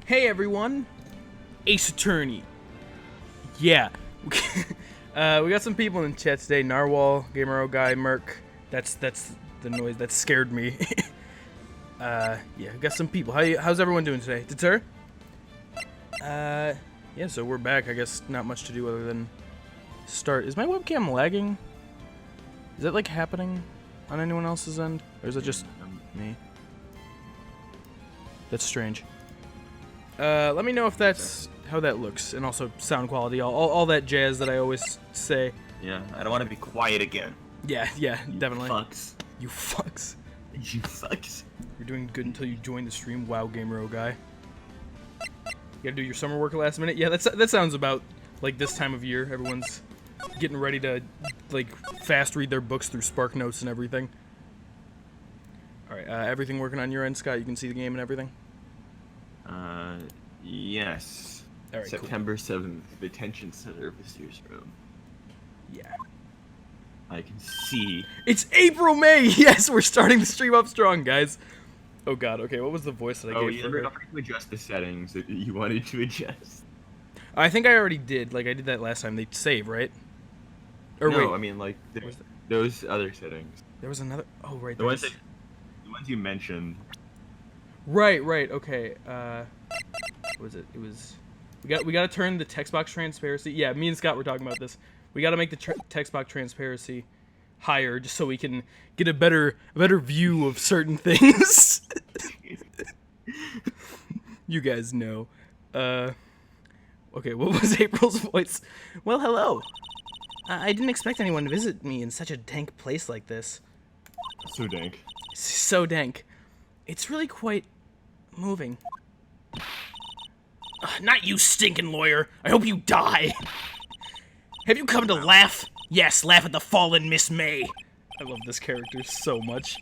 Hey everyone, Ace Attorney. Yeah, we got some people in chat today. Narwhal, Gamer Guy, Merc. That's the noise that scared me. Yeah, we got some people. How's everyone doing today? Deter? Yeah, so we're back. I guess not much to do other than start. Is my webcam lagging? Is that like happening on anyone else's end, or is it just me? That's strange. Let me know if that's how that looks, and also sound quality, all that jazz that I always say. Yeah, I don't want to be quiet again. Yeah, definitely. Fucks. You fucks. You fucks. You're doing good until you join the stream. Wow, Gamer Guy. You gotta do your summer work last minute. Yeah, that sounds about like this time of year. Everyone's getting ready to like fast read their books through Spark Notes and everything. All right, everything working on your end, Scott? You can see the game and everything. Yes. All right, September 7th, Detention Center Visitors Room. Yeah. I can see. It's April, May! Yes, we're starting the stream up strong, guys. Oh god, okay, what was the voice that I gave for her? Don't forget to adjust the settings that you wanted to adjust. I think I already did. Like, I did that last time. They save, right? Or no, wait. I mean, like, those other settings. There was another... Oh, right. The ones you mentioned. Right, okay. What was it? It was... We got to turn the text box transparency... Yeah, me and Scott were talking about this. We got to make the text box transparency higher just so we can get a better view of certain things. You guys know. Okay, what was April's voice? Well, hello. I didn't expect anyone to visit me in such a dank place like this. So dank. So dank. It's really quite moving. Not you, stinking lawyer. I hope you die. Have you come to laugh? Yes, laugh at the fallen Miss May. I love this character so much.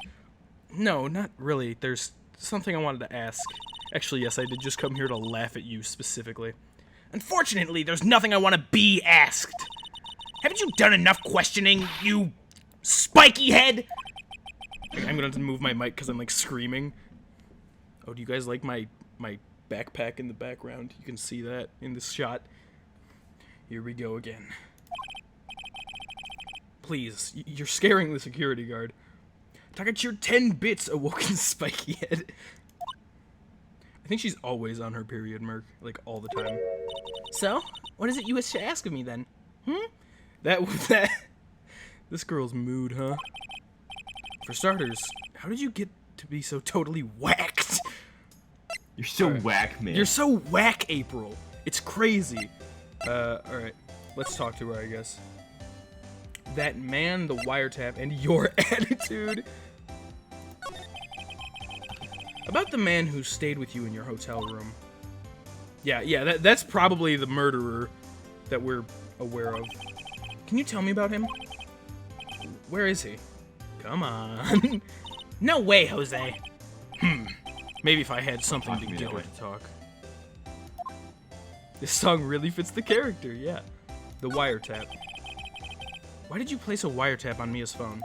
No, not really. There's something I wanted to ask. Actually, yes, I did just come here to laugh at you specifically. Unfortunately, there's nothing I want to be asked. Haven't you done enough questioning, you spiky head? I'm gonna have to move my mic because I'm like screaming. Oh, do you guys like my backpack in the background? You can see that in this shot. Here we go again. Please, you're scaring the security guard. Target your 10 bits, awoken spiky head. I think she's always on her period, Merc. Like, all the time. So, what is it you wish to ask of me, then? That... This girl's mood, huh? For starters, how did you get to be so totally whacked? You're so whack, man. You're so whack, April. It's crazy. Alright. Let's talk to her, I guess. That man, the wiretap, and your attitude. About the man who stayed with you in your hotel room. Yeah, that's probably the murderer that we're aware of. Can you tell me about him? Where is he? Come on. No way, Jose. Maybe if I had something to get her to talk. This song really fits the character, yeah. The wiretap. Why did you place a wiretap on Mia's phone?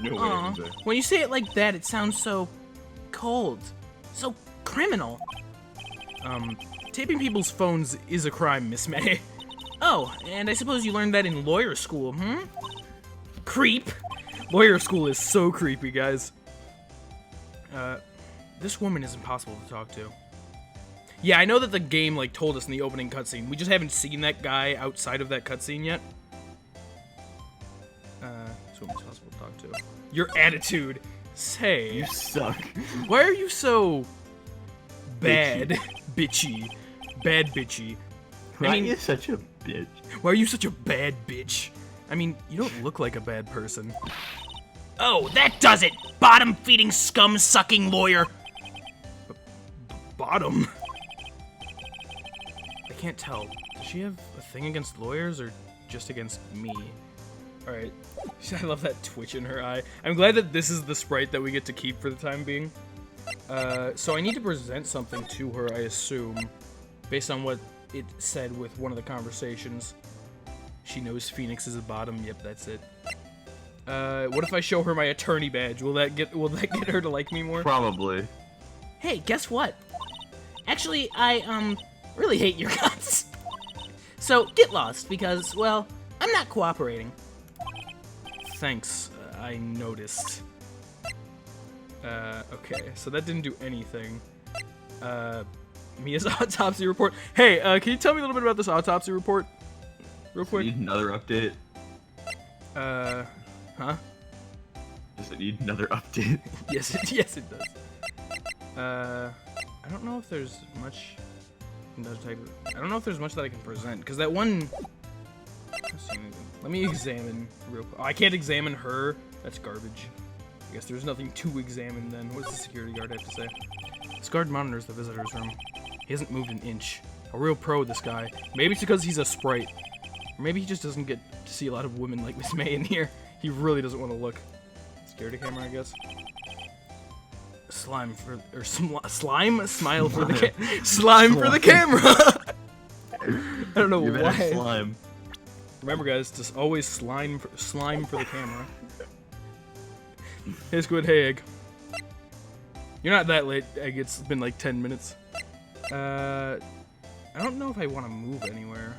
No way, Jose. When you say it like that, it sounds so cold. So criminal. Taping people's phones is a crime, Miss May. Oh, and I suppose you learned that in lawyer school, Creep. Lawyer school is so creepy, guys. This woman is impossible to talk to. Yeah, I know that the game, like, told us in the opening cutscene. We just haven't seen that guy outside of that cutscene yet. This woman's impossible to talk to. Your attitude. Say. You suck. Why are you so... bad? Bitchy. Bad bitchy. Why are you such a bitch? Why are you such a bad bitch? I mean, you don't look like a bad person. Oh, that does it! Bottom-feeding, scum-sucking lawyer! Bottom? I can't tell. Does she have a thing against lawyers, or just against me? Alright. I love that twitch in her eye. I'm glad that this is the sprite that we get to keep for the time being. So I need to present something to her, I assume, based on what it said with one of the conversations. She knows Phoenix is a bottom. Yep, that's it. What if I show her my attorney badge? Will that get her to like me more? Probably. Hey, guess what? Actually, I, really hate your guts. So, get lost, because, well, I'm not cooperating. Thanks, I noticed. Okay, so that didn't do anything. Mia's autopsy report. Hey, can you tell me a little bit about this autopsy report? Real quick. Need another update? Huh? Does it need another update? Yes, it does. I don't know if there's much. I don't know if there's much that I can present, because that one. Let me examine real quick. Oh, I can't examine her. That's garbage. I guess there's nothing to examine then. What does the security guard have to say? This guard monitors the visitor's room. He hasn't moved an inch. A real pro, this guy. Maybe it's because he's a sprite. Or maybe he just doesn't get to see a lot of women like Miss May in here. He really doesn't want to look. Security camera, I guess. Slime for slime smile for the slime for the camera. I don't know why. Slime. Remember, guys, just always slime for the camera. Hey, Squid. Hey, Egg. You're not that late, Egg. It's been like 10 minutes. I don't know if I want to move anywhere.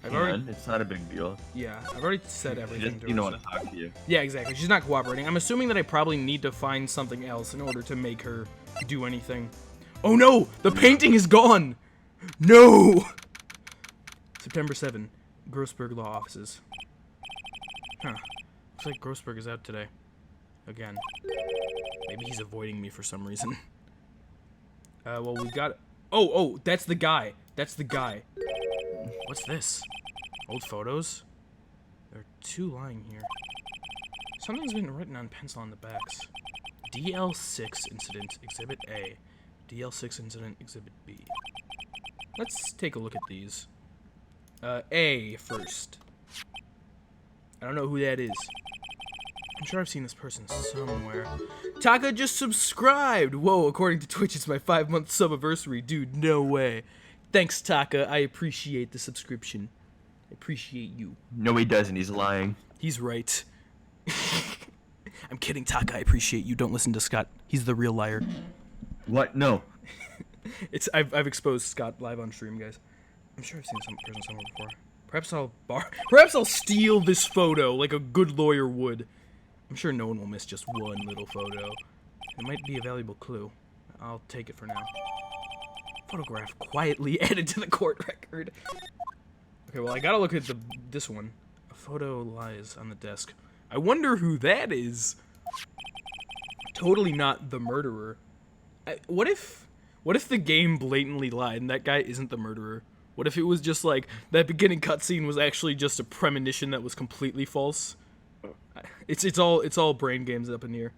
It's not a big deal. Yeah, I've already said everything to her. You don't want to talk to you. Yeah, exactly. She's not cooperating. I'm assuming that I probably need to find something else in order to make her do anything. Oh no! The painting is gone! No! September 7. Grossberg Law Offices. Huh. Looks like Grossberg is out today. Again. Maybe he's avoiding me for some reason. Well, we got... Oh, that's the guy. That's the guy. What's this? Old photos? There are 2 lying here. Something's been written on pencil on the backs. DL6 Incident Exhibit A. DL6 Incident Exhibit B. Let's take a look at these. A first. I don't know who that is. I'm sure I've seen this person somewhere. Taka just subscribed! Whoa, according to Twitch, it's my 5-month sub-anniversary. Dude, no way. Thanks, Taka. I appreciate the subscription. I appreciate you. No, he doesn't. He's lying. He's right. I'm kidding, Taka. I appreciate you. Don't listen to Scott. He's the real liar. What? No. I've exposed Scott live on stream, guys. I'm sure I've seen some person somewhere before. Perhaps I'll steal this photo like a good lawyer would. I'm sure no one will miss just one little photo. It might be a valuable clue. I'll take it for now. Photograph quietly added to the court record. Okay, well, I gotta look at this one. A photo lies on the desk. I wonder who that is. Totally not the murderer. What if the game blatantly lied and that guy isn't the murderer? What if it was just like that beginning cutscene was actually just a premonition that was completely false? It's all brain games up in here.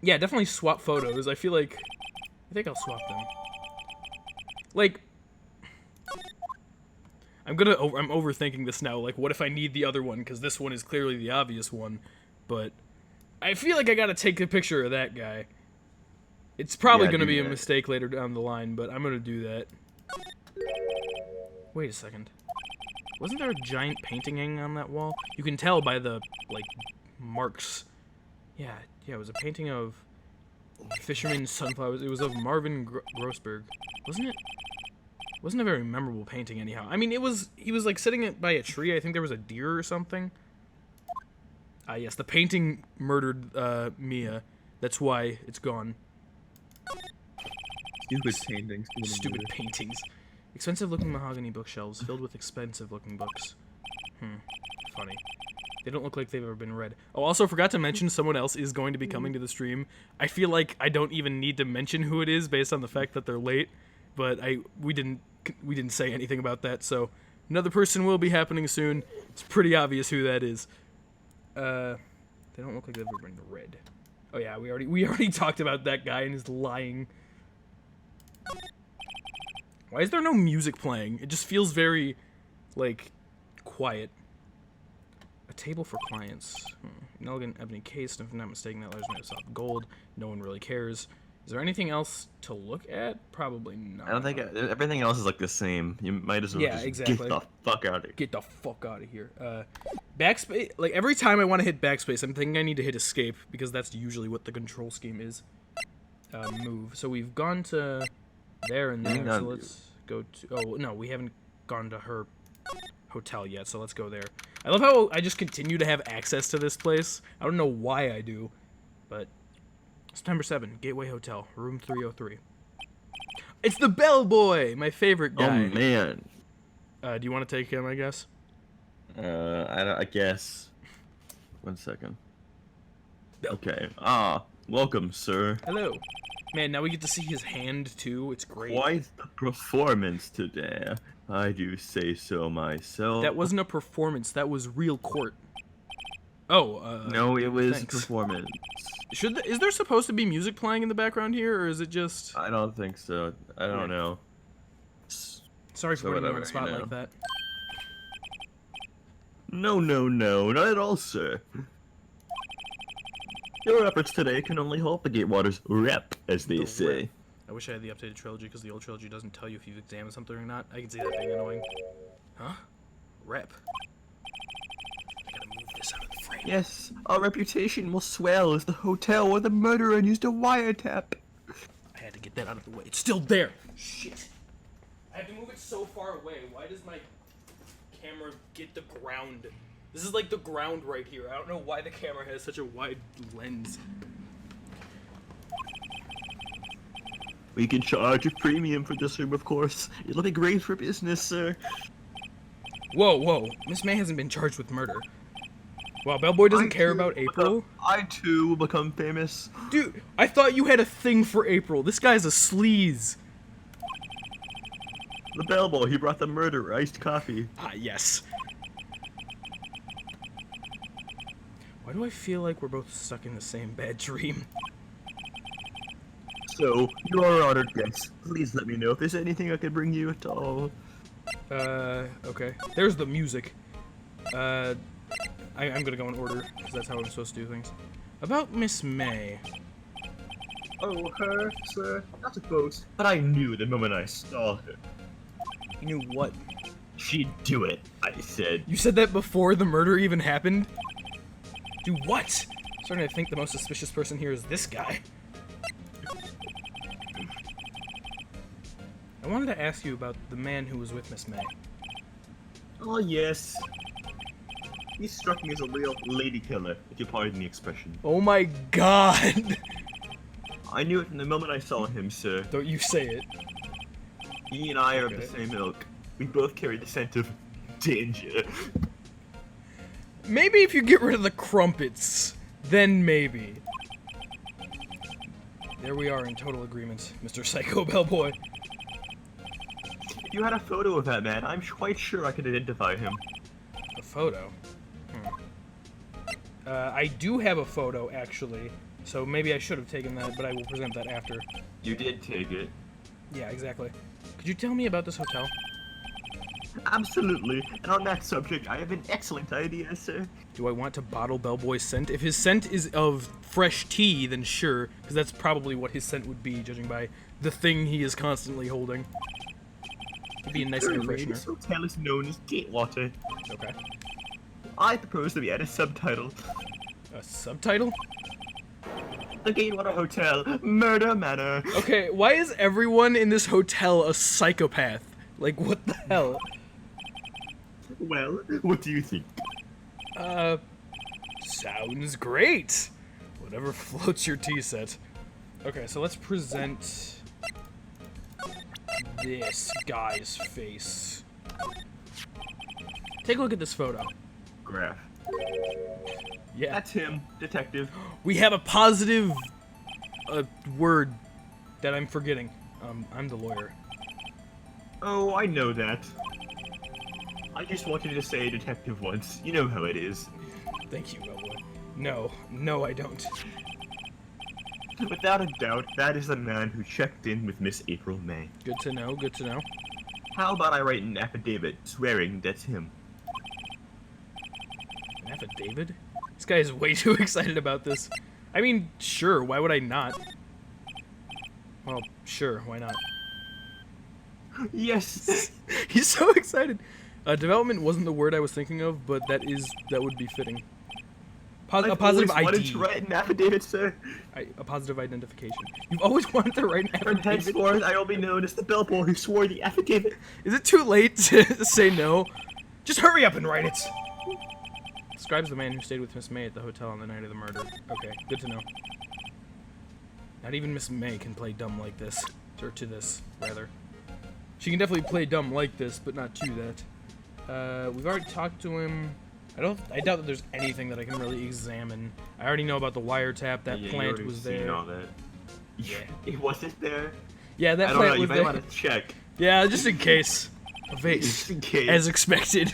Yeah, definitely swap photos. I think I'll swap them. Like, I'm overthinking this now. Like, what if I need the other one? Because this one is clearly the obvious one. But I feel like I gotta take a picture of that guy. It's probably gonna be a mistake later down the line, but I'm gonna do that. Wait a second. Wasn't there a giant painting hanging on that wall? You can tell by the, like, marks. Yeah, it was a painting of fisherman sunflowers. It was of Marvin Grossberg. Wasn't it? Wasn't a very memorable painting anyhow. I mean, he was like sitting by a tree. I think there was a deer or something. Yes, the painting murdered Mia. That's why it's gone. Stupid paintings. Stupid paintings. Expensive-looking mahogany bookshelves filled with expensive-looking books. Funny. They don't look like they've ever been read. Oh, also forgot to mention someone else is going to be coming to the stream. I feel like I don't even need to mention who it is based on the fact that they're late, but we didn't say anything about that. So another person will be happening soon. It's pretty obvious who that is. They don't look like they've ever been read. Oh yeah, we already talked about that guy and his lying. Why is there no music playing? It just feels very, like, quiet. A table for clients. An elegant ebony case, if I'm not mistaken, that layer's made of soft gold. No one really cares. Is there anything else to look at? Probably not. I don't think everything else is like the same. You might as well exactly. Get the fuck out of here. Get the fuck out of here. Backspace. Like every time I want to hit backspace, I'm thinking I need to hit escape because that's usually what the control scheme is. move. So we've gone to there and there. No. So let's go to. Oh no, we haven't gone to her hotel yet. So let's go there. I love how I just continue to have access to this place. I don't know why I do, but September 7, Gateway Hotel, room 303. It's the bellboy, my favorite guy. Oh man. Do you want to take him? I guess. I guess. 1 second. No. Okay. Welcome, sir. Hello. Man, now we get to see his hand too. It's great. Quite the performance today. I do say so myself. That wasn't a performance. That was real court. Oh. No, it was thanks. performance. Is there supposed to be music playing in the background here, or is it just? I don't think so. I don't know. Sorry for So putting you on whatever, the spot you know. like that. No, not at all, sir. Your efforts today can only help the Gatewaters rep, as they The say. rep. I wish I had the updated trilogy, because the old trilogy doesn't tell you if you've examined something or not. I can see that being annoying. Huh? Rep. I gotta move this out of the frame. Yes, our reputation will swell as the hotel where the murderer used a wiretap. I had to get that out of the way. It's still there. Shit. I have to move it so far away. Why does my camera get the ground? This is like the ground right here. I don't know why the camera has such a wide lens. We can charge a premium for this room, of course. It'll be great for business, sir. Whoa. Miss May hasn't been charged with murder. Wow, Bellboy doesn't care about April? I too will become famous. Dude, I thought you had a thing for April. This guy's a sleaze. The bellboy, he brought the murderer iced coffee. Ah, yes. Why do I feel like we're both stuck in the same bad dream? So, you are our honored guest. Please let me know if there's anything I could bring you at all. Okay. There's the music. I'm gonna go in order, because that's how I'm supposed to do things. About Miss May. Oh, her, sir? Not supposed. But I knew the moment I saw her. You knew what? She'd do it, I said. You said that before the murder even happened? Do what? I'm starting to think the most suspicious person here is this guy. I wanted to ask you about the man who was with Miss May. Oh, yes. He struck me as a real lady killer, if you pardon the expression. Oh my god! I knew it from the moment I saw him, sir. Don't you say it. He and I are of Okay. the same ilk. We both carry the scent of danger. Maybe if you get rid of the crumpets, then maybe. There we are in total agreement, Mr. Psycho Bellboy. If you had a photo of that man, I'm quite sure I could identify him. A photo? I do have a photo, actually, so maybe I should have taken that, but I will present that after. You did take it. Yeah, exactly. Could you tell me about this hotel? Absolutely. And on that subject, I have an excellent idea, sir. Do I want to bottle Bellboy's scent? If his scent is of fresh tea, then sure, because that's probably what his scent would be, judging by the thing he is constantly holding. It'd be a nice air Currently, freshener. this hotel is known as Gatewater. Okay. I propose that we add a subtitle. A subtitle? The Gatewater Hotel, Murder Manor. Okay, why is everyone in this hotel a psychopath? Like, what the hell? Well, what do you think? Sounds great! Whatever floats your tea set. Okay, so let's present this guy's face. Take a look at this photo. Graph. Yeah. That's him, detective. We have a positive word that I'm forgetting. I'm the lawyer. Oh, I know that. I just wanted to say detective once. You know how it is. Thank you, Bellboy. No, I don't. Without a doubt, that is the man who checked in with Miss April May. Good to know, good to know. How about I write an affidavit swearing that's him? An affidavit? This guy is way too excited about this. I mean, sure, why would I not? Well, sure, why not? Yes! He's so excited. Development wasn't the word I was thinking of, but that would be fitting. A positive I've always wanted ID. to write an affidavit, sir. A positive identification. You've always wanted to write an From affidavit. henceforth, I will be known as the bellboy who swore the affidavit. Is it too late to say no? Just hurry up and write it. Describes the man who stayed with Miss May at the hotel on the night of the murder. Okay, good to know. Not even Miss May can play dumb like this. Or to this, rather. She can definitely play dumb like this, but not to that. We've already talked to him. I doubt that there's anything that I can really examine. I already know about the wiretap. That plant was there. All that. Yeah. It wasn't there. Yeah, that I don't know. plant You was might there. want to check. Yeah, just in case. A vase. Just in case. As expected.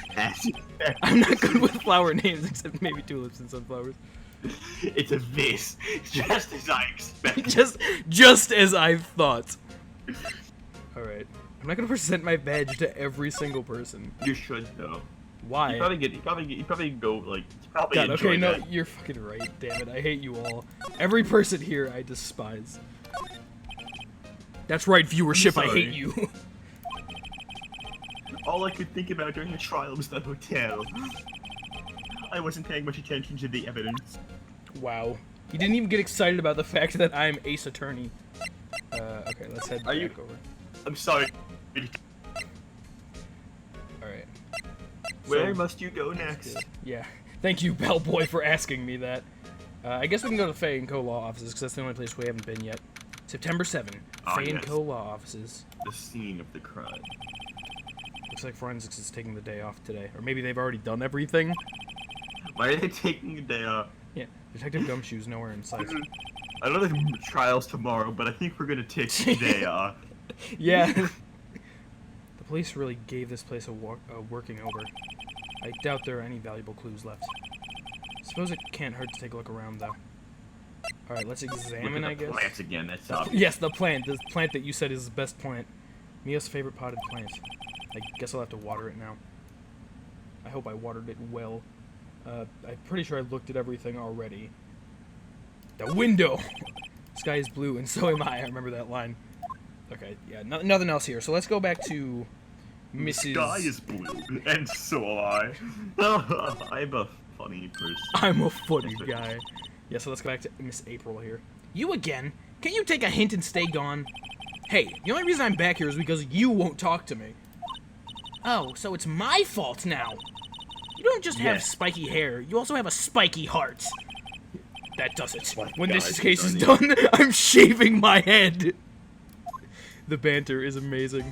I'm not good with flower names except maybe tulips and sunflowers. It's a vase, just as I expected. just as I thought. All right. I'm not gonna present my badge to every single person. You should though. Why? You probably go like. You probably God, enjoy okay, no, that. you're fucking right. Damn it, I hate you all. Every person here I despise. That's right, viewership. I hate you. All I could think about during the trial was the hotel. I wasn't paying much attention to the evidence. Wow. You didn't even get excited about the fact that I'm Ace Attorney. Okay, let's head back over. I'm sorry. Alright. Where must you go next? Yeah. Thank you, bellboy, for asking me that. I guess we can go to the Fay & Co. law offices, because that's the only place we haven't been yet. September 7, Fay & Co. law offices. The scene of the crime. Looks like forensics is taking the day off today. Or maybe they've already done everything. Why are they taking a day off? Yeah, Detective Gumshoe's nowhere in sight. I know the trial's tomorrow, but I think we're gonna take the day off. Yeah. The police really gave this place a working over. I doubt there are any valuable clues left. Suppose it can't hurt to take a look around, though. Alright, let's examine, I guess. Plants again, that's obvious. Yes, the plant that you said is the best plant. Mia's favorite potted plant. I guess I'll have to water it now. I hope I watered it well. I'm pretty sure I looked at everything already. The window! Sky is blue, and so am I. I remember that line. Okay, yeah, nothing else here. So let's go back to Mrs. Sky is blue, and so am I. I'm a funny person. I'm a funny guy. Yeah, so let's go back to Miss April here. You again? Can't you take a hint and stay gone? Hey, the only reason I'm back here is because you won't talk to me. Oh, so it's my fault now. You don't just have spiky hair, you also have a spiky heart. That does it. When this case is done, I'm shaving my head. The banter is amazing.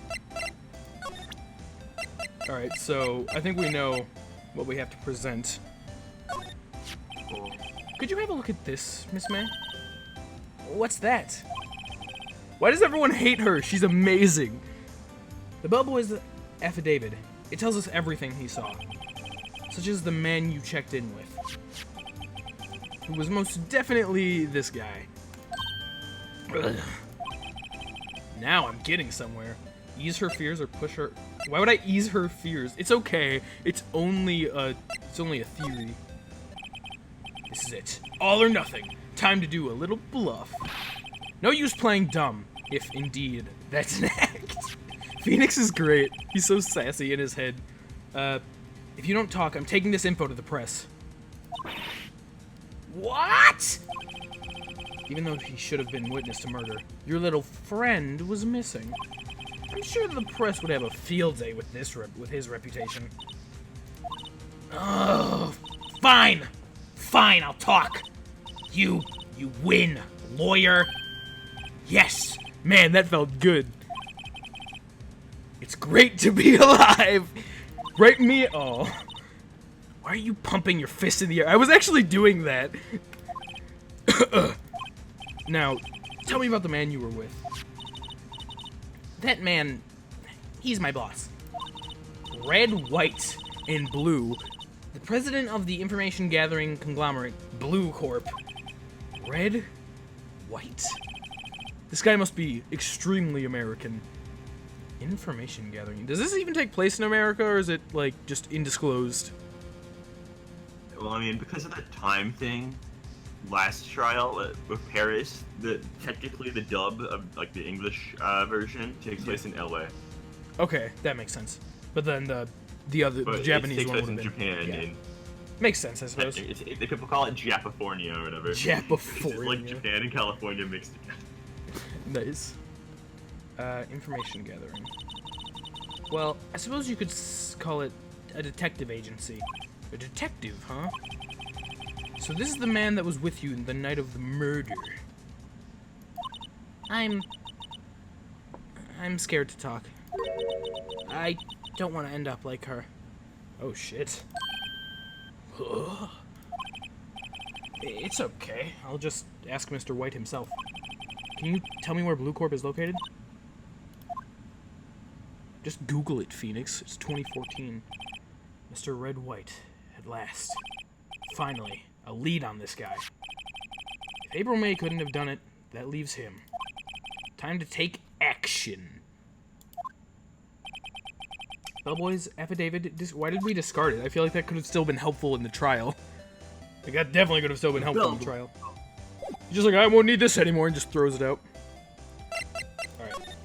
Alright, so I think we know what we have to present. Could you have a look at this, Miss May? What's that? Why does everyone hate her? She's amazing. The bellboy's affidavit. It tells us everything he saw. Such as the man you checked in with. Who was most definitely this guy. Ugh. Now I'm getting somewhere. Ease her fears or push her... Why would I ease her fears? It's okay. It's only a theory. This is it. All or nothing. Time to do a little bluff. No use playing dumb, if indeed that's an act. Phoenix is great. He's so sassy in his head. If you don't talk, I'm taking this info to the press. What? Even though he should have been witness to murder, your little friend was missing. I'm sure the press would have a field day with his reputation. Oh, fine. Fine, I'll talk. You win, lawyer. Yes. Man, that felt good. It's great to be alive. Right, me? Oh. Why are you pumping your fist in the air? I was actually doing that. Now, tell me about the man you were with. That man, he's my boss. Red, White, and Blue. The president of the information gathering conglomerate, Blue Corp. Red, White. This guy must be extremely American. Information gathering. Does this even take place in America, or is it, like, just indisclosed? Well, I mean, because of the time thing, last trial with Paris, technically the dub of, like, the English version takes place in LA. Okay, that makes sense. But then the Japanese takes one place would in have been... Japan, Yeah. and Makes sense, I suppose. People call it Japifornia or whatever. Japifornia. It's like Japan and California mixed together. Nice. Information gathering. Well, I suppose you could call it a detective agency. A detective, huh? So this is the man that was with you the night of the murder. I'm scared to talk. I don't want to end up like her. Oh, shit. Ugh. It's okay. I'll just ask Mr. White himself. Can you tell me where Blue Corp is located? Just Google it, Phoenix. It's 2014. Mr. Red White, at last. Finally, a lead on this guy. If April May couldn't have done it, that leaves him. Time to take action. Bellboy's affidavit, why did we discard it? I feel like that could have still been helpful in the trial. Like, that definitely could have still been helpful in the trial. He's just like, I won't need this anymore, and just throws it out. Alright.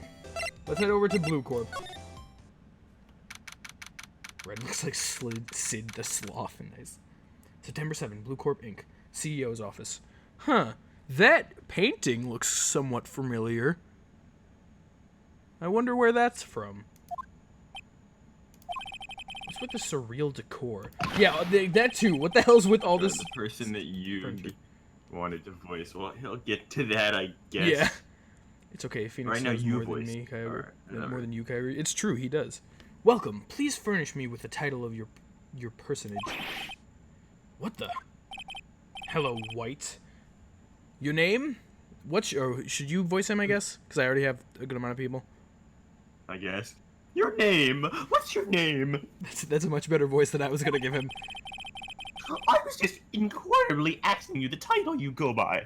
Let's head over to Blue Corp. Red looks like Sid the Sloth. Nice. September 7, Blue Corp Inc. CEO's office. Huh. That painting looks somewhat familiar. I wonder where that's from. What's with the surreal decor? Yeah, that too. What the hell's with all this? The person that you wanted to voice. Well, he'll get to that, I guess. Yeah. It's okay. Phoenix right now knows you more voiced. than me, Kyrie. Right, more than you, Kyrie. It's true. He does. Welcome. Please furnish me with the title of your personage. What the? Hello, White. Your name? Should you voice him, I guess? Because I already have a good amount of people. I guess. Your name? What's your name? That's a much better voice than I was gonna give him. I was just inquirably asking you the title you go by.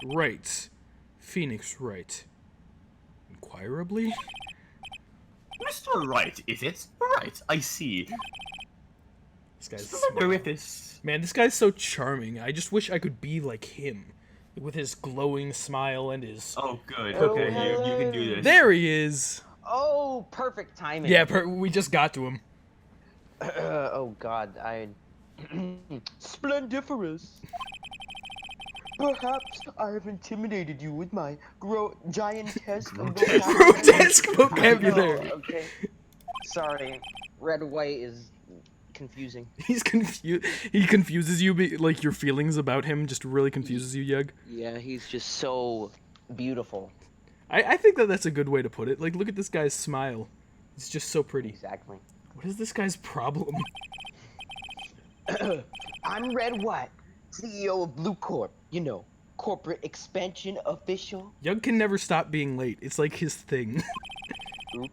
Wright. Phoenix Wright. Inquirably? Mr. Wright, is it? Right, I see. This guy's Splendorific. Man, this guy's so charming. I just wish I could be like him. With his glowing smile and his... Oh, good. Okay, you can do this. There he is! Oh, perfect timing. Yeah, we just got to him. Oh, God, Splendiferous. Perhaps I have intimidated you with my giantesque vocabulary. Okay. Sorry. Red White is confusing. He's confused. He confuses you, like your feelings about him just really confuses you, Eugh. Yeah, he's just so beautiful. I think that's a good way to put it. Like, look at this guy's smile. It's just so pretty. Exactly. What is this guy's problem? I'm Red White, CEO of Blue Corp. You know, corporate expansion official. Eugh can never stop being late. It's like his thing. Oops.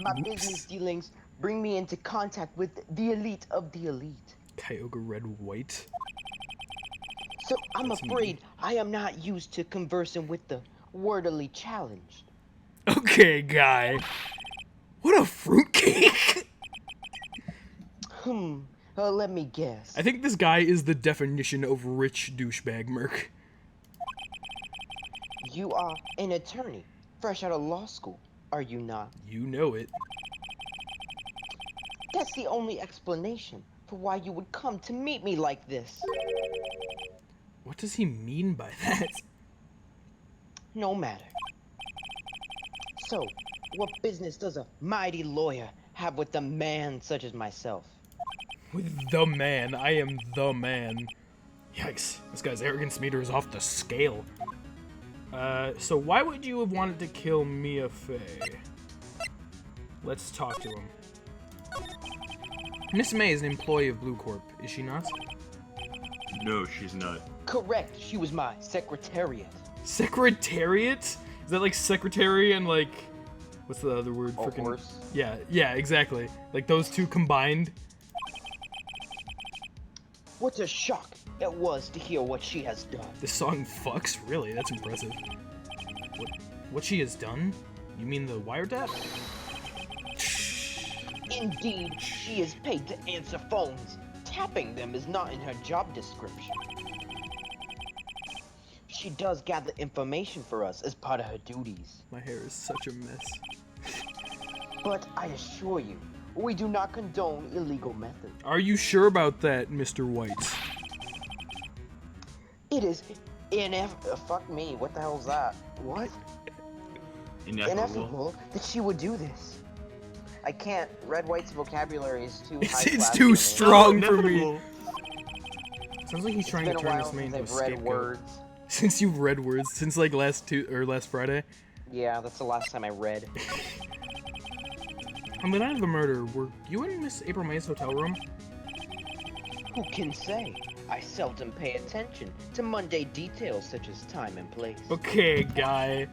My business dealings bring me into contact with the elite of the elite. Kyogre Red White. So I'm afraid I am not used to conversing with the wordily challenged. Okay, guy. What a fruitcake! Let me guess. I think this guy is the definition of rich douchebag merc. You are an attorney, fresh out of law school, are you not? You know it. That's the only explanation for why you would come to meet me like this. What does he mean by that? No matter. So, what business does a mighty lawyer have with a man such as myself? With the man. I am the man. Yikes. This guy's arrogance meter is off the scale. So why would you have wanted to kill Mia Fey? Let's talk to him. Miss May is an employee of Blue Corp, is she not? No, she's not. Correct, she was my secretariat. Secretariat? Is that like secretary and like... What's the other word? Frickin' horse? Yeah, exactly. Like those two combined. What a shock it was to hear what she has done. This song fucks? Really? That's impressive. What she has done? You mean the wiretap? Indeed, she is paid to answer phones. Tapping them is not in her job description. She does gather information for us as part of her duties. My hair is such a mess. But I assure you, We do not condone illegal methods. Are you sure about that, Mr. White? It is fuck me, what the hell is that? What? Ineffable that she would do this. I can't. Red White's vocabulary is too high. It's too strong for me. Sounds like he's trying to turn this man into a scapegoat. Words. Since you've read words, since like last Friday. Yeah, that's the last time I read. On the night of the murder, were you in Miss April May's hotel room? Who can say? I seldom pay attention to Monday details such as time and place. Okay, guy.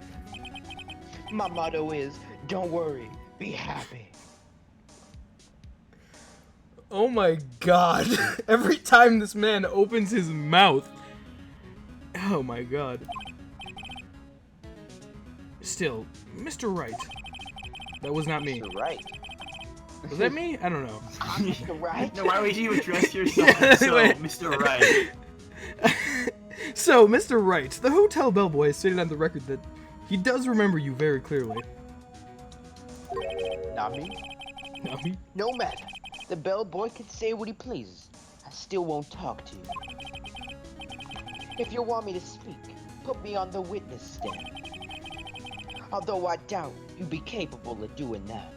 My motto is, don't worry, be happy. Oh my god. Every time this man opens his mouth. Oh my god. Still, Mr. Wright. That was not me. Mr. Wright. Was that me? I don't know. Mr. Wright? No, why would you address yourself so, Mr. Wright? So, Mr. Wright, the hotel bellboy stated on the record that he does remember you very clearly. Not me. Not me? No matter. The bellboy can say what he pleases. I still won't talk to you. If you want me to speak, put me on the witness stand. Although I doubt you'd be capable of doing that.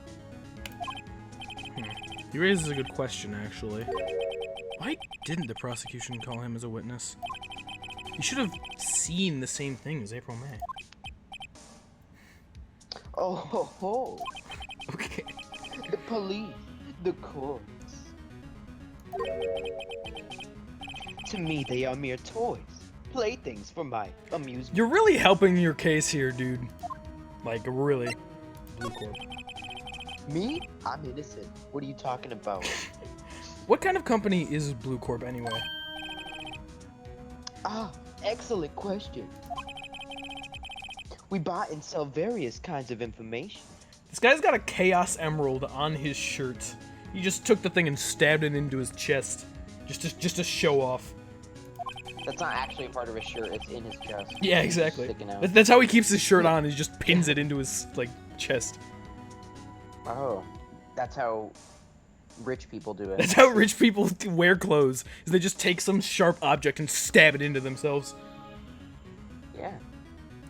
He raises a good question, actually. Why didn't the prosecution call him as a witness? He should have seen the same thing as April May. Oh ho ho. Okay. The police, the courts. To me, they are mere toys, playthings for my amusement. You're really helping your case here, dude. Like, really. Blue Corp. Me? I'm innocent. What are you talking about? What kind of company is Blue Corp anyway? Ah, excellent question. We buy and sell various kinds of information. This guy's got a Chaos Emerald on his shirt. He just took the thing and stabbed it into his chest. Just to show off. That's not actually a part of his shirt, it's in his chest. Yeah, exactly. Sticking out. That's how he keeps his shirt on. He just pins it into his, like, chest. Oh, that's how rich people do it. That's how rich people wear clothes. Is they just take some sharp object and stab it into themselves. Yeah.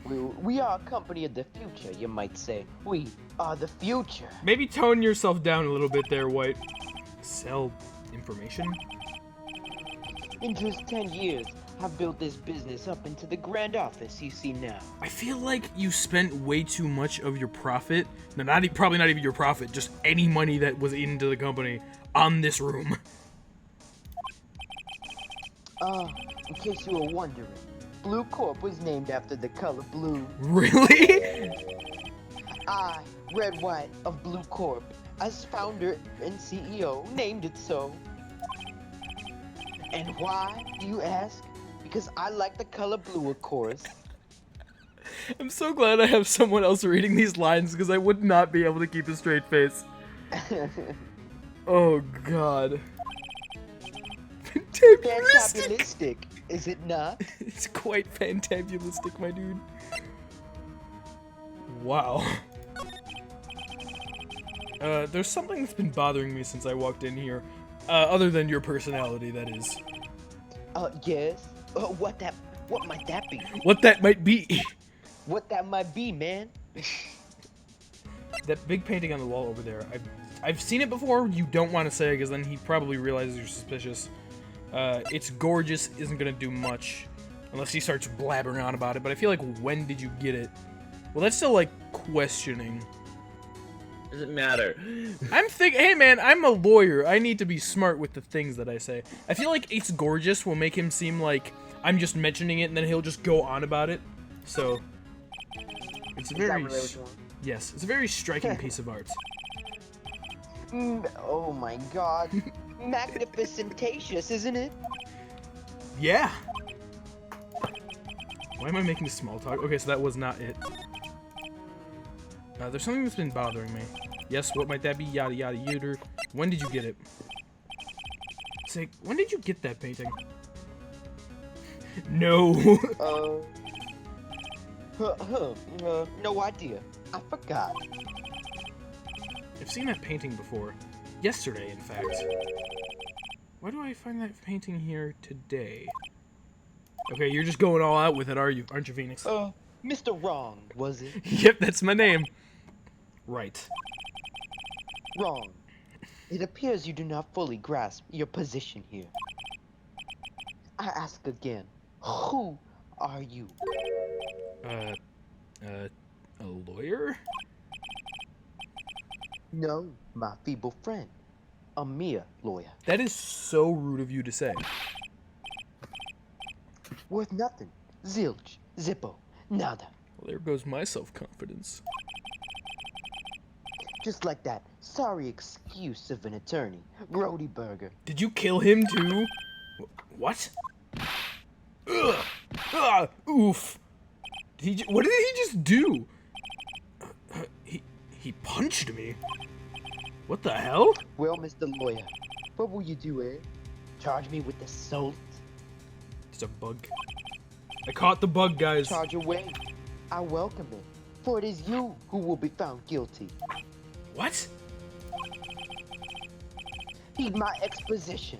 We are a company of the future, you might say. We are the future. Maybe tone yourself down a little bit there, White. Sell information? In just 10 years, I've built this business up into the grand office you see now. I feel like you spent way too much of your profit, no, probably not even your profit, just any money that was into the company, on this room. In case you were wondering, Blue Corp was named after the color blue. Really? I, Red White of Blue Corp, as founder and CEO, named it so. And why, do you ask? Because I like the color blue, of course. I'm so glad I have someone else reading these lines, because I would not be able to keep a straight face. Oh, God. Fantabulistic, is it not? It's quite fantabulistic, my dude. Wow. There's something that's been bothering me since I walked in here. Other than your personality, that is. Yes. What might that be? What that might be. What that might be, man. That big painting on the wall over there. I've seen it before. You don't want to say it, because then he probably realizes you're suspicious. It's gorgeous. Isn't gonna do much unless he starts blabbering on about it. But I feel like, when did you get it? Well, that's still like questioning. Doesn't matter. I'm thinking, hey man, I'm a lawyer. I need to be smart with the things that I say. I feel like it's gorgeous will make him seem like I'm just mentioning it, and then he'll just go on about it. So it's very, yes, it's a very striking piece of art. Oh my God, magnificentatious, isn't it? Yeah. Why am I making small talk? Okay, so that was not it. There's something that's been bothering me. Yes, what might that be? Yada yada yada. When did you get it? Say, when did you get that painting? No. No idea. I forgot. I've seen that painting before. yesterday, in fact. Why do I find that painting here today? Okay, you're just going all out with it, aren't you, Phoenix? Mr. Wrong, was it? Yep, that's my name. Right. Wrong. It appears you do not fully grasp your position here. I ask again, who are you? A lawyer? No, my feeble friend. A mere lawyer. That is so rude of you to say. Worth nothing. Zilch. Zippo. Nada. Well, there goes my self-confidence. Just like that sorry excuse of an attorney, Grossberg. Did you kill him too? What? Ugh! Ah! Oof! What did he just do? He punched me. What the hell? Well, Mr. Lawyer, what will you do, eh? Charge me with assault? It's a bug. I caught the bug, guys. Charge away. I welcome it, for it is you who will be found guilty. What? Heed my exposition.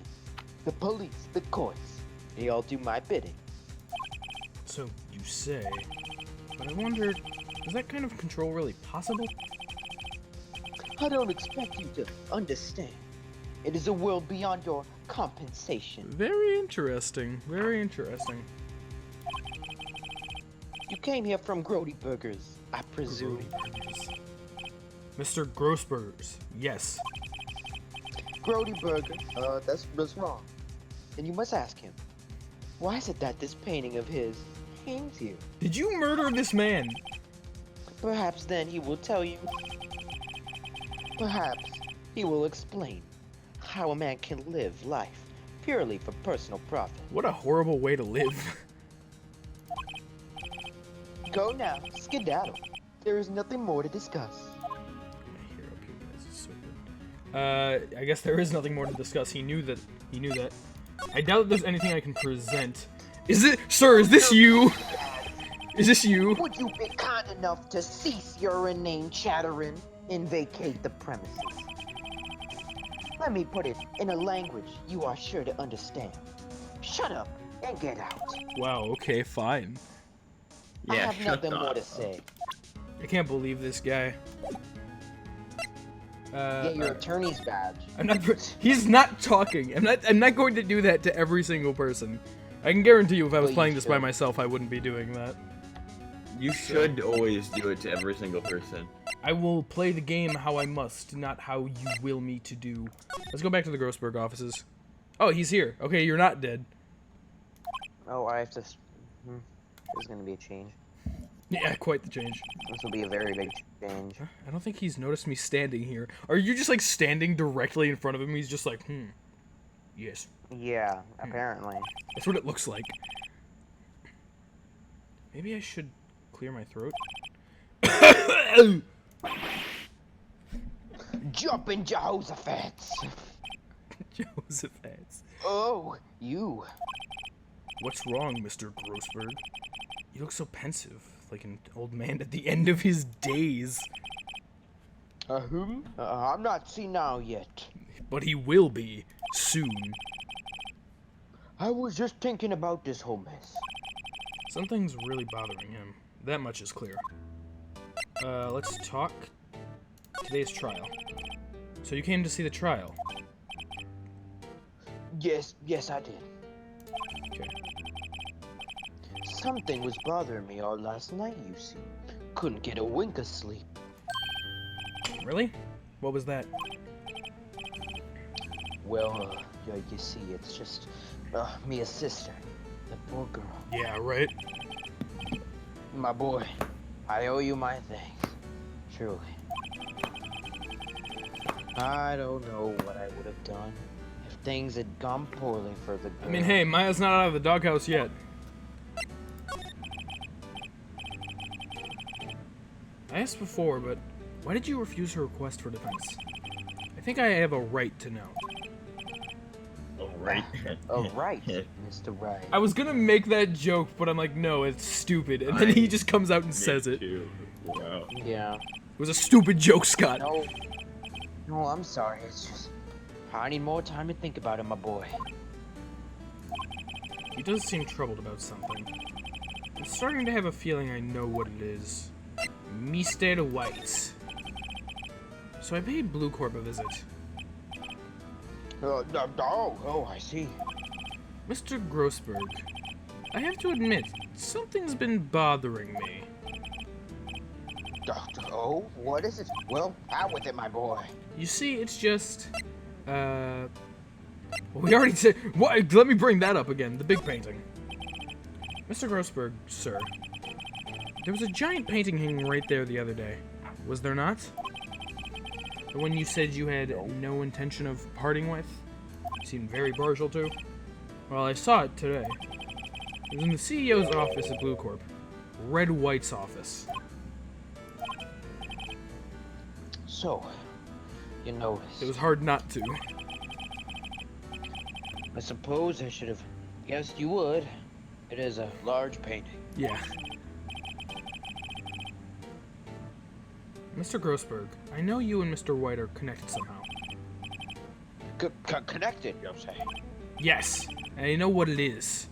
The police, the courts, they all do my bidding. So you say. But I wonder, is that kind of control really possible? I don't expect you to understand. It is a world beyond your compensation. Very interesting. Very interesting. You came here from Grossberg's, I presume. Mr. Grossberg's, yes. Grossberg, that's wrong. And you must ask him, why is it that this painting of his hangs here? Did you murder this man? Perhaps then he will tell you. Perhaps he will explain how a man can live life purely for personal profit. What a horrible way to live. Go now, skedaddle. There is nothing more to discuss. Here, up here, guys. This is so good. I guess there is nothing more to discuss. He knew that. He knew that. I doubt there's anything I can present. Is it, sir? Is this you? Is this you? Would you be kind enough to cease your inane chattering and vacate the premises? Let me put it in a language you are sure to understand. Shut up and get out. Wow. Okay. Fine. I Yeah, have shut nothing more up. to say. I can't believe this guy. Get your attorney's badge. I'm not. He's not talking. I'm not going to do that to every single person. I can guarantee you, if I was Well, you playing this by should. myself, I wouldn't be doing that. You should always do it to every single person. I will play the game how I must, not how you will me to do. Let's go back to the Grossberg offices. Oh, he's here. Okay, you're not dead. Oh, I have to. This is gonna be a change. Yeah, quite the change. This will be a very big change. I don't think he's noticed me standing here. Are you just like standing directly in front of him? He's just like, yes. Yeah, apparently. That's what it looks like. Maybe I should clear my throat. Jumping Jehoshaphat! Jehoshaphat. Oh, you. What's wrong, Mr. Grossberg? You look so pensive, like an old man at the end of his days. I'm not senile yet. But he will be, soon. I was just thinking about this whole mess. Something's really bothering him. That much is clear. Let's talk. Today's trial. So you came to see the trial? Yes, I did. Okay. Something was bothering me all last night, you see. Couldn't get a wink of sleep. Really? What was that? Well, you see, it's just, me a sister. The poor girl. Yeah, right? My boy, I owe you my thanks. Truly. I don't know what I would have done if things had gone poorly for the girl. I mean, hey, Maya's not out of the doghouse yet. I asked before, but why did you refuse her request for defense? I think I have a right to know. Oh, right. Oh, right, Mr. Wright. I was gonna make that joke, but I'm like, no, it's stupid. And then he just comes out and says it. It Wow. Yeah. was a stupid joke, Scott. No. No, I'm sorry. It's just I need more time to think about it, my boy. He does seem troubled about something. I'm starting to have a feeling I know what it is. Mr. White. So I paid Blue Corp a visit. Oh, I see. Mr. Grossberg, I have to admit, something's been bothering me. Oh, what is it? Well, out with it, my boy. You see, it's just, well, we already said, what? Let me bring that up again, the big painting. Mr. Grossberg, sir, there was a giant painting hanging right there the other day, was there not? The one you said you had no intention of parting with? Seemed very partial to? Well, I saw it today. It was in the CEO's office at Blue Corp. Red White's office. So, you noticed. It was hard not to. I suppose I should have guessed you would. It is a large painting. Yeah. Mr. Grossberg, I know you and Mr. White are connected somehow. Connected, you'll say? Yes, and I know what it is.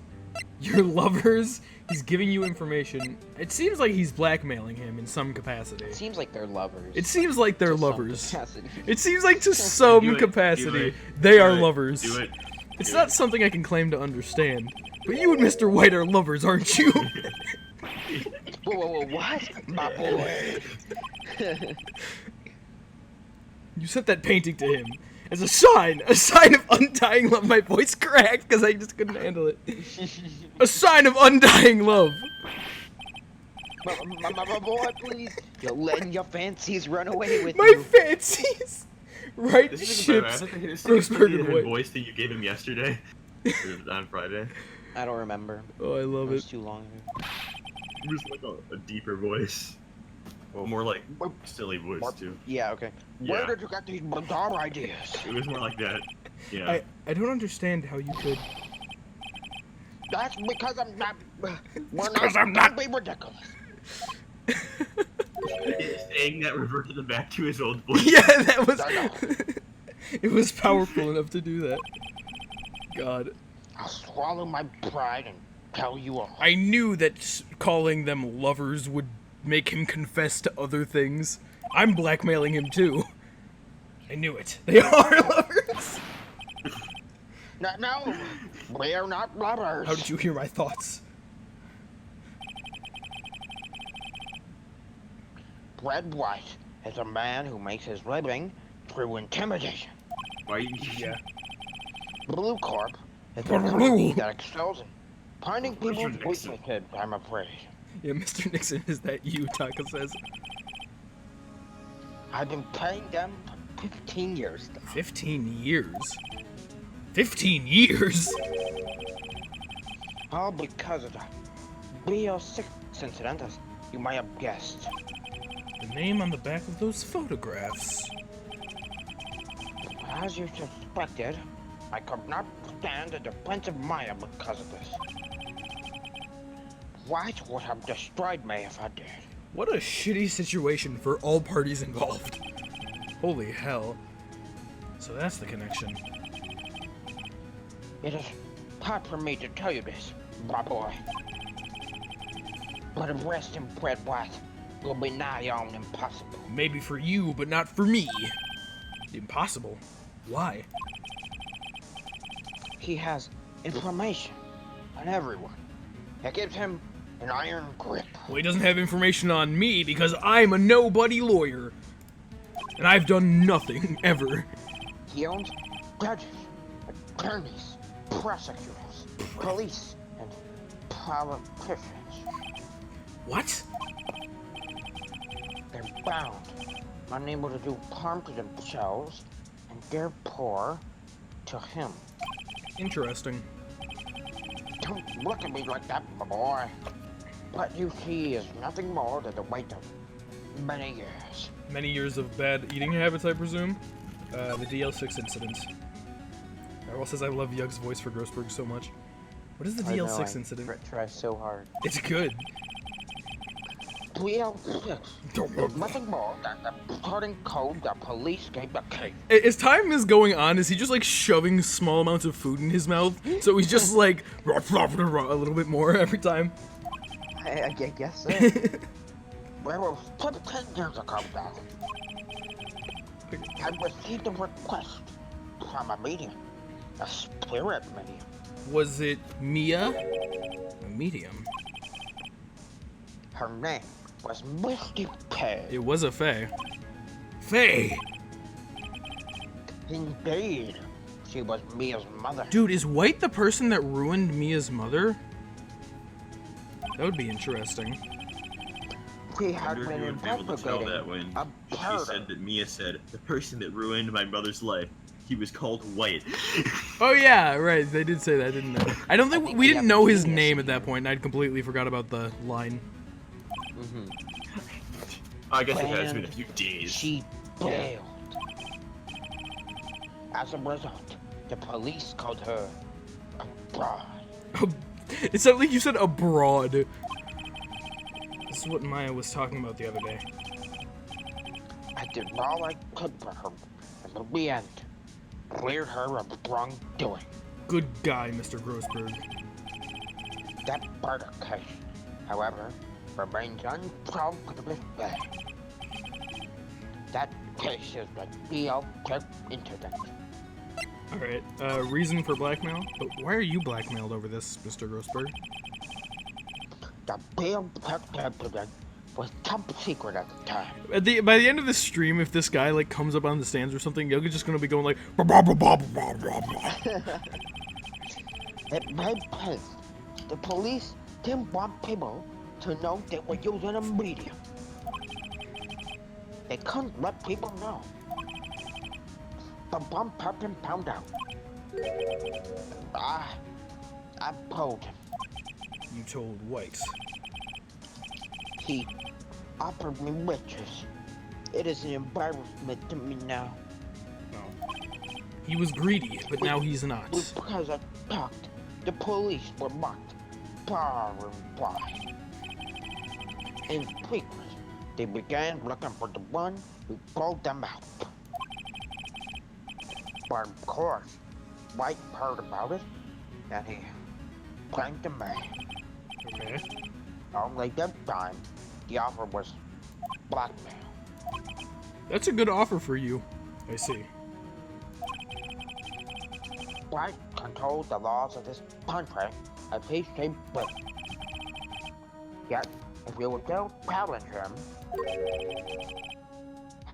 Your lovers, he's giving you information. It seems like he's blackmailing him in some capacity. It seems like they're lovers. It seems like they're To some lovers. capacity. It seems like to some Do it, capacity, do it, they do are it, lovers. Do it. It's do not it. something I can claim to understand. But you and Mr. White are lovers, aren't you? Whoa, what? My boy. You sent that painting to him as a sign of undying love. My voice cracked because I just couldn't handle it. A sign of undying love. My boy, please. You're letting your fancies run away with My you. fancies. Right This is ships. Grossberg Grossberg and the White. voice that you gave him yesterday. On Friday. I don't remember. Oh, I It love was it. too long ago. It was like a deeper voice. Well, more like silly voice too. Yeah, okay. Yeah. Where did you get these bizarre ideas? It was more like that. Yeah. I don't understand how you could. That's because I'm not. We're because not. I'm not- Don't be ridiculous. Saying that reverted him back to his old voice. Yeah, that was. I know. It was powerful enough to do that. God. I'll swallow my pride and tell you all. I knew that calling them lovers would make him confess to other things. I'm blackmailing him too. I knew it. They are lovers. No, we're not lovers. How did you hear my thoughts? Red White is a man who makes his living through intimidation. Why you? Yeah. Blue Corp is a Blue. company that excels in finding Mr. people's Nixon. weaknesses, I'm afraid. Yeah, Mr. Nixon, is that you? Taka says. I've been paying them for 15 years now. 15 years? 15 years? All because of the BO6 incident, as you may have guessed. The name on the back of those photographs. As you suspected, I could not stand the defense of Maya because of this. White would have destroyed me if I did. What a shitty situation for all parties involved. Holy hell. So that's the connection. It is hard for me to tell you this, my boy. But arresting Red White will be nigh on impossible. Maybe for you, but not for me. Impossible. Why? He has information on everyone. It gives him an iron grip. Well, he doesn't have information on me because I'm a nobody lawyer. And I've done nothing, ever. He owns judges, attorneys, prosecutors, police, and politicians. What? They're bound, unable to do harm to themselves, and therefore to him. Interesting. Don't look at me like that, my boy. What you see is nothing more than the weight of many years. Many years of bad eating habits, I presume. The DL6 incident. Errol says I love Yugg's voice for Grossberg so much. What is the DL6 incident? Try so hard. It's good. 306. There's nothing more than the parting code the police gave the case. As time is going on, is he just like shoving small amounts of food in his mouth? So he's just like a little bit more every time. I guess so. Well, 10 years ago, darling, I received a request from a medium, a spirit medium. Was it Mia? A medium. Her name was Misty Pay. It was a fae. Fae! Indeed, she was Mia's mother. Dude, is White the person that ruined Mia's mother? That would be interesting. We had wonder been who would be able to tell investigating that when a she murder. said that Mia said, the person that ruined my mother's life, he was called White. Oh yeah, right. They did say that, didn't they? I don't think we didn't know his name at that point, and I'd completely forgot about the line. I guess it has been a And few days. She bailed. As a result, the police called her a fraud. It sounded like you said abroad. This is what Maya was talking about the other day. I did all I could for her, and in the end, cleared her of wrongdoing. Good guy, Mr. Grossberg. That murder case, however, remains unsolved to this day. That case is the real Corp incident. Alright, reason for blackmail? But why are you blackmailed over this, Mr. Grossberg? The real Corp incident was top secret at the time. By the end of the stream, if this guy like comes up on the stands or something, Yoga's just gonna be going like "Bah, bah, bah, bah, bah, bah, bah." It made sense. The police didn't want people to know they were using a medium. They couldn't let people know. But one person found out. I told him. You told White. He offered me riches. It is an embarrassment to me now. No. He was greedy, but now he's not. Because I talked, the police were mocked far and wide. In quickly, they began looking for the one who pulled them out. But of course, White heard about it, and he claimed to me. Okay. Only this time, the offer was blackmail. That's a good offer for you. I see. White controlled the laws of this country as he sees fit. Yet, if you will still challenge him,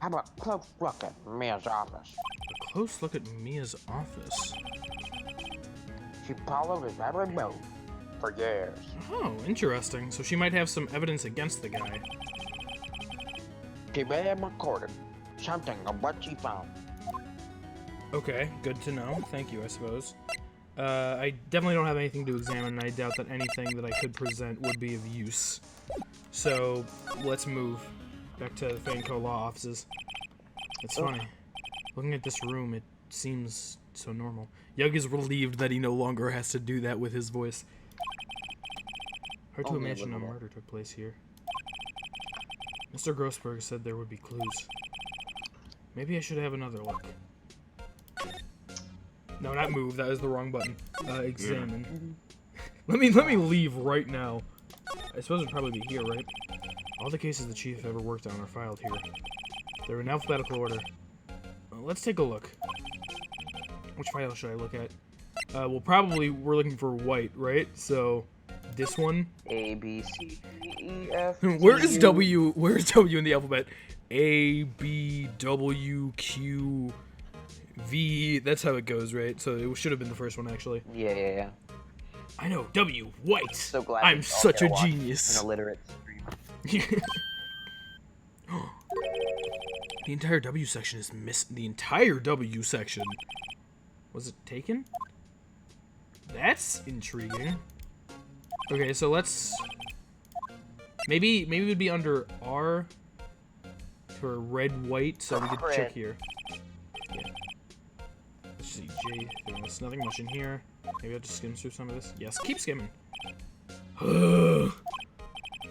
have a close look at Mia's office. A close look at Mia's office. She followed his every move for years. Oh, interesting. So she might have some evidence against the guy. She may have recorded something of what she found. Okay, good to know. Thank you, I suppose. I definitely don't have anything to examine, and I doubt that anything that I could present would be of use. So, let's move back to the Fanco Law offices. It's funny. Looking at this room, it seems so normal. Eugh is relieved that he no longer has to do that with his voice. Hard to Only a imagine a little. murder took place here. Mr. Grossberg said there would be clues. Maybe I should have another look. No, not move. That is the wrong button. Examine. Let me leave right now. I suppose it'd probably be here, right? All the cases the chief ever worked on are filed here. They're in alphabetical order. Let's take a look. Which file should I look at? Well, probably we're looking for White, right? So, this one. A, B, C, D, E, F, Where is W? Where is W in the alphabet? A, B, W, Q, V. That's how it goes, right? So it should have been the first one, actually. Yeah. I know, W, White. So glad I'm we all such get a to watch genius. An illiterate stream. The entire W section is the entire W section. Was it taken? That's intriguing. Okay, so let's... Maybe it would be under R for red, white, so we could check Red. here. Yeah. Let's see, J. There's nothing much in here. Maybe I'll just skim through some of this. Yes, keep skimming.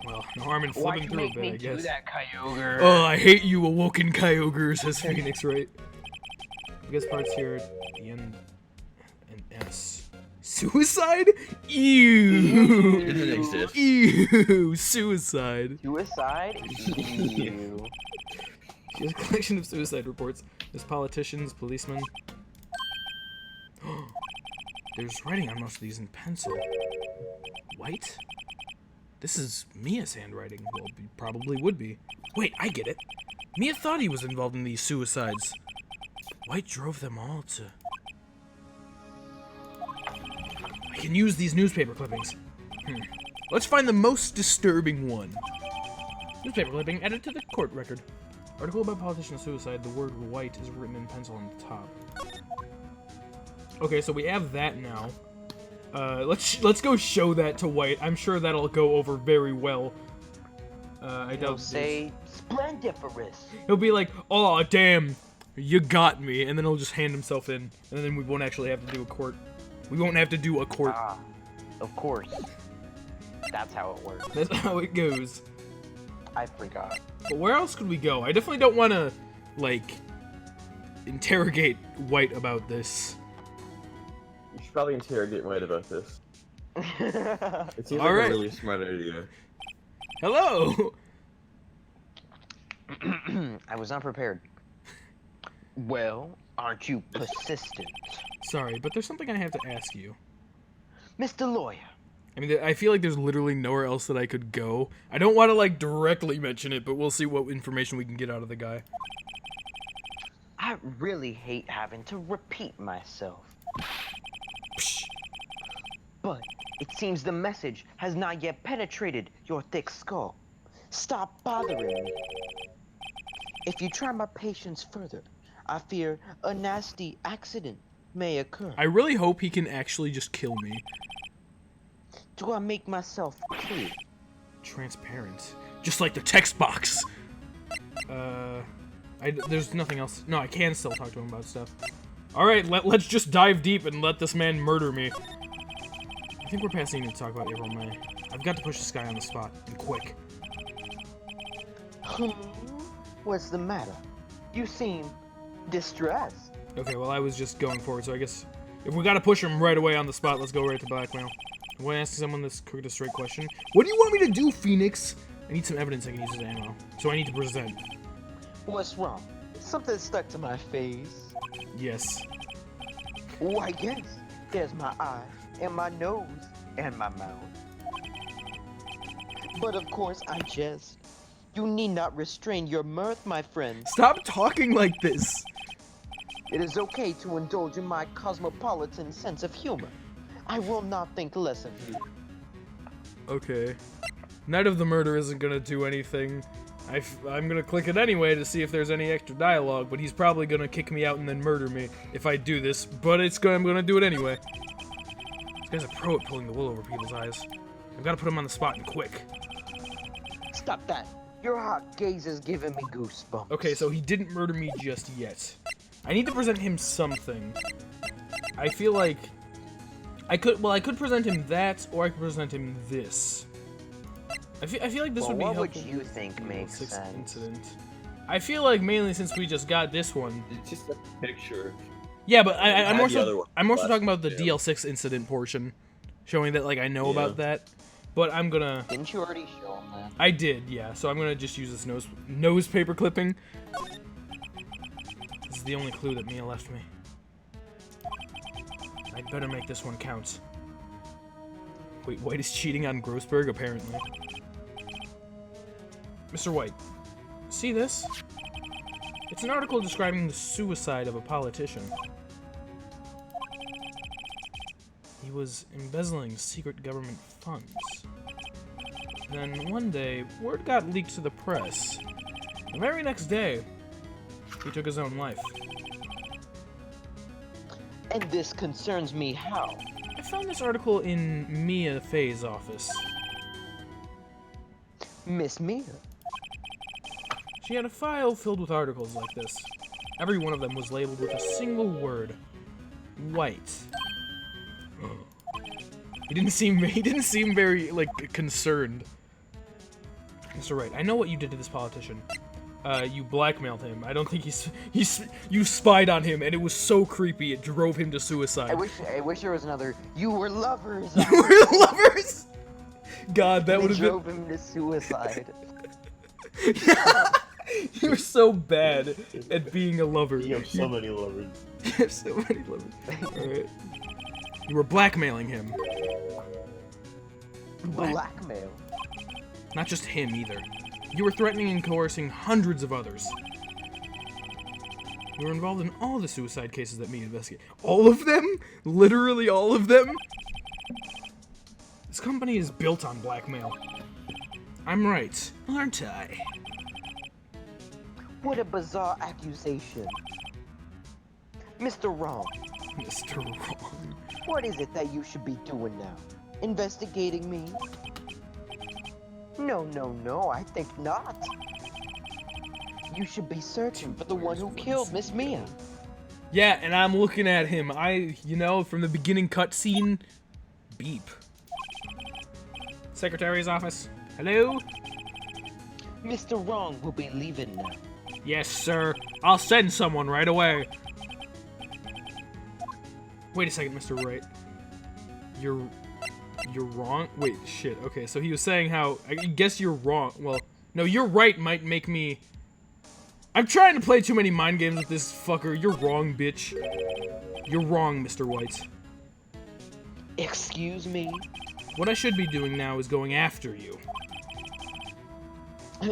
Well, no harm in Why'd flipping you through a make bit, me I do guess. that, Kyogre? Oh, I hate you, awoken Kyogre, says Phoenix, right? Biggest parts here at the end. An S. Suicide? Ew. It doesn't exist. Ew. Suicide. Suicide? Ew. She has a collection of suicide reports. There's politicians, policemen. There's writing on most of these in pencil. White? This is Mia's handwriting. Well, it probably would be. Wait, I get it. Mia thought he was involved in these suicides. White drove them all to... I can use these newspaper clippings. Let's find the most disturbing one. Newspaper clipping added to the court record. Article about politician suicide. The word white is written in pencil on the top. Okay, so we have that now. Let's go show that to White. I'm sure that'll go over very well. I He'll doubt say, splendiferous. he'll be like, "Oh damn, you got me," and then he'll just hand himself in, and then we won't actually have to do a court. We won't have to do a court. Ah, of course. That's how it works. That's how it goes. I forgot. But where else could we go? I definitely don't want to, like, interrogate White about this. You should probably interrogate White about this. It seems All like right. a really smart idea. Hello. I was not prepared. Well, aren't you persistent? Sorry, but there's something I have to ask you. Mr. Lawyer, I mean, I feel like there's literally nowhere else that I could go. I don't want to, like, directly mention it, but we'll see what information we can get out of the guy. I really hate having to repeat myself. Psh. But it seems the message has not yet penetrated your thick skull. Stop bothering me. If you try my patience further, I fear a nasty accident may occur. I really hope he can actually just kill me. Do I make myself clear? Transparent. Just like the text box. There's nothing else. No, I can still talk to him about stuff. Alright, let's just dive deep and let this man murder me. I think we're past the need to talk about April May. I've got to push this guy on the spot, and quick. What's the matter? You seem distressed. Okay, well, I was just going forward, so I guess if we gotta push him right away on the spot, let's go right to blackmail. I want to ask someone this quick, straight question. What do you want me to do, Phoenix? I need some evidence I can use as ammo, so I need to present. What's wrong? Something stuck to my face. Yes. Why, yes. There's my eye, and my nose, and my mouth. But of course, I jest. You need not restrain your mirth, my friend. Stop talking like this. It is okay to indulge in my cosmopolitan sense of humor. I will not think less of you. Okay. Night of the Murder isn't gonna do anything. I'm gonna click it anyway to see if there's any extra dialogue, but he's probably gonna kick me out and then murder me if I do this, but I'm gonna do it anyway. This guy's a pro at pulling the wool over people's eyes. I've gotta put him on the spot and quick. Stop that. Your hot gaze is giving me goosebumps. Okay, so he didn't murder me just yet. I need to present him something. I feel like I could present him that, or I could present him this. I feel like this Well, would be what helpful. would you think makes Sixth sense? incident. I feel like mainly since we just got this one. It's just a picture. Yeah, but I'm had the other also one I'm also last talking about the video. DL6 incident portion, showing that like I know Yeah. about that. But I'm gonna. Didn't you already show him that? I did, yeah. So I'm gonna just use this nose paper clipping. This is the only clue that Mia left me. I'd better make this one count. Wait, White is cheating on Grossberg, apparently. Mr. White, see this? It's an article describing the suicide of a politician. He was embezzling secret government funds. Then one day, word got leaked to the press. The very next day, he took his own life. And this concerns me how? I found this article in Mia Fey's office. Miss Mia. She had a file filled with articles like this. Every one of them was labeled with a single word. White. He didn't seem very, like, concerned. Mr. Wright, I know what you did to this politician. You blackmailed him. I don't think you spied on him, and it was so creepy it drove him to suicide. I wish there was another. You were lovers. You were lovers. God, that would have been. Drove him to suicide. You were so bad at being a lover. You have so many lovers. You have so many lovers. All right. You were blackmailing him. Blackmail. Not just him either. You were threatening and coercing hundreds of others. You were involved in all the suicide cases that me investigate. All of them? Literally all of them? This company is built on blackmail. I'm right, aren't I? What a bizarre accusation. Mr. Wrong, Mr. Wrong. what is it that you should be doing now? Investigating me? No, I think not. You should be searching for the one who killed Miss Mia. Yeah, and I'm looking at him. From the beginning cutscene, beep. Secretary's office. Hello? Mr. Wrong will be leaving now. Yes, sir. I'll send someone right away. Wait a second, Mr. Wright. You're wrong? Wait, shit. Okay, so he was saying how... I guess you're wrong. Well, no, you're right might make me... I'm trying to play too many mind games with this fucker. You're wrong, bitch. You're wrong, Mr. White. Excuse me? What I should be doing now is going after you.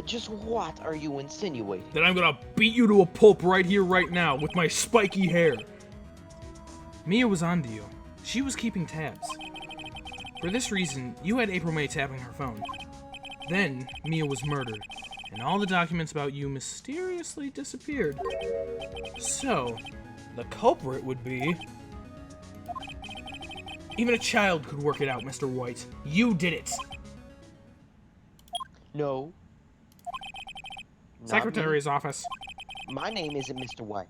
Just what are you insinuating? Then I'm gonna beat you to a pulp right here, right now, with my spiky hair. Mia was onto you. She was keeping tabs. For this reason, you had April May tapping her phone. Then, Mia was murdered, and all the documents about you mysteriously disappeared. So, the culprit would be... Even a child could work it out, Mr. White. You did it! No. Secretary's office. My name isn't Mr. White.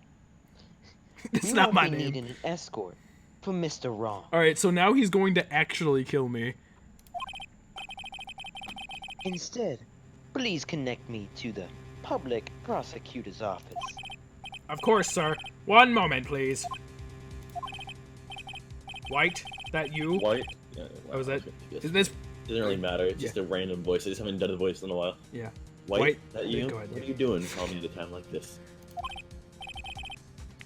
It's You not won't my be name. needing an escort for Mr. Wrong. Alright, so now he's going to actually kill me. Instead, please connect me to the public prosecutor's office. Of course, sir. One moment, please. White, that you? White? Yeah, Oh, is that... Yes. Is this... Doesn't really matter. It's just a random voice. I just haven't done the voice in a while. Yeah. White? That yeah, you? go ahead, What yeah. are you doing calling me at a time like this?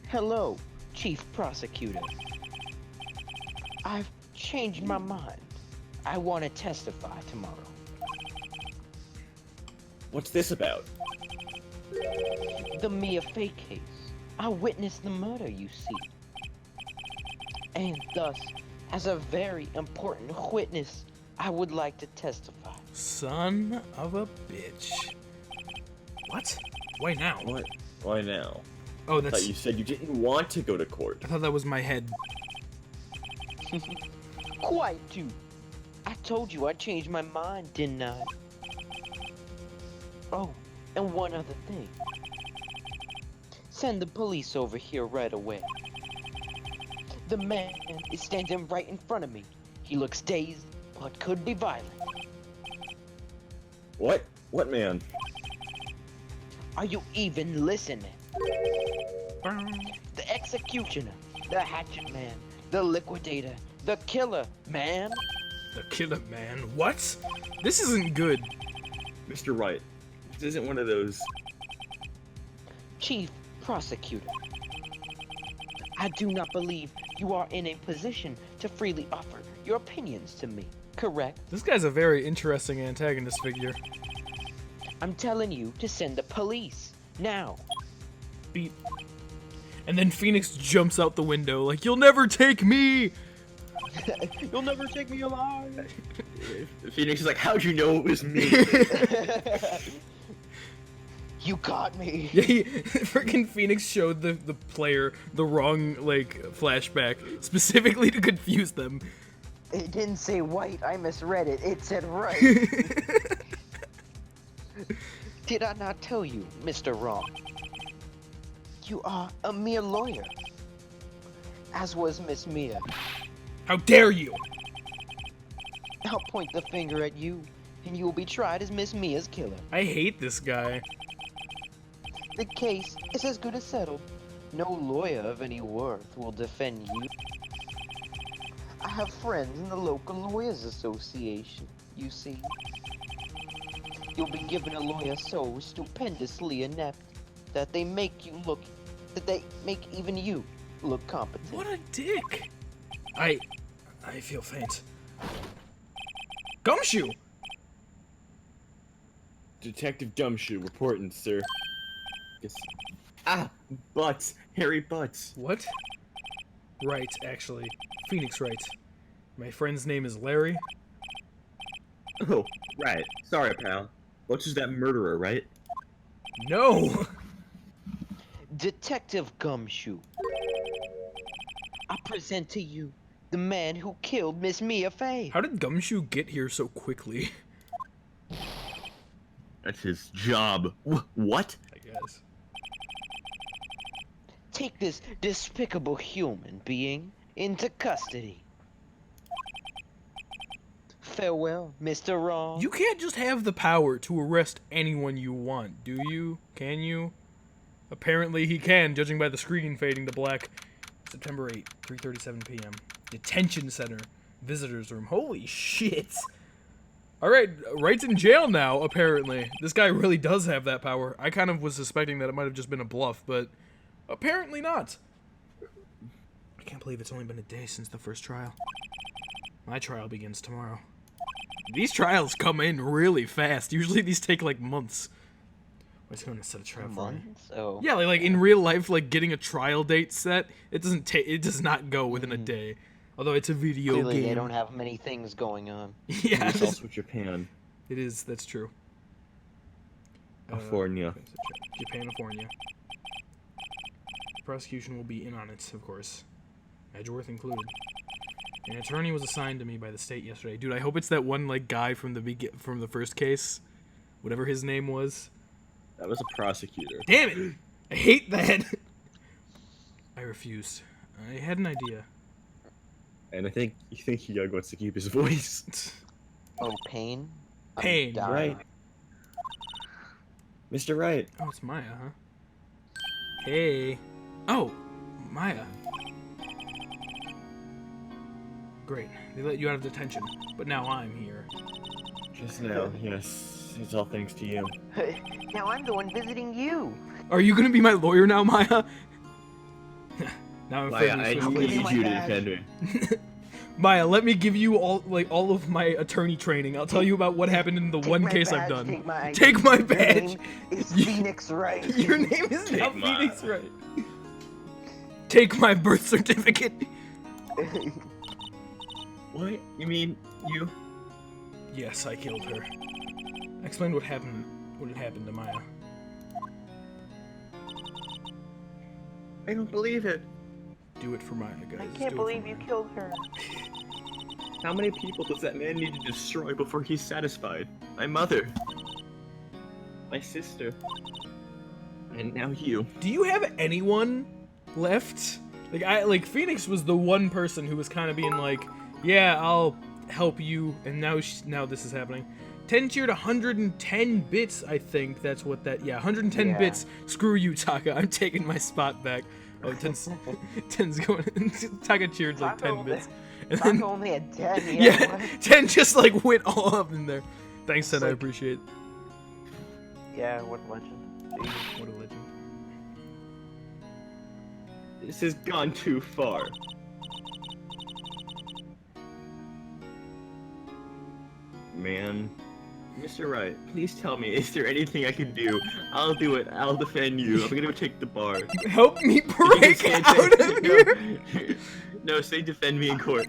Hello, Chief Prosecutor. I've changed my mind. I want to testify tomorrow. What's this about? The Mia Fake case. I witnessed the murder, you see. And thus, as a very important witness, I would like to testify. Son of a bitch. What? Why now? What? Why now? Oh, I that's... thought you said you didn't want to go to court. I thought that was my head. Quite too. I told you I changed my mind, didn't I? Oh, and one other thing. Send the police over here right away. The man is standing right in front of me. He looks dazed, but could be violent. What? What man? Are you even listening? The executioner, the hatchet man, the liquidator, the killer, man. The killer man. What? This isn't good. Mr. Wright. This isn't one of those... Chief Prosecutor. I do not believe you are in a position to freely offer your opinions to me, correct? This guy's a very interesting antagonist figure. I'm telling you to send the police, now. Beat. And then Phoenix jumps out the window like, "You'll never take me!" You'll never take me alive. Phoenix is like, how'd you know it was me? You got me. Yeah, freaking Phoenix showed the player the wrong, like, flashback, specifically to confuse them. It didn't say white, I misread it. It said right. Did I not tell you, Mr. Wrong? You are a mere lawyer. As was Miss Mia. How dare you! I'll point the finger at you and you will be tried as Miss Mia's killer. I hate this guy. The case is as good as settled. No lawyer of any worth will defend you. I have friends in the local lawyers association, you see. You'll be given a lawyer so stupendously inept that they make even you look competent. What a dick. I feel faint. Gumshoe! Detective Gumshoe reporting, sir. Yes. Ah, butts. Hairy butts. What? Right, actually. Phoenix Wright. My friend's name is Larry. Oh, right. Sorry, pal. Butch is that murderer, right? No! Detective Gumshoe. I present to you the man who killed Miss Mia Fey. How did Gumshoe get here so quickly? That's his job. What? I guess. Take this despicable human being into custody. Farewell, Mr. Wrong. You can't just have the power to arrest anyone you want, do you? Can you? Apparently he can, judging by the screen fading to black. September 8, 3:37 p.m. Detention Center. Visitors room. Holy shit! Alright, Wright's in jail now, apparently. This guy really does have that power. I kind of was suspecting that it might have just been a bluff, but apparently not. I can't believe it's only been a day since the first trial. My trial begins tomorrow. These trials come in really fast. Usually these take like months. What's going to set a trial for me? Oh. Yeah, like in real life, like getting a trial date set, it does not go within a day. Although it's a video Clearly game. they don't have many things going on. Yeah, It's also Japan. it is. That's true. California. Japanifornia. The prosecution will be in on it, of course. Edgeworth included. An attorney was assigned to me by the state yesterday. Dude, I hope it's that one like guy from the first case, whatever his name was. That was a prosecutor. Damn it! I hate that. I refused. I had an idea. And I think Eugh wants to keep his voice. Oh, Pain? Pain. I'm dying. Right. Mr. Wright. Oh, it's Maya, huh? Hey. Oh, Maya. Great. They let you out of detention, but now I'm here. Just now, yes. It's all thanks to you. Now I'm the one visiting you. Are you gonna be my lawyer now, Maya? Now I'm Maya, friendly I with need my you to badge. defend me. Maya, let me give you all of my attorney training. I'll tell you about what happened in the Take one my case I've badge, done. Take Take my Your badge. name is You- Phoenix Wright. Your name is now Take mine. Phoenix Wright. Take my birth certificate. What? You mean you? Yes, I killed her. Explain what happened. What had happened to Maya. I don't believe it. Do it for Maya, guys. I Do can't it believe for you Maya. killed her. How many people does that man need to destroy before he's satisfied? My mother. My sister. And now you. Do you have anyone left? Like Phoenix was the one person who was kind of being like, yeah, I'll help you, and now this is happening. 10 tiered 110 bits, I think that's what that, yeah, 110 Yeah. bits. Screw you, Taka, I'm taking my spot back. Oh, 10's going, Taka cheered like 10 bits. And Taka then, only had 10. yeah, What? 10 just like went all up in there. Thanks, 10, I like- appreciate it. Yeah, what a legend. Jeez. What a legend. This has gone too far. Man. Mr. Wright, please tell me, is there anything I can do? I'll do it. I'll defend you. I'm gonna take the bar. Help me You break can out say- of here! No, say defend me in court.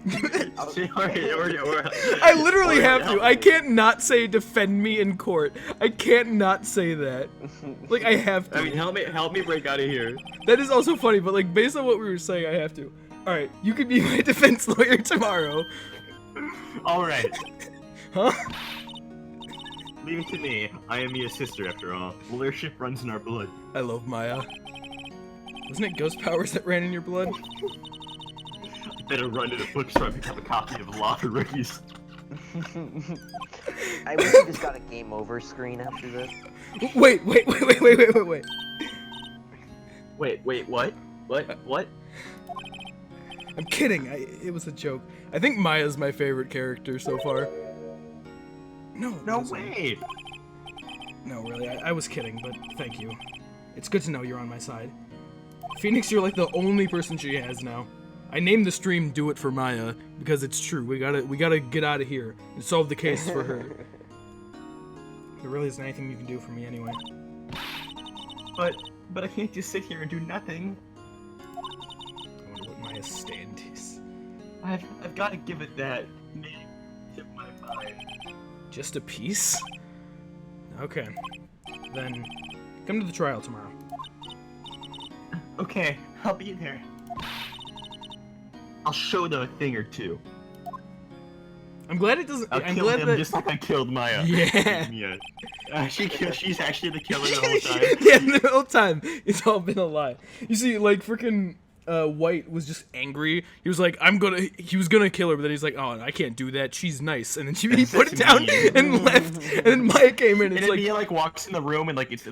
Say, or I literally or have to. help I me. can't not say defend me in court. I can't not say that. Like, I have to. I mean, help me break out of here. That is also funny, but like, based on what we were saying, I have to. Alright, you could be my defense lawyer tomorrow. All right, Huh? leave it to me. I am Mia's sister, after all. Lawyership runs in our blood. I love Maya. Wasn't it ghost powers that ran in your blood? I better run to the bookstore and pick up a copy of Law for Rookies. I wish we just got a game over screen after this. Wait. Wait, what? What? I'm kidding. It was a joke. I think Maya's my favorite character so far. No. it No isn't. way! No, really. I was kidding, but thank you. It's good to know you're on my side. Phoenix, you're like the only person she has now. I named the stream "Do It for Maya" because it's true. We gotta get out of here and solve the case for her. There really isn't anything you can do for me anyway. But I can't just sit here and do nothing. I wonder what Maya's stand is. I've got to give it that. Maybe tip my mind. Just a piece? Okay. Then come to the trial tomorrow. Okay, I'll be there. I'll show them a thing or two. I'm glad it doesn't. I'll I'm kill glad him that. just like I killed Maya. Yeah. She's actually the killer the whole time. Yeah, the whole time it's all been a lie. You see, like freaking White was just angry. He was like, he was gonna kill her, but then he's like, oh, I can't do that. She's nice. And then he put it down and left. And then Maya came in. And And it's then like, Mia like walks in the room and like it's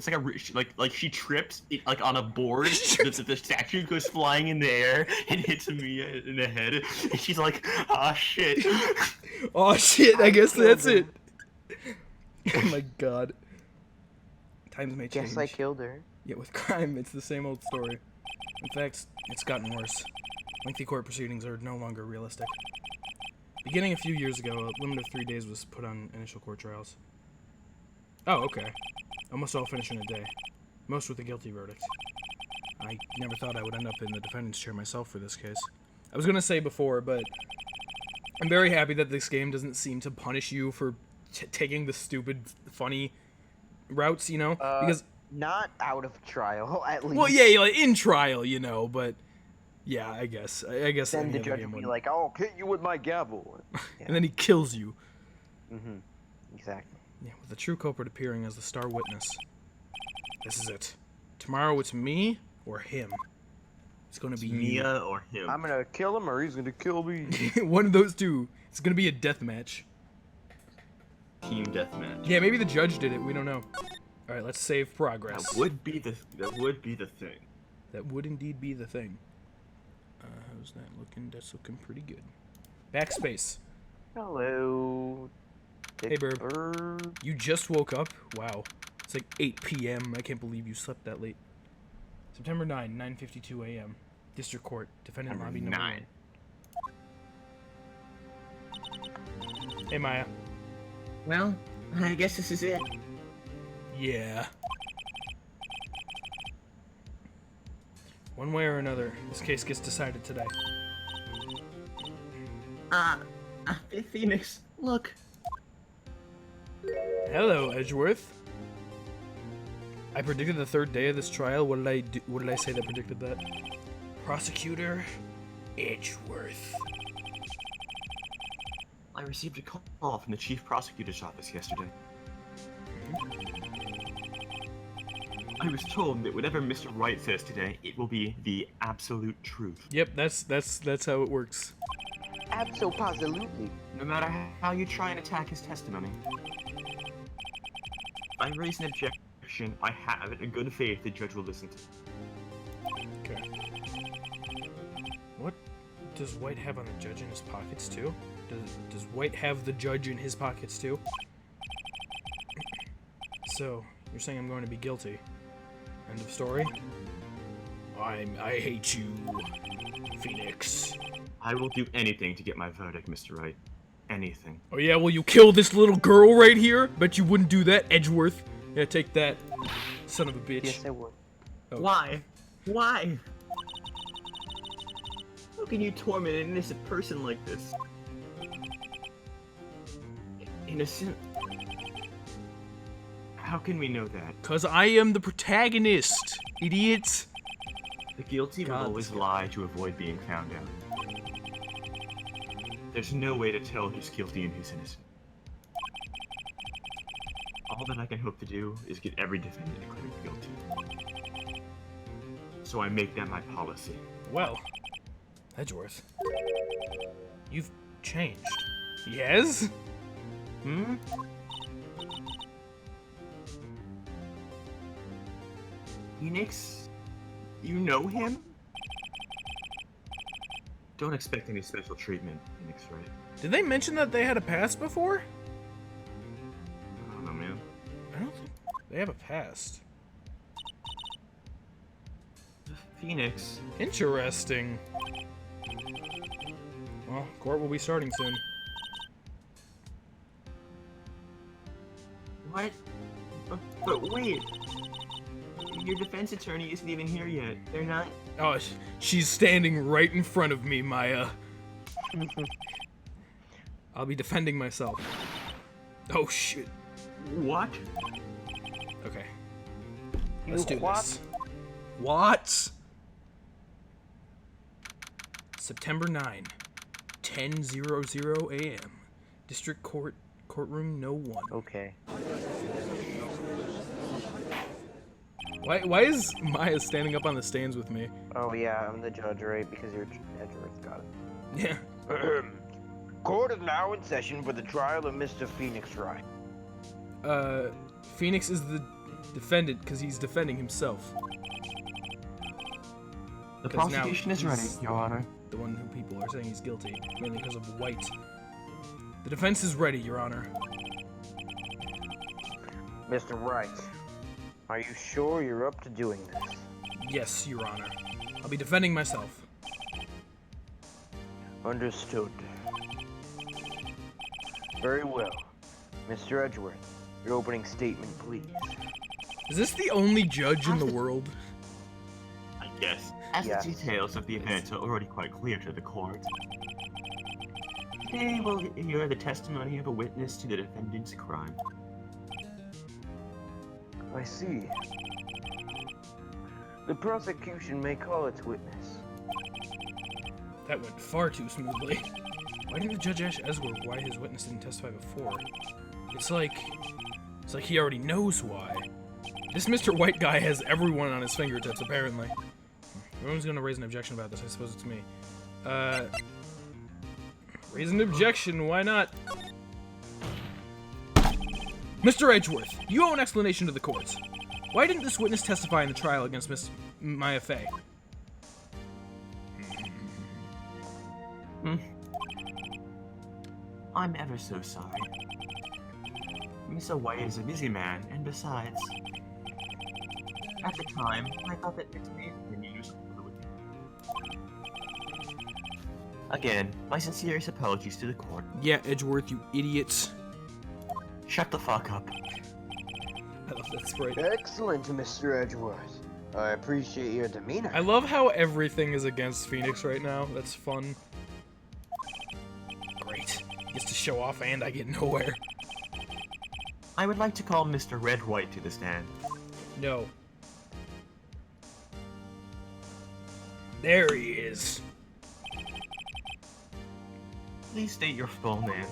like she trips like on a board. The statue goes flying in the air and hits Mia in the head. And she's like, ah shit. oh shit, I guess killed that's him. it. Oh my god. Times may change. Guess I killed her. Yet with crime, it's the same old story. In fact, it's gotten worse. Lengthy court proceedings are no longer realistic. Beginning a few years ago, a limit of 3 days was put on initial court trials. Oh, okay. Almost all finish in a day. Most with a guilty verdict. I never thought I would end up in the defendant's chair myself for this case. I was gonna say before, but I'm very happy that this game doesn't seem to punish you for taking the stupid, funny routes, you know? Because Not out of trial, at least. well, yeah, like in trial, you know, but yeah, I guess. I guess Then any the other judge game would be wouldn't. like, "I'll hit you with my gavel." And then he kills you. Mm-hmm. Exactly. Yeah, with the true culprit appearing as the star witness. This is it. Tomorrow it's me or him. It's gonna be Mia or him? I'm gonna kill him, or he's gonna kill me. you. One of those two. It's gonna be a death match. Team deathmatch. Yeah, maybe the judge did it. We don't know. All right, let's save progress. That would be the thing. That would indeed be the thing. How's that looking? That's looking pretty good. Backspace. Hello. Hey, Big Bird. You just woke up? Wow. It's like 8 p.m. I can't believe you slept that late. September 9, 9:52 a.m. District Court. Defendant lobby number 9. 1. Hey, Maya. Well, I guess this is it. Yeah. One way or another, this case gets decided today. Phoenix, look. Hello, Edgeworth. I predicted the third day of this trial. What did I do? What did I say that predicted that? Prosecutor Edgeworth. I received a call from the chief prosecutor's office yesterday. I was told that whatever Mr. Wright says today, it will be the absolute truth. Yep, that's how it works. Absolutely. No matter how you try and attack his testimony. If I raise an objection, I have it in good faith the judge will listen to. Okay. What does White have on the judge in his pockets too? Does White have the judge in his pockets too? So, you're saying I'm going to be guilty. End of story? I hate you, Phoenix. I will do anything to get my verdict, Mr. Wright. Anything. Oh yeah, will you kill this little girl right here? Bet you wouldn't do that, Edgeworth. Yeah, take that, son of a bitch. Yes, I would. Oh. Why? Why? How can you torment an innocent person like this? Innocent? How can we know that? Cause I am the protagonist, idiot. The guilty will God, always this guy. lie to avoid being found out. There's no way to tell who's guilty and who's innocent. All that I can hope to do is get every defendant declared guilty. So I make that my policy. Well, Edgeworth, you've changed. He has? Hmm? Phoenix? You know him? Don't expect any special treatment, Phoenix, right? Did they mention that they had a past before? I don't know, man. I don't think they have a past. Phoenix. Interesting. Well, court will be starting soon. What? But wait. Your defense attorney isn't even here yet. They're not. Oh, she's standing right in front of me, Maya. I'll be defending myself. Oh, shit. What? Okay. Let's do what? this. What? September 9, 10:00 a.m. District Court, courtroom no 1. Okay. Why is Maya standing up on the stands with me? Oh yeah, I'm the judge, right? Because you're Edgeworth, got it. Yeah. Court is now in session for the trial of Mr. Phoenix Wright. Phoenix is the defendant because he's defending himself. The 'Cause now prosecution is ready, he's Your Honor. The one who people are saying he's guilty, mainly because of White. The defense is ready, Your Honor. Mr. Wright, are you sure you're up to doing this? Yes, Your Honor. I'll be defending myself. Understood. Very well. Mr. Edgeworth, your opening statement, please. Is this the only judge in the world? I guess. As Yes. the details of the events are already quite clear to the court, today we'll hear the testimony of a witness to the defendant's crime. I see. The prosecution may call its witness. That went far too smoothly. Why didn't the judge ask Edgeworth why his witness didn't testify before? It's like he already knows why. This Mr. White guy has everyone on his fingertips, apparently. Everyone's gonna raise an objection about this. I suppose it's me. Raise an objection. Why not? Mr. Edgeworth, you owe an explanation to the courts. Why didn't this witness testify in the trial against Miss Maya Fey? I'm ever so sorry. Mr. White is a busy man, and besides, at the time, I thought that it may have been useful for the witness. Again, my sincerest apologies to the court. Yeah, Edgeworth, you idiots. Shut the fuck up. I love that sprite. Excellent, Mr. Edgeworth. I appreciate your demeanor. I love how everything is against Phoenix right now. That's fun. Great. He gets to show off and I get nowhere. I would like to call Mr. Red White to the stand. No. There he is. Please state your full name.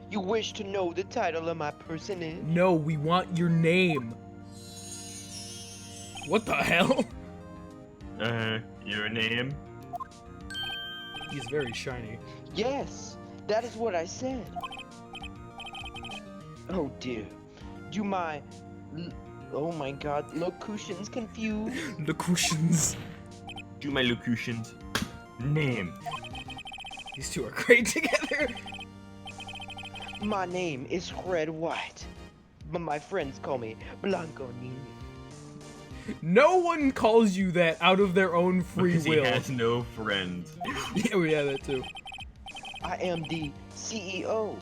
You wish to know the title of my personage? No, we want your name. What the hell? Your name? He's very shiny. Yes, that is what I said. Oh dear. Do my... Oh my god, locutions confused? The cushions. Do my locutions. Name. These two are great together. My name is Red White, but my friends call me Blanco Niño. No one calls you that out of their own free Because will. he has no friends. Yeah, we have that too. I am the CEO.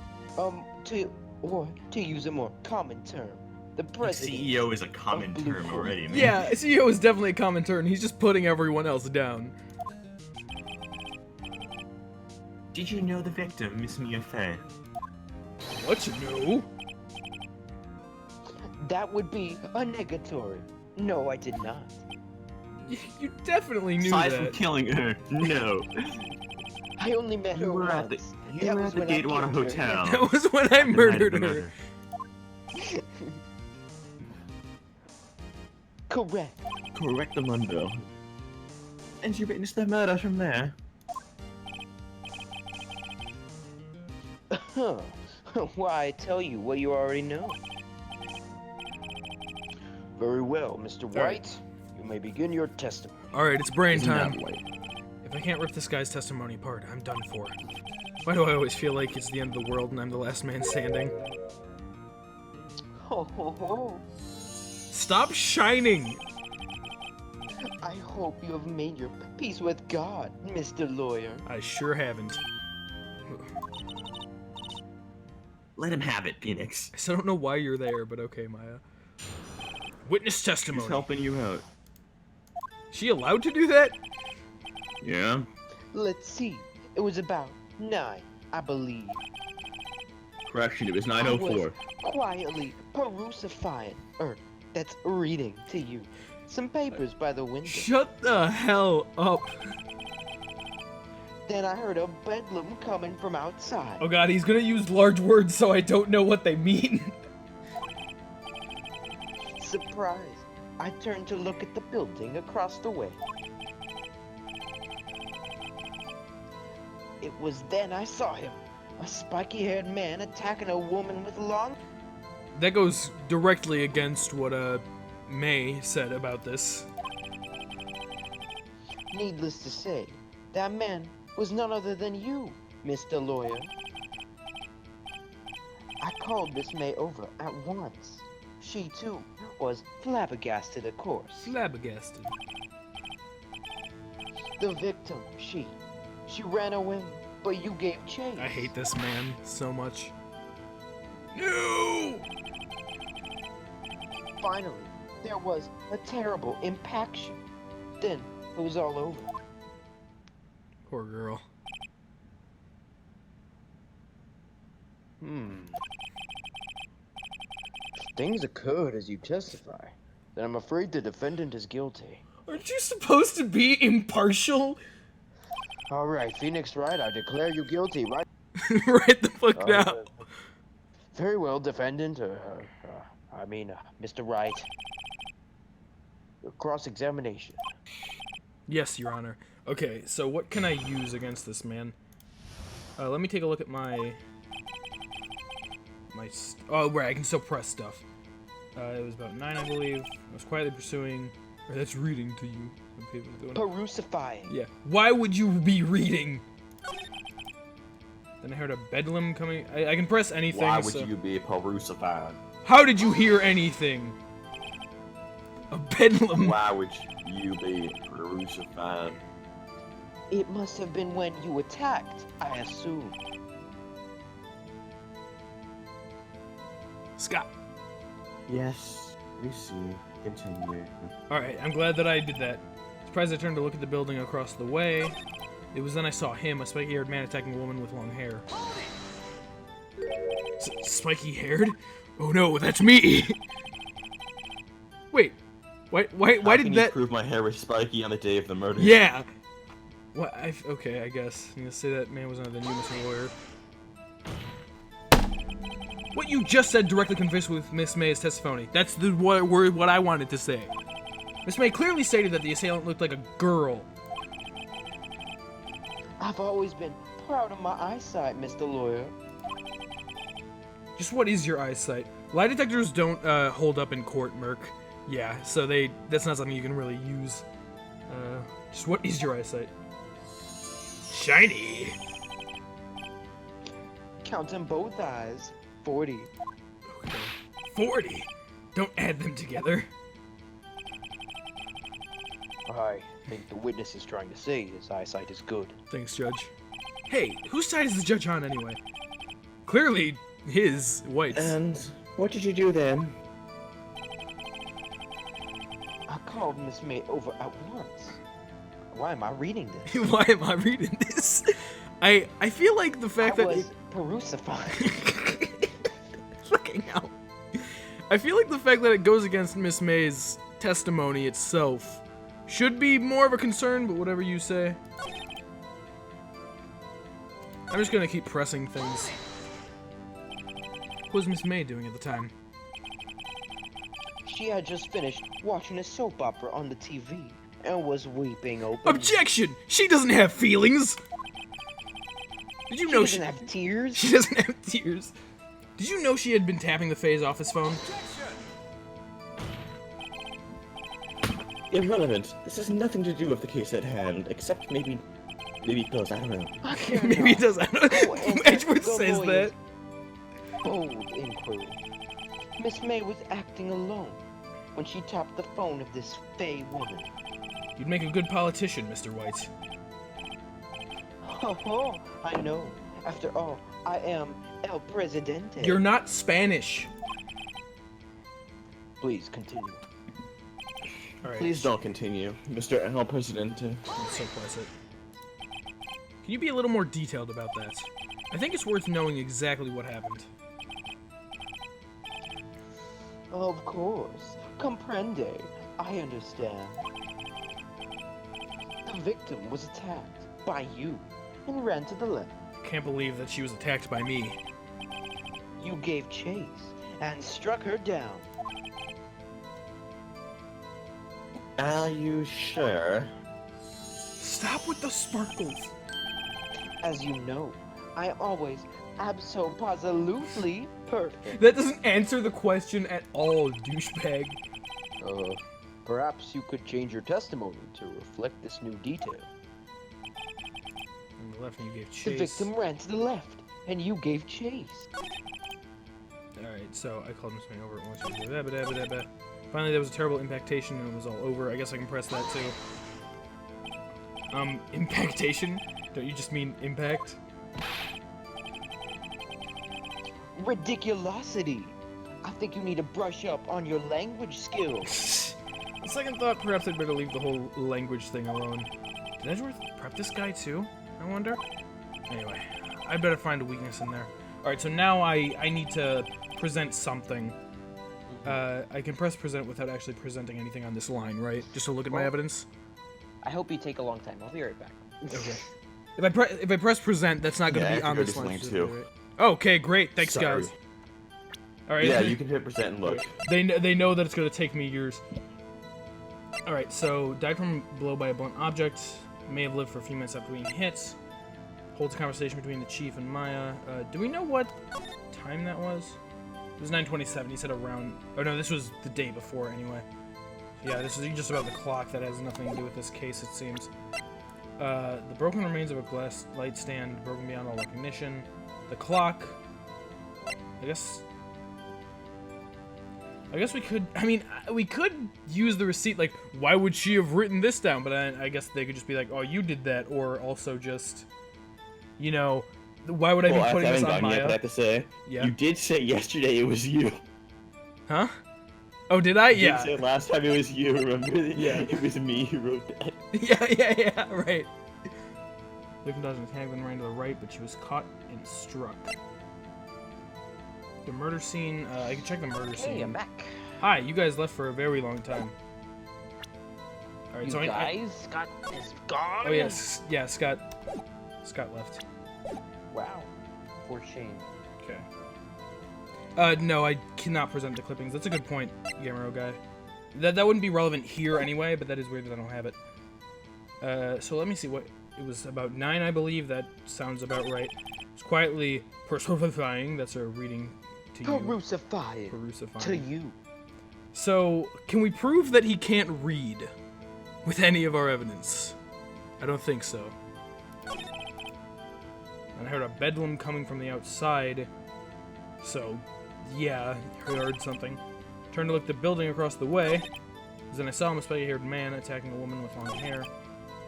To use a more common term, the president. CEO is a common Blue term Corp. already, man. Yeah, CEO is definitely a common term. He's just putting everyone else down. Did you know the victim, Miss Mia Fey? What you know? That would be a negatory. No, I did not. You definitely knew Aside that. from killing her, no. I only met her You were at once. the That was when I Gatewater killed her. Hotel. That was when I the night of murdered the her. murder. Correct. Correctamundo. And you witnessed the murder from there. Huh. Why, I tell you what you already know. Very well, Mr. White. You may begin your testimony. Alright, it's brain Isn't that time. white? If I can't rip this guy's testimony apart, I'm done for. Why do I always feel like it's the end of the world and I'm the last man standing? Ho ho ho. Stop shining! I hope you have made your peace with God, Mr. Lawyer. I sure haven't. Let him have it, Phoenix. I still don't know why you're there, but okay, Maya. Witness He's testimony. helping you out. She allowed to do that? Yeah? Let's see. It was about 9, I believe. Correction, it was I was 9:04. quietly perusifying, that's reading to you, some papers by the window. Shut the hell up. Then I heard a bedlam coming from outside. Oh god, he's gonna use large words so I don't know what they mean. Surprised, I turned to look at the building across the way. It was then I saw him, a spiky-haired man attacking a woman with long... That goes directly against what, May said about this. Needless to say, that man was none other than you, Mr. Lawyer. I called Miss May over at once. She, too, was flabbergasted, of course. Flabbergasted. The victim, she ran away, but you gave chase. I hate this man so much. No! Finally, there was a terrible impaction. Then it was all over. Poor girl. Things occurred as you testify. Then I'm afraid the defendant is guilty. Aren't you supposed to be impartial? All right, Phoenix Wright, I declare you guilty, right? Right the fuck now. Very well, defendant. Mr. Wright. Cross-examination. Yes, Your Honor. Okay, so what can I use against this man? Let me take a look at my... oh, right, I can still press stuff. It was about 9, I believe. I was quietly pursuing... Or that's reading to you. Some people doing it. Perusifying. Yeah. Why would you be reading? Then I heard a bedlam coming... I can press anything, Why would so... you be perusified? How did you hear anything? A bedlam? Why would you be perusified? It must have been when you attacked, I assume. Scott. Yes, we see. Continue. Alright, I'm glad that I did that. Surprised I turned to look at the building across the way. It was then I saw him, a spiky-haired man attacking a woman with long hair. Spiky-haired? Oh no, that's me! Wait, why How did can that... you prove my hair was spiky on the day of the murder? Yeah! What? Okay, I guess. I'm gonna say that man was another than you, Mr. Lawyer. What you just said directly conflicts with Miss May's testimony. That's the word what I wanted to say. Miss May clearly stated that the assailant looked like a girl. I've always been proud of my eyesight, Mr. Lawyer. Just what is your eyesight? Lie detectors don't hold up in court, Merc. Yeah, so that's not something you can really use. Just what is your eyesight? Shiny! Counting both eyes. 40. Okay. 40? Don't add them together. I think the witness is trying to say his eyesight is good. Thanks, Judge. Hey, whose side is the judge on anyway? Clearly, his, White's. And what did you do then? I called Miss May over at once. Why am I reading this? Why am I reading this? I feel like the fact I that... was perusified. Fucking hell. I feel like the fact that it goes against Miss May's testimony itself should be more of a concern, but whatever you say. I'm just gonna keep pressing things. What was Miss May doing at the time? She had just finished watching a soap opera on the TV and was weeping openly. Objection! She doesn't have feelings! Did you know she doesn't have tears? She doesn't have tears. Did you know she had been tapping the phase office phone? Irrelevant. This has nothing to do with the case at hand, except maybe it does. I don't know. I care Maybe it not. does. I don't know. Edgeworth says that. Bold inquiry. Miss May was acting alone when she tapped the phone of this fey woman. You'd make a good politician, Mr. White. Oh, I know. After all, I am El Presidente. You're not Spanish. Please continue. All right. Please don't continue, Mr. El Presidente. That's so pleasant. Can you be a little more detailed about that? I think it's worth knowing exactly what happened. Of course. Comprende. I understand. The victim was attacked by you and ran to the left. Can't believe that she was attacked by me. You gave chase and struck her down. Are you sure? Stop with the sparkles. As you know, I am always absolutely perfect. That doesn't answer the question at all, douchebag. Perhaps you could change your testimony to reflect this new detail. On the left, and you gave The chase. victim ran to the left, and you gave chase. Alright, so I called Miss May over at once. Finally, there was a terrible impactation, and it was all over. I guess I can press that too. Impactation? Don't you just mean impact? Ridiculosity! I think you need to brush up on your language skills. On second thought, perhaps I'd better leave the whole language thing alone. Did Edgeworth prep this guy too? I wonder? Anyway, I better find a weakness in there. Alright, so now I need to present something. I can press present without actually presenting anything on this line, right? Just to look at my evidence? I hope you take a long time. I'll be right back. Okay. If I press present, that's not going to Yeah, be I on have to this go to line. this line, too. Right? Okay, great. Thanks, Sorry. guys. Alright. Yeah, you can hit present and look. They know that it's going to take me years. Alright, so died from blow by a blunt object. May have lived for a few minutes after being hit. Holds a conversation between the chief and Maya. Do we know what time that was? It was 9:27. He said around... Oh, no, this was the day before, anyway. Yeah, this is just about the clock. That has nothing to do with this case, it seems. The broken remains of a glass light stand, broken beyond all recognition. The clock... I guess we could... I mean, we could use the receipt, like, why would she have written this down? But I guess they could just be like, oh, you did that, or also just... You know, why would I be putting this on Maya? Yet, but I have to say, Yeah. you did say yesterday it was you. Huh? Oh, did I? You Yeah. did say last time it was you, remember? Yeah. It was me who wrote that. Yeah, right. Victim dodged an attack, then ran to the right, but she was caught and struck. The murder scene, I can check the murder scene. Hey, I'm back. Hi, you guys left for a very long time. Alright, You so guys, Scott is gone. Oh, yes. Yeah, Scott left. Wow. For shame. Okay. No, I cannot present the clippings. That's a good point, Gamero guy. That wouldn't be relevant here anyway, but that is weird that I don't have it. So let me see what... It was about 9, I believe. That sounds about right. It's quietly persifying. That's a reading to you. Perusify Perusifying. to you. So, can we prove that he can't read with any of our evidence? I don't think so. And I heard a bedlam coming from the outside. So, yeah, I heard something. Turned to look at the building across the way. Then I saw him, a spaghetti-haired man attacking a woman with long hair.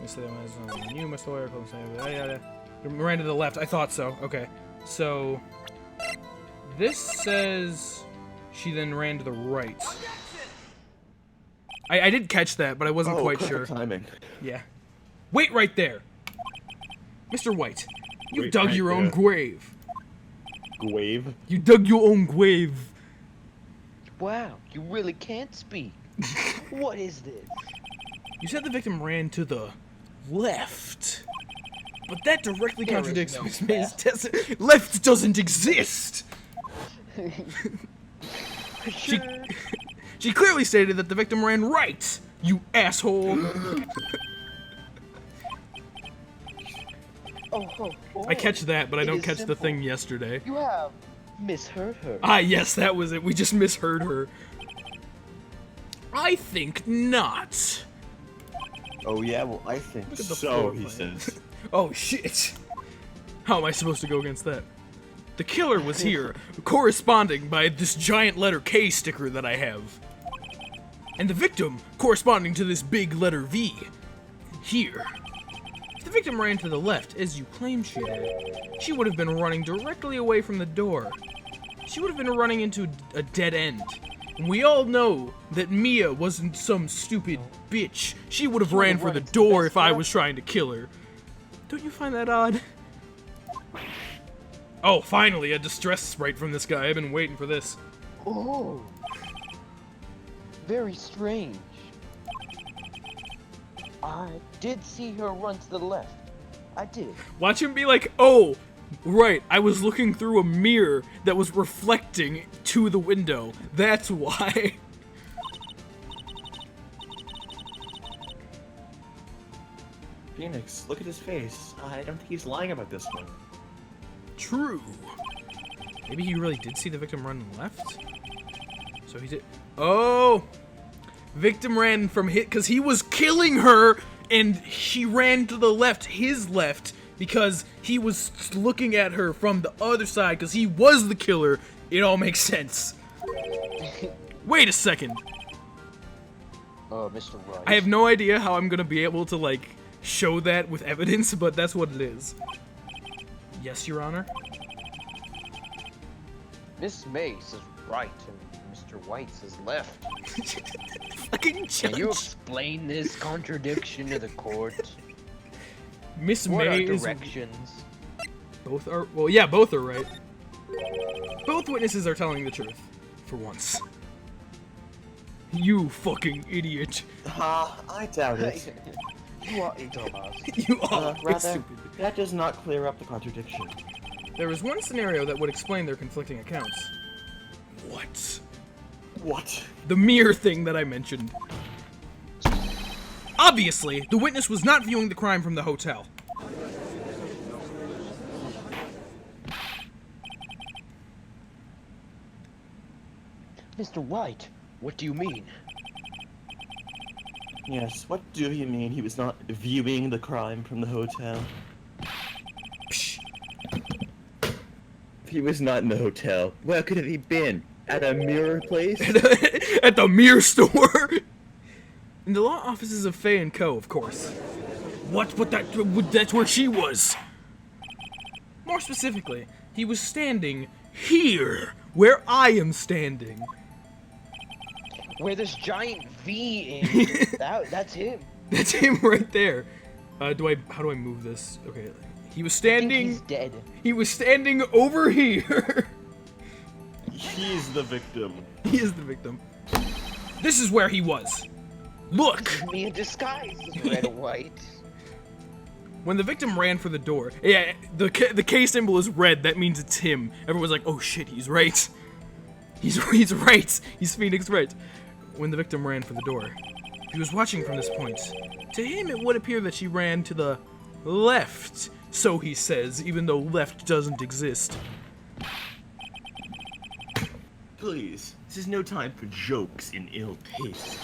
I said that was you, Mr. Lawyer. Ran to the left. I thought so. Okay. So, this says she then ran to the right. I did catch that, but I wasn't quite sure. Timing. Yeah. Wait right there! Mr. White, you Wait dug right your own there. grave. Grave? You dug your own grave. Wow, you really can't speak. What is this? You said the victim ran to the left. But that directly There is contradicts no Miss May's test. Left doesn't exist! She clearly stated that the victim ran right, you asshole! Oh. I catch that, but I It don't is catch the simple. thing yesterday. You have misheard her. Ah, yes, that was it. We just misheard her. I think not. Oh yeah, well I think Look at the so, floor he plan. says. Oh, shit. How am I supposed to go against that? The killer was here, corresponding by this giant letter K sticker that I have. And the victim corresponding to this big letter V. Here. If the victim ran to the left, as you claim she did, she would have been running directly away from the door. She would have been running into a dead end. And we all know that Mia wasn't some stupid bitch. She would have ran for the door if I was trying to kill her. Don't you find that odd? Oh, finally, a distress sprite from this guy. I've been waiting for this. Oh. Very strange. I did see her run to the left. I did. Watch him be like, oh, right, I was looking through a mirror that was reflecting to the window. That's why. Phoenix, look at his face. I don't think he's lying about this one. True. Maybe he really did see the victim run left? So he did. Oh! Victim ran from hit because he was killing her and she ran to the left, his left, because he was looking at her from the other side because he was the killer. It all makes sense. Wait a second. Mr. Wright. I have no idea how I'm gonna be able to, like, show that with evidence, but that's what it is. Yes, Your Honor? Miss May says right and Mr. White says left. Fucking judge. Can you explain this contradiction to the court? Miss What are May is... directions? Both are... Well, yeah, both are right. Both witnesses are telling the truth. For once. You fucking idiot. I doubt it. You are a dumbass. You are Rather, stupid. that does not clear up the contradiction. There is one scenario that would explain their conflicting accounts. What? What? The mirror thing that I mentioned. Obviously, the witness was not viewing the crime from the hotel. Mr. White, what do you mean? Yes, what do you mean he was not viewing the crime from the hotel? Psh. If he was not in the hotel, where could have he been? At a mirror place? At the mirror store. In the law offices of Fay & Co., of course. What? But that's where she was. More specifically, he was standing here, where I am standing. Where this giant V is. That's him. That's him right there. How do I move this? Okay. He was I think standing. he's dead. He was standing over here. He's the victim. He is the victim. This is where he was. Look. Me in disguise, Red White. When the victim ran for the door, yeah, the K symbol is red. That means it's him. Everyone's like, oh shit, he's right. He's right. He's Phoenix Wright. When the victim ran for the door, he was watching from this point. To him, it would appear that she ran to the left. So he says, even though left doesn't exist. Please, this is no time for jokes in ill taste.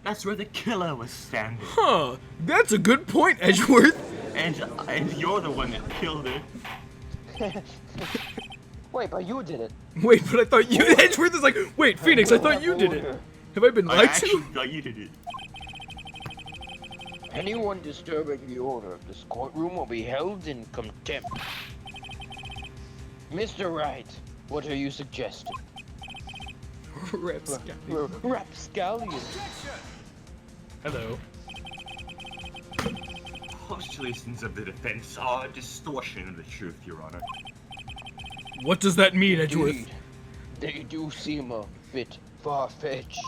That's where the killer was standing. Huh, that's a good point, Edgeworth. And you're the one that killed her. Wait, but you did it. Wait, but I thought you, Edgeworth is like, wait, Phoenix, I thought you did it. Have I been I lied actually to? thought you did it. Anyone disturbing the order of this courtroom will be held in contempt. Mr. Wright, what are you suggesting? Rapscallion. Hello. Postulations of the defense are a distortion of the truth, Your Honor. What does that mean, Edgeworth? Indeed, they do seem a bit far-fetched.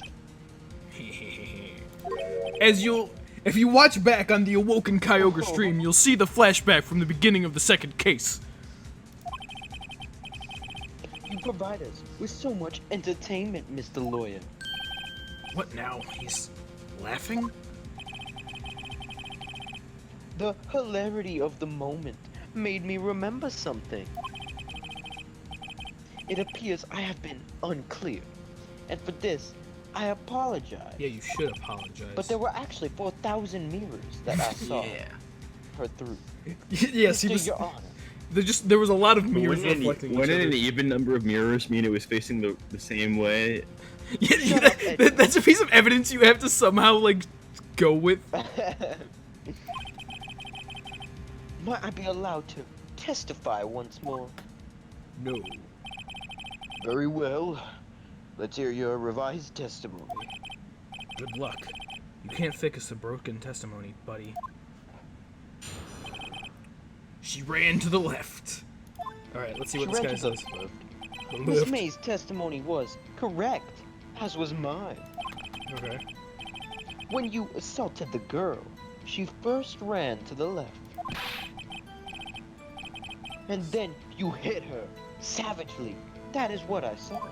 If you watch back on the Awoken Kyogre stream, you'll see the flashback from the beginning of the second case. You provide us with so much entertainment, Mr. Lawyer. What now? He's laughing? The hilarity of the moment made me remember something. It appears I have been unclear, and for this, I apologize. Yeah, you should apologize. But there were actually 4,000 mirrors that I saw Yeah. her through. Yes, Mr. Your Honor, there was a lot of mirrors Wouldn't reflecting wouldn't each an other. even number of mirrors mean it was facing the same way? Yeah, Shut up, Ed. that's a piece of evidence you have to somehow like go with. might I be allowed to testify once more? No. Very well. Let's hear your revised testimony. Good luck. You can't fix a broken testimony, buddy. She ran to the left. Alright, let's see what this guy says. Miss May's testimony was correct, as was mine. Okay. When you assaulted the girl, she first ran to the left. And then you hit her, savagely. That is what I saw.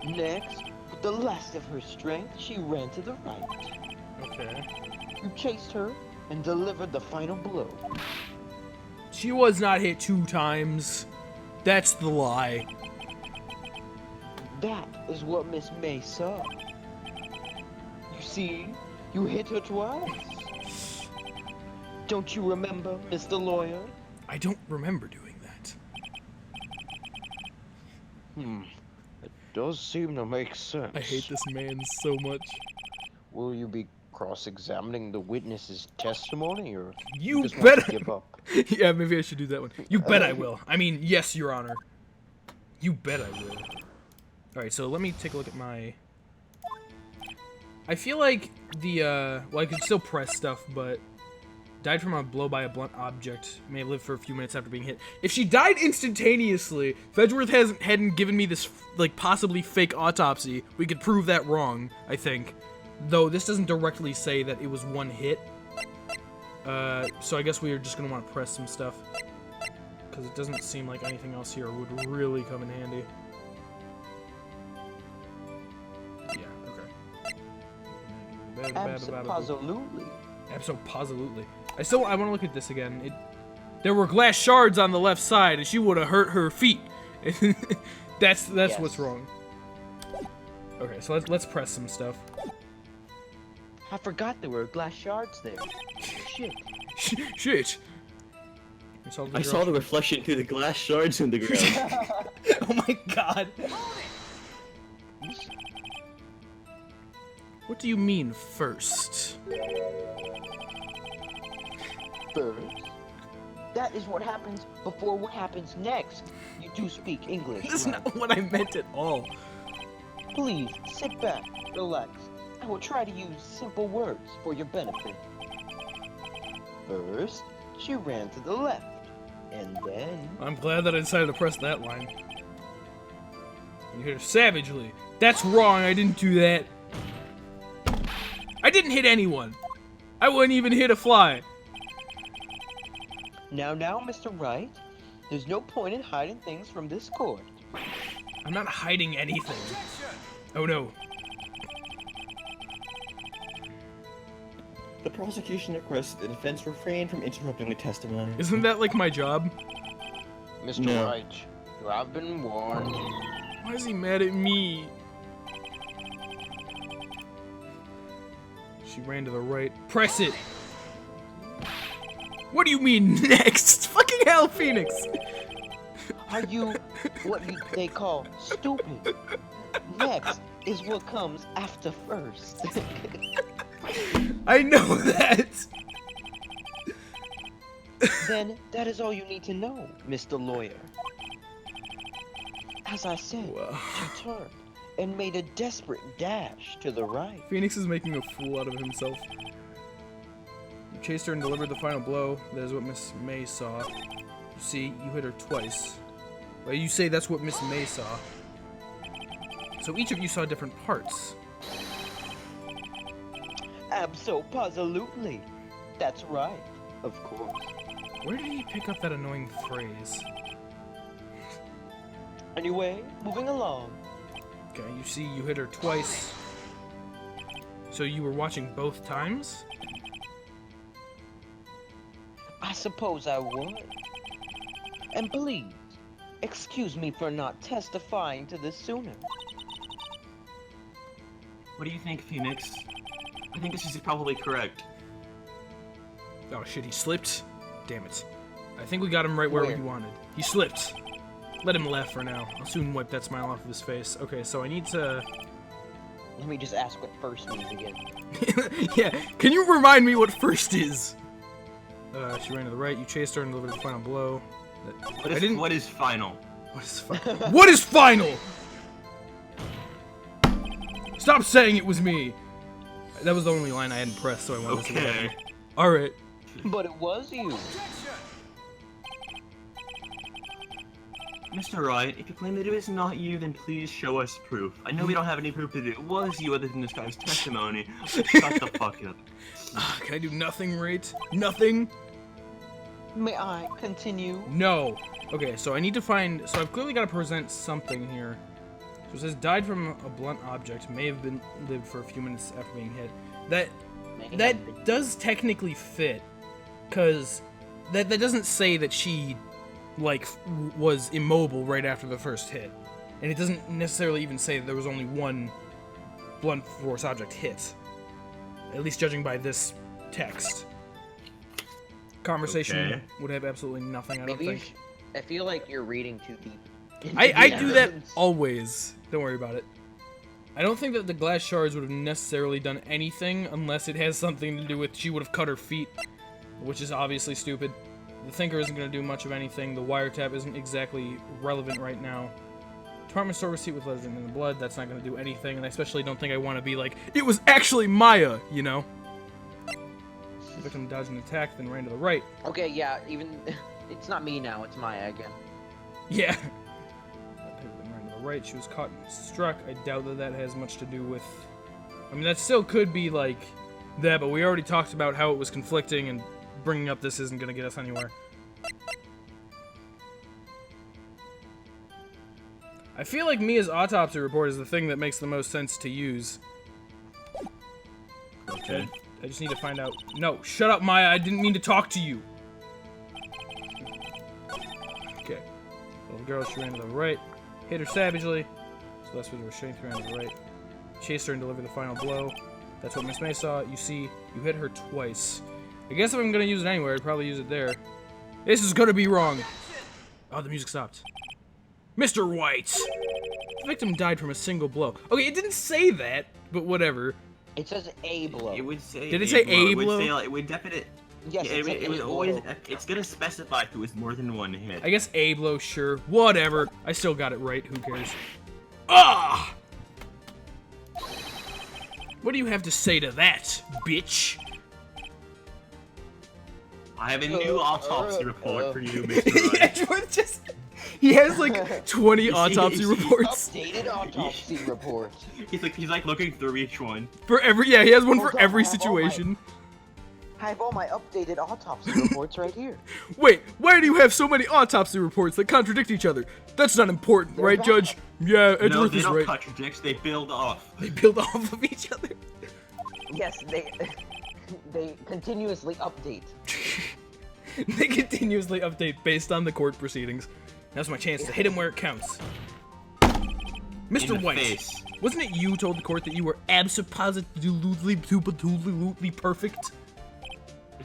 Next, with the last of her strength, she ran to the right. Okay. You chased her and delivered the final blow. She was not hit 2 times. That's the lie. That is what Miss May saw. You see, you hit her twice. Don't you remember, Mr. Lawyer? I don't remember doing that. It does seem to make sense. I hate this man so much. Will you be cross-examining the witness's testimony, or You just want to better. give up? Yeah, maybe I should do that one. You bet I will. I mean, yes, Your Honor. You bet I will. Alright, so let me take a look at my... I feel like the, well, I could still press stuff, but... Died from a blow by a blunt object. May have lived for a few minutes after being hit. If she died instantaneously, if Edgeworth hadn't given me this, like, possibly fake autopsy, we could prove that wrong, I think. Though, this doesn't directly say that it was one hit. So I guess we are just going to want to press some stuff. Because it doesn't seem like anything else here would really come in handy. Yeah, okay. Absolutely. Absolutely. I want to look at this again. There were glass shards on the left side, and she would have hurt her feet. That's Yes. what's wrong. Okay, so let's press some stuff. I forgot there were glass shards there. Shit. Shit. I saw the reflection through the glass shards in the ground. Oh my god. What do you mean, first? First, that is what happens before what happens next. You do speak English, That's right? not what I meant at all. Please, sit back, relax. I will try to use simple words for your benefit. First, she ran to the left, and then... I'm glad that I decided to press that line. You hit her savagely. That's wrong, I didn't do that. I didn't hit anyone. I wouldn't even hit a fly. Now, Mr. Wright, there's no point in hiding things from this court. I'm not hiding anything. Oh no. The prosecution requests the defense refrain from interrupting the testimony. Isn't that like my job? Mr. No. Wright, you have been warned. Why is he mad at me? She ran to the right. Press it! What do you mean next? Fucking hell, Phoenix! Are you what they call stupid? Next is what comes after first. I know that! Then that is all you need to know, Mr. Lawyer. As I said, Wow. she turned and made a desperate dash to the right. Phoenix is making a fool out of himself. You chased her and delivered the final blow. That is what Miss May saw. You see, you hit her twice. Well, you say that's what Miss May saw. So each of you saw different parts. Absolutely. That's right, of course. Where did he pick up that annoying phrase? Anyway, moving along. Okay, you see, you hit her twice. So you were watching both times? I suppose I would. And please, excuse me for not testifying to this sooner. What do you think, Phoenix? I think this is probably correct. Oh shit, he slipped? Damn it. I think we got him right where Where? we wanted. He slipped. Let him laugh for now. I'll soon wipe that smile off of his face. Okay, so I need to... Let me just ask what first means again. Yeah, can you remind me what first is? She ran to the right, you chased her and delivered the final blow. What is final? What is final? What is final? Stop saying it was me! That was the only line I hadn't pressed, so I wanted to say Okay. Alright. But it was you. Mr. Wright, if you claim that it was not you, then please show us proof. I know we don't have any proof that it was you other than this guy's testimony. But shut the fuck up. Can I do nothing, Wright? Nothing? May I continue? No. Okay, so I need to find... So I've clearly got to present something here. So it says, died from a blunt object, may have been lived for a few minutes after being hit. That does technically fit, because that doesn't say that she, like, was immobile right after the first hit. And it doesn't necessarily even say that there was only one blunt force object hit. At least judging by this text. Conversation Okay. would have absolutely nothing, I don't Maybe you think. I feel like you're reading too deep. I do that always. Don't worry about it. I don't think that the glass shards would have necessarily done anything unless it has something to do with she would have cut her feet, which is obviously stupid. The thinker isn't going to do much of anything. The wiretap isn't exactly relevant right now. Department store receipt with letters in the blood, that's not going to do anything, and I especially don't think I want to be like, it was actually Maya, you know? The victim dodged an attack, then ran to the right. Okay, yeah, even... It's not me now, it's Maya again. Yeah. Then ran to the right, she was caught and struck. I doubt that that has much to do with... I mean, that still could be, like, that, but we already talked about how it was conflicting, and bringing up this isn't going to get us anywhere. I feel like Mia's autopsy report is the thing that makes the most sense to use. Okay. I just need to find out... No, shut up, Maya, I didn't mean to talk to you! Okay. Little girl, she ran to the right. Hit her savagely. Celeste with restraint ran to the right. Chased her and delivered the final blow. That's what Miss May saw. You see, you hit her twice. I guess if I'm gonna use it anywhere, I'd probably use it there. This is gonna be wrong! Oh, the music stopped. Mr. White! The victim died from a single blow. Okay, it didn't say that, but whatever. It says a blow. It would say. Did it say a It would blow? say, like, it would definite. Yes, Yeah, it would always. It's gonna specify if it was more than one hit. I guess a blow, sure. Whatever. I still got it right. Who cares? Ah! What do you have to say to that, bitch? I have a new autopsy report for you, Mr. Wright. Edgeworth just... He has like 20 autopsy you see- reports. Updated autopsy report. He's like looking through each one. For every... Yeah, he has one Hold for on, every I have all my- situation. I have all my updated autopsy reports right here. Wait, why do you have so many autopsy reports that contradict each other? That's not important, They're right, bad. Judge? Yeah, No, Edgeworth they is don't right. contradict. They build off. They build off of each other. Yes, they continuously update. They continuously update based on the court proceedings. Now's my chance to hit him where it counts. Mr. In the White, face. wasn't it you told the court that you were absolutely perfect?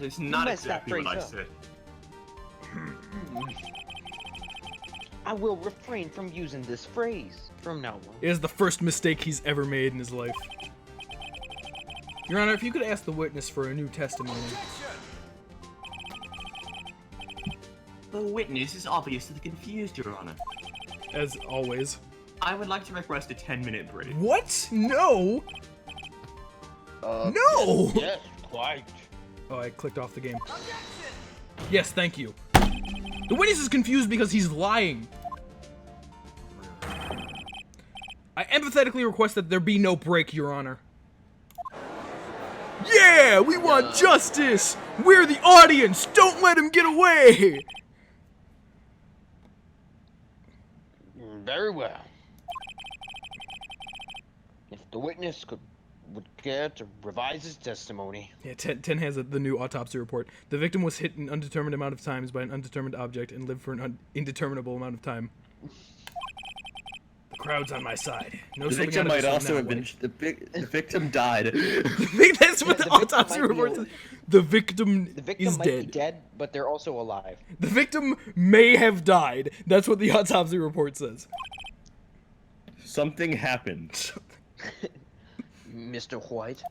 It's not messed that exactly what I phrase said. I will refrain from using this phrase from now on. It is the first mistake he's ever made in his life. Your Honor, if you could ask the witness for a new testimony. The witness is obviously confused, Your Honor. As always. I would like to request a 10-minute break. What? No! No! Yes, quite. Oh, I clicked off the game. Yes, thank you. The witness is confused because he's lying. I empathetically request that there be no break, Your Honor. Yeah! We want justice! We're the audience! Don't let him get away! Very well. If the witness could would care to revise his testimony. Yeah, 10 has the new autopsy report. The victim was hit an undetermined amount of times by an undetermined object and lived for an indeterminable amount of time. The crowd's on my side. No The victim might also have been. The victim died. That's what the autopsy report says. The victim is might dead. be dead, but they're also alive. The victim may have died. That's what the autopsy report says. Something happened. Mr. White.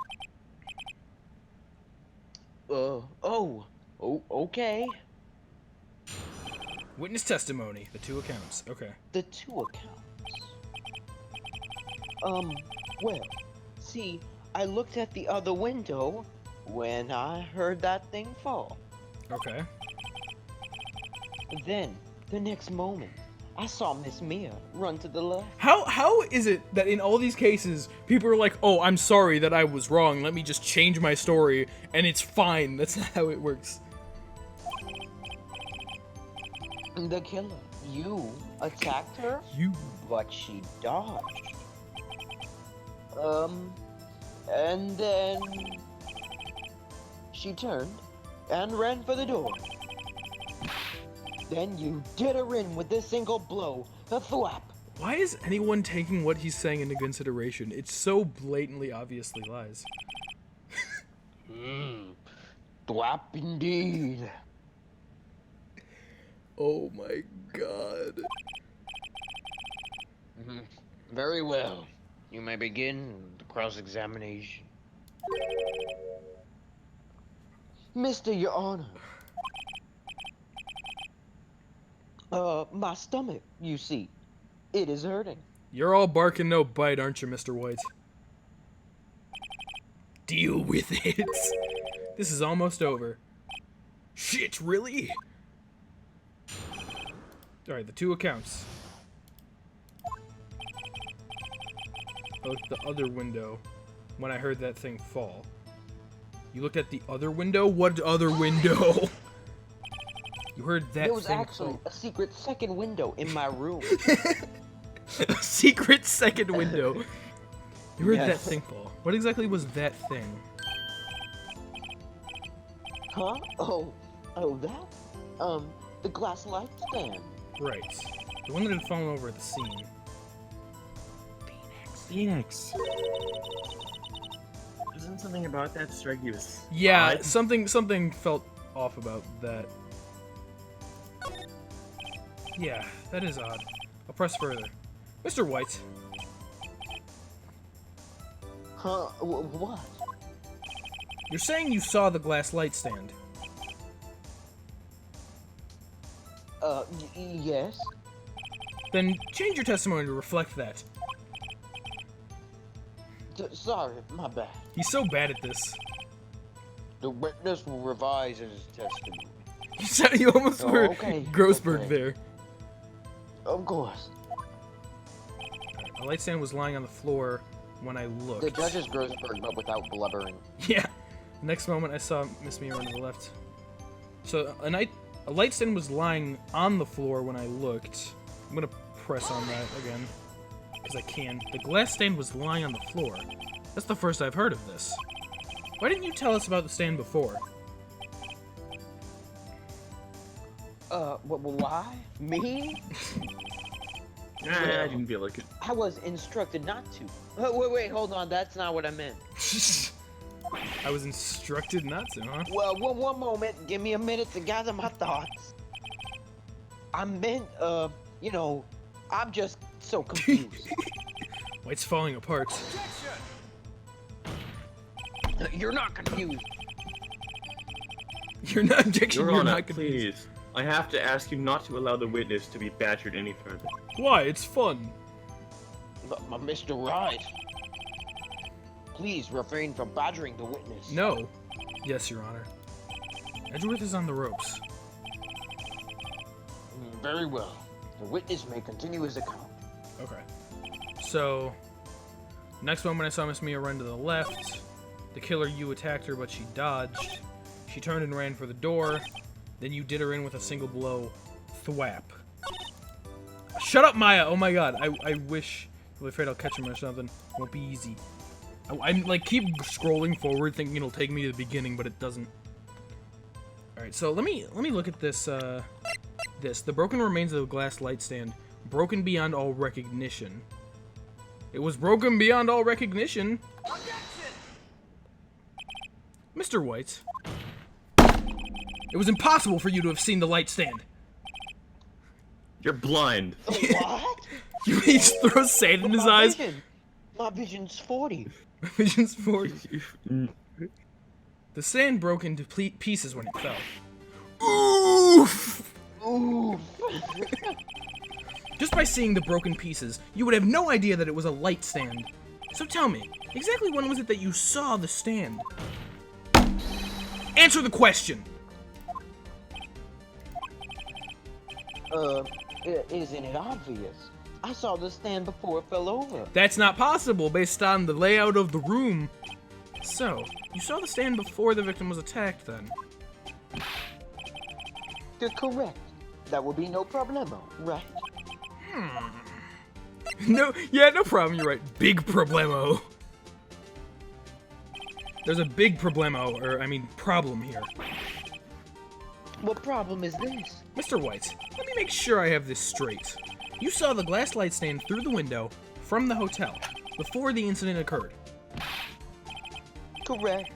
Okay. Witness testimony. The 2 accounts. Okay. The 2 accounts. Well, see, I looked at the other window when I heard that thing fall. Okay. Then, the next moment, I saw Miss Mia run to the left. How is it that in all these cases, people are like, oh, I'm sorry that I was wrong, let me just change my story, and it's fine. That's not how it works. The killer, you attacked her, but she dodged. And then she turned and ran for the door. Then you did her in with this single blow, the thwap. Why is anyone taking what he's saying into consideration? It's so blatantly obviously lies. Thwap indeed. Oh my god. Very well. You may begin the cross-examination. Mr. Your Honor. My stomach, you see. It is hurting. You're all bark and no bite, aren't you, Mr. White? Deal with it. This is almost over. Shit, really? Alright, the 2 accounts. I looked at the other window when I heard that thing fall. You looked at the other window? What other window? You heard that There was thing actually fall. a secret second window in my room. A secret second window. You heard that Yes. thing fall. What exactly was that thing? Huh? Oh, that? The glass light stand. Right. The one that had fallen over at the scene. Phoenix. Isn't something about that strike you as Yeah, odd? something felt off about that. Yeah, that is odd. I'll press further. Mr. White. Huh? What? You're saying you saw the glass light stand. Yes? Then change your testimony to reflect that. Sorry, my bad. He's so bad at this. The witness will revise his testimony. You almost Oh, were okay, Grossberg okay. there. Of course. The light stand was lying on the floor when I looked. The judge is Grossberg, but without blubbering. Yeah. The next moment, I saw Miss Mia run to the left. So a light stand was lying on the floor when I looked. I'm gonna press on that again because I can. The glass stand was lying on the floor. That's the first I've heard of this. Why didn't you tell us about the stand before? Why? Me? I didn't feel like it. I was instructed not to. Wait, hold on. That's not what I meant. I was instructed not to, huh? Well, one moment. Give me a minute to gather my thoughts. I meant, you know, I'm just so confused. White's falling apart. You're not confused. You're not objection. Your You're Honor, not confused. please. I have to ask you not to allow the witness to be badgered any further. Why? It's fun. Mr. Wright. Please refrain from badgering the witness. No. Yes, Your Honor. Edgeworth is on the ropes. Very well. The witness may continue his account. Okay. So, next moment I saw Miss Mia run to the left. The killer, you attacked her, but she dodged. She turned and ran for the door. Then you did her in with a single blow. Thwap. Shut up, Maya! Oh my god. I wish. I'm afraid I'll catch him or something. Won't be easy. I'm like keep scrolling forward, thinking it'll take me to the beginning, but it doesn't. All right, so let me look at this. The broken remains of the glass light stand, broken beyond all recognition. It was broken beyond all recognition. Mr. White, it was impossible for you to have seen the light stand. You're blind. What? He just throws sand in his My eyes. vision. My vision's 40. Vision's 40. The sand broke into pieces when it fell. Oof! Ooh. Just by seeing the broken pieces, you would have no idea that it was a light stand. So tell me, exactly when was it that you saw the stand? Answer the question! Isn't it obvious? I saw the stand before it fell over. That's not possible based on the layout of the room. So, you saw the stand before the victim was attacked then? You're correct. That would be no problemo, right? No problem, you're right. Big problemo. There's a big problemo, problem here. What problem is this? Mr. White, let me make sure I have this straight. You saw the glass light stand through the window from the hotel before the incident occurred. Correct.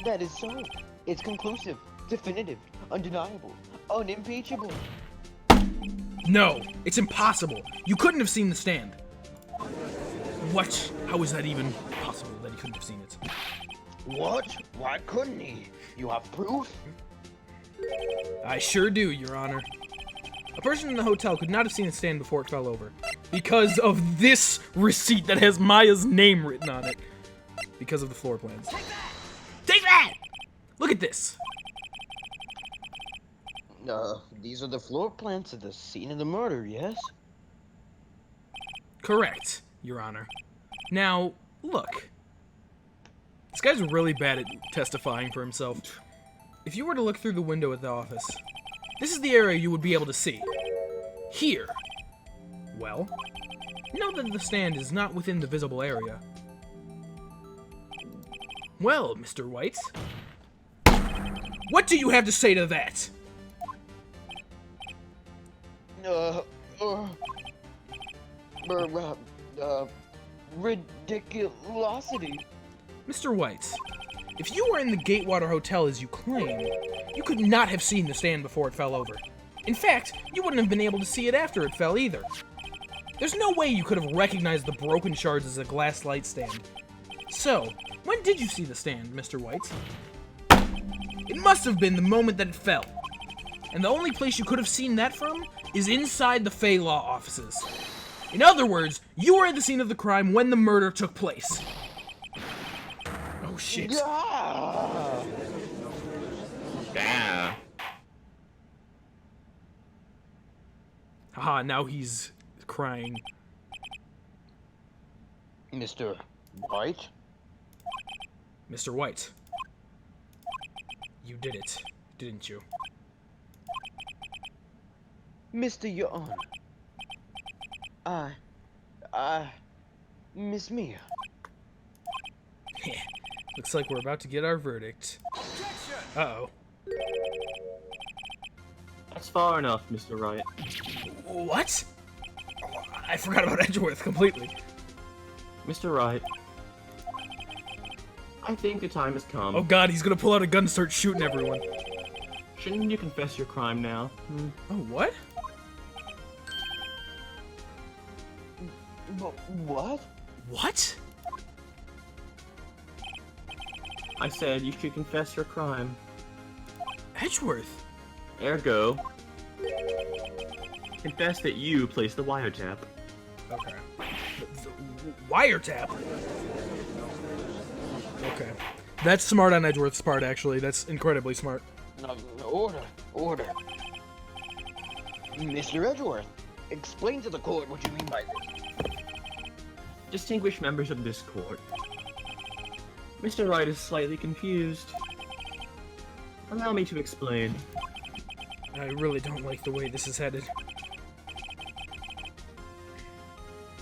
That is so. It's conclusive, definitive, undeniable, unimpeachable. No, it's impossible. You couldn't have seen the stand. What? How is that even possible that he couldn't have seen it? What? Why couldn't he? You have proof? I sure do, Your Honor. A person in the hotel could not have seen the stand before it fell over. Because of this receipt that has Maya's name written on it. Because of the floor plans. Take that! Take that! Look at this. These are the floor plans of the scene of the murder, yes? Correct, Your Honor. Now, look. This guy's really bad at testifying for himself. If you were to look through the window at the office, this is the area you would be able to see. Here. Well, know that the stand is not within the visible area. Well, Mr. White, what do you have to say to that? Ridiculosity. Mr. White, if you were in the Gatewater Hotel as you claim, you could not have seen the stand before it fell over. In fact, you wouldn't have been able to see it after it fell either. There's no way you could have recognized the broken shards as a glass light stand. So, when did you see the stand, Mr. White? It must have been the moment that it fell. And the only place you could have seen that from is inside the Fey Law offices. In other words, you were at the scene of the crime when the murder took place. Oh shit. Ah! Yeah. Haha, now he's crying. Mr. White? Mr. White. You did it, didn't you? Mr. Your Honor. Miss Mia. Looks like we're about to get our verdict. Uh-oh. That's far enough, Mr. Wright. What? I forgot about Edgeworth completely. Mr. Wright, I think the time has come. Oh god, he's gonna pull out a gun and start shooting everyone. Shouldn't you confess your crime now? Oh, what? What? What? I said you should confess your crime. Edgeworth? Ergo, confess that you placed the wiretap. Okay. Wiretap? Okay. That's smart on Edgeworth's part, actually. That's incredibly smart. Order. Mr. Edgeworth, explain to the court what you mean by this. Distinguished members of this court, Mr. Wright is slightly confused. Allow me to explain. I really don't like the way this is headed.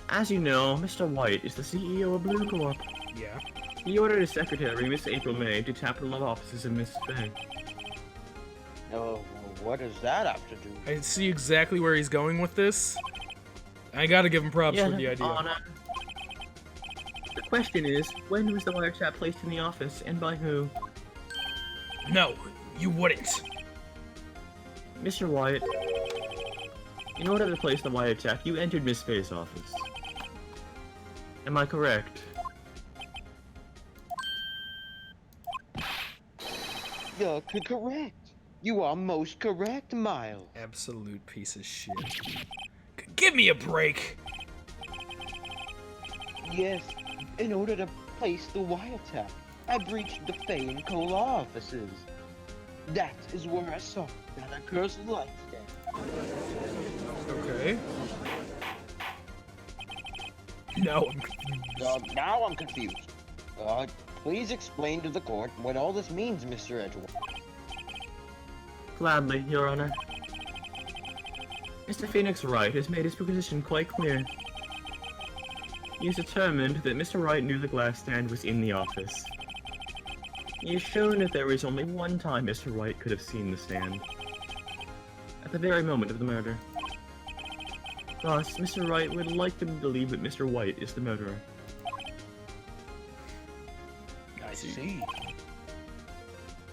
As you know, Mr. White is the CEO of Blue Corp. Yeah. He ordered his secretary, Miss April May, to tap the love offices of Miss Fay. Oh, what does that have to do? I see exactly where he's going with this. I gotta give him props for the idea. Honor. The question is, when was the wiretap placed in the office, and by who? No, you wouldn't. Mr. White, in order to place the wiretap, you entered Miss Fay's office. Am I correct? You're correct. You are most correct, Miles. Absolute piece of shit. Give me a break. Yes, in order to place the wiretap, I breached the Fay and Cola offices. That is where I saw that accursed light stand. Okay. Now I'm confused. Now I'm confused. Please explain to the court what all this means, Mr. Edgeworth. Gladly, Your Honor. Mr. Phoenix Wright has made his position quite clear. He is determined that Mr. Wright knew the glass stand was in the office. He has shown that there was only one time Mr. Wright could have seen the stand. At the very moment of the murder. Thus, Mr. Wright would like to believe that Mr. White is the murderer. I see.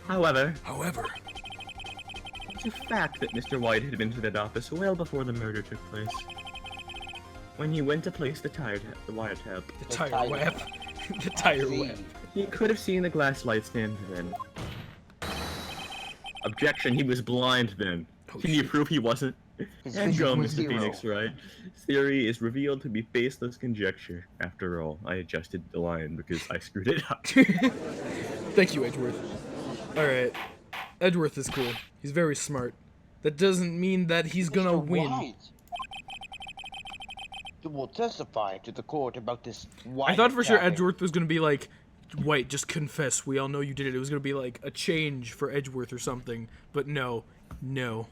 However, it's a fact that Mr. White had been to that office well before the murder took place. When he went to place the wiretap, The tire web. The tire web. he could have seen the glass light stand then. Objection, he was blind then. Oh, Can you shit. prove he wasn't? His And vision go, was Mr. zero. Phoenix Wright. His theory is revealed to be baseless conjecture. After all, I adjusted the line because I screwed it up. Thank you, Edgeworth. Alright. Edgeworth is cool. He's very smart. That doesn't mean that he's gonna Mr. win. White, you will testify to the court about this I thought for sure wiretapping. Edgeworth was gonna be like, White, just confess. We all know you did it. It was gonna be like a change for Edgeworth or something. But no. No.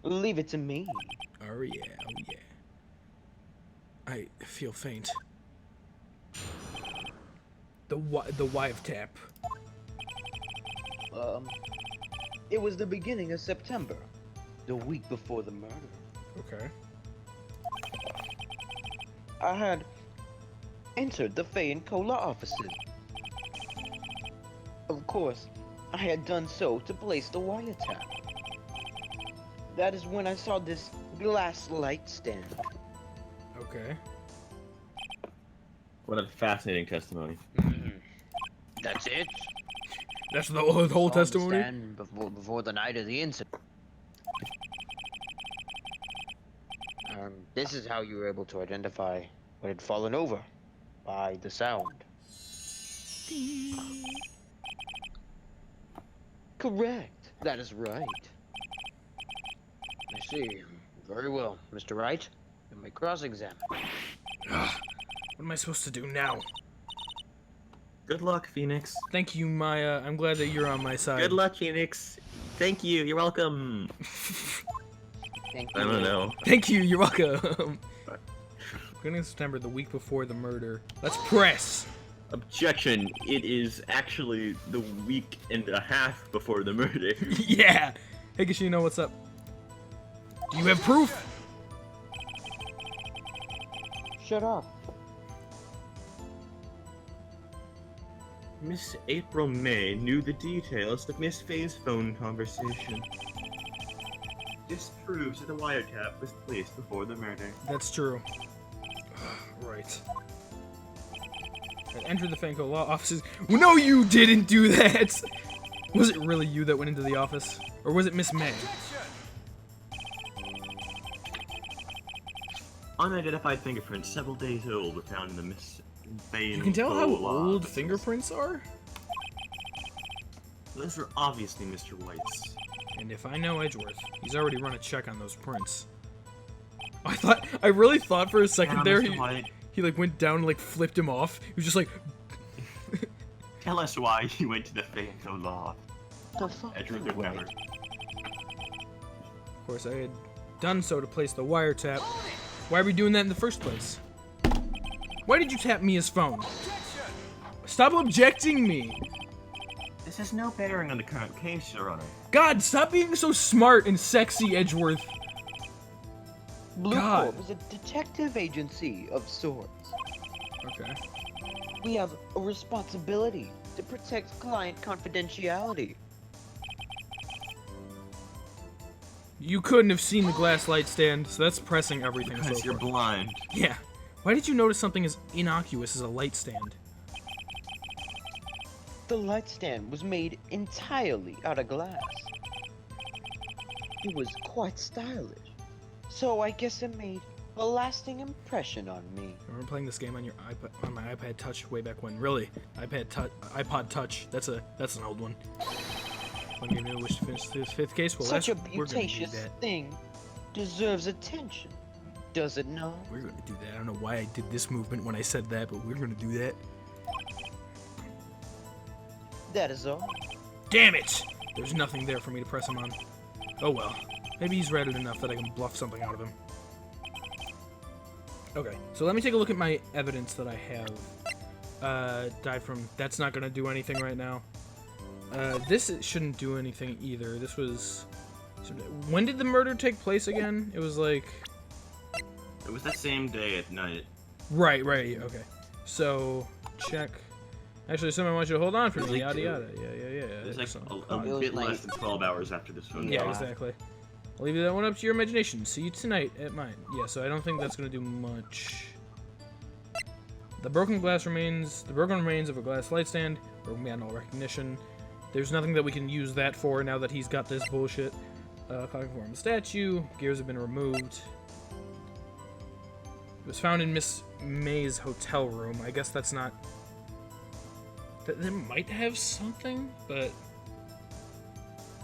Leave it to me. Oh yeah, oh yeah. I feel faint. The wiretap. It was the beginning of September, the week before the murder. Okay. I had entered the Fay and Cola offices. Of course, I had done so to place the wiretap. That is when I saw this glass light stand. Okay. What a fascinating testimony. That's it. That's the whole Saw the testimony? stand before the night of the incident. This is how you were able to identify what had fallen over by the sound. Correct. That is right. I see. Very well, Mr. Wright. You may cross-examine. What am I supposed to do now? Good luck, Phoenix. Thank you, Maya. I'm glad that you're on my side. Good luck, Phoenix. Thank you. You're welcome. Thank I don't know. Thank you, you're welcome. Beginning of September, the week before the murder. Let's press. Objection. It is actually the week and a half before the murder. Yeah. Hey, Kashino, what's up? Do you have proof? Shut up. Miss April May knew the details of Miss Fay's phone conversation. This proves that the wiretap was placed before the murder. That's true. Right. I entered the Fanco law offices. No, you didn't do that! Was it really you that went into the office? Or was it Miss May? Unidentified fingerprints several days old were found in the Miss Fay. You can tell how old fingerprints are? Those are obviously Mr. White's. And if I know Edgeworth, he's already run a check on those prints. I really thought for a second there Mr. White, he like went down and like flipped him off. He was just like, tell us why you went to the Fanco law. The fuck? Edgeworth would never. of course I had done so to place the wiretap. Why are we doing that in the first place? Why did you tap Mia's phone? Stop objecting me! This has no bearing on the current case, Your Honor. God, stop being so smart and sexy, Edgeworth. Blue God. Corp is a detective agency of sorts. Okay. We have a responsibility to protect client confidentiality. You couldn't have seen the glass light stand, so that's pressing everything so Because you're far. blind. Yeah. Why did you notice something as innocuous as a light stand? The light stand was made entirely out of glass. It was quite stylish, so I guess it made a lasting impression on me. I remember playing this game on your iPad, on my iPad Touch way back when. Really, iPod Touch. That's an old one. One game you wish to finish this fifth case. Well, Such a we're gonna do beauteous that. thing deserves attention, does it not? We're gonna do that. I don't know why I did this movement when I said that, but we're gonna do that. That is all. Damn it! There's nothing there for me to press him on. Oh well. Maybe he's read it enough that I can bluff something out of him. Okay, so let me take a look at my evidence that I have. Died from... That's not gonna do anything right now. This shouldn't do anything either. This was... When did the murder take place again? It was like... It was the same day at night. Right, okay. So, check... Actually, someone wants you to hold on for It was me, like yada two- yada. Yeah. It was like Excellent. a It was bit like- less than 12 hours after this phone Yeah, call. exactly. I'll leave that one up to your imagination. See you tonight at mine. Yeah, so I don't think that's gonna do much. The broken remains of a glass light stand, broken beyond all recognition. There's nothing that we can use that for now that he's got this bullshit. Clocking statue. Gears have been removed. It was found in Miss May's hotel room. I guess that's not... That might have something, but...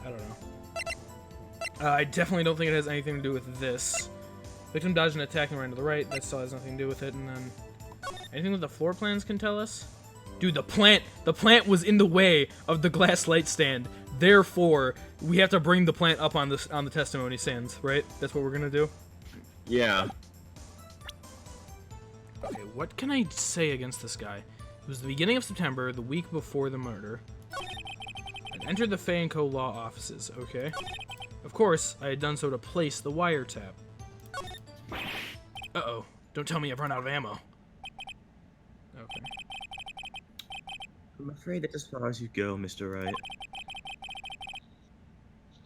I don't know. I definitely don't think it has anything to do with this. Victim dodged an attack and ran to the right. That still has nothing to do with it. And then... Anything that the floor plans can tell us? Dude, the plant was in the way of the glass light stand. Therefore, we have to bring the plant up on the testimony stands, right? That's what we're gonna do? Yeah. Okay, what can I say against this guy? It was the beginning of September, the week before the murder. I entered the Fay & Co. law offices, okay? Of course, I had done so to place the wiretap. Uh-oh. Don't tell me I've run out of ammo. Okay. I'm afraid that's as far as you go, Mr. Wright.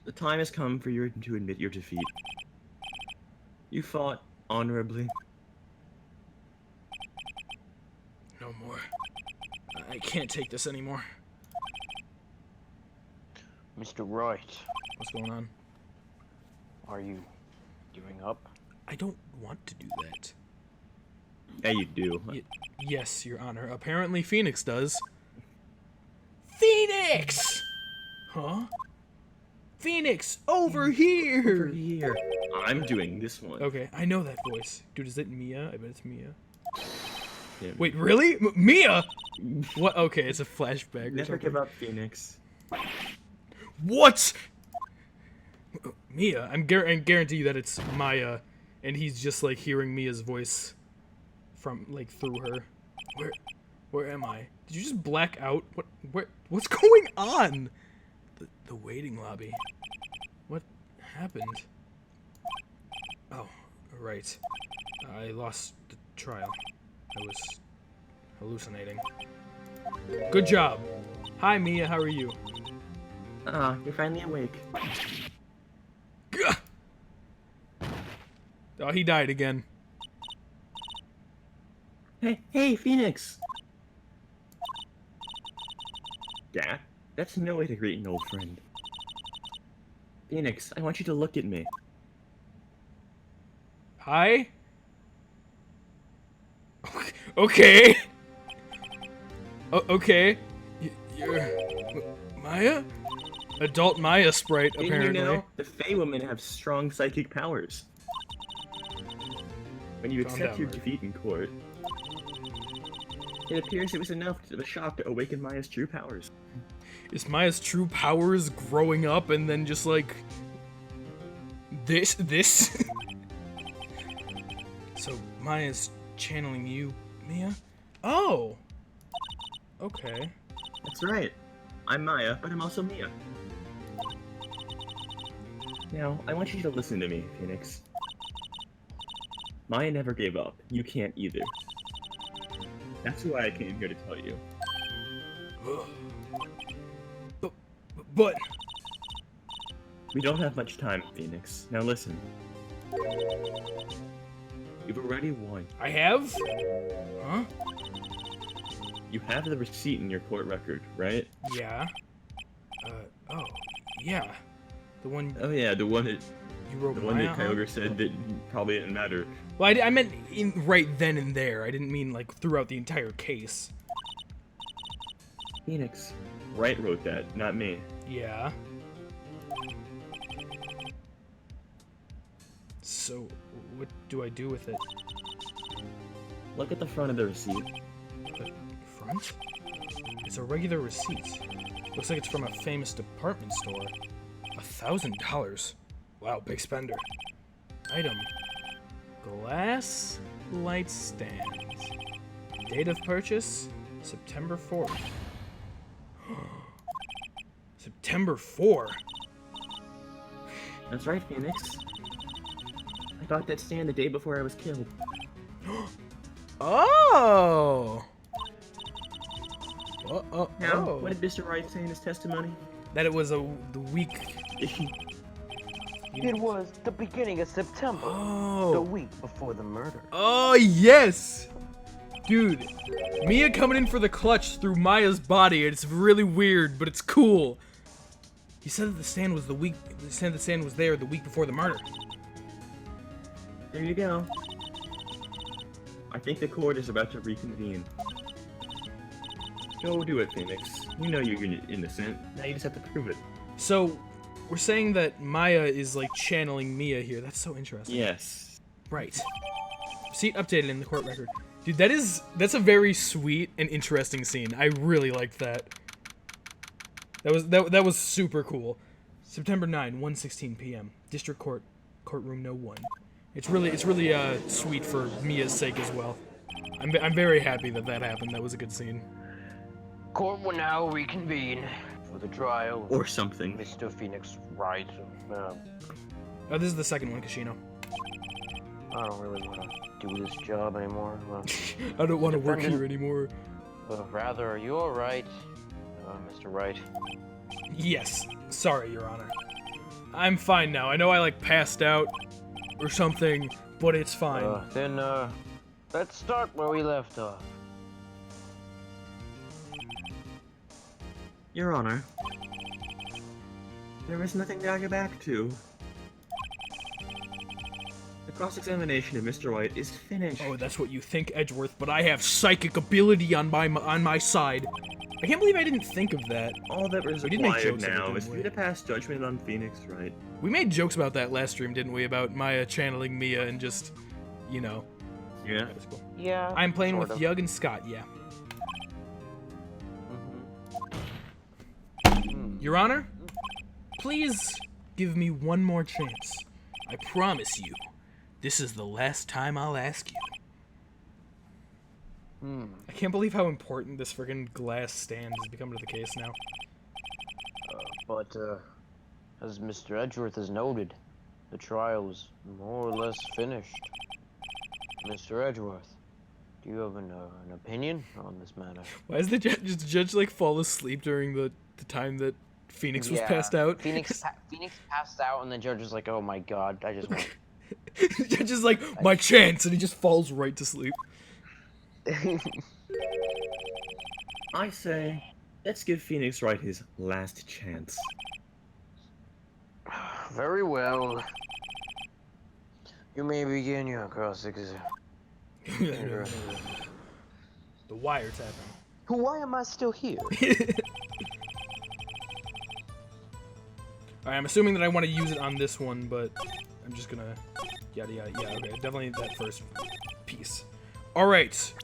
The time has come for you to admit your defeat. You fought honorably. No more. I can't take this anymore. Mr. Wright, What's going on? are you giving up? I don't want to do that. Yeah, you do. Yes, Your Honor. Apparently Phoenix does. Phoenix! Huh? Phoenix, over here! Over here. I'm doing this one. Okay, I know that voice. Dude, is it Mia? I bet it's Mia. Yeah. Wait, really? Mia? What? Okay, it's a flashback or Never something. give up, Phoenix. What? Mia? I guarantee you that it's Maya, and he's just like hearing Mia's voice from like through her. Where am I? Did you just black out? What's going on? The waiting lobby. What happened? Oh, right. I lost the trial. I was hallucinating. Good job. Hi, Mia. How are you? Ah, you're finally awake. Gah! Oh, he died again. Hey, Phoenix! Yeah, that's no way to greet an old friend. Phoenix, I want you to look at me. Hi? Okay. Okay. You're... Maya? Adult Maya sprite, Didn't apparently. you know, the Fey women have strong psychic powers. When you Calm accept down, your Mark. defeat in court, it appears it was enough of a shock to awaken Maya's true powers. Is Maya's true powers growing up and then just like... This? Maya's channeling you, Mia? Oh! Okay. That's right. I'm Maya, but I'm also Mia. Now, I want you to listen to me, Phoenix. Maya never gave up. You can't either. That's why I came here to tell you. But... We don't have much time, Phoenix. Now listen. You've already won. I have? Huh? You have the receipt in your court record, right? Yeah. Oh. Yeah. The one Oh yeah, the one that you wrote the one Maya that on? Kyogre said that probably didn't matter. Well, I meant right then and there. I didn't mean, like, throughout the entire case. Phoenix. Wright wrote that, not me. Yeah. So, what do I do with it? Look at the front of the receipt. The front? It's a regular receipt. Looks like it's from a famous department store. $1,000. Wow, big spender. Item. Glass light stand. Date of purchase, September 4th. September 4? That's right, Phoenix. I got that stand the day before I was killed. Oh! Now, what did Mr. Wright say in his testimony? That it was the week... It was the beginning of September, the Oh! week before the murder. Oh, yes! Dude, Mia coming in for the clutch through Maya's body, it's really weird, but it's cool. He said that the stand was there the week before the murder. There you go. I think the court is about to reconvene. Go do it, Phoenix. You know you're innocent. Now you just have to prove it. So, we're saying that Maya is, like, channeling Mia here. That's so interesting. Yes. Right. Seat updated in the court record. Dude, that's a very sweet and interesting scene. I really liked that. That was super cool. September 9, 1:16 p.m. District Court, courtroom no 1. It's really sweet for Mia's sake as well. I'm very happy that happened. That was a good scene. Court will now reconvene for the trial of Or something. Mr. Phoenix Wright. Oh, this is the second one, Kashino. I don't really want to do this job anymore. I don't want to work Defendant- here anymore. Rather, are you alright, Mr. Wright? Yes. Sorry, Your Honor. I'm fine now. I know I, like, passed out or something, but it's fine. Then, let's start where we left off. Your Honor. There is nothing to go back to. The cross-examination of Mr. White is finished. Oh, that's what you think, Edgeworth, but I have psychic ability on my side. I can't believe I didn't think of that. All that is We did make required jokes of it, now didn't is for we? you to pass judgment on Phoenix Wright. We made jokes about that last stream, didn't we? About Maya channeling Mia and just, you know. Yeah. That was cool. Yeah. I'm playing sort with of. Eugh and Scot, yeah. Your Honor, please give me one more chance. I promise you, this is the last time I'll ask you. I can't believe how important this friggin' glass stand has become to the case now. But, as Mr. Edgeworth has noted, the trial is more or less finished. Mr. Edgeworth, do you have an opinion on this matter? Why does the judge like fall asleep during the time that Phoenix was passed out? Phoenix passed out, and the judge was like, "Oh my God, I just want." The judge is like, my chance, and he just falls right to sleep. I say, let's give Phoenix Wright his last chance. Very well. You may begin your cross-examination. The wiretapping. Why am I still here? Alright, I'm assuming that I want to use it on this one, but I'm just gonna yada yada. Yeah, okay, definitely that first piece. Alright.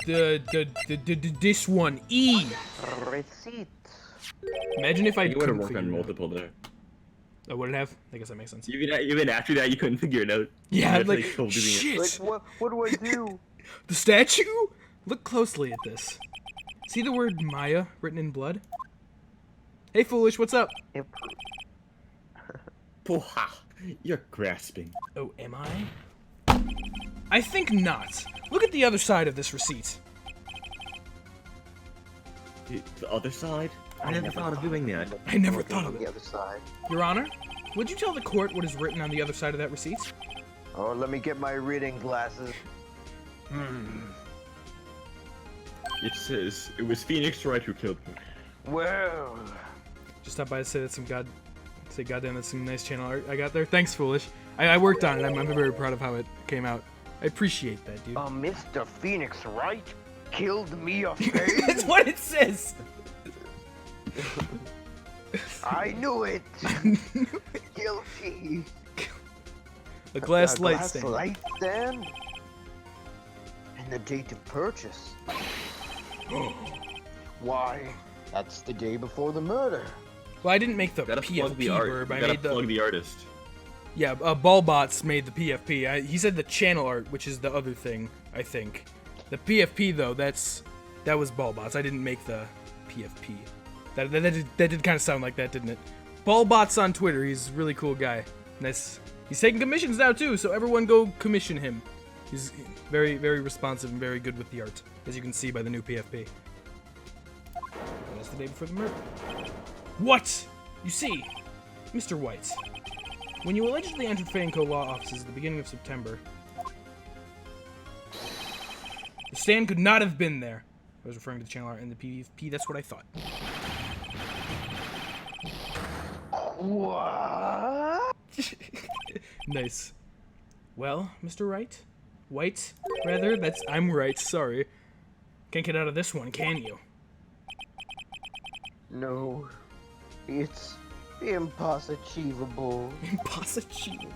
This one, E. Receipt. Imagine if I You would have couldn't worked figure on it out. multiple there. Oh, would it have? I guess that makes sense. Even after that, you couldn't figure it out. Yeah, You had to, like, go doing it. Like, shit! what do I do? The statue? Look closely at this. See the word Maya written in blood? Hey, Foolish, what's up? Pooha! You're grasping. Oh, am I? I think not. Look at the other side of this receipt. The other side? I never thought of doing that. I never thought of The it. other side. Your Honor, would you tell the court what is written on the other side of that receipt? Oh, let me get my reading glasses. It says it was Phoenix Wright who killed me. Well, Just stop by to say that's goddamn, that's some nice channel art I got there. Thanks, Foolish. I worked on it. I'm very proud of how it came out. I appreciate that, dude. Mr. Phoenix Wright killed me a That's what it says. I knew it. Guilty. A glass A light glass stand. light stand? And the date of purchase. Why? That's the day before the murder. Well, I didn't make the Gotta plug the PFP art. verb. I Gotta made the plug the artist. yeah. Ballbots made the PFP. He said the channel art, which is the other thing. I think the PFP though. That was Ballbots. I didn't make the PFP. That did kind of sound like that, didn't it? Ballbots on Twitter. He's a really cool guy. Nice. He's taking commissions now too, so everyone go commission him. He's very, very responsive and very good with the art, as you can see by the new PFP. And that's the day before the murder. What? You see, Mr. White, when you allegedly entered Fanco law offices at the beginning of September, the stand could not have been there. I was referring to the channel art and the PFP. That's what I thought. What? Nice. Well, Mr. Wright? White, rather? I'm right, sorry. Can't get out of this one, can you? No. It's impossible. Impossible.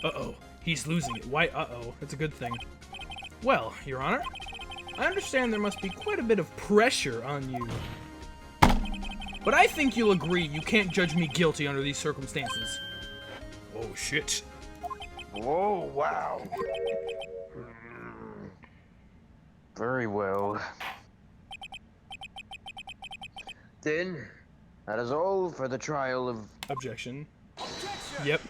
Uh-oh. He's losing it. Why uh-oh? That's a good thing. Well, Your Honor, I understand there must be quite a bit of pressure on you. But I think you'll agree you can't judge me guilty under these circumstances. Oh, shit. Whoa, wow. Very well. Then, that is all for the trial of... Objection. Yep.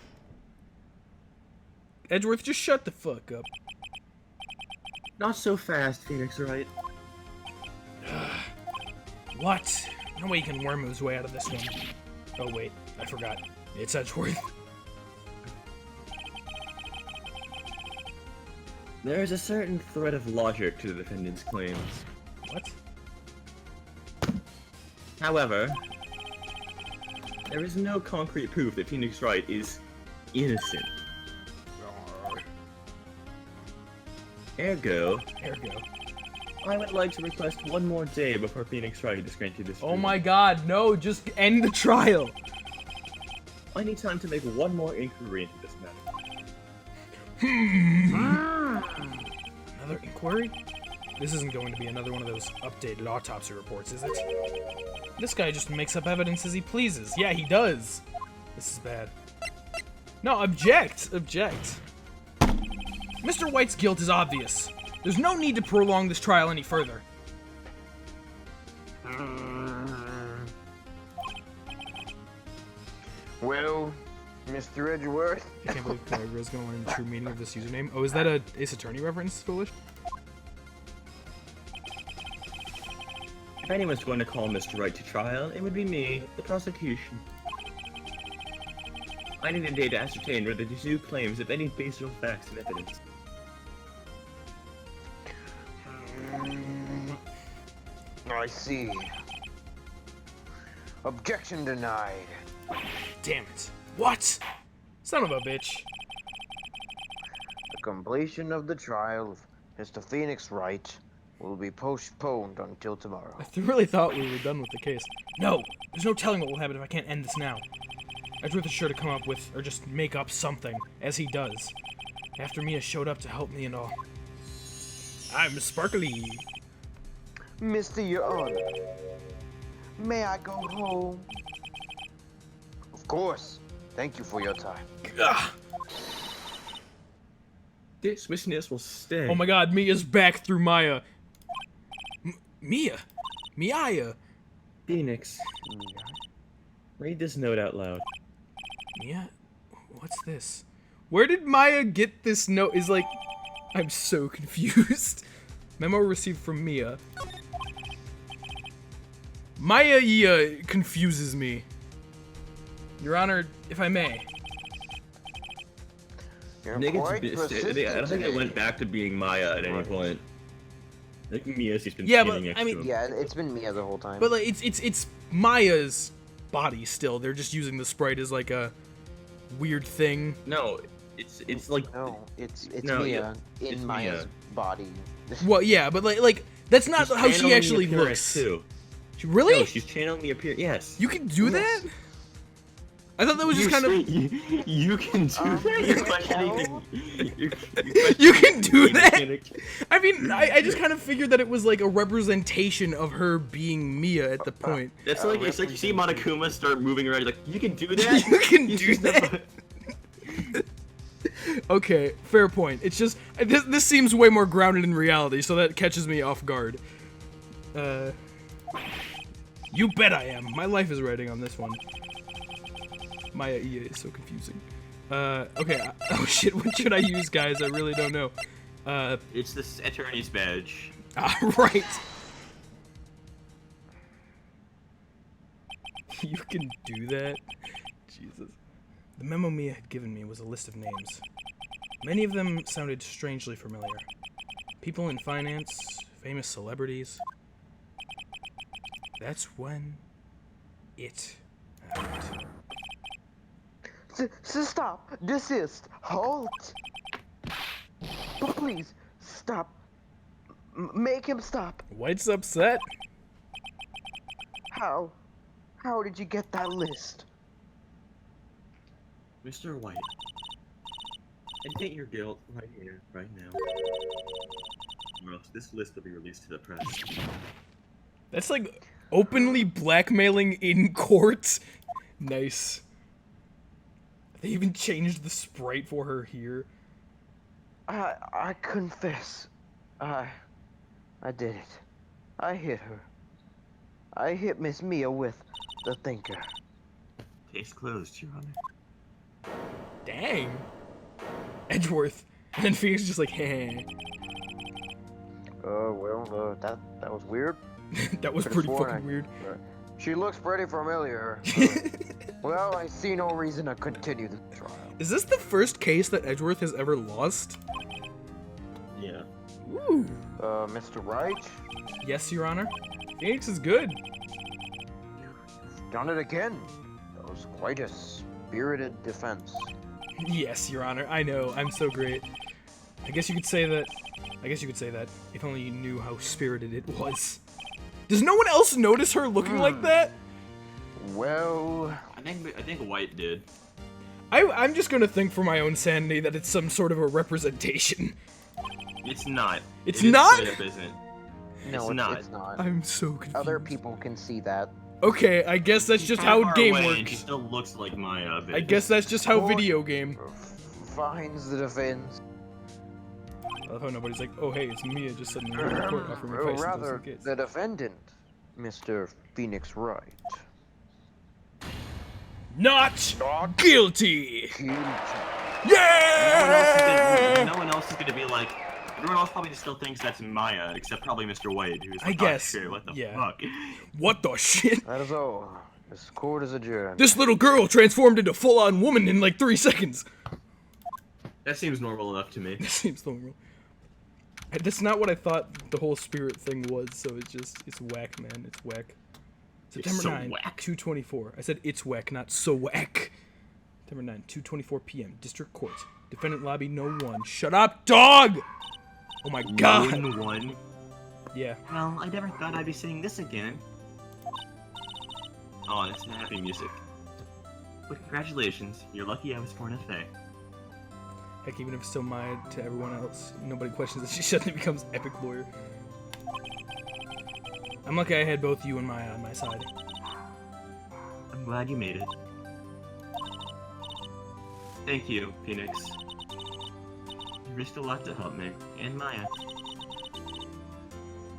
Edgeworth, just shut the fuck up. Not so fast, Phoenix Wright. What? No way he can worm his way out of this one. Oh, wait. I forgot. It's Edgeworth. There is a certain thread of logic to the defendant's claims. What? However, there is no concrete proof that Phoenix Wright is innocent. Ergo, I would like to request one more day before Phoenix Wright is granted this. Oh my god, no, just end the trial. I need time to make one more inquiry into this matter. Another inquiry? This isn't going to be another one of those updated autopsy reports, is it? This guy just makes up evidence as he pleases. Yeah, he does. This is bad. No, object! Object. Mr. White's guilt is obvious. There's no need to prolong this trial any further. Well, Mr. Edgeworth. I can't believe Kyra's gonna learn the true meaning of this username. Oh, is that a Ace Attorney reference, Foolish? If anyone's going to call Mr. Wright to trial, it would be me, the prosecution. I need a day to ascertain whether the two claims have any basis facts and evidence. I see. Objection denied. Damn it. What? Son of a bitch. The completion of the trial of Mr. Phoenix Wright will be postponed until tomorrow. I really thought we were done with the case. No! There's no telling what will happen if I can't end this now. Edgeworth is sure to come up with, or just make up something, as he does. After Mia showed up to help me and all. I'm Sparkly. Mr. Your Honor, may I go home? Of course. Thank you for your time. Ugh. Dismissness will stay. Oh my god, Mia's back through Maya. Mia? Miaya? Phoenix, read this note out loud. Mia? What's this? Where did Maya get this note? Is like... I'm so confused. Memo received from Mia. Maya confuses me. Your Honor, if I may. You're I think quite I don't persistent think it today. went back to being Maya at any point. I think Mia's just been Yeah, standing but, next I mean- to him. Yeah, it's been Mia the whole time. But like, it's Maya's body still. They're just using the sprite as like a weird thing. No, it's like no, it's No, Mia it's in Maya's Mia. body. Well, yeah, but like that's not she's how she channeling the actually appearance, looks. too. Really? No, she's channeling the appearance. Yes. You can do Yes. that? I thought that was just kind of. You can do that. You're questioning no. You can do the that? mechanic. I mean, I just kind of figured that it was like a representation of her being Mia at the point. That's like it's like you see Monokuma start moving around. You're like, you can do that. You can He's do just that? Okay, fair point. It's just this seems way more grounded in reality, so that catches me off guard. You bet I am. My life is writing on this one. Maya EA is so confusing. Okay. Oh shit, what should I use, guys? I really don't know. It's this attorney's badge. Right. You can do that? Jesus. The memo Mia had given me was a list of names. Many of them sounded strangely familiar. People in finance, famous celebrities. That's when it happened. Stop! Desist! Halt! But please, stop. Make him stop. White's upset. How did you get that list? Mr. White, admit your guilt right here, right now. Or else this list will be released to the press. That's like openly blackmailing in court. Nice. They even changed the sprite for her here. I confess. I did it. I hit her. I hit Miss Mia with the thinker. Case closed, Your Honor. Dang. Edgeworth. And then Phoenix is just like, hey. Well, that was weird. That was pretty fucking weird. She looks pretty familiar. Well, I see no reason to continue the trial. Is this the first case that Edgeworth has ever lost? Yeah. Ooh. Mr. Wright? Yes, Your Honor. Phoenix is good. Done it again. That was quite a spirited defense. Yes, Your Honor. I know. I'm so great. I guess you could say that. If only you knew how spirited it was. Does no one else notice her looking like that? Well, I think White did. I'm just gonna think for my own sanity that it's some sort of a representation. It's not. It's It is not? straight up isn't. no, not. it's not. I'm so confused. Other people can see that. Okay, I guess that's just Kinda how far game away, and She works. still looks like Maya. But I guess that's just how Court video game. finds the defense. I love how nobody's like, oh hey, it's Mia just suddenly in the court offering advice. Rather, the defendant, Mr. Phoenix Wright. Not guilty! Huge. Yeah! No one else is gonna be like. Everyone else probably still thinks that's Maya, except probably Mr. White, who's like, I guess, oh, shit, what the yeah. fuck? What the shit? That is all. This court is adjourned. This little girl transformed into full-on woman in like 3 seconds. That seems normal enough to me. That seems normal. That's not what I thought the whole spirit thing was, so it's whack, man. It's whack. September so 9, whack. 2:24. I said it's whack, not so whack. September 9, 2:24 p.m. District Court. Defendant lobby, no one. Shut up, dog! Oh my god. Lone one. Yeah. Well, I never thought I'd be saying this again. Oh, it's happy music. But congratulations, you're lucky I was born a Fae. Heck, even if it's still Maya to everyone else, nobody questions that she suddenly becomes epic lawyer. I'm lucky I had both you and Maya on my side. I'm glad you made it. Thank you, Phoenix. You risked a lot to help me, and Maya.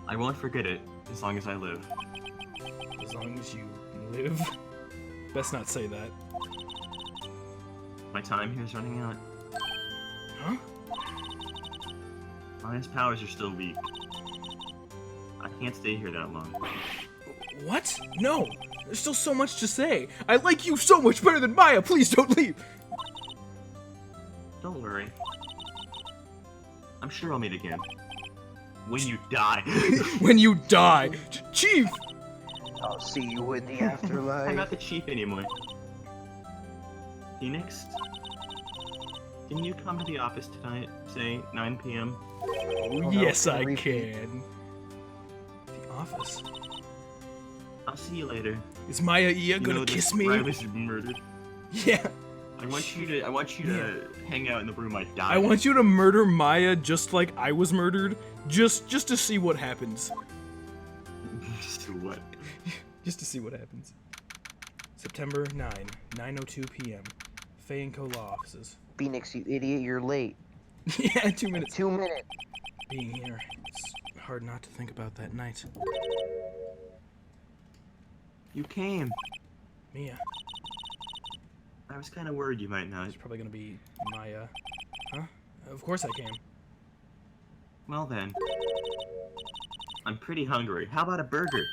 I won't forget it, as long as I live. As long as you live. Best not say that. My time here is running out. Huh? Maya's powers are still weak. I can't stay here that long. What? No! There's still so much to say. I like you so much better than Maya. Please don't leave. Don't worry. I'm sure I'll meet again. When you die. When you die. Chief! I'll see you in the I'm afterlife. not the chief anymore. Phoenix? Can you come to the office tonight, say 9 p.m.? Oh, no, yes, can you I repeat? can. The office. I'll see you later. Is Maya Eugh You gonna know, kiss this me? Riley's been murdered. Yeah. I want you to hang out in the room I died. I want you to murder Maya just like I was murdered, just to see what happens. So what? Just to see what happens. September 9, 9:02 p.m. Faye and Co. Law offices. Phoenix, you idiot, you're late. Yeah, 2 minutes. 2 minutes. Being here, it's hard not to think about that night. You came. Mia. I was kind of worried you might not. It's probably gonna be Maya. Huh? Of course I can. Well then. I'm pretty hungry. How about a burger?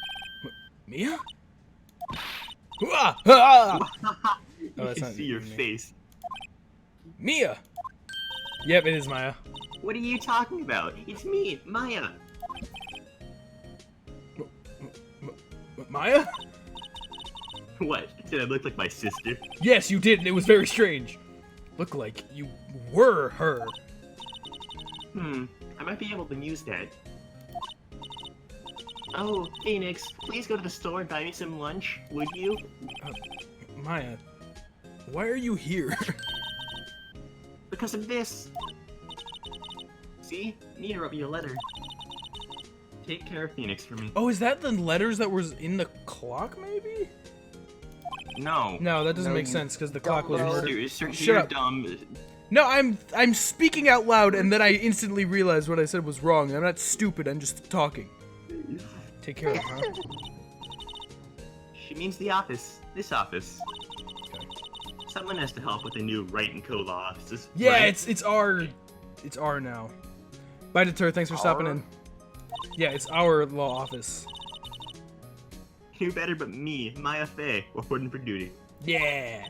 Mia? Ah! Ah! You Oh, that's can not see your me. face. Mia! Yep, it is Maya. What are you talking about? It's me, Maya. Maya? What? Did I look like my sister? Yes, you did, and it was very strange. Looked like you were her. I might be able to use that. Oh, Phoenix, please go to the store and buy me some lunch, would you? Maya, why are you here? Because of this. See? Nia wrote me a letter. Take care of Phoenix for me. Oh, is that the letters that was in the clock, maybe? No. No, that doesn't No, make you sense, because the clock was dumbo. murdered. You're Shut up. dumb. No, I'm speaking out loud, and then I instantly realized what I said was wrong. I'm not stupid, I'm just talking. Take care of her, huh? She means the office. This office. Okay. Someone has to help with the new Wright and Co. law offices. Yeah, right? it's our now. Bye, Deter, thanks for stopping Our? in. Yeah, it's our law office. Who better but me, Maya Fey, reporting for duty. Yeah.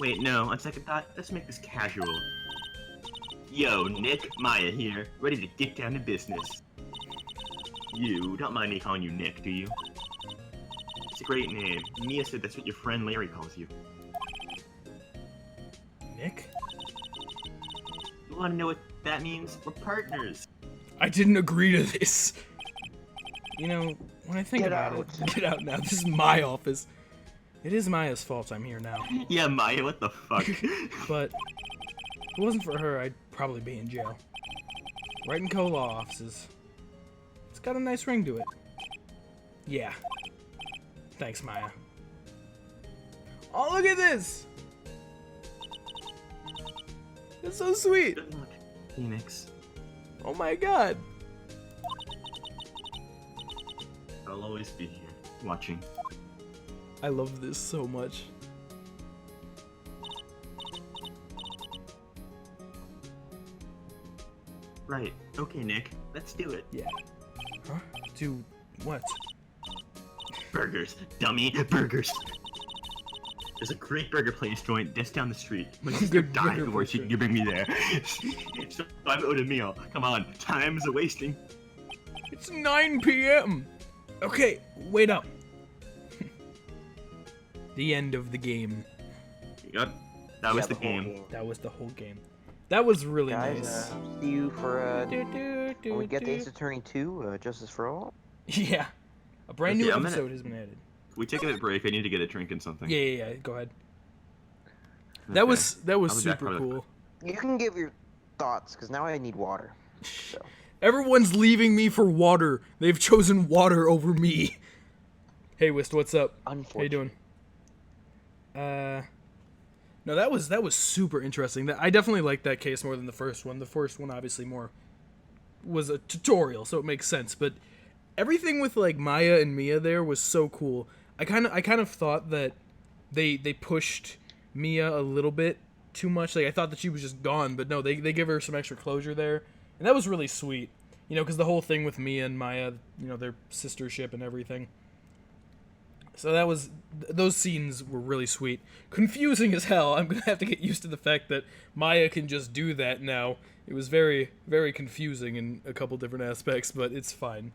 Wait, no, on second thought, let's make this casual. Yo, Nick, Maya here, ready to get down to business. You don't mind me calling you Nick, do you? It's a great name. Mia said that's what your friend Larry calls you. Nick? You wanna know what that means? We're partners. I didn't agree to this. You know, when I think Get about out. it, get out now. This is my office. It is Maya's fault I'm here now. Yeah, Maya, what the fuck? But if it wasn't for her, I'd probably be in jail. Wright and Co. Law offices. It's got a nice ring to it. Yeah. Thanks, Maya. Oh, look at this! It's so sweet! Good luck, Phoenix. Oh my god! I'll always be here, watching. I love this so much. Right. Okay, Nick. Let's do it. Yeah. Huh? Do what? Burgers. Dummy. Burgers. There's a great burger place joint just down the street. My sister Good died burger before place she could bring me there. So I'm owed a meal. Come on. Time's a wasting. It's 9 p.m. Okay, wait up. The end of the game. Yep. That was Yeah, the whole game. That was the whole game. That was really Guys, nice. see you for, Do, do, do, when we get to do. Ace Attorney 2, Justice for All. Yeah. A brand new Okay, I'm gonna- episode has been added. Can we take a break? I need to get a drink and something. Yeah. Go ahead. Okay. That was I'll be back super probably- cool. You can give your thoughts, because now I need water. So. Everyone's leaving me for water. They've chosen water over me. Hey, Wist, what's up? How you Unfortunate. doing? No, that was super interesting. I definitely liked that case more than the first one. The first one obviously more was a tutorial, so it makes sense. But everything with like Maya and Mia there was so cool. I kind of thought that they pushed Mia a little bit too much. Like I thought that she was just gone, but no, they give her some extra closure there, and that was really sweet. You know, because the whole thing with Mia and Maya, you know, their sistership and everything. So those scenes were really sweet. Confusing as hell. I'm gonna have to get used to the fact that Maya can just do that now. It was very, very confusing in a couple different aspects, but it's fine.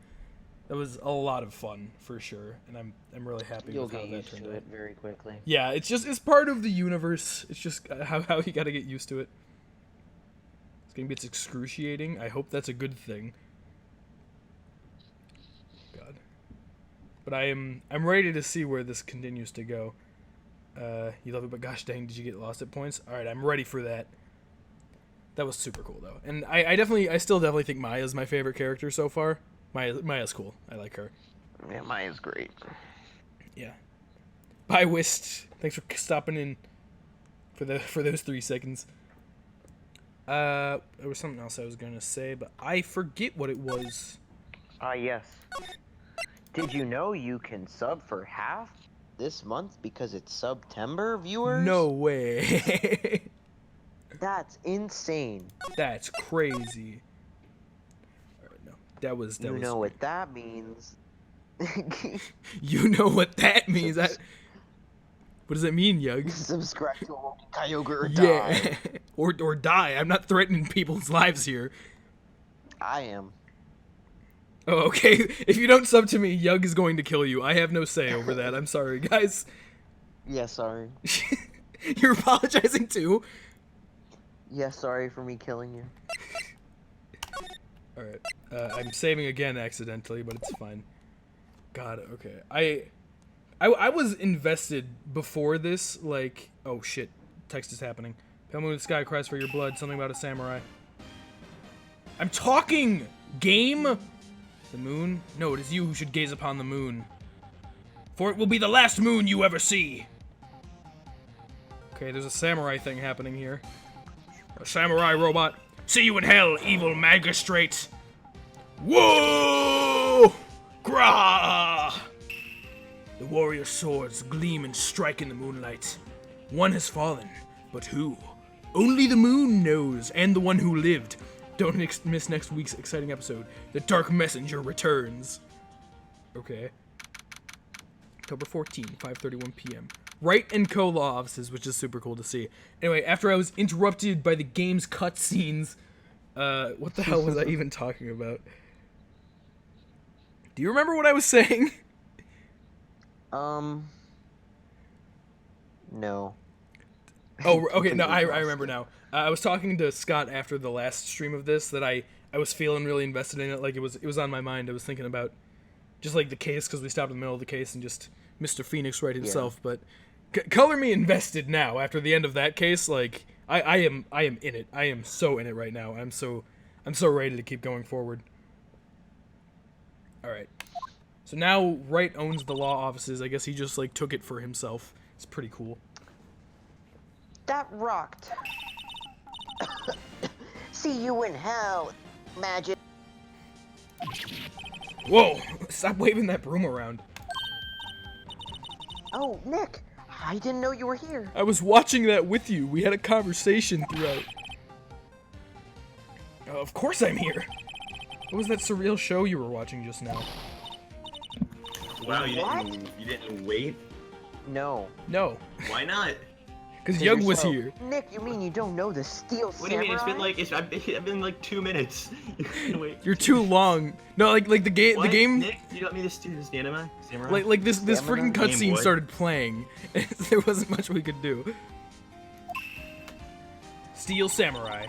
That was a lot of fun for sure, and I'm really happy with how that turned out. You'll get used to it very quickly. Yeah, it's part of the universe. It's just how you gotta get used to it. It's gonna be excruciating. I hope that's a good thing. God. But I'm ready to see where this continues to go. You love it, but gosh dang, did you get lost at points? All right, I'm ready for that. That was super cool though, and I still definitely think Maya's my favorite character so far. Maya's cool. I like her. Yeah, Maya's great. Yeah. Bye, Wist. Thanks for stopping in for those 3 seconds. There was something else I was gonna say, but I forget what it was. Yes. Did you know you can sub for half this month because it's September, viewers? No way. That's insane. That's crazy. Alright, no. That was You know what that means. You know what that means. What does that mean, Eugh? Subscribe to Awoken Kyogre or Yeah. die. or die. I'm not threatening people's lives here. I am. Oh, okay. If you don't sub to me, Eugh is going to kill you. I have no say over that. I'm sorry, guys. Yeah, sorry. You're apologizing too? Yeah, sorry for me killing you. Alright. I'm saving again accidentally, but it's fine. God, okay. I was invested before this, like... Oh, shit. Text is happening. Pale moon in the sky cries for your blood. Something about a samurai. I'm talking! Game? The moon? No, it is you who should gaze upon the moon. For it will be the last moon you ever see. Okay, there's a samurai thing happening here. A samurai robot. See you in hell, evil magistrate. Whoa! Grah! The warrior swords gleam and strike in the moonlight. One has fallen, but who? Only the moon knows, and the one who lived. Don't miss next week's exciting episode. The Dark Messenger returns. Okay. October 14, 5:31 p.m. Wright and Co. Law offices, which is super cool to see. Anyway, after I was interrupted by the game's cutscenes, what the hell was I even talking about? Do you remember what I was saying? No. Oh, okay, no, I remember now. I was talking to Scott after the last stream of this that I was feeling really invested in it, like it was on my mind. I was thinking about just like the case, because we stopped in the middle of the case and just Mr. Phoenix Wright himself, but color me invested now after the end of that case. Like I am in it. I am so in it right now. I'm so ready to keep going forward. All right. So now Wright owns the law offices. I guess he just like took it for himself. It's pretty cool. That rocked. See you in hell, magic. Whoa! Stop waving that broom around. Oh, Nick, I didn't know you were here. I was watching that with you. We had a conversation throughout. Of course I'm here. What was that surreal show you were watching just now? Wow, you didn't wait? No. No. Why not? Because Eugh was So, here. Nick, you mean you don't know the Steel What do you Samurai? mean? I've been like 2 minutes. Wait. You're too long. No, like the game. What? The game. Nick, you got me this samurai? Samurai? Like this freaking Game cutscene Boy. started playing. There wasn't much we could do. Steel Samurai.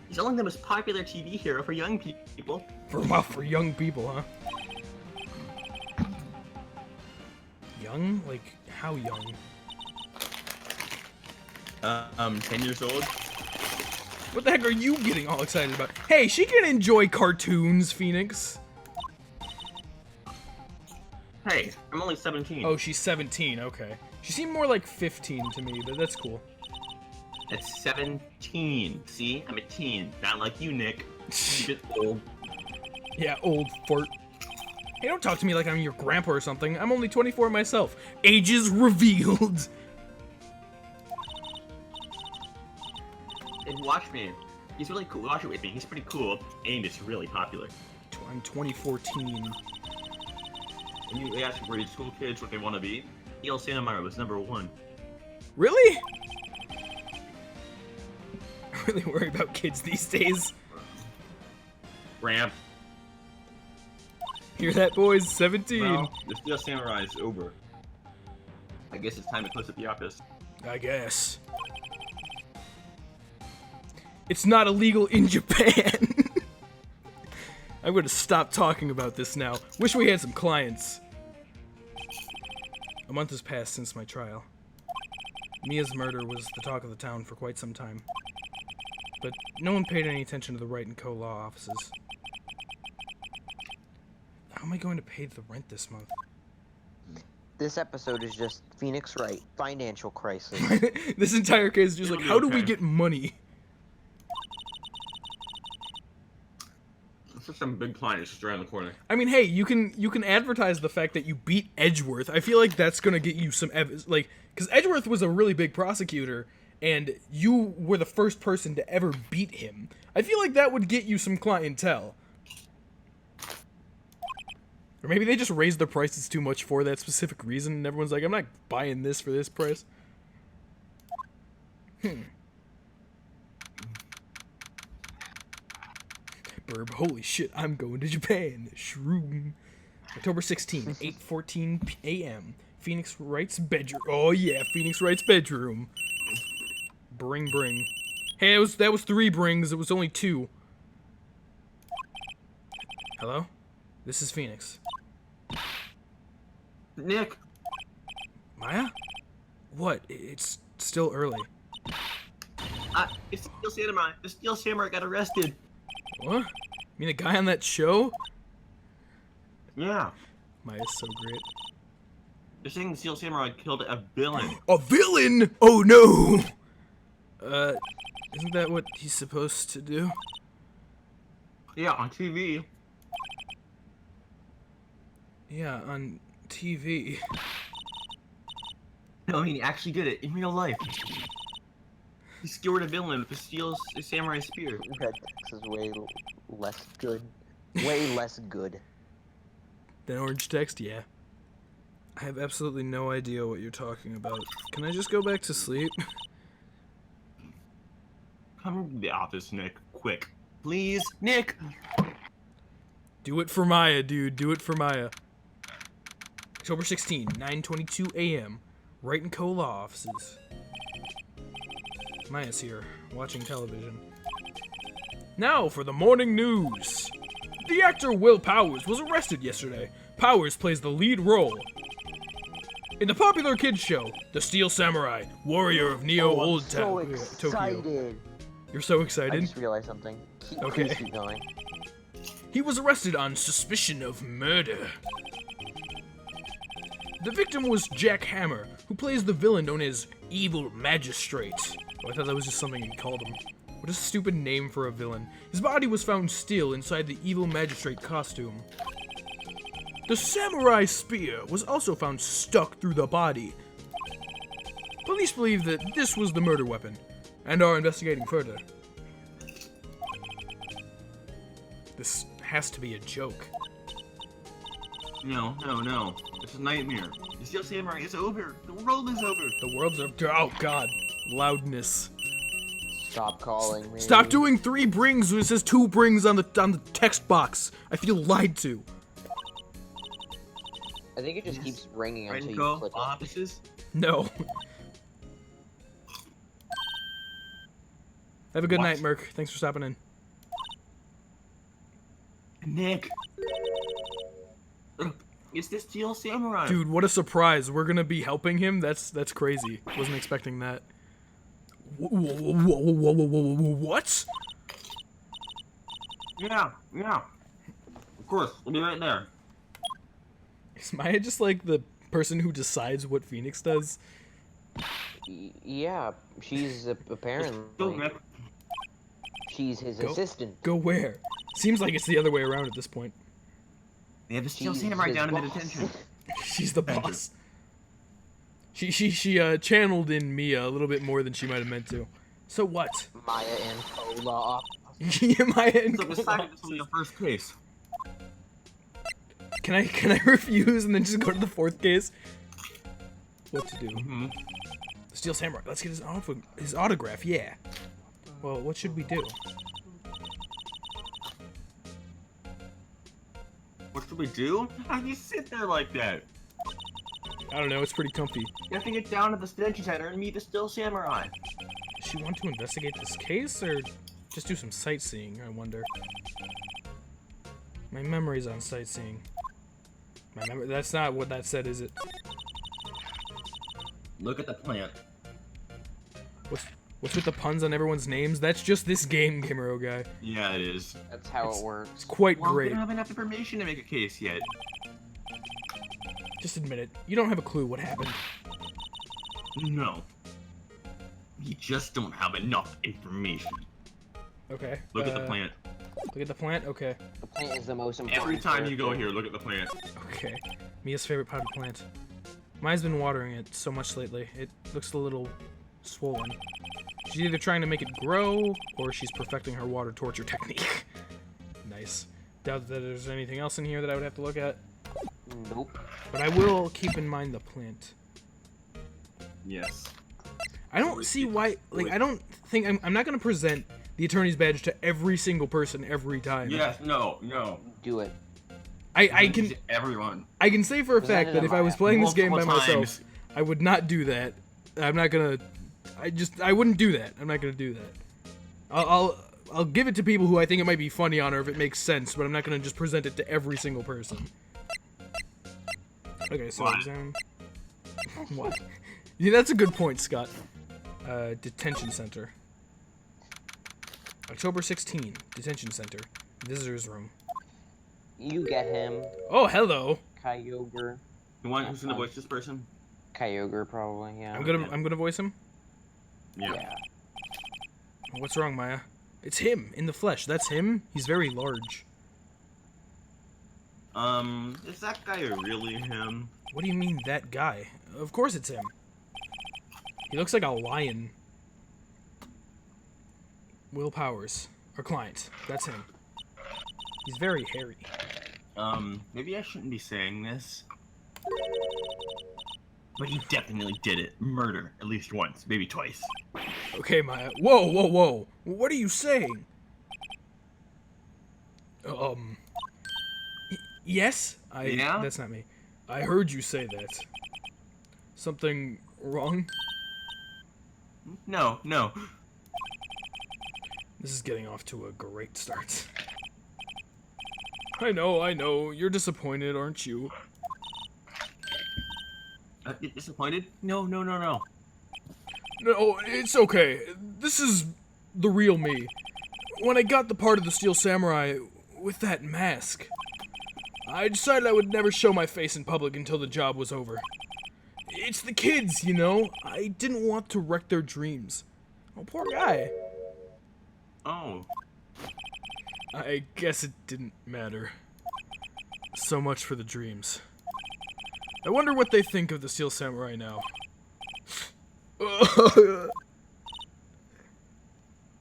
He's only the most popular TV hero for young people. For young people, huh? Young? Like how young? 10 years old. What the heck are you getting all excited about? Hey, she can enjoy cartoons, Phoenix. Hey, I'm only 17. Oh, she's 17. Okay. She seemed more like 15 to me, but that's cool. That's 17. See? I'm a teen. Not like you, Nick. You're a bit old. Yeah, old fart. Hey, don't talk to me like I'm your grandpa or something. I'm only 24 myself. Ages revealed. And watch me. He's really cool. Watch it with me. He's pretty cool. And it's really popular. I'm 2014. When you ask grade school kids what they want to be, E.L. Santa Maria was #1. Really? I really worry about kids these days. Ramp. Hear that, boys? 17. Well, the Steel Samurai is over. I guess it's time to close up the office. I guess. It's not illegal in Japan. I'm gonna stop talking about this now. Wish we had some clients. A month has passed since my trial. Mia's murder was the talk of the town for quite some time. But no one paid any attention to the Wright & Co. law offices. How am I going to pay the rent this month? This episode is just Phoenix Wright, financial crisis. This entire case is just It'll like, be how do we okay. get money? It's just some big clients just around the corner. I mean, hey, you can advertise the fact that you beat Edgeworth. I feel like that's gonna get you some like, because Edgeworth was a really big prosecutor, and you were the first person to ever beat him. I feel like that would get you some clientele. Or maybe they just raised the prices too much for that specific reason, and everyone's like, I'm not buying this for this price. Burb, holy shit, I'm going to Japan. Shroom. October 16, 8:14 a.m. Phoenix Wright's bedroom. Oh yeah, Phoenix Wright's bedroom. Bring. Hey, that was 3 brings. It was only 2. Hello? This is Phoenix. Nick! Maya? What? It's still early. It's the Steel Samurai. The Steel Samurai got arrested. What? You mean the guy on that show? Yeah. Maya's so great. They're saying the Steel Samurai killed a villain. A villain? Oh no! Isn't that what he's supposed to do? Yeah, on TV. Yeah, on TV. No, I mean, he actually did it in real life. He skewered a villain with a Steel Samurai spear. Red X is way less good. Way less good. Then Orange Text, yeah. I have absolutely no idea what you're talking about. Can I just go back to sleep? Come to the office, Nick. Quick. Please, Nick! Do it for Maya, dude. Do it for Maya. October 16, 9:22 a.m. Wright & Co. law offices. Maya's here, watching television. Now for the morning news. The actor Will Powers was arrested yesterday. Powers plays the lead role in the popular kids show, The Steel Samurai, Warrior of Neo I'm Old so Tokyo. excited. You're so I excited? just realized something. Okay. Please keep going. He was arrested on suspicion of murder. The victim was Jack Hammer, who plays the villain known as Evil Magistrate. Oh, I thought that was just something he called him. What a stupid name for a villain. His body was found still inside the Evil Magistrate costume. The samurai spear was also found stuck through the body. Police believe that this was the murder weapon, and are investigating further. This has to be a joke. No. It's a nightmare. The Steel Samurai is over. The world is over. The world's up. Oh god, loudness. Stop calling me. Stop doing 3 brings when it says 2 brings on the text box. I feel lied to. I think it just keeps ringing Right until and you go. click it. Offices. No. Have a good What? night, Merc. Thanks for stopping in. Nick. It's the Steel Samurai. Dude, what a surprise. We're gonna be helping him? That's crazy. Wasn't expecting that. What? Yeah. Of course. We'll be right there. Is Maya just like the person who decides what Phoenix does? Yeah, she's apparently. She's his assistant. Go where? Seems like it's the other way around at this point. They have a steel She's samurai his down in the boss. detention. She's the boss. She channeled in Mia a little bit more than she might have meant to. So what? Maya and Cola. Yeah, Maya and So decided this will be the first case. Can I refuse and then just go to the fourth case? What to do? Mhm. Steel Samurai. Let's get his autograph. Yeah. Well, what should we do? What should we do? How do you sit there like that? I don't know. It's pretty comfy. You have to get down to the detention center and meet the Steel Samurai. Does she want to investigate this case or just do some sightseeing? I wonder. My memory's on sightseeing. That's not what that said, is it? Look at the plant. What's with the puns on everyone's names? That's just this game, Kimuro guy. Yeah, it is. That's how it It's works. quite Well, we great. don't have enough information to make a case yet. Just admit it. You don't have a clue what happened. No. We just don't have enough information. Okay. Look at the plant. Look at the plant? Okay. The plant is the most important. Every time you go character. here, look at the plant. Okay. Mia's favorite potted plant. Maya's been watering it so much lately. It looks a little swollen. She's either trying to make it grow, or she's perfecting her water torture technique. Nice. Doubt that there's anything else in here that I would have to look at. Nope. But I will keep in mind the plant. Yes. I don't see why, like, I don't think, I'm not going to present the attorney's badge to every single person every time. Yes, no. Do it. I can Everyone. I can say for a fact that if I was playing this game by Multiple myself, times. I would not do that. I'm not gonna. I wouldn't do that. I'm not gonna do that. I'll give it to people who I think it might be funny on or if it makes sense, but I'm not gonna just present it to every single person. Okay, so Why? examine. What? Yeah, that's a good point, Scott. Detention center. October 16, detention center, visitors room. You get him. Oh, hello. Kyogre. You want who's gonna voice this person? Kyogre, probably, yeah. I'm gonna voice him. Yeah. What's wrong, Maya? It's him in the flesh. That's him. He's very large. Is that guy really him? What do you mean, that guy? Of course it's him. He looks like a lion. Will Powers, our client. That's him. He's very hairy. Maybe I shouldn't be saying this. But he definitely did it. Murder. At least once, maybe twice. Okay, Maya. Whoa. What are you saying? Yes? Yeah? That's not me. I heard you say that. Something wrong? No. This is getting off to a great start. I know. You're disappointed, aren't you? Disappointed? No. No, it's okay. This is the real me. When I got the part of the Steel Samurai with that mask, I decided I would never show my face in public until the job was over. It's the kids, you know? I didn't want to wreck their dreams. Oh, poor guy. Oh. I guess it didn't matter. So much for the dreams. I wonder what they think of the Steel Samurai now.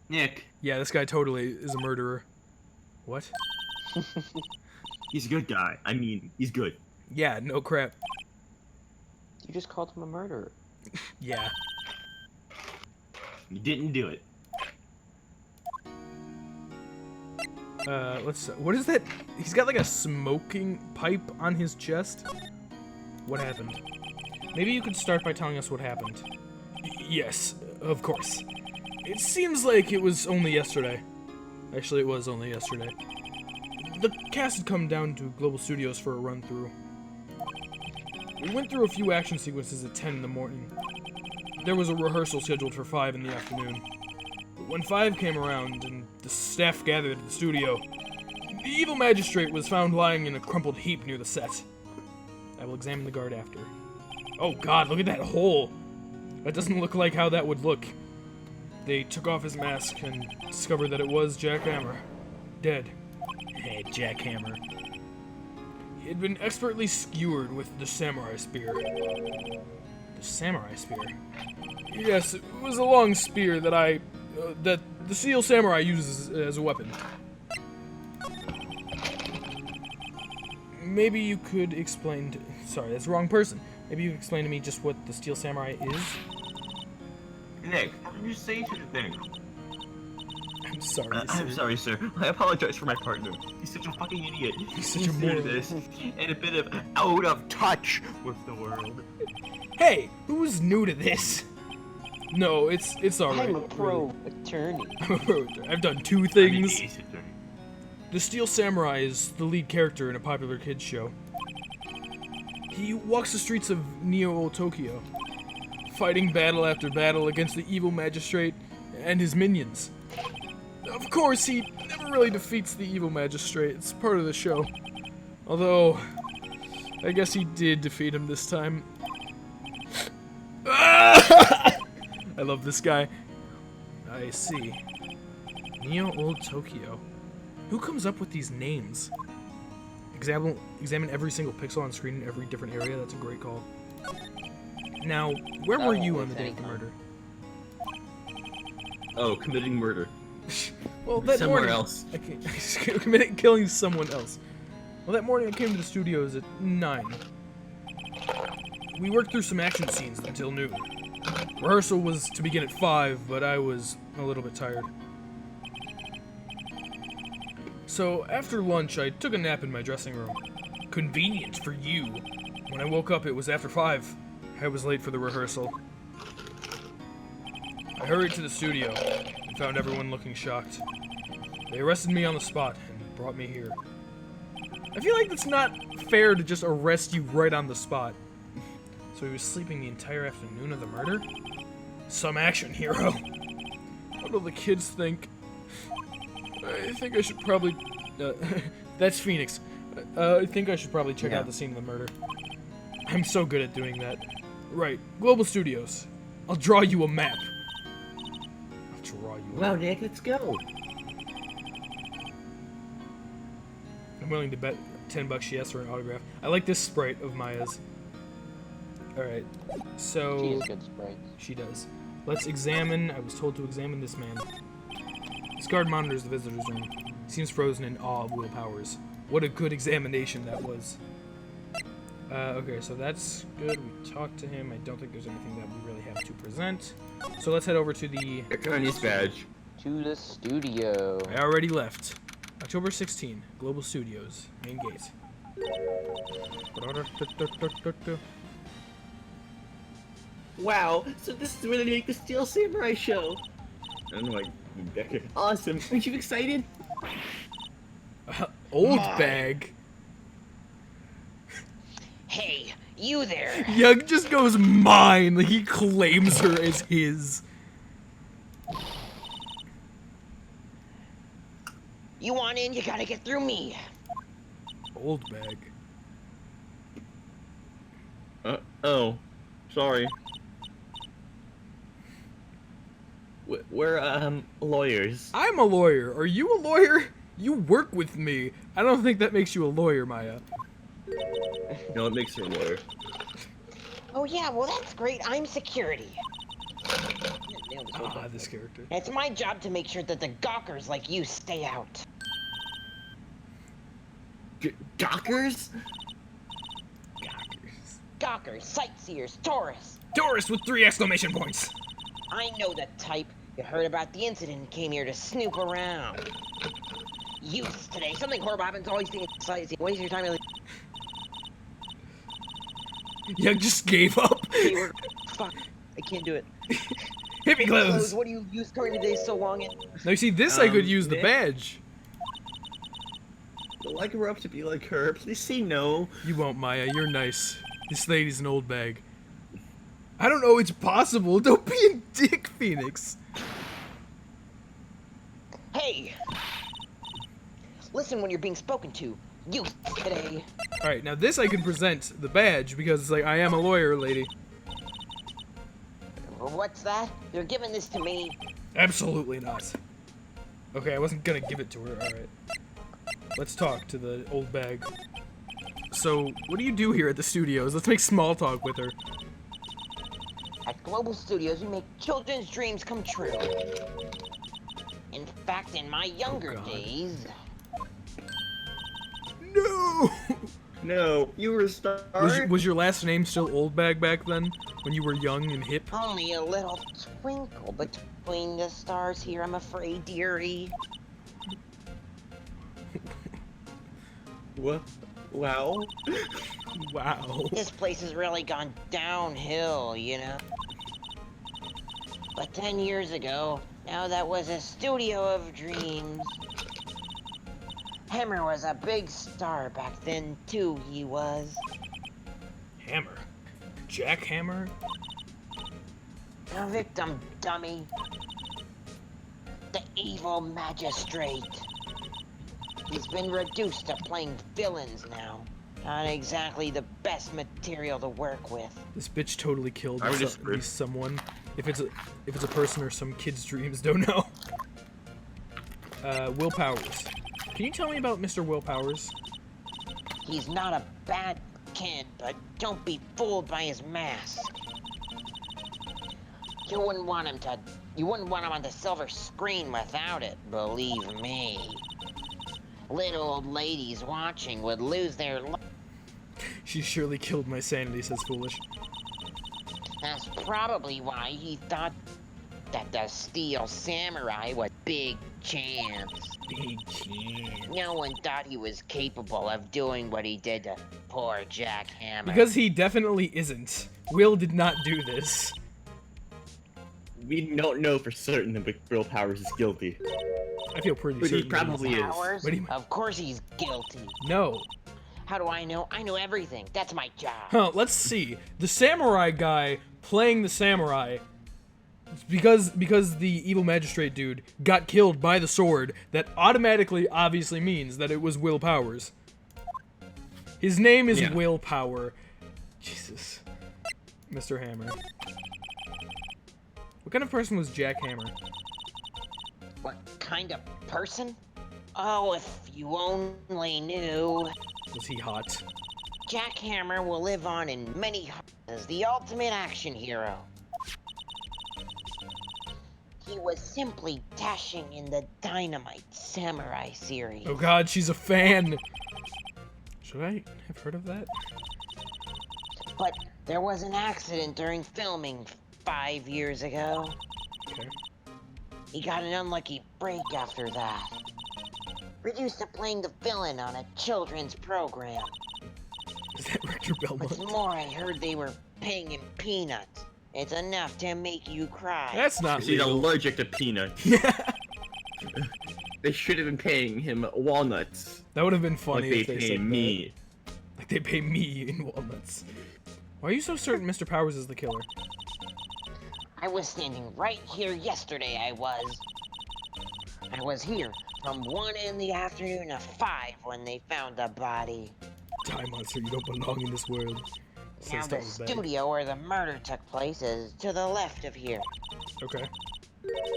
Nick. Yeah, this guy totally is a murderer. What? He's a good guy. I mean, he's good. Yeah, no crap. You just called him a murderer. Yeah. He didn't do it. What is that? He's got like a smoking pipe on his chest. What happened? Maybe you could start by telling us what happened. Yes, of course. It seems like it was only yesterday. Actually, it was only yesterday. The cast had come down to Global Studios for a run-through. We went through a few action sequences at 10 in the morning. There was a rehearsal scheduled for 5 in the afternoon. But when 5 came around and the staff gathered at the studio, the evil magistrate was found lying in a crumpled heap near the set. I will examine the guard after. Oh god, look at that hole! That doesn't look like how that would look. They took off his mask and discovered that it was Jackhammer. Dead. Hey, Jackhammer. He had been expertly skewered with the samurai spear. The samurai spear? Yes, it was a long spear that that the Steel Samurai uses as a weapon. Maybe you could explain to... Sorry, that's the wrong person. Maybe you could explain to me just what the Steel Samurai is? Nick, how did you say such a thing? I'm sorry, I'm sorry, sir. I apologize for my partner. He's such a fucking idiot. He's such a new to moron. this, and a bit of out of touch with the world. Hey, who's new to this? No, it's alright. I'm a pro attorney. I'm a pro attorney. I've done two I mean, things. ace attorney. The Steel Samurai is the lead character in a popular kids show. He walks the streets of Neo Tokyo, fighting battle after battle against the evil magistrate and his minions. Of course, he never really defeats the evil magistrate. It's part of the show. Although, I guess he did defeat him this time. I love this guy. I see. Neo Old Tokyo. Who comes up with these names? Examine every single pixel on screen in every different area. That's a great call. Now, where were you on the day of the murder? Oh, committing murder. Well, that Somewhere morning, else. killing someone else. Well, that morning I came to the studios at 9. We worked through some action scenes until noon. Rehearsal was to begin at 5, but I was a little bit tired. So, after lunch, I took a nap in my dressing room. Convenient for you. When I woke up, it was after 5. I was late for the rehearsal. I hurried to the studio and found everyone looking shocked. They arrested me on the spot and brought me here. I feel like it's not fair to just arrest you right on the spot. So he was sleeping the entire afternoon of the murder? Some action, hero. What will the kids think? I think I should probably... that's Phoenix. I think I should probably check out the scene of the murder. I'm so good at doing that. Right, Global Studios. I'll draw you a map. I'll draw you a Wow, map. Nick, let's go. I'm willing to bet $10 she asks for an autograph. I like this sprite of Maya's. Alright, so... She has good sprites. She does. Let's examine... I was told to examine this man. This guard monitors the visitor's room. He seems frozen in awe of Will Powers. What a good examination that was. Okay, so that's good. We talked to him. I don't think there's anything that we really have to present. So let's head over to the... Attorney's badge. To the studio. I already left. October 16, Global Studios, main gate. Wow, so this is where they make the Steel Samurai show. I'm like, awesome. Aren't you excited? Oldbag. Hey, you there. Eugh just goes mine. Like he claims her as his. You want in, you gotta get through me. Oldbag. Oh, sorry. We're lawyers. I'm a lawyer. Are you a lawyer? You work with me. I don't think that makes you a lawyer, Maya. No, it makes her a lawyer. Oh yeah, well that's great. I'm security. Ah, this character. It's my job to make sure that the gawkers like you stay out. Dockers? Gawkers, sightseers, tourists. Doris with 3 exclamation points. I know the type. You heard about the incident and came here to snoop around. Youths today, something horrible happens, always think it's sightseeing. Waste your time. Eugh just gave up. Fuck, I can't do it. Hit me, clothes. What do you use current days so long in? Now you see, this I could use the Nick? badge. Will I grow up to be like her? Please say no. You won't, Maya. You're nice. This lady's an old bag. I don't know. It's possible. Don't be a dick, Phoenix. Hey! Listen when you're being spoken to. youth today. Alright, now this I can present the badge because it's like, I am a lawyer, lady. What's that? You're giving this to me? Absolutely not. Okay, I wasn't gonna give it to her, alright. Let's talk to the old bag. So, what do you do here at the studios? Let's make small talk with her. At Global Studios, we make children's dreams come true. In fact, in my younger God. days... No! No, you were a star. Was your last name still Oldbag back then? When you were young and hip? Only a little twinkle between the stars here, I'm afraid, dearie. What? Wow. Wow. This place has really gone downhill, you know? But 10 years ago, now that was a studio of dreams. Hammer was a big star back then, too, he was. Hammer? Jack Hammer? The victim, dummy. The evil magistrate. He's been reduced to playing villains now. Not exactly the best material to work with. This bitch totally killed I would just at least someone. If it's a person or some kid's dreams, don't know. Will Powers. Can you tell me about Mr. Will Powers? He's not a bad kid, but don't be fooled by his mask. You wouldn't want him on the silver screen without it, believe me. Little old ladies watching would lose their She surely killed my sanity, says Foolish. That's probably why he thought that the Steel Samurai was big chance. Big kid. No one thought he was capable of doing what he did to poor Jack Hammer. Because he definitely isn't. Will did not do this. We don't know for certain that Will Powers is guilty. I feel pretty But he certain. probably is. Powers? What do you- Of course he's guilty. No. How do I know? I know everything. That's my job. Huh, let's see. The samurai guy playing the samurai, because the evil magistrate dude got killed by the sword, that automatically obviously means that it was Will Powers. His name is Yeah. Will Power. Jesus. Mr. Hammer. What kind of person was Jack Hammer? What kind of person? Oh, if you only knew. Was he hot? Jack Hammer will live on in many hearts as the ultimate action hero. He was simply dashing in the Dynamite Samurai series. Oh god, she's a fan! Should I have heard of that? But there was an accident during filming 5 years ago. Okay. He got an unlucky break after that. Reduced to playing the villain on a children's program. Is that Rector What's Belmont? more, I heard they were paying him peanuts. It's enough to make you cry. That's not He's legal. allergic to peanuts. They should have been paying him walnuts. That would have been funny Like they if they pay said me. that. Like they pay me in walnuts. Why are you so certain Mr. Powers is the killer? I was standing right here yesterday, I was here from 1 in the afternoon to 5 when they found the body. Die, monster, you don't belong in this world. Now Says the Oldbag. studio where the murder took place is to the left of here. Okay.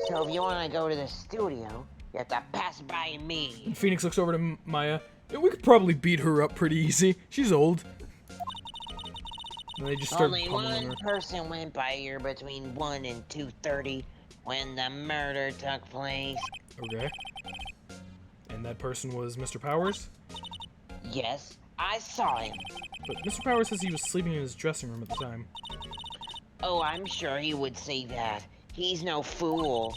So if you want to go to the studio, you have to pass by me. Phoenix looks over to Maya. Yeah, we could probably beat her up pretty easy. She's old. And they just start Only pummeling one her. person went by here between 1 and 2:30 when the murder took place. Okay. And that person was Mr. Powers? Yes, I saw him. But Mr. Powers says he was sleeping in his dressing room at the time. Oh, I'm sure he would say that. He's no fool.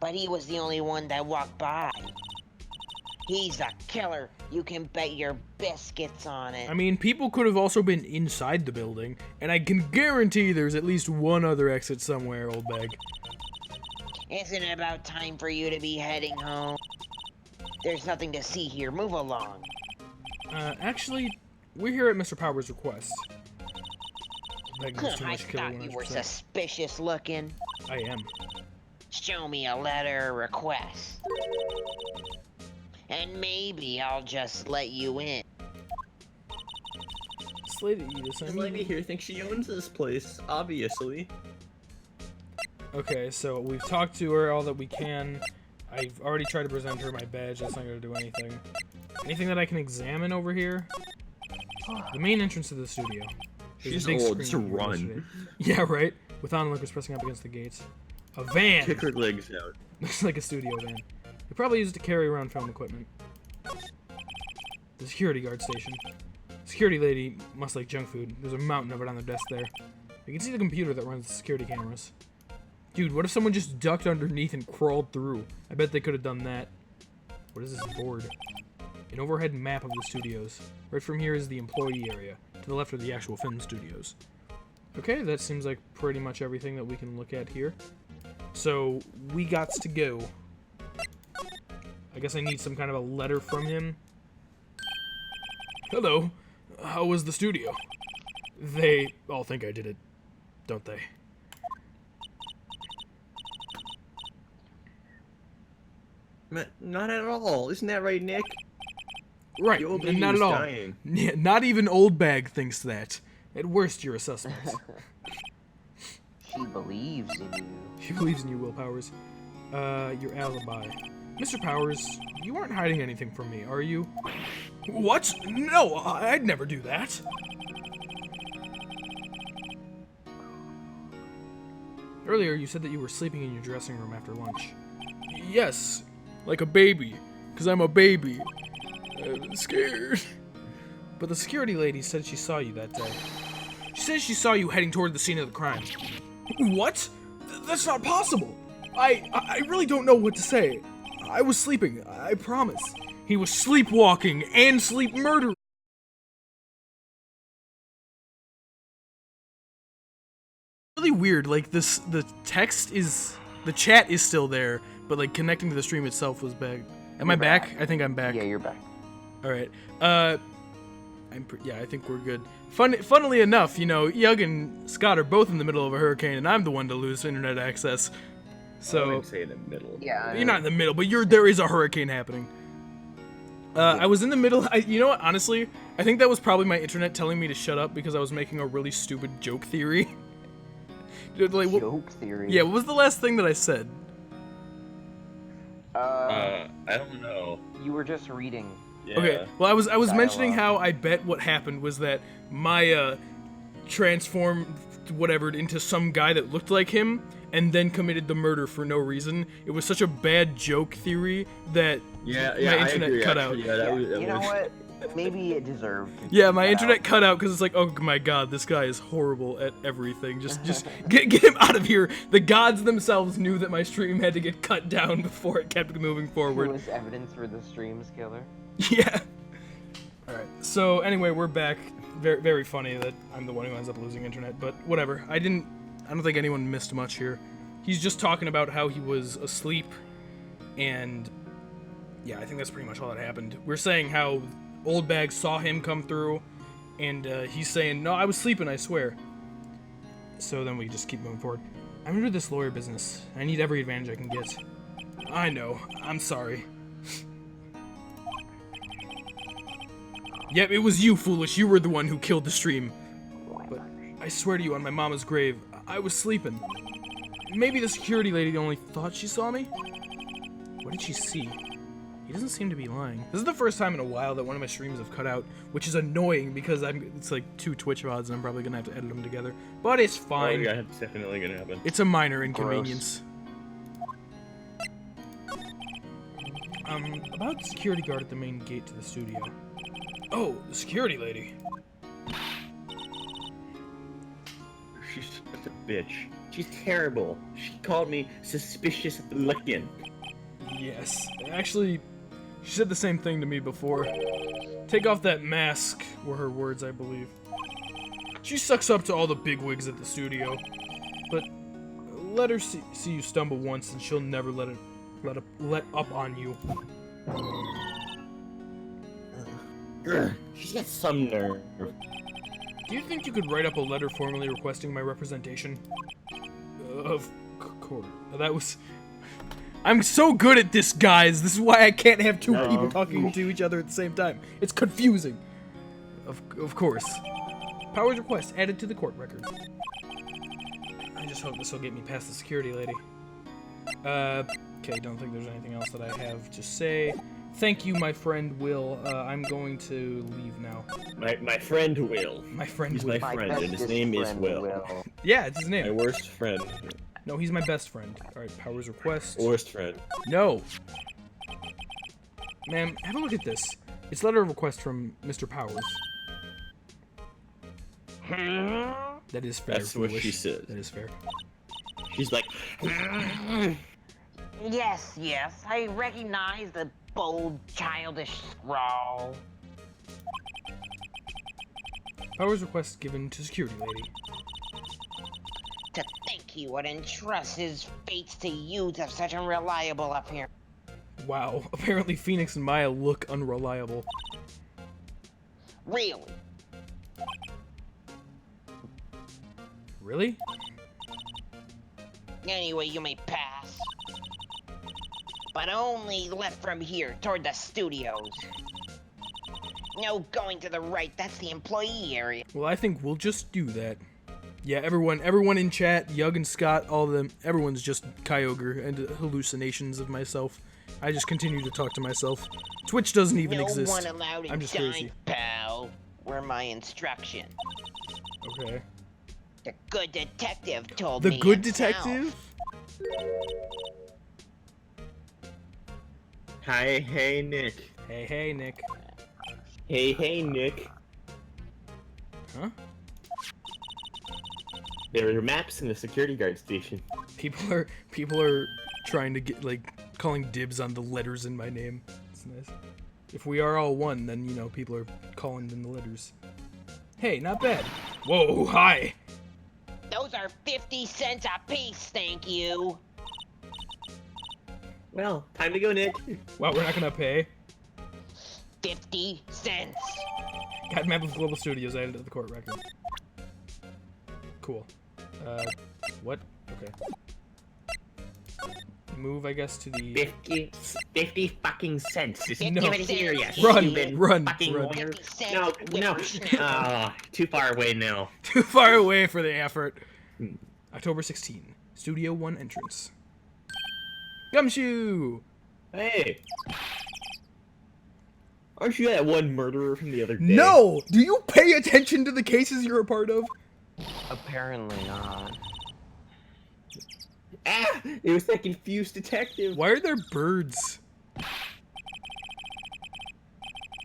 But he was the only one that walked by. He's a killer. You can bet your biscuits on it. I mean, people could have also been inside the building, and I can guarantee there's at least one other exit somewhere, Oldbag. Isn't it about time for you to be heading home? There's nothing to see here. Move along. Actually, we're here at Mr. Powers' request. Oldbag knows too I much killer thought you were 100%. suspicious looking. I am. Show me a letter of request. And maybe I'll just let you in. Slate at you, This lady here thinks she owns this place, obviously. Okay, so we've talked to her all that we can. I've already tried to present her my badge. That's not going to do anything. Anything that I can examine over here? The main entrance to the studio. There's She's a big old, screen to over here run. yesterday. Yeah, right? With onlookers pressing up against the gates. A van! Kick her legs out. Looks like a studio van. They probably use it to carry around film equipment. The security guard station. Security lady must like junk food. There's a mountain of it on the desk there. You can see the computer that runs the security cameras. Dude, what if someone just ducked underneath and crawled through? I bet they could have done that. What is this board? An overhead map of the studios. Right from here is the employee area. To the left are the actual film studios. Okay, that seems like pretty much everything that we can look at here. So, we gots to go. I guess I need some kind of a letter from him. Hello. How was the studio? They all think I did it, don't they? Not at all. Isn't that right, Nick? Right, The old lady not was at all. dying. Yeah, not even Oldbag thinks that. At worst, you're a suspect. She believes in you. She believes in you, Will Powers. Your alibi. Mr. Powers, you aren't hiding anything from me, are you? What? No, I'd never do that. Earlier, you said that you were sleeping in your dressing room after lunch. Yes, like a baby, because I'm a baby. I'm scared. But the security lady said she saw you that day. She says she saw you heading toward the scene of the crime. What? That's not possible. I really don't know what to say. I was sleeping, I promise. He was sleepwalking and sleep murdering. Really weird, like the text is, the chat is still there, but like connecting to the stream itself was back. Am I back? I think I'm back. Yeah, you're back. All right. Yeah, I think we're good. Funnily enough, you know, Eugh and Scot are both in the middle of a hurricane, and I'm the one to lose internet access. I So wouldn't say in the middle. Yeah. you're not in the middle, but there is a hurricane happening. I was in the middle. You know what? Honestly, I think that was probably my internet telling me to shut up because I was making a really stupid joke theory. Like, Joke theory. yeah, what was the last thing that I said? I don't know. You were just reading. Yeah. Okay, well, I was mentioning Dialogue. how I bet what happened was that Maya transformed whatever into some guy that looked like him and then committed the murder for no reason. It was such a bad joke theory that Yeah, my I internet agree, cut actually. out. Yeah, that Yeah, was, that you know was- what? Maybe it deserved. to Yeah, be my cut internet out. cut out because it's like, oh my god, this guy is horrible at everything. Just get him out of here. The gods themselves knew that my stream had to get cut down before it kept moving There forward. was evidence for the stream's killer. Yeah. Alright, so anyway, we're back. Very, very funny that I'm the one who ends up losing internet, but whatever. I don't think anyone missed much here. He's just talking about how he was asleep, and yeah, I think that's pretty much all that happened. We're saying how Oldbag saw him come through, and he's saying, no, I was sleeping, I swear. So then we just keep moving forward. I'm into this lawyer business. I need every advantage I can get. I know. I'm sorry. Yep, it was you, foolish. You were the one who killed the stream. But I swear to you, on my mama's grave, I was sleeping. Maybe the security lady only thought she saw me? What did she see? He doesn't seem to be lying. This is the first time in a while that one of my streams have cut out, which is annoying because it's like 2 Twitch VODs and I'm probably gonna have to edit them together. But it's Oh, fine. yeah, it's definitely gonna happen. It's a minor inconvenience. About the security guard at the main gate to the studio. Oh, the security lady. She's such a bitch. She's terrible. She called me suspicious looking. Yes. Actually, she said the same thing to me before. Take off that mask, were her words, I believe. She sucks up to all the bigwigs at the studio. But let her see you stumble once and she'll never let up on you. Ugh, she's got some nerve. Do you think you could write up a letter formally requesting my representation? Of course. That was... I'm so good at this, guys. This is why I can't have two No. people talking to each other at the same time. It's confusing. Of course. Powers request added to the court record. I just hope this will get me past the security lady. Okay, don't think there's anything else that I have to say. Thank you, my friend Will. I'm going to leave now. My friend Will. My friend He's Will. my friend, and his bestest name is friend, Will. Yeah, it's his My name. worst friend. No, he's my best friend. Alright, Powers request. Worst friend. No. Ma'am, have a look at this. It's letter of request from Mr. Powers. That is fair. That's what Foolish. she says. That is fair. She's like, Yes, yes, I recognize the bold, childish scrawl. Powers request given to security lady. To think he would entrust his fates to youths of such unreliable appearance. Wow. Apparently Phoenix and Maya look unreliable. Really? Really? Anyway, you may pass. But only left from here, toward the studios. No going to the right, that's the employee area. Well, I think we'll just do that. Yeah, everyone in chat, Eugh and Scot, all of them, everyone's just Kyogre and hallucinations of myself. I just continue to talk to myself. Twitch doesn't even No exist. one allowed I'm just inside, crazy. pal. Were my instructions. Okay. The good detective told The me good himself. detective? hi, hey, Nick. Hey, Nick. Hey, Nick. Huh? There are maps in the security guard station. People are trying to get, like, calling dibs on the letters in my name. It's nice. If we are all one, then, you know, people are calling in the letters. Hey, not bad. Whoa, hi. Those are 50 cents a piece, thank you. Well, time to go, Nick. Wow, we're not gonna pay. 50 cents. Got map of global studios added to the court record. Cool. What? Okay. Move, I guess, to the... 50 fucking cents. Just No. give it here, you Run, stupid run, fucking run. lawyer. 50 cents. No. whippersnapper. Too far away now. Too far away for the effort. October 16. Studio 1 entrance. Gumshoe! Hey. Aren't you that one murderer from the other day? No! Do you pay attention to the cases you're a part of? Apparently not. Ah! It was that confused detective. Why are there birds?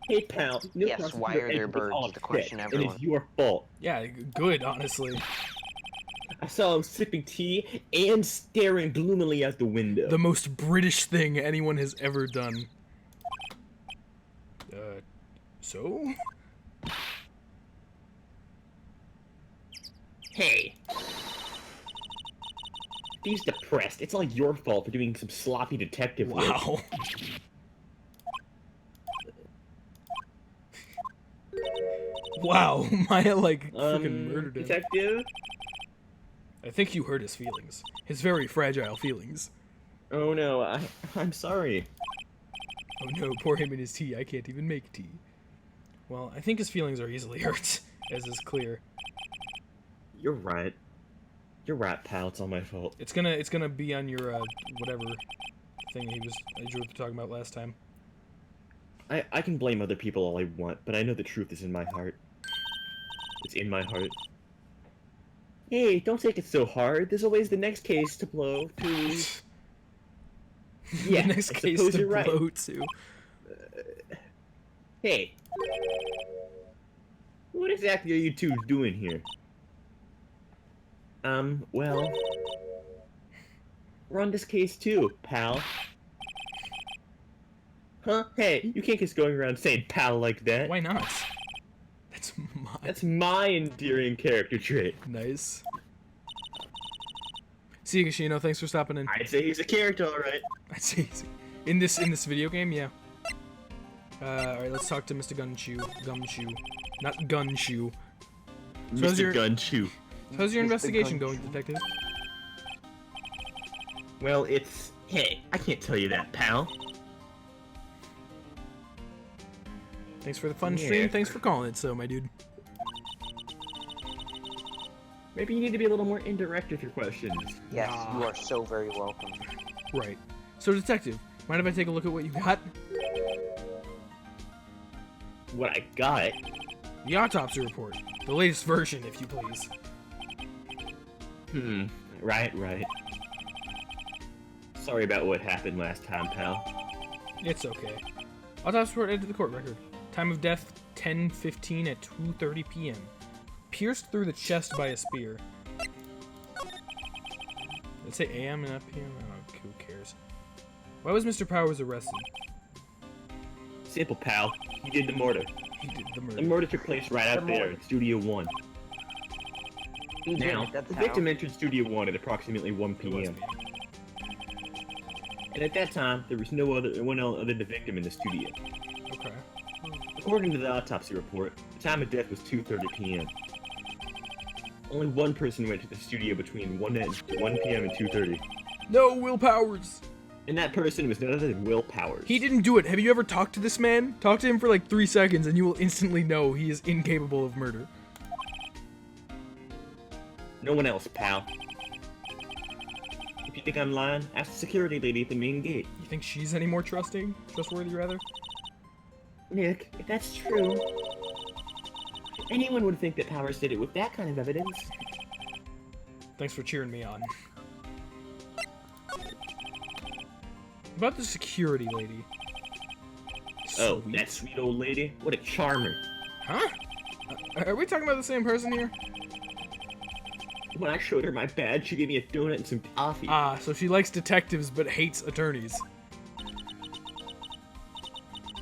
Hey, pal. No Yes, prosecutor why are there entered the birds? hall The question sick, everyone- And it's your fault. Yeah, good, honestly. I saw him sipping tea and staring gloomily out the window. The most British thing anyone has ever done. So? Hey. He's depressed. It's all your fault for doing some sloppy detective work. Wow. Wow, Maya, like, freaking murdered him. Detective? I think you hurt his feelings. His very fragile feelings. Oh no, I'm sorry. Oh no, pour him in his tea. I can't even make tea. Well, I think his feelings are easily hurt, as is clear. You're right. You're right, pal. It's all my fault. It's gonna be on your, whatever thing you were talking about last time. I can blame other people all I want, but I know the truth is in my heart. It's in my heart. Hey, don't take it so hard. There's always the next case to blow to. Yeah, The next I case suppose to you're right. blow to. Hey. What exactly are you two doing here? Well... We're on this case too, pal. Huh? Hey, you can't just going around saying pal like that. Why not? That's my endearing character trait. nice. See you, Gashino. Thanks for stopping in. I'd say he's a character, alright. I'd say in this video game, yeah. Alright, let's talk to Mr. Gumshoe. Not Gunshoe. So how's your Gunshoe. investigation Mr. going, detective? Well, it's... Hey, I can't tell you that, pal. Thanks for the fun Yeah. stream. Thanks for calling it so, my dude. Maybe you need to be a little more indirect with your questions. Yes, you are so very welcome. Right. So, detective, mind if I take a look at what you got? What I got? The autopsy report. The latest version, if you please. Right. Sorry about what happened last time, pal. It's okay. Autopsy report entered the court record. Time of death, 10:15 at 2:30 p.m. Pierced through the chest by a spear. Let's say AM and not PM? Oh, who cares? Why was Mr. Powers arrested? Simple, pal. He did the murder. He did the The murder. murder took place right out there in Studio 1. He did Now, it, that's the how. victim entered Studio 1 at approximately 1 It was p.m. me. And at that time, there was no one other than the victim in the studio. Okay. According to the autopsy report, the time of death was 2:30 p.m. Only one person went to the studio between 1 p.m. and 2:30, No, Will Powers! and that person was none other than Will Powers. He didn't do it. Have you ever talked to this man? Talk to him for like 3 seconds and you will instantly know he is incapable of murder. No one else, pal. If you think I'm lying, ask the security lady at the main gate. You think she's any more trustworthy rather? Nick, if that's true, anyone would think that Powers did it with that kind of evidence. Thanks for cheering me on. About the security lady. Oh, Sweet. that sweet old lady? What a charmer. Huh? Are we talking about the same person here? When I showed her my badge, she gave me a donut and some coffee. Ah, so she likes detectives but hates attorneys.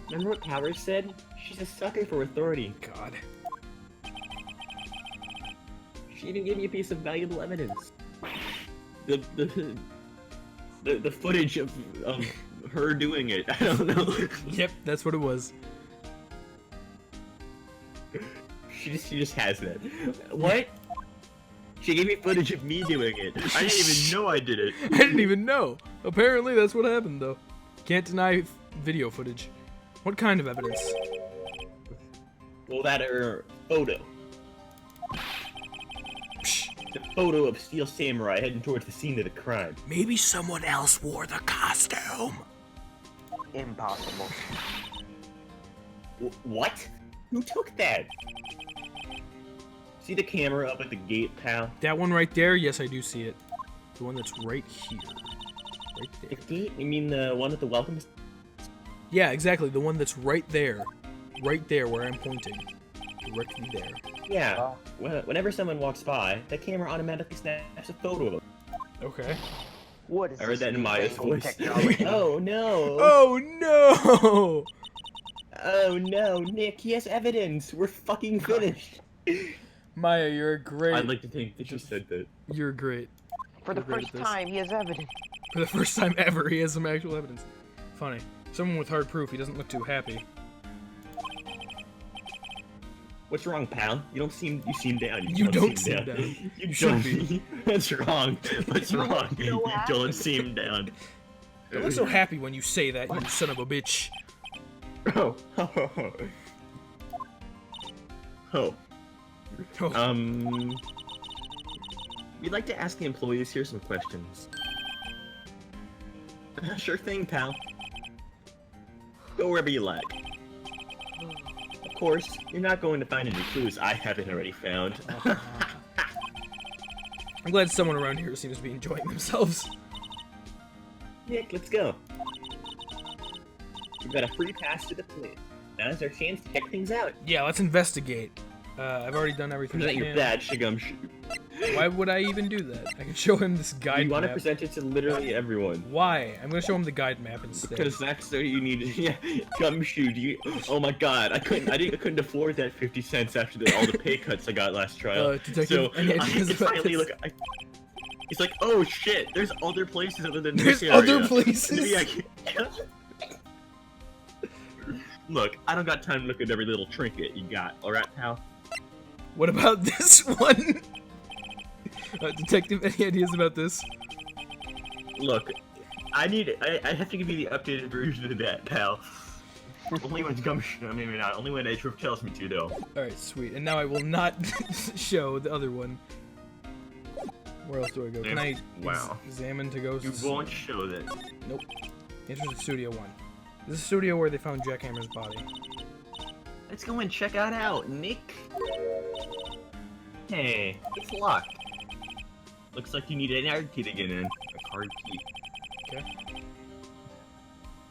Remember what Powers said? She's a sucker for authority. God. She even gave me a piece of valuable evidence. The footage of her doing it. I don't know. Yep, that's what it was. She just has that. What? She gave me footage of me doing it. I didn't even know I did it. I didn't even know. Apparently that's what happened though. Can't deny video footage. What kind of evidence? Well, that photo. Psh, The photo of Steel Samurai heading towards the scene of the crime. maybe someone else wore the costume. Impossible. What? Who took that? See the camera up at the gate, pal? That one right there? Yes, I do see it. The one that's right here. Right The there. gate? You mean the one at the welcome? Yeah, exactly. The one that's right there. Right there where I'm pointing. Directly there. Yeah. Whenever someone walks by, that camera automatically snaps a photo of them. Okay. What is I heard this that in Maya's newfangled voice. technology? Oh no! Oh no! Oh no, Nick, he has evidence! We're fucking finished! Maya, you're great. I'd like to think that you said that. You're great. For the You're great first at this. time, he has evidence. For the first time ever, he has some actual evidence. Funny. Someone with hard proof, he doesn't look too happy. What's wrong, pal? You seem down. You don't seem down. You You should don't. be. That's wrong. What's You wrong? look so You happy. don't seem down. Don't look so happy when you say that, you son of a bitch. Oh. Oh. Oh, We'd like to ask the employees here some questions. Sure thing, pal. Go wherever you like. Of course, you're not going to find any clues I haven't already found. I'm glad someone around here seems to be enjoying themselves. Nick, let's go. We've got a free pass to the place. Now's our chance to check things out. Yeah, let's investigate. I've already done everything I Present your can. badge to Gumshoe. Why would I even do that? I can show him this guide You want to map. present it to literally everyone. Why? I'm gonna show him the guide map instead. Because that's so you need. Yeah, Gumshoe. Oh my God, I couldn't afford that 50 cents after all the pay cuts I got last trial. Detective, So any ideas I about finally this? look. He's like, oh shit, there's other places other than There's this area. other places? Maybe I can... Look, I don't got time to look at every little trinket you got. All right, pal. What about this one? Detective, any ideas about this? Look, I have to give you the updated version of that, pal. Only when Gumshoe, I mean, maybe not. Only when Edgeworth tells me to, though. Alright, sweet. And now I will not show the other one. Where else do I go? Can I examine to go? You won't show that. Nope. Enter the Studio 1. This is the studio where they found Jackhammer's body. Let's go and check it out, Nick. Hey, it's locked. Looks like you need an card key to get in. A card key. Okay.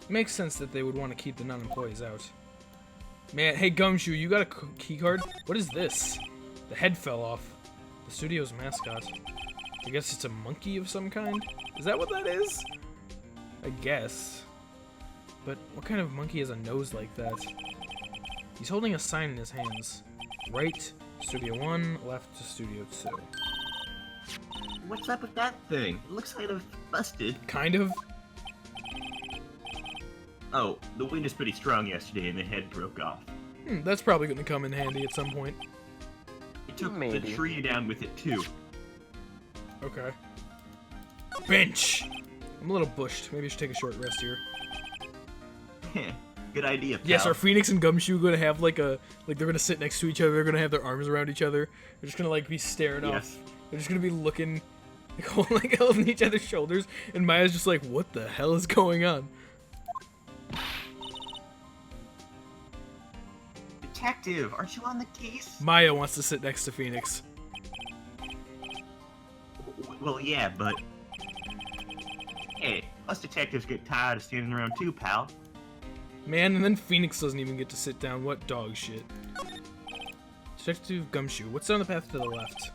Makes sense that they would want to keep the non-employees out. Man, hey Gumshoe, you got a key card? What is this? The head fell off. The studio's mascot. I guess it's a monkey of some kind? Is that what that is? I guess. But what kind of monkey has a nose like that? He's holding a sign in his hands. Right, Studio 1, left to Studio 2. What's up with that thing? It looks kind of busted. Kind of. Oh, the wind is pretty strong yesterday and the head broke off. That's probably going to come in handy at some point. It took the tree down with it too. Okay. Bench! I'm a little bushed. Maybe I should take a short rest here. Good idea, pal. Yes, are Phoenix and Gumshoe gonna have like they're gonna sit next to each other, they're gonna have their arms around each other, they're just gonna like be staring off. They're just gonna be looking, like holding each other's shoulders, and Maya's just like, what the hell is going on? Detective, aren't you on the case? Maya wants to sit next to Phoenix. Well, yeah, but... Hey, us detectives get tired of standing around too, pal. Man, and then Phoenix doesn't even get to sit down. What dog shit. Detective Gumshoe, what's on the path to the left?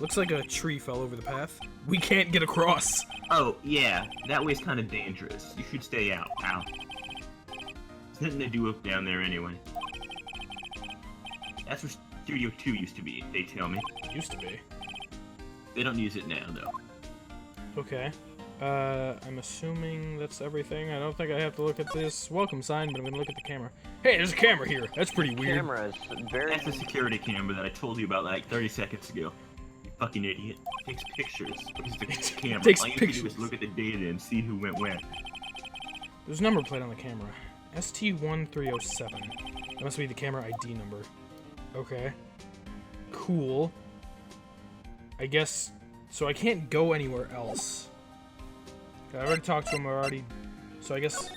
Looks like a tree fell over the path. We can't get across. Oh, yeah, that way's kind of dangerous. You should stay out, pal. There's nothing to do up down there anyway. That's where Studio 2 used to be, they tell me. Used to be. They don't use it now, though. Okay. I'm assuming that's everything. I don't think I have to look at this welcome sign, but I'm gonna look at the camera. Hey, there's a camera here. That's pretty weird. Camera is very... That's the security camera that I told you about like 30 seconds ago. You fucking idiot. Takes pictures. What is the camera? Takes All you have to do pictures. is look at the data and see who went where. There's a number plate on the camera. ST1307. That must be the camera ID number. Okay. Cool. I guess... So I can't go anywhere else. I already talked to him already. So I guess...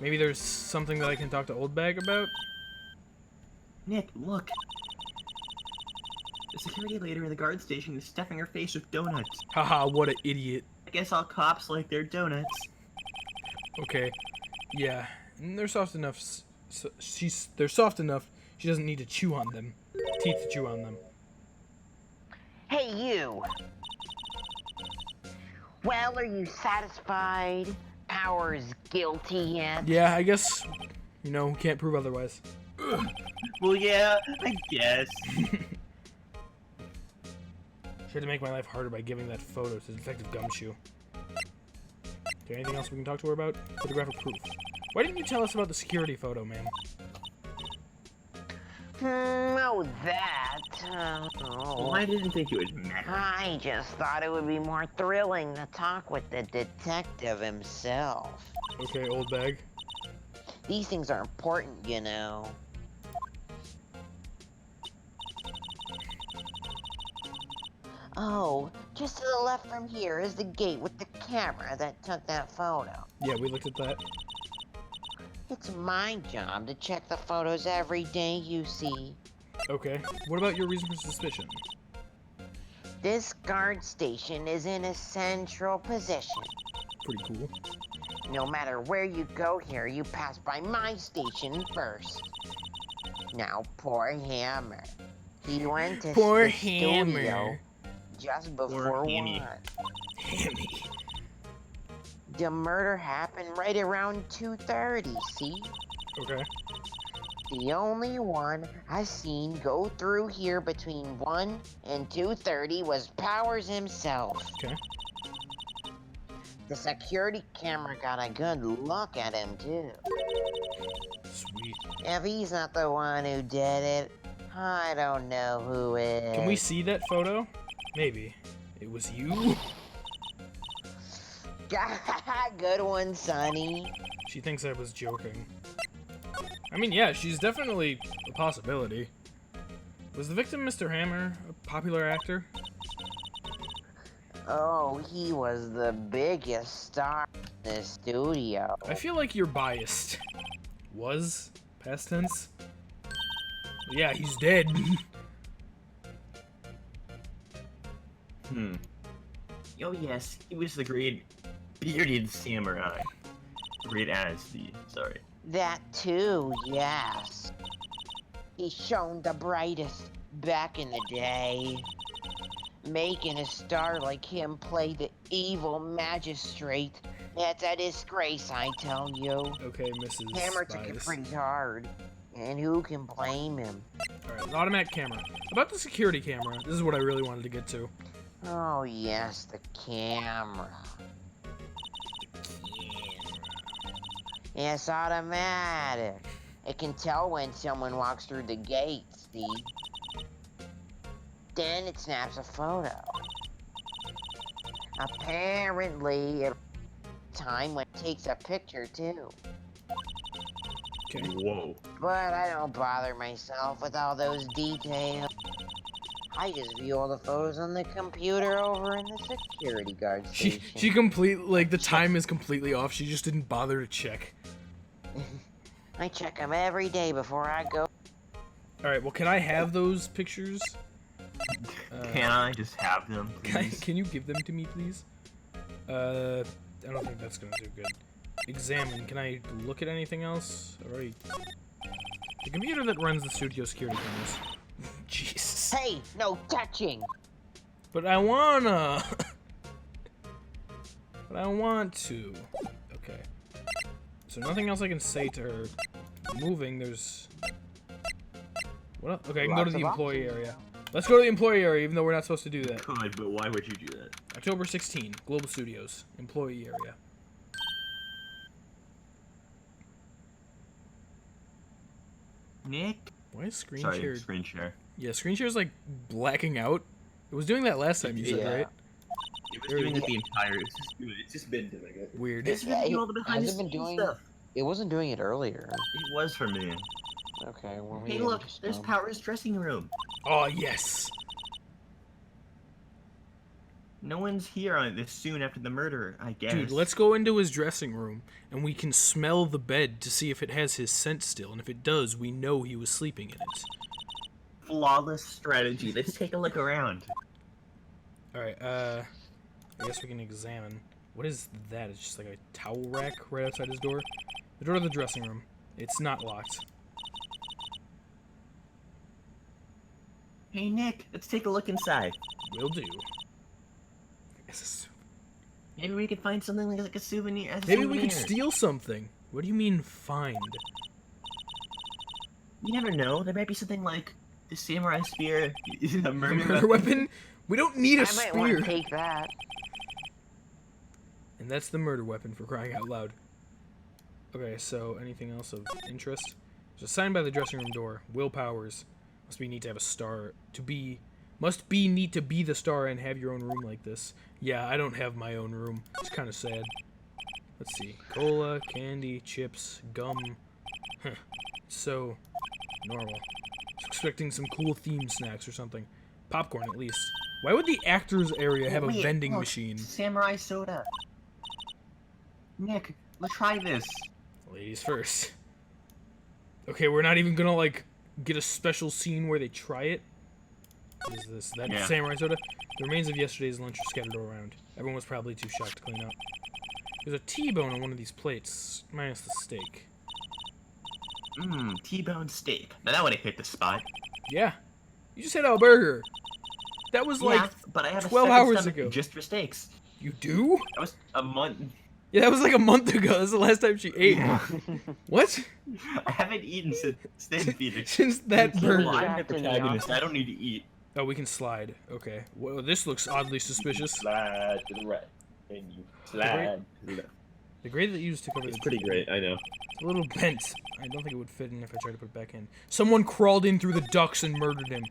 Maybe there's something that I can talk to Oldbag about? Nick, look. The security lady in the guard station is stuffing her face with donuts. Haha, what an idiot. I guess all cops like their donuts. Okay. Yeah. And they're soft enough... They're soft enough, she doesn't need to chew on them. Teeth to chew on them. Hey, you! Well, are you satisfied? Power's guilty yet? Yeah, I guess, you know, can't prove otherwise. Well, yeah, I guess. She had to make my life harder by giving that photo to Detective Gumshoe. Is there anything else we can talk to her about? Photographic proof. Why didn't you tell us about the security photo, ma'am? Oh, that. Well, I didn't think it would matter. I just thought it would be more thrilling to talk with the detective himself. Okay, Oldbag. These things are important, you know. Oh, just to the left from here is the gate with the camera that took that photo. Yeah, we looked at that. It's my job to check the photos every day, you see. Okay. What about your reason for suspicion? This guard station is in a central position. Pretty cool. No matter where you go here, you pass by my station first. Now, poor Hammer. He went to Poor the studio Hammer. just before Hammy. 1. Hammy. The murder happened right around 2:30, see? Okay. The only one I seen go through here between 1 and 2:30 was Powers himself. Okay. The security camera got a good look at him, too. Sweet. If he's not the one who did it, I don't know who is. Can we see that photo? Maybe. It was you? Good one, Sonny. She thinks I was joking. I mean, yeah, she's definitely a possibility. Was the victim Mr. Hammer a popular actor? Oh, he was the biggest star in the studio. I feel like you're biased. Was? Past tense? Yeah, he's dead. Oh yes, he was the great bearded samurai. Great as the, sorry. That too, yes. He shone the brightest back in the day. Making a star like him play the evil magistrate. That's a disgrace, I tell you. Okay, Mrs. Hammer took it Bias. pretty hard. And who can blame him? Alright, an automatic camera. About the security camera, this is what I really wanted to get to. Oh yes, the camera. It's automatic. It can tell when someone walks through the gate, see? Then it snaps a photo. Apparently, it time when it takes a picture too. Okay. Whoa. But I don't bother myself with all those details. I just view all the photos on the computer over in the security guard station. The time is completely off. She just didn't bother to check. I check them every day before I go. Alright, well, can I have those pictures? Can I just have them, please? Can you give them to me, please? I don't think that's gonna do good. Examine. Can I look at anything else? Alright. The computer that runs the studio security cameras. Jesus. Hey, no touching! But I wanna. But I want to. Okay. So nothing else I can say to her. Moving, there's... What else? Okay, I can go to the employee area. Let's go to the employee area, even though we're not supposed to do that. Could, but why would you do that? October 16, Global Studios, employee area. Nick? Why is screen Sorry, share? screen share. Yeah, screen share is like blacking out. It was doing that last time, you said, Yeah. right? It was doing it the entire. It's just been doing it. Weird. It's been doing all the behind the hasn't been scenes doing- stuff. It wasn't doing it earlier. It was for me. Okay, well, Hey, maybe look, I'm just there's dumb. Power's dressing room. Oh, yes. No one's here on this soon after the murder, I guess. Dude, let's go into his dressing room, and we can smell the bed to see if it has his scent still, and if it does, we know he was sleeping in it. Flawless strategy. Let's take a look around. Alright, I guess we can examine. What is that? It's just like a towel rack right outside his door? The door to the dressing room. It's not locked. Hey, Nick, let's take a look inside. Will do. It's a sou- Maybe we could find something like a souvenir. As a Maybe we could souvenir. steal something. What do you mean, find? You never know. There might be something like the samurai spear, the murder Murder weapon? We don't need a I might want spear. to take that. And that's the murder weapon, for crying out loud. Okay, so anything else of interest? There's a sign by the dressing room door. Will Powers. Must be neat to have a star to be. Must be neat to be the star and have your own room like this. Yeah, I don't have my own room. It's kind of sad. Let's see. Cola, candy, chips, gum. Huh. So normal. I was expecting some cool theme snacks or something. Popcorn, at least. Why would the actors area have a Wait, vending look, machine? Samurai soda. Nick, let's try this. Ladies first. Okay, we're not even gonna, like, get a special scene where they try it. What is this? That Yeah. samurai soda? The remains of yesterday's lunch are scattered all around. Everyone was probably too shocked to clean up. There's a T-bone on one of these plates, minus the steak. Mmm, T-bone steak. Now that would have hit the spot. Yeah. You just had a burger. That was like yeah, but I have 12 a second hours stomach ago. just for steaks. You do? That was a month. Yeah, that was like a month ago. That's the last time she ate. What? I haven't eaten since then, Peter. Since that Well, burger. I'm the Trapped in the protagonist. office. I don't need to eat. Oh, we can slide. Okay. Well, this looks oddly suspicious. Slide to the right, and you slide to the left. The grate that you used to cover It's the pretty great, I know. It's a little bent. I don't think it would fit in if I tried to put it back in. Someone crawled in through the ducts and murdered him.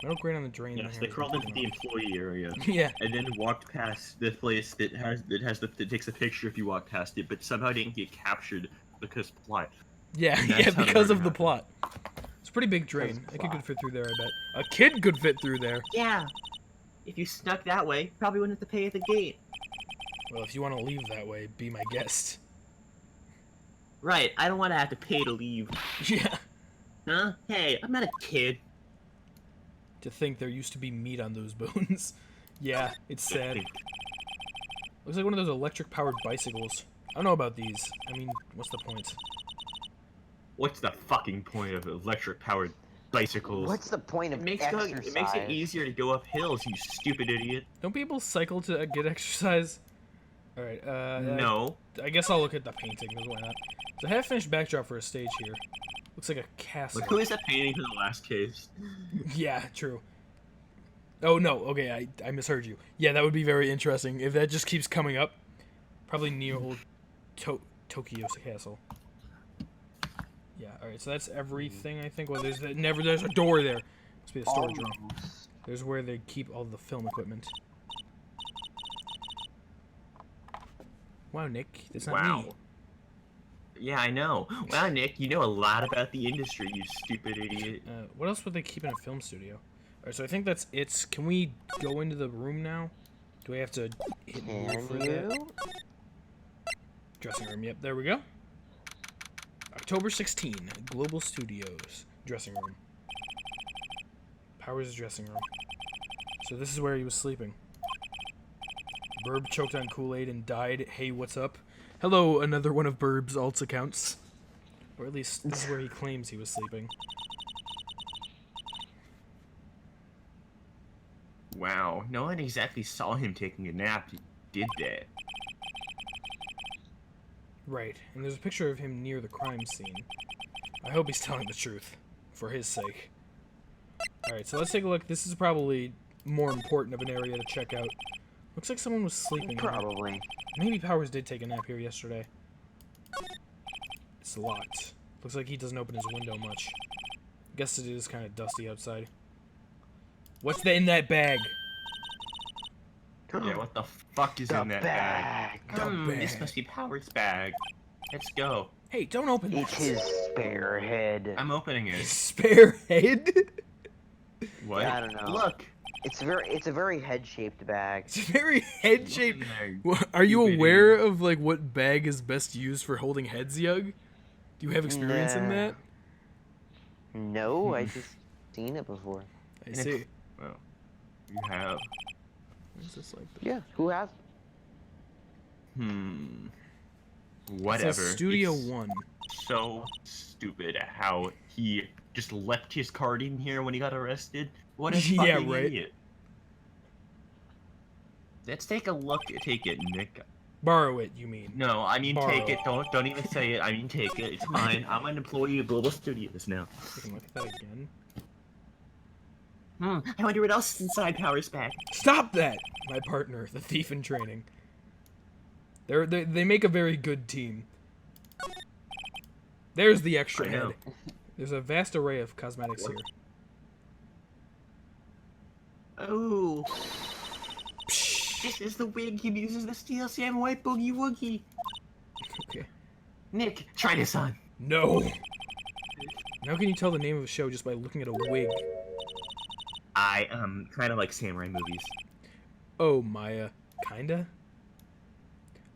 Metal grate on the drain. Yes, the they hair crawled is into the coming employee area. off. Yeah. And then walked past the place that takes a picture if you walk past it, but somehow didn't get captured because plot. Yeah, And that's yeah, how the because of murder the plot. It's a pretty big drain. Because It could plot. fit through there, I bet. A kid could fit through there. Yeah. If you snuck that way, probably wouldn't have to pay at the gate. Well, if you want to leave that way, be my guest. Right, I don't want to have to pay to leave. Yeah. Huh? Hey, I'm not a kid. To think there used to be meat on those bones. Yeah, it's sad. Looks like one of those electric-powered bicycles. I don't know about these. I mean, what's the point? What's the fucking point of electric-powered bicycles? What's the point of It makes exercise? it easier to go up hills, you stupid idiot. Don't people cycle to get exercise? Alright, No. I guess I'll look at the painting, because why not? It's a half-finished backdrop for a stage here. Looks like a castle. Look, who is that painting for the last case? Yeah, true. Oh, no, okay, I misheard you. Yeah, that would be very interesting. If that just keeps coming up, probably near old Tokyo Castle. Yeah, alright, so that's everything, I think. Well, there's a door there. Must be a storage room. Almost. There's where they keep all the film equipment. Wow, Nick, that's not Wow. me. Yeah, I know. Wow, Nick, you know a lot about the industry, you stupid idiot. What else would they keep in a film studio? Alright, so I think that's it. Can we go into the room now? Do I have to hit move Can for that? you? Dressing room, yep, there we go. October 16, Global Studios. Dressing room. Powers' dressing room. So this is where he was sleeping. Burb choked on Kool-Aid and died. Hey, what's up? Hello, another one of Burb's alts accounts. Or at least this is where he claims he was sleeping. Wow, no one exactly saw him taking a nap, did that? Right, and there's a picture of him near the crime scene. I hope he's telling the truth, for his sake. Alright, so let's take a look. This is probably more important of an area to check out. Looks like someone was sleeping here. Probably. Maybe Powers did take a nap here yesterday. It's locked. Looks like he doesn't open his window much. Guess it is kind of dusty outside. What's in that bag? Yeah, what the fuck is The in that bag? bag. This bag. must be Power's bag. Let's go. Hey, don't open It's this. his spare head. I'm opening His it. spare head? What? I don't know. Look. It's a very head-shaped bag. It's very head-shaped. What's in there? Well, are you Stupid aware of like what bag is best used for holding heads, Eugh? Do you have experience in Nah. that? No, I just seen it before. I see. Well, you have. What is this like? Yeah, who has? Whatever. It says Studio It's 1. so stupid how he just left his card in here when he got arrested. What a Yeah, fucking right. idiot. Let's take a look. Take it, Nick. Borrow it, you mean? No, I mean Borrow. take it. Don't even say it. I mean take it. It's fine. I'm an employee of Global Studios now. We can look at that again. I wonder what else is inside Power's bag. Stop that! My partner, the thief in training. They make a very good team. There's the extra I head. know. There's a vast array of cosmetics here. Oh. This is the wig he uses to steal Sam White Boogie Woogie. Okay. Nick, try this on. No! How can you tell the name of a show just by looking at a wig? I kind of like samurai movies. Oh, Maya. Kinda?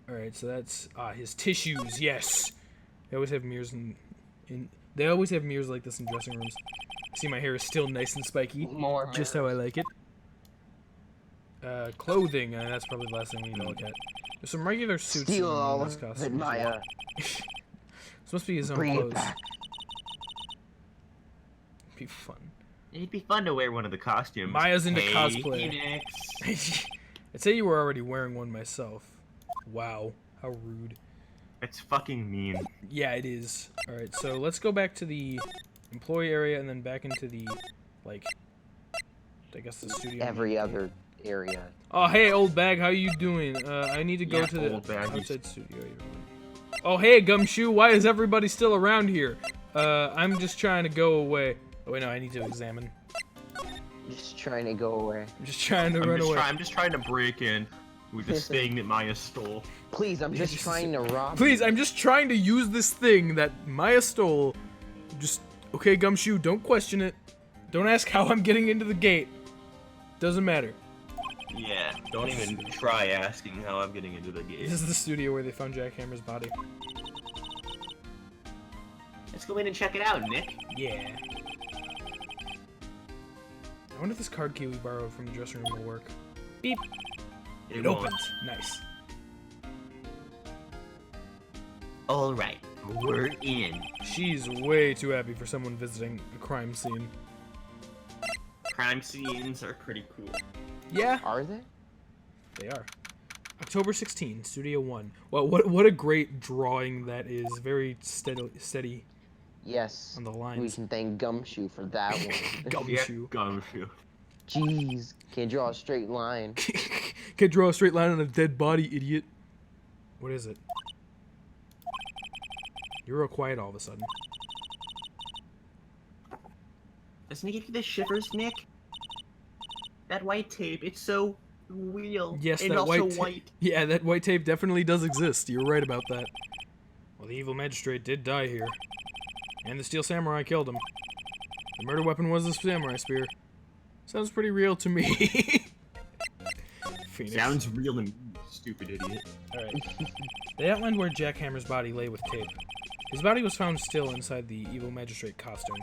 Alright, so that's... his tissues, yes! They always have mirrors they always have mirrors like this in dressing rooms. See, my hair is still nice and spiky. More Just how I like it. Clothing, that's probably the last thing we need to look at. There's some regular suits Steal in all this of costume. it, Maya. This must be his own Bring it clothes. back. Be fun. It'd be fun to wear one of the costumes. Maya's into Hey, cosplay. Phoenix. I'd say you were already wearing one myself. Wow, how rude. It's fucking mean. Yeah, it is. Alright, so let's go back to the employee area and then back into the, like, I guess the studio. Every other area. Oh, hey, Oldbag, how you doing? I need to go Yeah, to the Oldbag, outside studio. Oh, hey, Gumshoe, why is everybody still around here? I'm just trying to go away. Oh, wait, no, I need to examine. Just trying to go away. I'm just trying to run away. I'm just trying to break in with this thing that Maya stole. Please, I'm just trying to rob. Please, I'm just trying to use this thing that Maya stole. Just, okay, Gumshoe, don't question it. Don't ask how I'm getting into the gate. Doesn't matter. Yeah, don't even try asking how I'm getting into the This gate. is the studio where they found Jackhammer's body. Let's go in and check it out, Nick. Yeah. I wonder if this card key we borrowed from the dressing room will work. Beep. It won't. opened. Nice. Alright, we're in. She's way too happy for someone visiting a crime scene. Crime scenes are pretty cool. Yeah, Are they? they are. October 16, Studio 1. Well, what a great drawing that is. Very steady Yes. on the We lines. can thank Gumshoe for that one. Gumshoe. Gumshoe. Jeez, can't draw a straight line. Can't draw a straight line on a dead body, idiot. What is it? You're real quiet all of a sudden. Doesn't it give you the shivers, Nick? That white tape, it's so real. Yes, and that also white white. Yeah, that white tape definitely does exist. You're right about that. Well, the evil magistrate did die here. And the steel samurai killed him. The murder weapon was the samurai spear. Sounds pretty real to me. Phoenix. Sounds real to me, stupid idiot. Alright. They outlined where Jackhammer's body lay with tape. His body was found still inside the evil magistrate costume.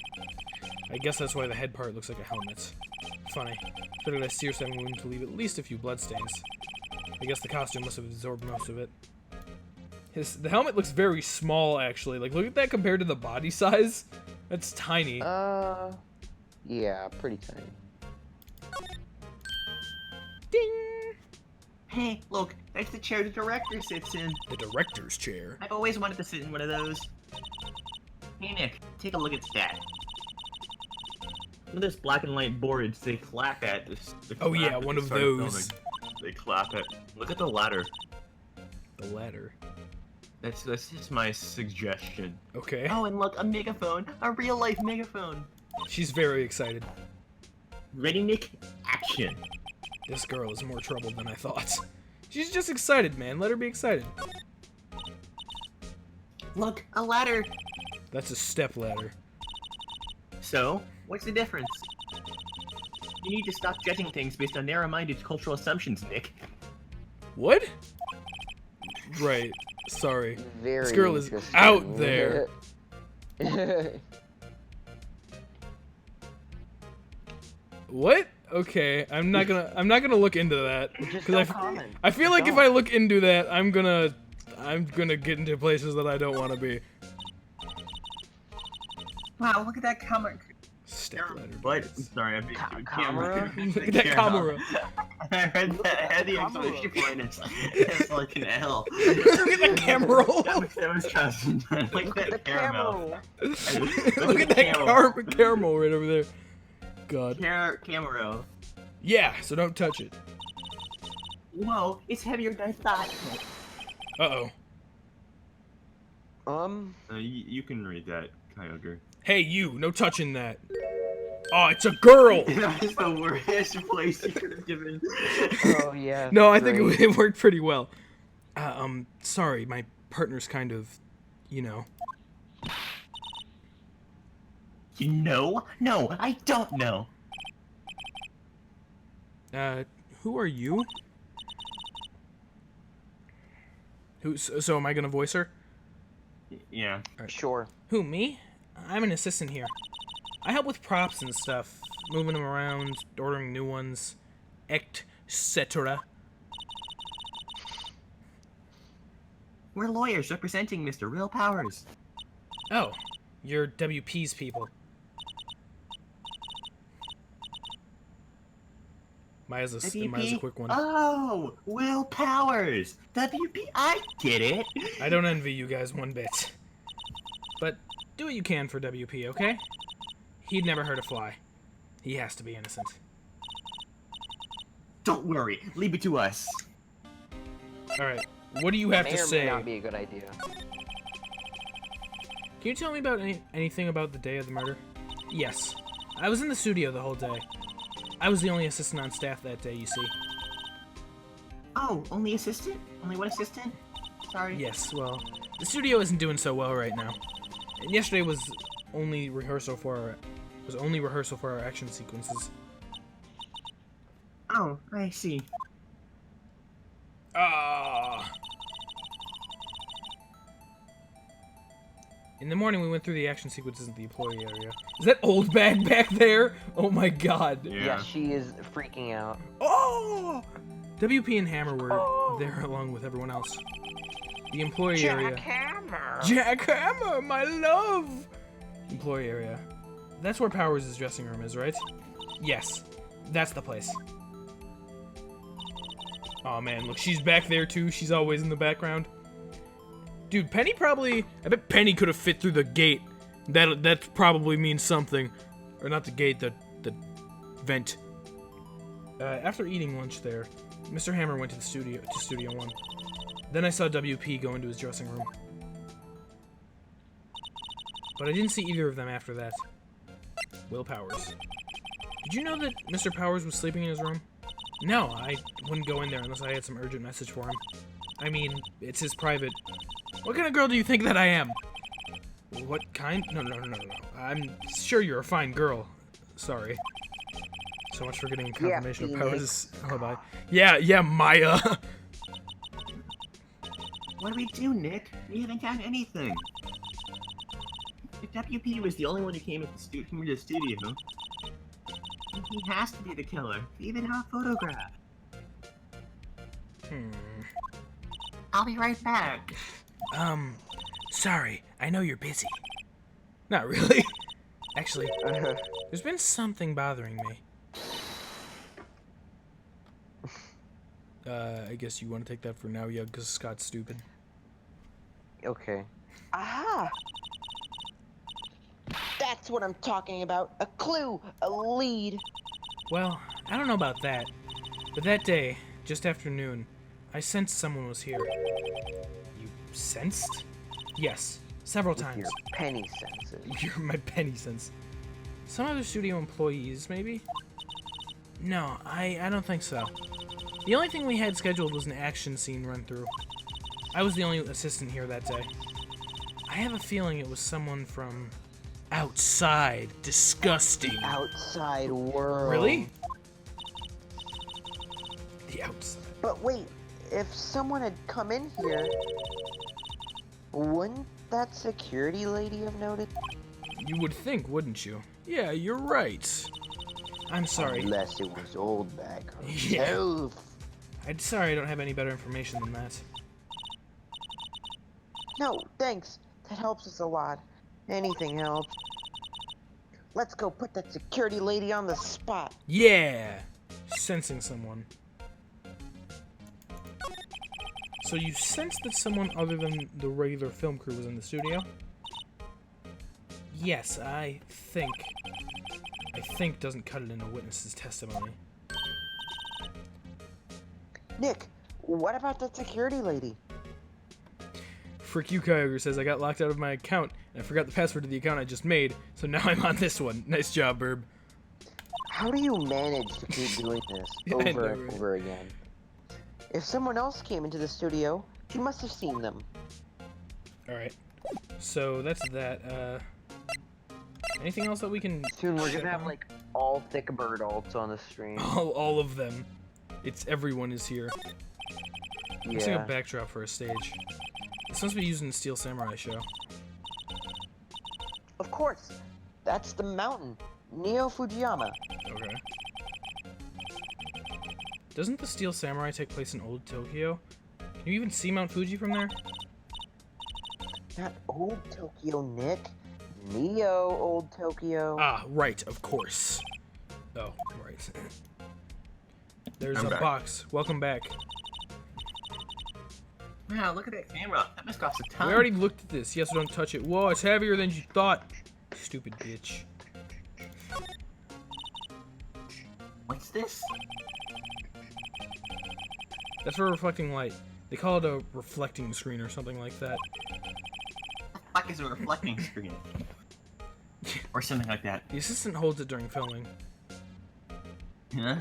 I guess that's why the head part looks like a helmet. Funny. Figured a sear stabbing wound to leave at least a few bloodstains. I guess the costume must have absorbed most of it. The helmet looks very small, actually. Like, look at that compared to the body size. That's tiny. Yeah, pretty tiny. Ding! Hey, look, that's the chair the director sits in. The director's chair. I've always wanted to sit in one of those. Hey, Nick, take a look at that. Look at this black and white boards they clap at. Oh yeah, one of those. They clap at. Look at the ladder. The ladder. That's just my suggestion. Okay. Oh, and look, a megaphone. A real-life megaphone. She's very excited. Ready, Nick? Action. This girl is more trouble than I thought. She's just excited, man. Let her be excited. Look, a ladder. That's a step ladder. So, what's the difference? You need to stop judging things based on narrow-minded cultural assumptions, Nick. What? Right. Sorry. Very This girl is interesting. out there. What? Okay, I'm not gonna look into that Just because don't comment. I feel like if Don't. I look into that, I'm gonna get into places that I don't want to be. Wow, look at that camera. Step ladder. What? I'm sorry, I'm being Camera? Look at that camera. I had the exclamation point. It's like an L. Look at that camera. That was trusting. Look at that caramel. Look at that caramel right over there. God. Camaro. Yeah, so don't touch it. Whoa, it's heavier than I thought. Uh-oh. You can read that, Kyogre. Hey, you, no touching that. Oh, it's a girl! That was the worst place you could have given. Oh yeah. No, I think great. it worked pretty well. Sorry, my partner's kind of, you know. You know? No, I don't know. Who are you? So am I gonna voice her? Yeah. Sure. Who, me? I'm an assistant here. I help with props and stuff, moving them around, ordering new ones, etc. We're lawyers representing Mr. Real Powers. Oh, you're WP's people. Maya's a quick one. Oh, Will Powers. WP, I get it. I don't envy you guys one bit. But do what you can for WP, okay? He'd never hurt a fly. He has to be innocent. Don't worry, leave it to us. Alright, what do you have May to or may say? not be a good idea. Can you tell me about anything about the day of the murder? Yes. I was in the studio the whole day. I was the only assistant on staff that day, you see. Oh, only assistant? Only one assistant? Sorry. Yes, well, the studio isn't doing so well right now. And yesterday was only rehearsal for our action sequences. Oh, I see. Ah. In the morning, we went through the action sequences in the employee area. Is that Oldbag back there? Oh my god. Yeah, she is freaking out. Oh! WP and Hammer were there along with everyone else. The employee area. Hammer! Jack Hammer, my love! Employee area. That's where Powers' dressing room is, right? Yes, that's the place. Oh man, look, she's back there too. She's always in the background. Dude, Penny probably... I bet Penny could have fit through the gate. That probably means something. Or not the gate, the vent. After eating lunch there, Mr. Hammer went to the studio, to Studio 1. Then I saw WP go into his dressing room. But I didn't see either of them after that. Will Powers. Did you know that Mr. Powers was sleeping in his room? No, I wouldn't go in there unless I had some urgent message for him. I mean, it's his private... What kind of girl do you think that I am? What kind? No. I'm sure you're a fine girl. Sorry. So much for getting confirmation of Powers' alibi. Yeah, Maya. What do we do, Nick? We haven't done anything. If WP was the only one who came to the studio, he has to be the killer. We even have a photograph. I'll be right back. Sorry. I know you're busy. Not really. Actually, there's been something bothering me. I guess you want to take that for now, Eugh, because Scot's stupid. Okay. Aha! That's what I'm talking about. A clue, a lead. Well, I don't know about that, but that day, just after noon, I sensed someone was here. You sensed? Yes, several With times. your penny senses. You're my penny sense. Some other studio employees, maybe? No, I don't think so. The only thing we had scheduled was an action scene run-through. I was the only assistant here that day. I have a feeling it was someone from outside. Disgusting. Outside world. Really? The outside. But wait, if someone had come in here, wouldn't that security lady have noted? You would think, wouldn't you? Yeah, you're right. I'm sorry. Unless it was Oldbag Yeah. herself. I'm sorry I don't have any better information than that. No, thanks. That helps us a lot. Anything helps. Let's go put that security lady on the spot. Yeah! Sensing someone. So you sensed that someone other than the regular film crew was in the studio? Yes, I think doesn't cut it in a witness's testimony. Nick, what about that security lady? Frick you, Kyogre says I got locked out of my account, and I forgot the password to the account I just made, so now I'm on this one. Nice job, Burb. How do you manage to keep doing this I over know, and right? over again? If someone else came into the studio, you must have seen them. Alright. So that's that. Anything else that we can Soon we're check gonna have on? like all thick bird alts on the stream. all of them. It's everyone is here. Looks like a Yeah. backdrop for a stage. It's supposed to be used in the Steel Samurai show. Of course. That's the mountain. Neo Fujiyama. Okay. Doesn't the Steel Samurai take place in Old Tokyo? Can you even see Mount Fuji from there? Not old Tokyo, Nick. Neo Old Tokyo. Ah, right, of course. Oh, right. There's I'm a back. box. Welcome back. Wow, look at that camera. That must cost a ton. We already looked at this. Yes, don't touch it. Whoa, it's heavier than you thought. Stupid bitch. What's this? That's for reflecting light. They call it a reflecting screen or something like that. The fuck is a reflecting screen? Or something like that. The assistant holds it during filming. Huh?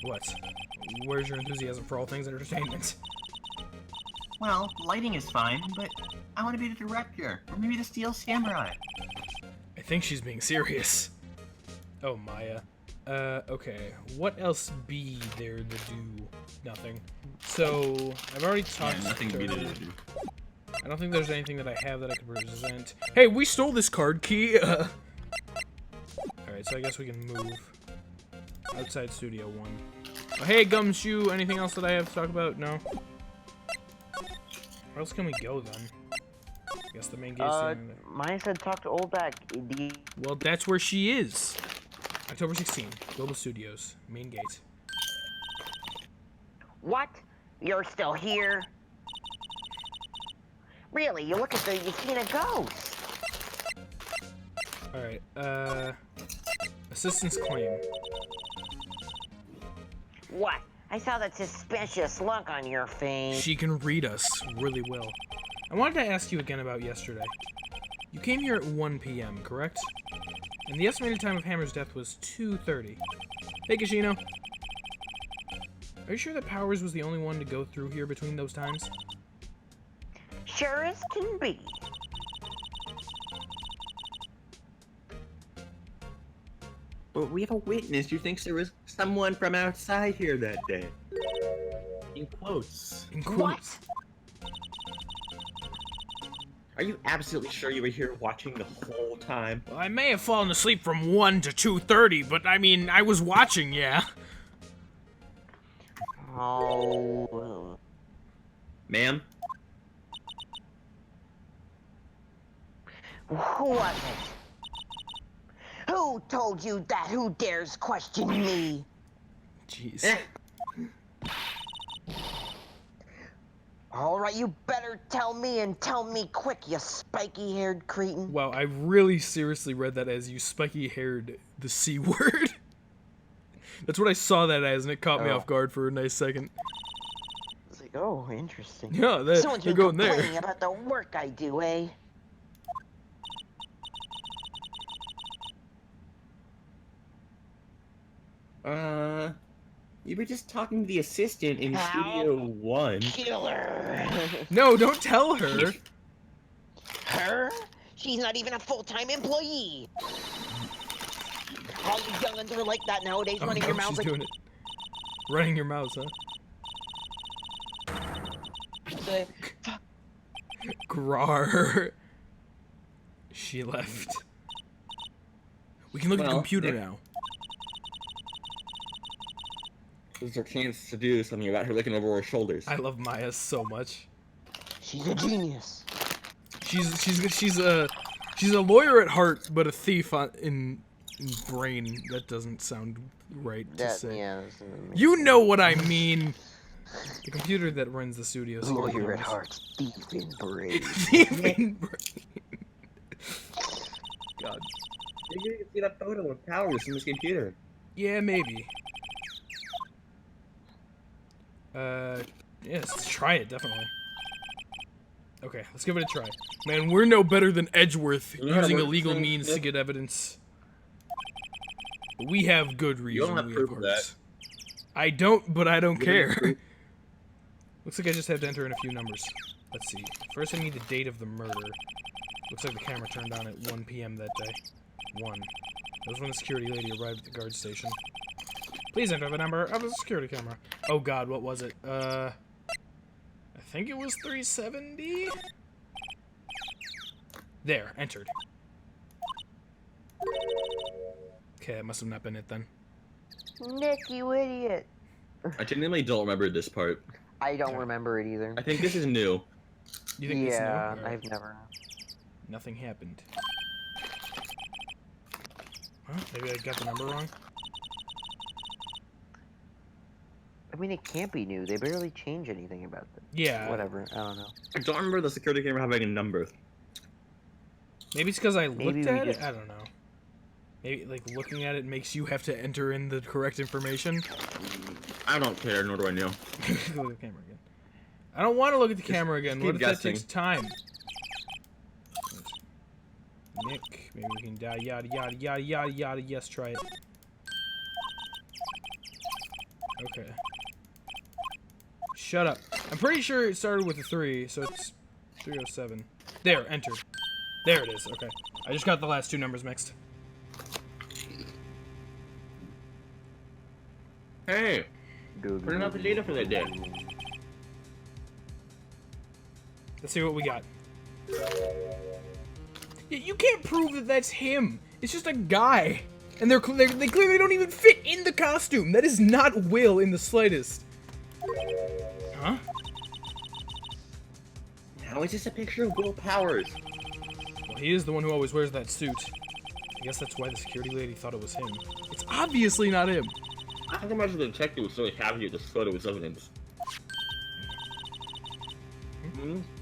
What? Where's your enthusiasm for all things entertainment? Well, lighting is fine, but I want to be the director, or maybe the Steel Samurai. I think she's being serious. Oh, Maya. Okay. What else be there to do? Nothing. So, I've already talked to nothing to be there to do. I don't think there's anything that I have that I could present. Hey, we stole this card key! Alright, so I guess we can move. Outside Studio 1. Oh, hey, Gumshoe! Anything else that I have to talk about? No? Where else can we go, then? I guess the main gate's there. Maya said talk to Oldbag. Well, that's where she is. October 16th, Global Studios, main gate. What? You're still here? Really? You look as though you've seen a ghost. Alright, assistance claim. What? I saw that suspicious look on your face. She can read us really well. I wanted to ask you again about yesterday. You came here at 1 p.m., correct? And the estimated time of Hammer's death was 2:30. Hey, Kashino. Are you sure that Powers was the only one to go through here between those times? Sure as can be. But we have a witness who thinks there was someone from outside here that day. In quotes. In quotes. Are you absolutely sure you were here watching the whole time? Well, I may have fallen asleep from 1 to 2:30, but I mean, I was watching, yeah. Oh. Ma'am? Who was it? Who told you that? Who dares question me? Jeez. All right, you better tell me and tell me quick, you spiky-haired cretin. Wow, I really seriously read that as you spiky-haired the C word. That's what I saw that as, and it caught me off guard for a nice second. It's like, oh, interesting. Yeah, Someone's they're been going there. complaining about the work I do, eh? You were just talking to the assistant in Ow. Studio 1. Killer. No, don't tell her. Her? She's not even a full-time employee. All the youngins are like that nowadays, running your mouth she's like... doing it. Running your mouth, huh? Grar. She left. We can look at the computer now. This is our chance to do something about her looking over our shoulders. I love Maya so much. She's a genius. She's a lawyer at heart, but a thief in brain. That doesn't sound right to say. Yeah, You know what I mean. The computer that runs the studio. lawyer at heart, thief in brain. Thief in brain. God. Maybe you can see that photo of Powers in this computer. Yeah, maybe. Yeah, let's try it, definitely. Okay, let's give it a try. Man, we're no better than Edgeworth using illegal means to get evidence. But we have good reason. You don't have proof of that. I don't, but I don't care. Looks like I just have to enter in a few numbers. Let's see. First, I need the date of the murder. Looks like the camera turned on at 1 p.m. that day. 1. That was when the security lady arrived at the guard station. Please enter the number of the security camera. Oh god, what was it? I think it was 370? There, entered. Okay, that must have not been it then. Nick, you idiot. I genuinely don't remember this part. I don't remember it either. I think this is new. You think it's new? Yeah, Alright. I've never. Nothing happened. Huh? Maybe I got the number wrong? I mean, it can't be new. They barely change anything about them. Yeah. Whatever. I don't know. I don't remember the security camera having a number. Maybe it's because I Maybe looked we at it? just- I don't know. Maybe, like, looking at it makes you have to enter in the correct information. I don't care, nor do I know. Look at the camera again. I don't want to look at the camera again. keep What if that guessing. takes time? Nick, maybe we can die. Yada, yada, yada, yada, yada. Yes, try it. Okay. Shut up. I'm pretty sure it started with a 3, so it's 307. There, enter. There it is. Okay. I just got the last 2 numbers mixed. Hey, printing out the data for that day. Let's see what we got. You can't prove that that's him. It's just a guy. And they clearly don't even fit in the costume. That is not Will in the slightest. Huh? How is this a picture of Will Powers? Well, he is the one who always wears that suit. I guess that's why the security lady thought it was him. It's obviously not him. I can imagine the detective was really happy with this photo as evidence.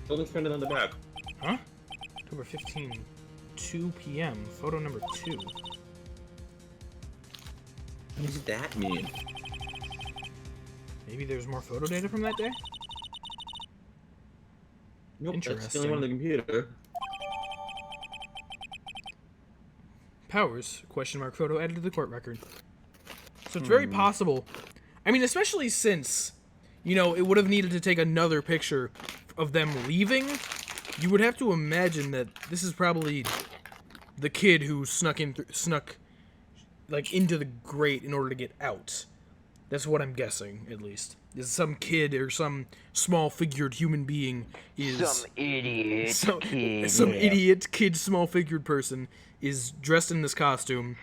Something's printed on the back. Huh? October 15, 2 p.m. Photo number 2. What does that mean? Maybe there's more photo data from that day? Nope, that's the Interesting. only one on the computer. Powers, question mark photo added to the court record. So it's very possible. I mean, especially since, you know, it would have needed to take another picture of them leaving. You would have to imagine that this is probably the kid who snuck like into the grate in order to get out. That's what I'm guessing, at least. Is some kid or some small-figured human being is Some idiot kid. some idiot kid, small-figured person is dressed in this costume,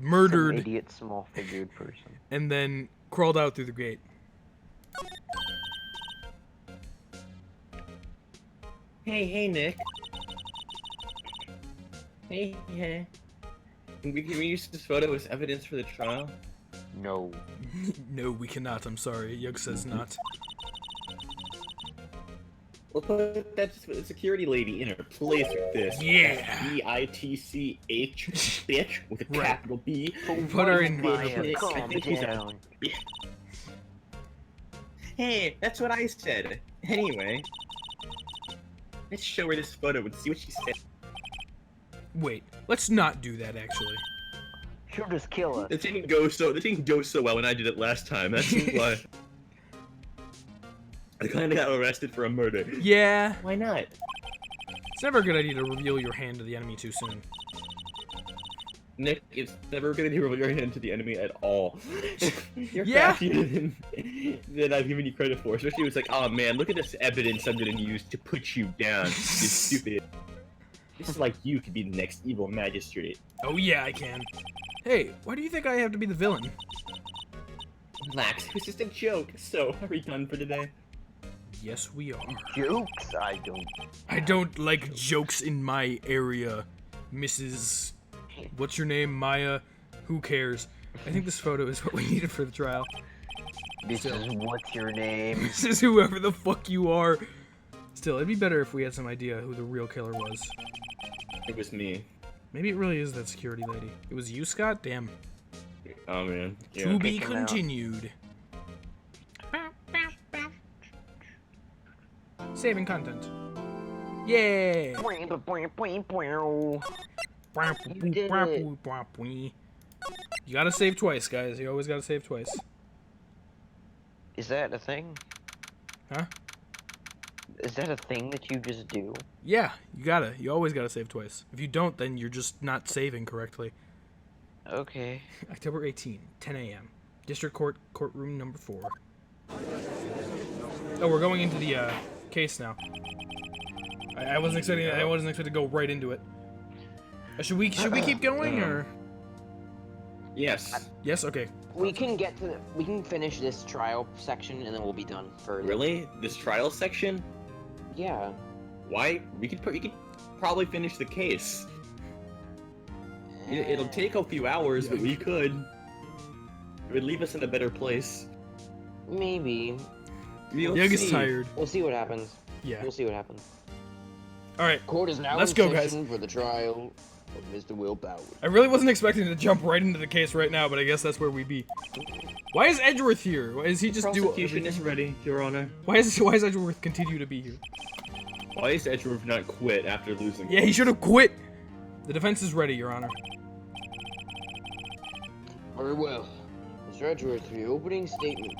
murdered, Some idiot small-figured person. and then crawled out through the gate. Hey, Nick. Hey. Can we use this photo as evidence for the trial? No. No, we cannot. I'm sorry. Eugh says not. We'll put that security lady in her place with this. Yeah. B-I-T-C-H, bitch, with a Right. capital B. Put her in. Maya, I calm think he's a- down. Hey, that's what I said. Anyway, let's show her this photo and see what she said. Wait, let's not do that. Actually, She'll just kill us. It didn't go so well when I did it last time. That's why. I kind of got arrested for a murder. yeah. Why not? It's never a good idea to reveal your hand to the enemy too soon. Nick, it's never gonna reveal your hand to the enemy at all. You're Yeah. craftier than I've given you credit for. Especially, it was like, oh man, look at this evidence I'm gonna use to put you down. You stupid. This is like you could be the next evil magistrate. Oh yeah, I can. Hey, why do you think I have to be the villain? Relax, it was just a joke. So, are we done for today? Yes, we are. Jokes, I don't like jokes in my area, Mrs. What's your name, Maya? Who cares? I think this photo is what we needed for the trial. This is what's your name? This is whoever the fuck you are. Still, it'd be better if we had some idea who the real killer was. It was me. Maybe it really is that security lady. It was you, Scott? Damn. Oh man. Yeah. To be Pick 'em out. continued. Saving content. Yeah. You did it. You gotta save twice, guys. You always gotta save twice. Is that a thing? Huh? Is that a thing that you just do? Yeah, you gotta. You always gotta save twice. If you don't, then you're just not saving correctly. Okay. October 18, 10 a.m. District Court, courtroom number 4. Oh, we're going into the case now. I wasn't expecting. I wasn't expecting to go right into it. Should we keep going or? Yes. Yes. Okay. We can finish this trial section and then we'll be done for. Really? This trial section? Yeah. Why? We could probably finish the case. It'll take a few hours, but we could. It would leave us in a better place. Maybe. We'll Eugh is see. tired. We'll see what happens. Yeah. We'll see what happens. All right. Court is now Let's in go, guys. session for the trial of Mr. Will Powers. I really wasn't expecting to jump right into the case right now, but I guess that's where we be. Why is Edgeworth here? Why is he just do? Prosecution is ready, Your Honor. Why is Edgeworth continue to be here? Why is Edgeworth not quit after losing? Yeah, he should have quit. The defense is ready, Your Honor. Very well. Mr. Edgeworth, for your opening statement.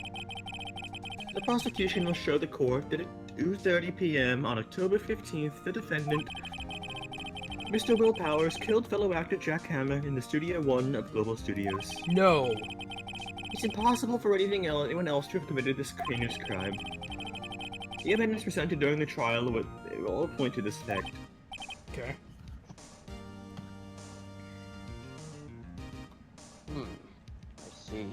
The prosecution will show the court that at 2:30 p.m. on October 15th, the defendant, Mr. Will Powers, killed fellow actor Jack Hammer in the Studio 1 of Global Studios. No. It's impossible for anyone else to have committed this heinous crime. The evidence presented during the trial would all point to this fact. Okay. I see.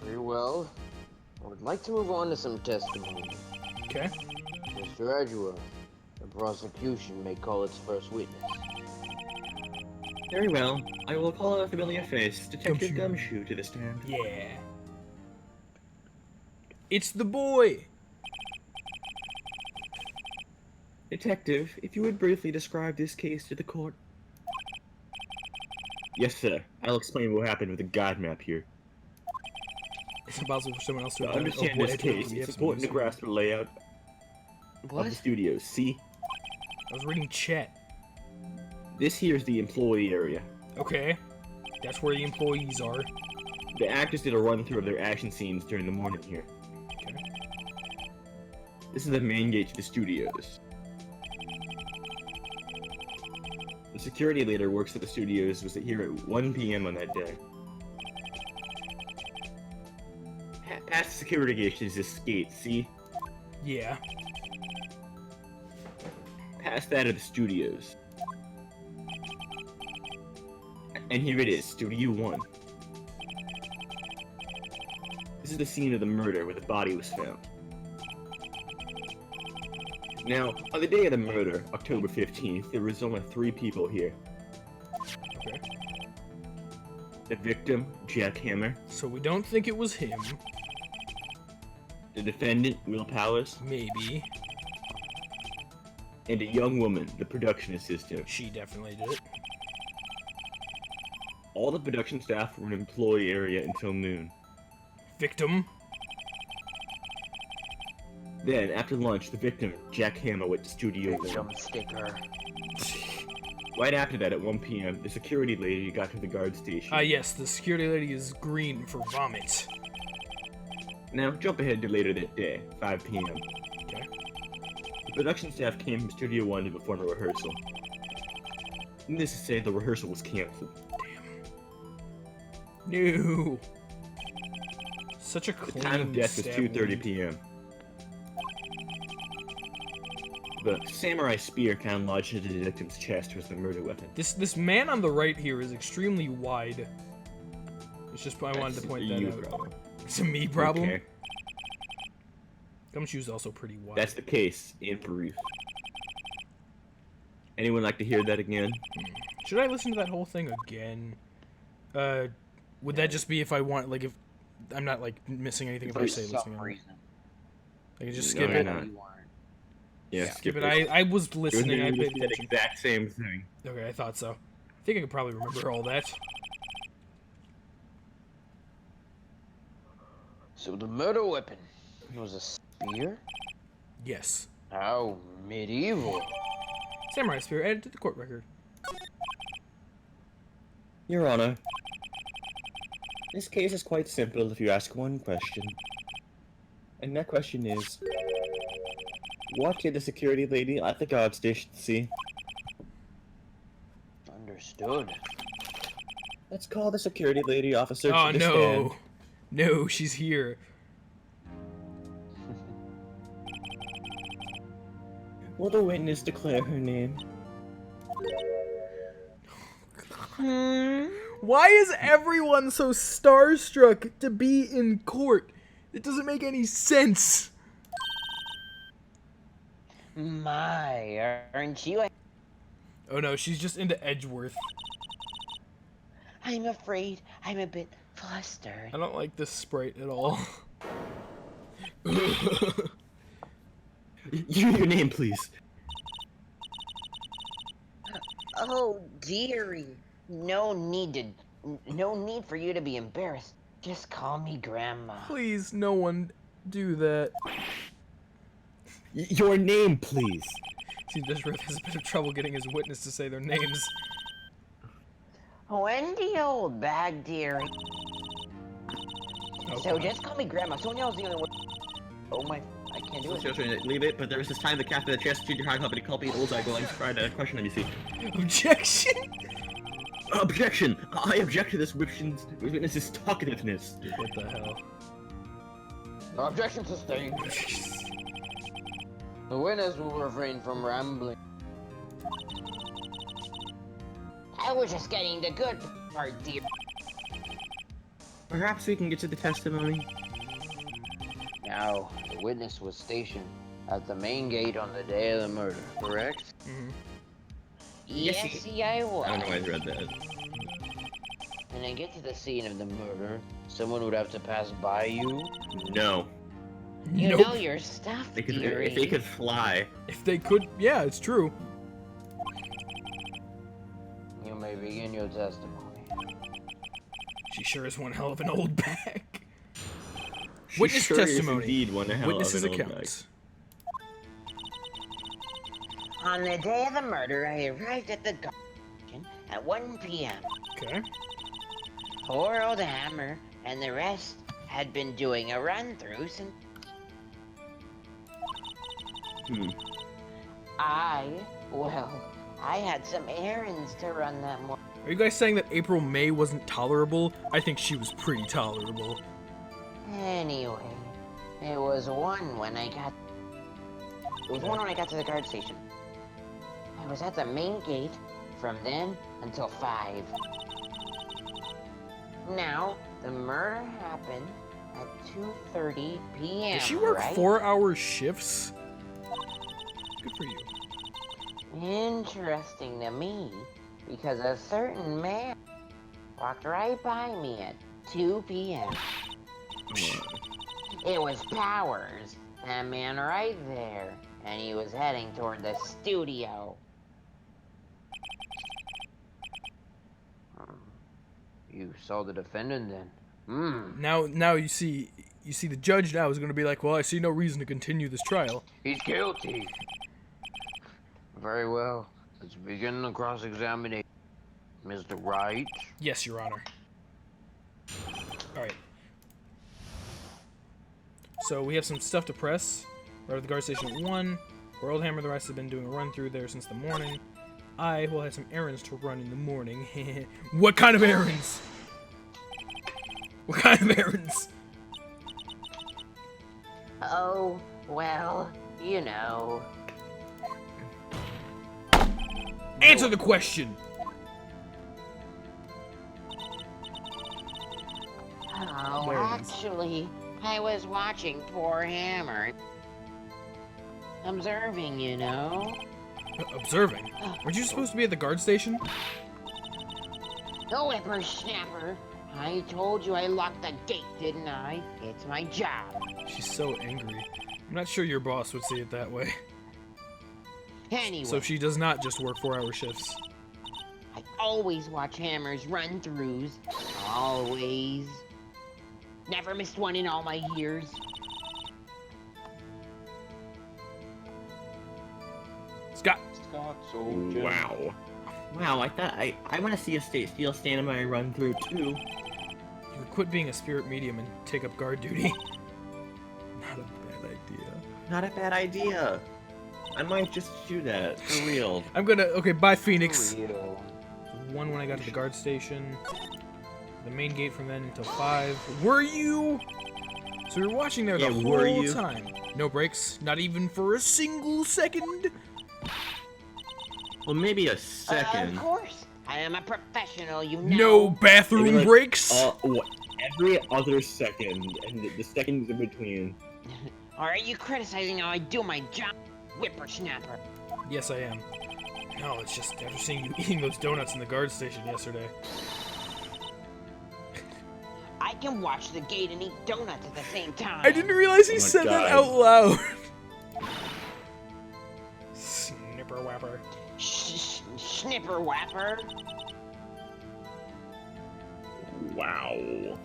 Very well. I would like to move on to some testimony. Okay. Mr. Edgeworth, the prosecution may call its first witness. Very well. I will call a familiar face, Detective Gumshoe. Gumshoe, to the stand. Yeah. It's the boy. Detective, if you would briefly describe this case to the court. Yes, sir. I'll explain what happened with the guide map here. It's impossible for someone else to To have done it. understand boy, this I told case, you, it's yes, important to yes. grasp the layout of the What? studios. See? I was reading chat. This here is the employee area. Okay. That's where the employees are. The actors did a run-through of their action scenes during the morning here. Okay. This is the main gate to the studios. The security leader works at the studios was here at 1 p.m. on that day. Past the security gate is this gate, see? Yeah. Past that are the studios. And here it is, Studio 1. This is the scene of the murder where the body was found. Now, on the day of the murder, October 15th, there was only 3 people here. Okay. The victim, Jack Hammer, So we don't think it was him. the defendant, Will Powers, Maybe. and a young woman, the production assistant. She definitely did it. All the production staff were in employee area until noon. Victim. Then, after lunch, the victim, Jack Hammer, went to Studio 1. Victim sticker. Right after that, at 1 p.m., the security lady got to the guard station. Yes, the security lady is green for vomit. Now, jump ahead to later that day, 5 p.m. Okay. The production staff came from Studio 1 to perform a rehearsal. Needless to say, the rehearsal was canceled. No. Such a The clean time of death was stab 2:30 wound. p.m. The samurai spear found lodged into the victim's chest was the murder weapon. This man on the right here is extremely wide. It's just I wanted to point that you out. problem. It's a me problem. Okay. Gumshoe's also pretty wide. That's the case, in brief. Anyone like to hear that again? Should I listen to that whole thing again? Would that just be if I want, like, if I'm not like missing anything if I For say some listening? reason. I can just No, skip you're it. not. You aren't. Yeah, Skip it. it. I was listening. I You paid said attention. exact same thing. Okay, I thought so. I think I could probably remember all that. So the murder weapon was a spear? Yes. How medieval. Samurai spear added to the court record. Your Honor, this case is quite simple if you ask one question. And that question is, what did the security lady at the guard station see? Understood. Let's call the security lady officer Oh to the no. stand. No, she's here. Will the witness declare her name? Why is everyone so starstruck to be in court? It doesn't make any sense. My, aren't you? Oh no, she's just into Edgeworth. I'm afraid I'm a bit flustered. I don't like this sprite at all. Your name, please. Oh, dearie. No need for you to be embarrassed. Just call me Grandma. Please, no one do that. Your name, please. See, Edgeworth has a bit of trouble getting his witness to say their names. Wendy Oldbag, dearie. So Okay. just call me Grandma. Someone else the only one. Oh my, I can't do it. Leave it, but there was this time the captain of the Chess Junior High Company called me an Oldbag while I was trying to question NBC. Objection! Objection! I object to this witness's talkativeness. What the hell? Objection sustained. The witness will refrain from rambling. I was just getting the good part, dear. Perhaps we can get to the testimony. Now, the witness was stationed at the main gate on the day of the murder, correct? Mm-hmm. Yes, I was. I don't know why I read that. When I get to the scene of the murder, someone would have to pass by you. No. You Nope. know your stuff, They could, dearie. if they could fly. If they could, yeah, it's true. You may begin your testimony. She sure is one hell of an old bag. She Witness sure is testimony. indeed one hell Witnesses of an old account. On the day of the murder, I arrived at the garden at 1 p.m. Okay. Poor old Hammer and the rest had been doing a run-through since I had some errands to run that morning. Are you guys saying that April May wasn't tolerable? I think she was pretty tolerable. Anyway, it was one when I got to the guard station. I was at the main gate from then until 5. Now, the murder happened at 2:30 p.m. Does she work right? 4-hour shifts? Good for you. Interesting to me, because a certain man walked right by me at 2 p.m. It was Powers, that man right there, and he was heading toward the studio. You saw the defendant then? Now you see the judge now is going to be like, well, I see no reason to continue this trial. He's guilty. Very well. Let's begin the cross-examination. Mr. Wright? Yes, Your Honor. All right. So we have some stuff to press. We're at the guard station at 1. Where Old Hammer and the rest have been doing a run through there since the morning. I will have some errands to run in the morning. What kind of errands? What kind of errands? Oh, well, you know. Answer the question! Oh, Errands. actually, I was watching poor Hammer. Observing, you know. Observing? Weren't you supposed to be at the guard station? The whippersnapper. I told you I locked the gate, didn't I? It's my job. She's so angry. I'm not sure your boss would see it that way. Anyway, So she does not just work 4-hour shifts. I always watch Hammer's run-throughs. Always. Never missed one in all my years. Scott! Scot, soldier. Wow. Wow, I want to see a steel stand in my run through too. You would quit being a spirit medium and take up guard duty. Not a bad idea. Not a bad idea. I might just do that for real. I'm gonna. Okay, bye, Phoenix. Real. 1 when I got to the guard station. The main gate from then until 5. Were you? So you were watching there the Yeah, were whole you? time. No breaks, not even for a single second. Well, maybe a second. Of course. I am a professional, you know. No bathroom Maybe like, breaks. What? Every other second, and the seconds in between. Or are you criticizing how I do my job, whippersnapper? Yes, I am. No, it's just after seeing you eating those donuts in the guard station yesterday. I can watch the gate and eat donuts at the same time. I didn't realize he Oh my said that God. out loud. Snipper whapper. Snipper whapper. Wow.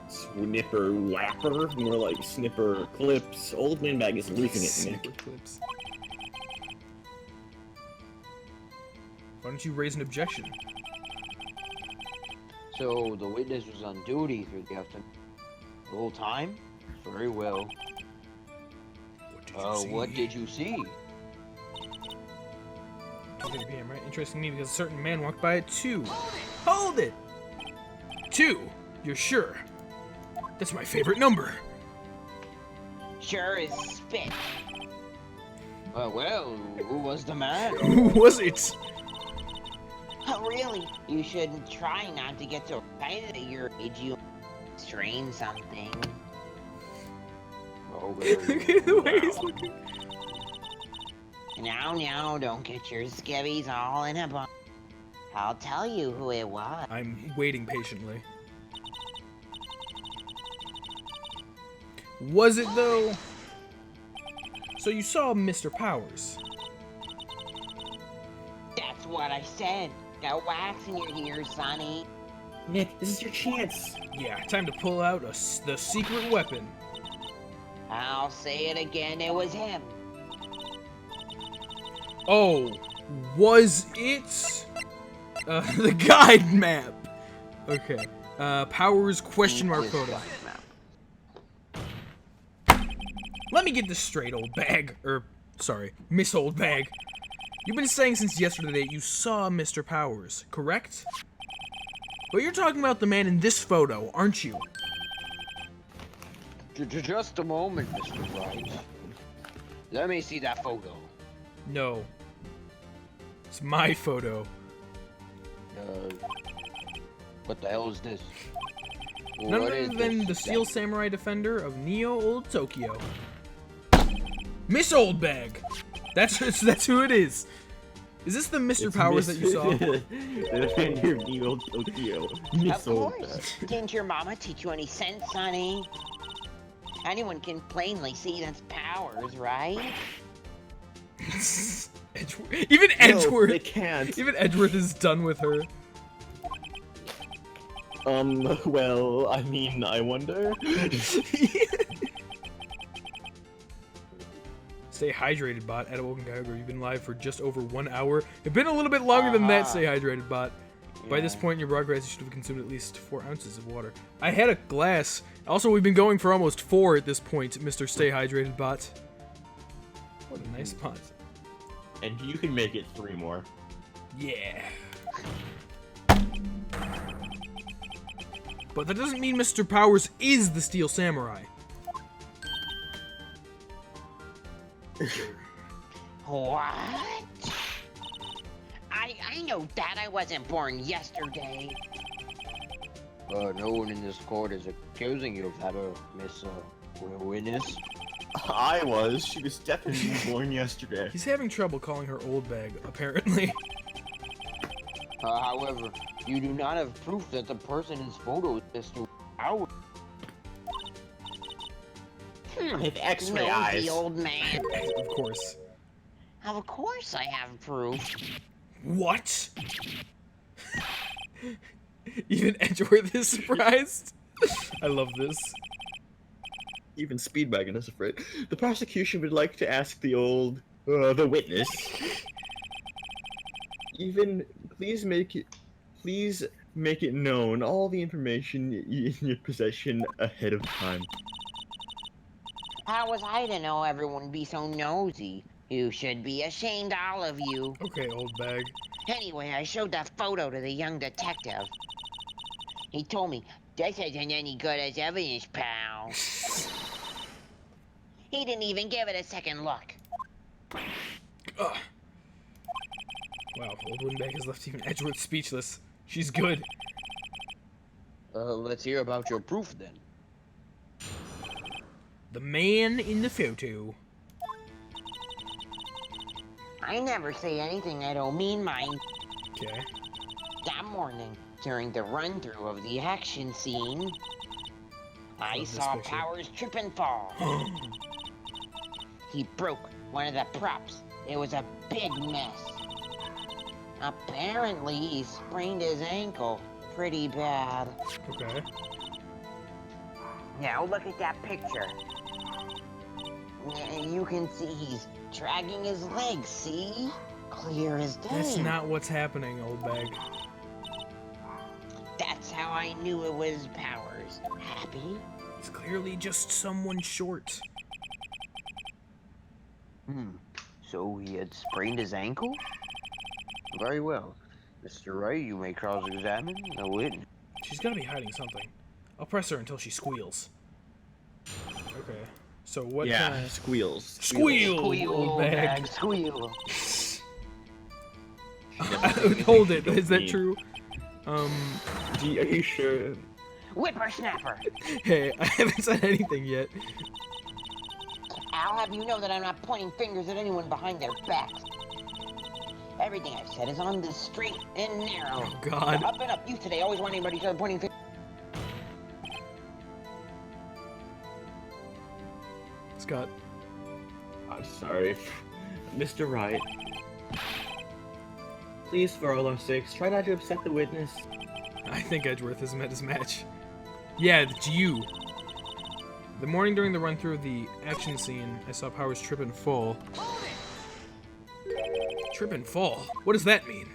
Snipper whapper? More like snipper clips. Old man bag is losing it, Nick. Snipper clips. Why don't you raise an objection? So the witness was on duty through the afternoon the whole time? Very well. What did you see? 2:30 p.m., right? Interesting to me because a certain man walked by at 2. Hold it! 2? You're sure? That's my favorite number. Sure as spit. Well, who was the man? Who was it? Oh, really? You shouldn't try not to get so excited at your age. You strain something. Oh, Look at the way he's looking. No, don't get your skivvies all in a bun. I'll tell you who it was. I'm waiting patiently. Was it, though? So you saw Mr. Powers. That's what I said. Got wax in your ears, Sonny. Nick, this is your chance. Yeah, time to pull out the secret weapon. I'll say it again, it was him. Oh, was it the guide map? Okay. Powers question mark photo. Let me get this straight, Oldbag. Sorry, Miss Oldbag. You've been saying since yesterday that you saw Mr. Powers, correct? But you're talking about the man in this photo, aren't you? Just a moment, Mr. Wright. Let me see that photo. No. It's my photo. What the hell is this? None What other is than this the Steel Samurai Defender of Neo Old Tokyo. Miss Oldbag! That's who it is. Is this the Mr. Powers that you saw? The defender of the old Tokyo. Miss Of Oldbag. course. Didn't your mama teach you any sense, Sonny? Anyone can plainly see that's Powers, right? Even Edgeworth. No, they can't. Even Edgeworth is done with her. Well, I mean, I wonder. Stay hydrated, bot. At Awoken Kyogre, you've been live for just over 1 hour. It's been a little bit longer than that, stay hydrated, bot. By this point in your broadcast, you should have consumed at least 4 ounces of water. I had a glass. Also, we've been going for almost 4 at this point, Mr. Stay Hydrated bot. What a nice bot. And you can make it 3 more. Yeah. But that doesn't mean Mr. Powers is the Steel Samurai. What? I know that I wasn't born yesterday. No one in this court is accusing you of that, Miss Witness. I was. She was definitely born yesterday. He's having trouble calling her Oldbag, apparently. However, you do not have proof that the person in this photo is Mr. Howard. I have X-ray Nosy eyes. old man. Of course. Of course I have proof. What? Even Edgeworth is surprised. I love this. Even Speedwagon is afraid. The prosecution would like to ask the witness. Please make it known all the information in your possession ahead of time. How was I to know everyone would be so nosy? You should be ashamed, all of you. Okay, Oldbag. Anyway, I showed that photo to the young detective. He told me, this isn't any good as evidence, pal. He didn't even give it a second look. Ugh. Wow, Old Windbag has left even Edgeworth speechless. She's good. Let's hear about your proof then. The man in the photo. I never say anything I don't mean, mind. Okay. That morning, during the run-through of the action scene, I Love this saw picture. Powers trip and fall. He broke one of the props. It was a big mess. Apparently, he sprained his ankle pretty bad. Okay. Now look at that picture. You can see he's dragging his legs, see? Clear as day. That's not what's happening, Oldbag. That's how I knew it was Powers. Happy? It's clearly just someone short. So he had sprained his ankle? Very well. Mr. Wright, you may cross-examine the witness. She's gotta be hiding something. I'll press her until she squeals. Okay. So what Yeah, kind of... squeals. Squeal! Squeal, Oldbag. Oldbag, squeal. Hold it, is that true? Are you sure? Whippersnapper! Hey, I haven't said anything yet. I'll have you know that I'm not pointing fingers at anyone behind their backs. Everything I've said is on the straight and narrow. Oh, God. Up and up. You today always want anybody to start pointing fingers. Scott. I'm sorry. Mr. Wright. Please, for all our sakes, try not to upset the witness. I think Edgeworth has met his match. Yeah, it's you. The morning during the run-through of the action scene, I saw Powers trip and fall. Trip and fall? What does that mean?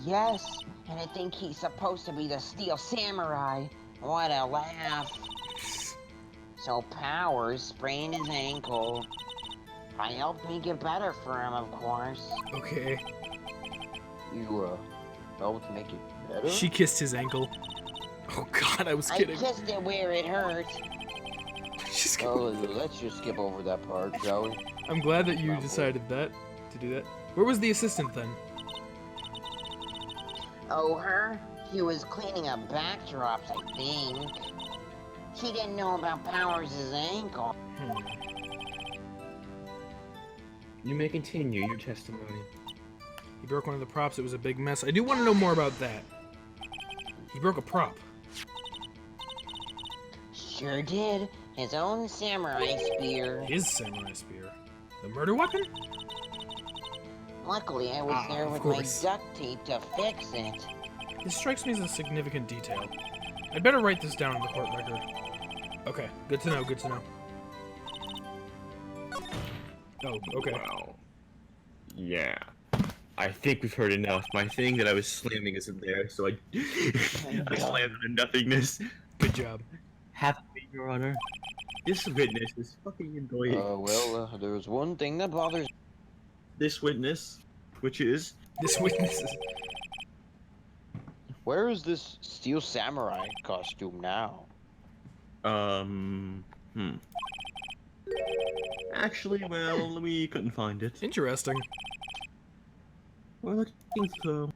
Yes, and I think he's supposed to be the Steel Samurai. What a laugh. So Powers sprained his ankle. I helped make it better for him, of course. Okay. You, helped make it better? She kissed his ankle. Oh god, I was kidding. I kissed it where it hurt. She's Oh, let's just skip over that part, shall we? I'm glad that you decided to do that. Where was the assistant then? Oh, her? She was cleaning up backdrops, I think. She didn't know about Powers' ankle. You may continue your testimony. He broke one of the props. It was a big mess. I do want to know more about that. He broke a prop. Sure did. His own samurai spear. His samurai spear. The murder weapon? Luckily, I was there of with course. my duct tape to fix it. This strikes me as a significant detail. I'd better write this down in the court record. Okay, good to know, good to know. Oh, okay. Wow. Yeah. I think we've heard enough. My thing that I was slamming isn't there, so I slammed it in nothingness. Good job. Happily, Your Honor. This witness is fucking annoying. There's one thing that bothers... This witness, which is... This witness is... Where is this Steel Samurai costume now? Actually, well, we couldn't find it. Interesting. We're looking through.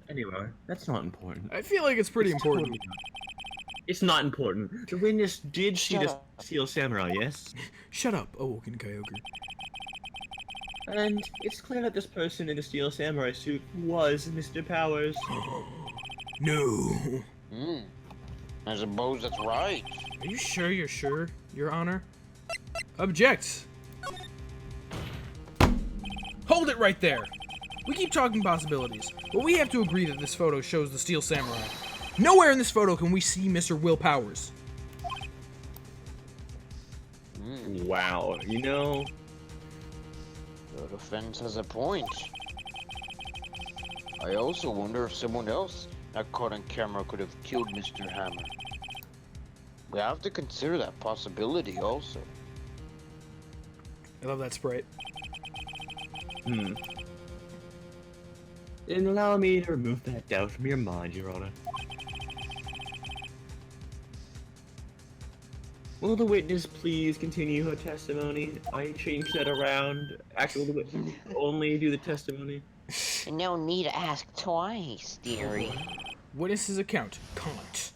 Anyway, that's not important. I feel like it's pretty It's important. totally not. It's not important. The witness did see the Shut up. Steel Samurai, yes? Shut up, Awoken Kyogre. And it's clear that this person in the Steel Samurai suit was Mr. Powers. No. I suppose that's right. Are you sure you're sure, Your Honor? Object! Hold it right there! We keep talking possibilities, but we have to agree that this photo shows the Steel Samurai. Nowhere in this photo can we see Mr. Will Powers. Wow, you know... The defense has a point. I also wonder if someone else that caught on camera could have killed Mr. Hammer. We have to consider that possibility also. I love that sprite. Then allow me to remove that doubt from your mind, Your Honor. Will the witness please continue her testimony? I changed that around. Actually, will the witness only do the testimony? No need to ask twice, dearie. Witness's account. Can't.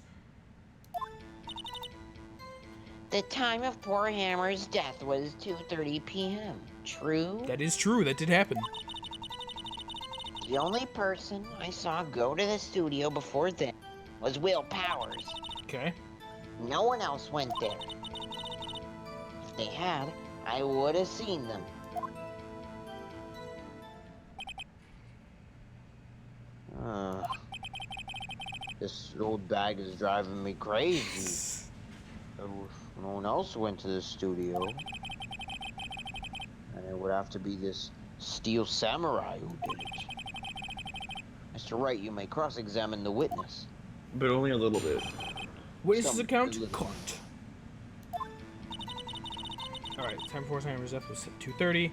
The time of poor Hammer's death was 2:30 p.m. True? That is true, that did happen. The only person I saw go to the studio before then was Will Powers. Okay. No one else went there. If they had, I would have seen them. This old bag is driving me crazy. No one else went to the studio. And it would have to be this Steel Samurai who did it. Mr. Wright, you may cross-examine the witness. But only a little bit. Witness's Some account little- caught. Alright, time before Simon's death was 2:30.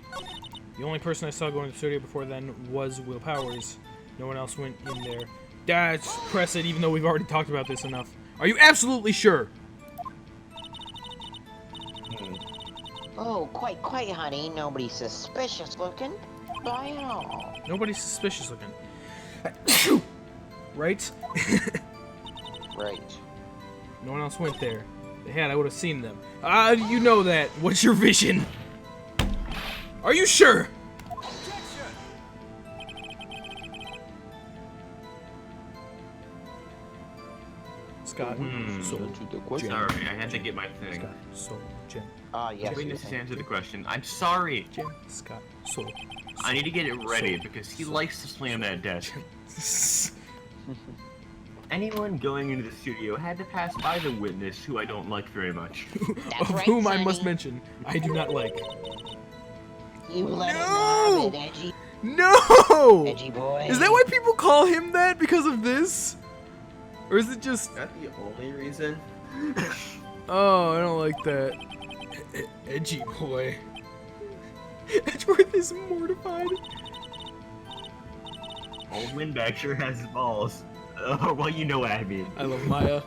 The only person I saw going to the studio before then was Will Powers. No one else went in there. That's press it, even though we've already talked about this enough. Are you absolutely sure? Oh, quite, honey. Nobody suspicious looking. By all. Nobody's suspicious looking. Right? Right. No one else went there. If they had, I would have seen them. You know that. What's your vision? Are you sure? Scott. So To the question. Sorry, I had to get my thing. Scott. So Jen. Ah, yes. Witness yes, has answered the question. I'm sorry. Jen. Scott. So. I need to get it ready because he likes to slam that desk. Anyone going into the studio had to pass by the witness, who I don't like very much. That's Of right, whom I must Sonny. mention, I do not like. You let No! him have it, edgy, No! edgy boy. Is that why people call him that because of this? Or is it just... Is that the only reason? Oh, I don't like that. Edgy boy. Edgeworth is mortified. Old Windbag sure has his balls. Well, you know what I mean. I love Maya.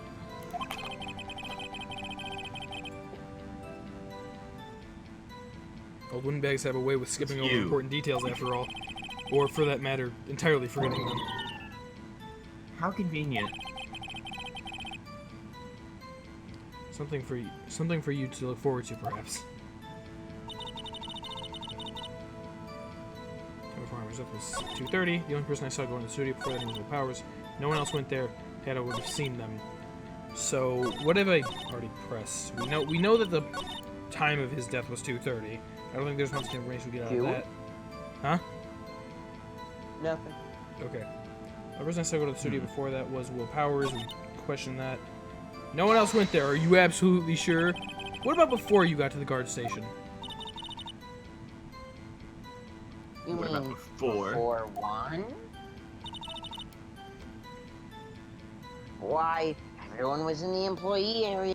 Old windbags have a way with skipping It's over you. important details after all. Or, for that matter, entirely forgetting them. How convenient. Something for you to look forward to, perhaps. Time before Hammer's Death was 2:30. The only person I saw go in the studio before that was Will Powers. No one else went there. Had I would have seen them. So what have I already pressed? We know that the time of his death was 2:30. I don't think there's much information we get out You? of that. Huh? Nothing. Okay. The person I saw go to the studio before that was Will Powers. We questioned that. No one else went there. Are you absolutely sure? What about before you got to the guard station? You What mean about before? before one? Why, everyone was in the employee area,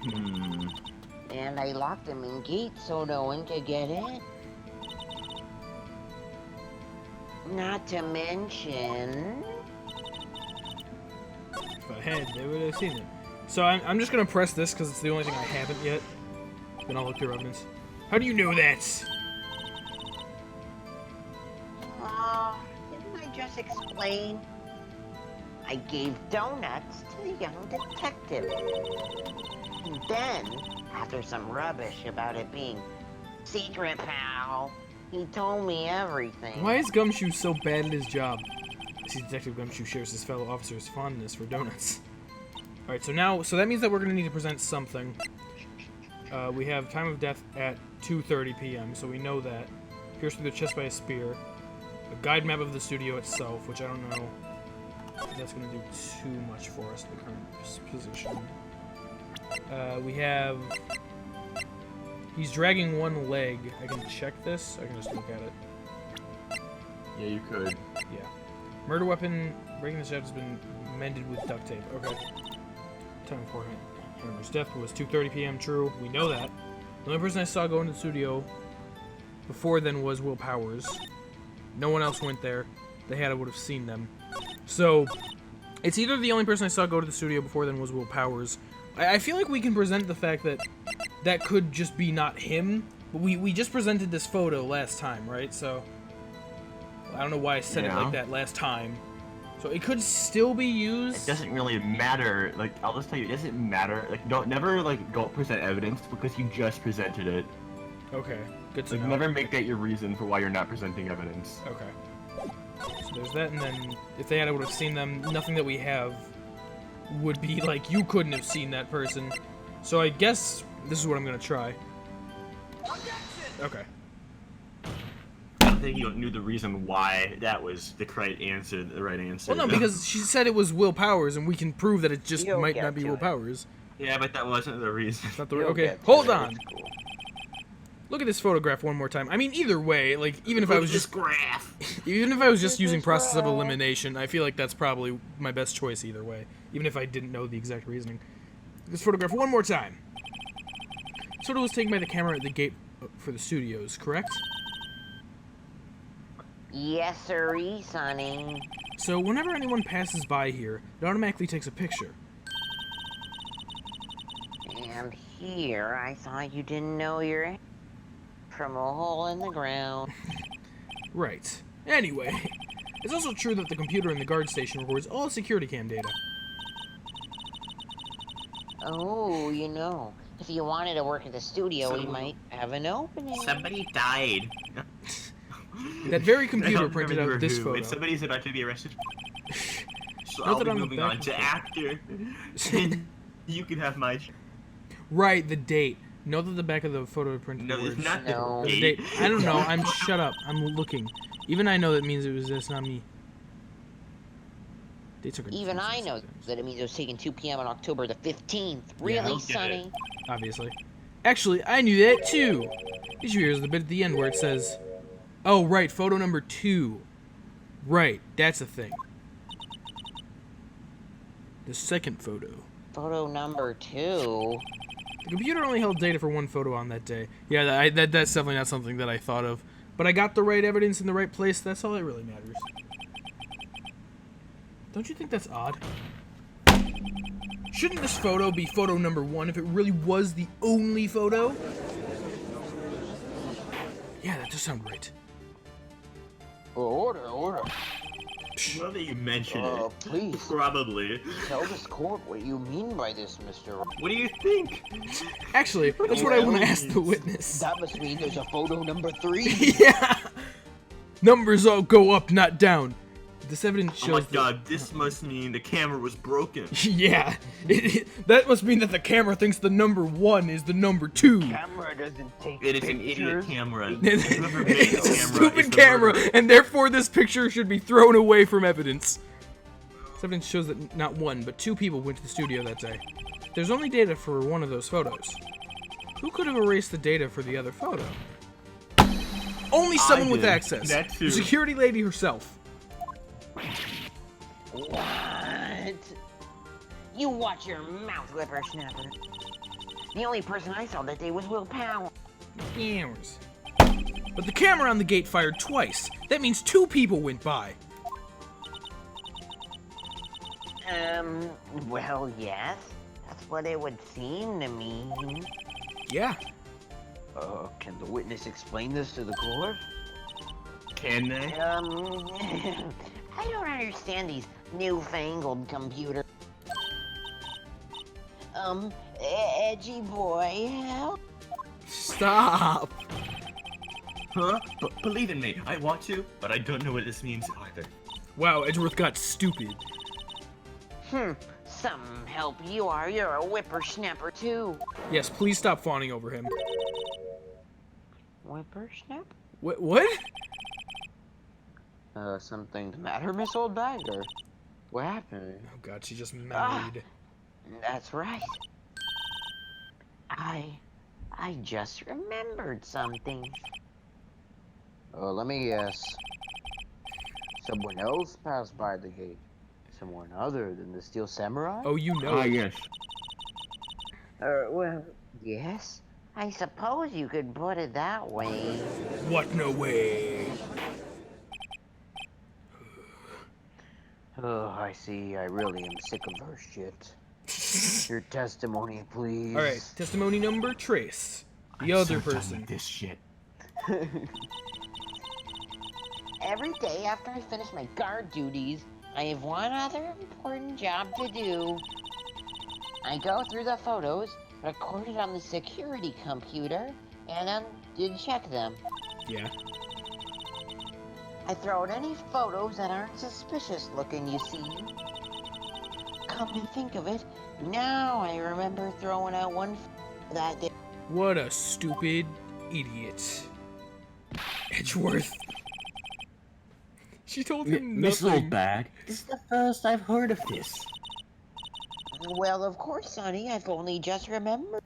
Hmm. and I locked them in gates so no one could get in. Not to mention... If I had, they would have seen it. So I'm just gonna press this because it's the only thing I haven't yet. Then I'll look through evidence. How do you know that? Didn't I just explain? I gave donuts to the young detective. And then, after some rubbish about it being secret, pal, he told me everything. Why is Gumshoe so bad at his job? I see Detective Gumshoe shares his fellow officer's fondness for donuts. Alright, so that means that we're gonna need to present something. We have time of death at 2:30 p.m., so we know that. Pierced through the chest by a spear. A guide map of the studio itself, which I don't know if that's gonna do too much for us in the current position. We have... He's dragging one leg. I can check this. I can just look at it. Yeah, you could. Yeah. Murder weapon, breaking the shaft has been mended with duct tape. Okay. Time before Hammer's death was 2:30 p.m. True. We know that. The only person I saw go into the studio before then was Will Powers. No one else went there. They had, I would have seen them. So, it's either the only person I saw go to the studio before then was Will Powers. I feel like we can present the fact that that could just be not him. But we just presented this photo last time, right? So, I don't know why I said it Yeah. like that last time. So it could still be used. It doesn't really matter. Like, I'll just tell you, it doesn't matter. Like, don't present evidence because you just presented it. Okay, good to Like, know. never make that your reason for why you're not presenting evidence. Okay. So there's that, and then if they had, I would have seen them. Nothing that we have would be like, you couldn't have seen that person. So I guess this is what I'm gonna try. Okay. I think you knew the reason why that was the right answer. Well, no, because she said it was Will Powers, and we can prove that it just You'll might get not be to Will it. Powers. Yeah, but that wasn't the reason. It's not the You'll okay. get to Hold it, on. it's cool. look at this photograph one more time. I mean, either way, like, even if I was just graph. even if I was just using process of elimination, I feel like that's probably my best choice either way, even if I didn't know the exact reasoning. This photograph one more time. This photo was taken by the camera at the gate for the studios, correct? Yes, sirree, Sonny. So whenever anyone passes by here, it automatically takes a picture. And here, I thought you didn't know your from a hole in the ground. Right. Anyway, it's also true that the computer in the guard station records all security cam data. Oh, you know, if you wanted to work at the studio, we might have an opening. Somebody died. That very computer I don't printed remember out this who. photo. If somebody's about to be arrested. So Note I'll that be on the moving back on of to the- actor. And you can have my... Right, the date. Note that the back of the photo printed No, the it's words. not No. The the date. date. I don't know. I'm shut up. I'm looking. Even I know that means it was this, not me. Dates are Even I know sometimes. that it means it was taken 2 p.m. on October the 15th. Really, don't get Sonny? Obviously. Actually, I knew that too. Issue here is the bit at the end where it says, "Oh, right, photo number 2." Right, that's a thing. The second photo. Photo number 2. The computer only held data for one photo on that day. Yeah, that's definitely not something that I thought of. But I got the right evidence in the right place. That's all that really matters. Don't you think that's odd? Shouldn't this photo be photo number 1 if it really was the only photo? Yeah, that does sound right. Order. Now that you mention it, Please, probably. tell this court what you mean by this, Mr. What do you think? Actually, that's what I want to ask the witness. That must mean there's a photo number 3. Yeah! Numbers all go up, not down. This evidence Oh shows my that... god, this must mean the camera was broken. Yeah, that must mean that the camera thinks the number 1 is the number 2. Camera doesn't take It is an idiot camera. It's Whoever made the a camera is stupid the camera, murderer. and therefore this picture should be thrown away from evidence. This evidence shows that not 1, but 2 people went to the studio that day. There's only data for one of those photos. Who could have erased the data for the other photo? Only someone with did. access. That too. The security lady herself. What? You watch your mouth, whippersnapper. The only person I saw that day was Will Powell. Yours. But the camera on the gate fired twice. That means 2 people went by. Well, yes. That's what it would seem to me. Yeah. Can the witness explain this to the court? Can they? I don't understand these newfangled computers. Edgy boy, help. Stop. Huh? But believe in me, I want to, but I don't know what this means either. Wow, Edgeworth got stupid. Some help you are. You're a whippersnapper too. Yes, please stop fawning over him. Whippersnapper? What? Something the matter, Miss Oldbag, or what happened? Oh god, she just married. That's right. I just remembered something. Let me guess. Someone else passed by the gate. Someone other than the Steel Samurai? Oh, you know. yes. Well, yes. I suppose you could put it that way. What? No way. Oh, I see. I really am sick of her shit. Your testimony, please. Alright, testimony number Trace. The other person. This shit. Every day after I finish my guard duties, I have one other important job to do. I go through the photos recorded on the security computer and check them. Yeah. I throw out any photos that aren't suspicious looking, you see. Come to think of it, now I remember throwing out one that day. What a stupid idiot. Edgeworth. She told him Miss nothing. Oldbag, this is the first I've heard of this. Well, of course, Sonny, I've only just remembered.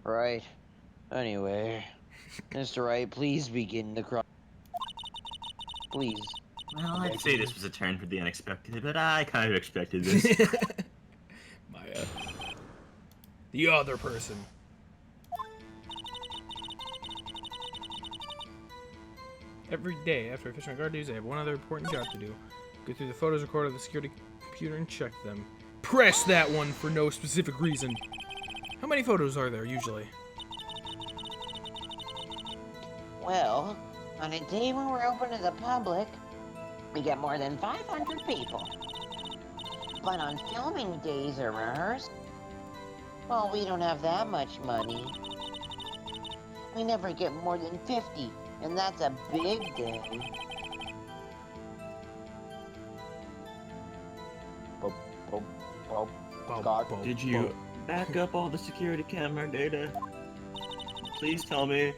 Right. Anyway, Mr. Wright, please begin the crime. Please. Well, I'd say this was a turn for the unexpected, but I kind of expected this. Maya. The other person. Every day after I finish my guard duties, I have one other important job to do. Go through the photos recorded on the security computer and check them. Press that one for no specific reason. How many photos are there, usually? Well, on a day when we're open to the public, we get more than 500 people. But on filming days or rehearsals, well, we don't have that much money. We never get more than 50, and that's a big day. Scot. Did you back up all the security camera data? Please tell me.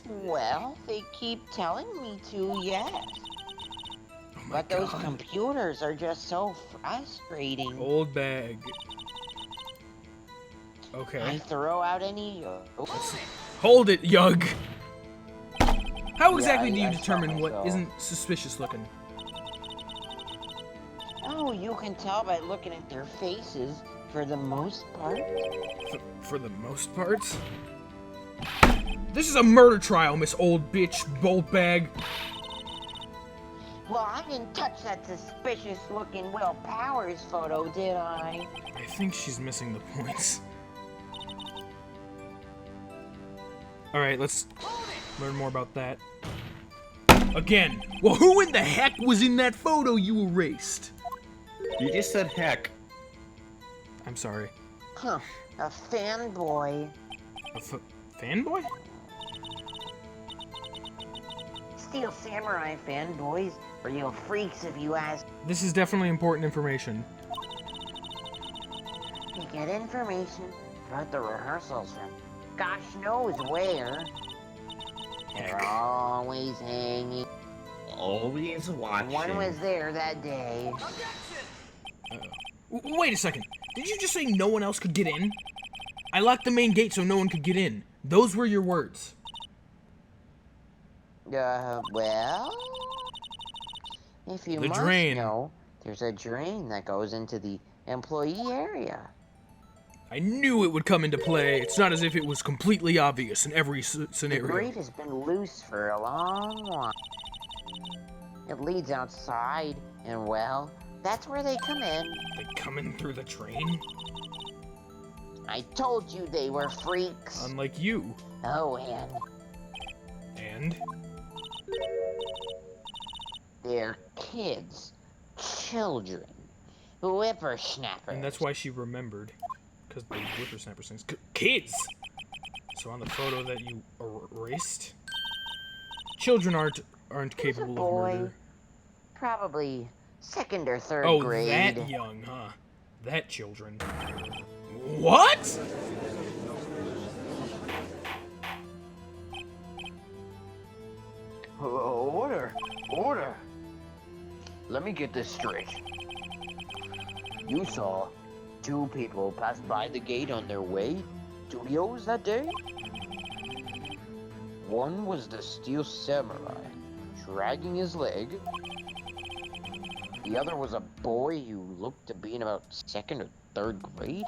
Well, they keep telling me to, yes. Oh my But those God. computers are just so frustrating. Oldbag. Okay. I throw out any... Hold it, Eugh! How exactly Yeah, do you I saw determine what myself. isn't suspicious looking? Oh, you can tell by looking at their faces, for the most part. For the most part? This is a murder trial, Miss Old Bitch Boltbag. Well, I didn't touch that suspicious-looking Will Powers photo, did I? I think she's missing the points. Alright, let's learn more about that. Again. Well, who in the heck was in that photo you erased? You just said heck. I'm sorry. Huh, a fanboy. A fanboy? Steel Samurai fanboys are real freaks if you ask. This is definitely important information. You get information about the rehearsals from gosh knows where. They're always hanging. Always watching. One was there that day. Wait a second. Did you just say no one else could get in? I locked the main gate so no one could get in. Those were your words. Well, if you The must drain. know, there's a drain that goes into the employee area. I knew it would come into play. It's not as if it was completely obvious in every The scenario. grate has been loose for a long while. It leads outside, and well, that's where they come in. They come in through the train? I told you they were freaks. Unlike you. Oh, and And? they're kids, children, whippersnappers. And that's why she remembered. Because the whippersnapper things. Kids! So on the photo that you erased? Children aren't capable of boy. murder. Probably second or third Oh, grade. that young, huh? That children. What? Order! Order! Let me get this straight. You saw two people pass by the gate on their way to studios that day? One was the Steel Samurai, dragging his leg. The other was a boy who looked to be in about second or third grade.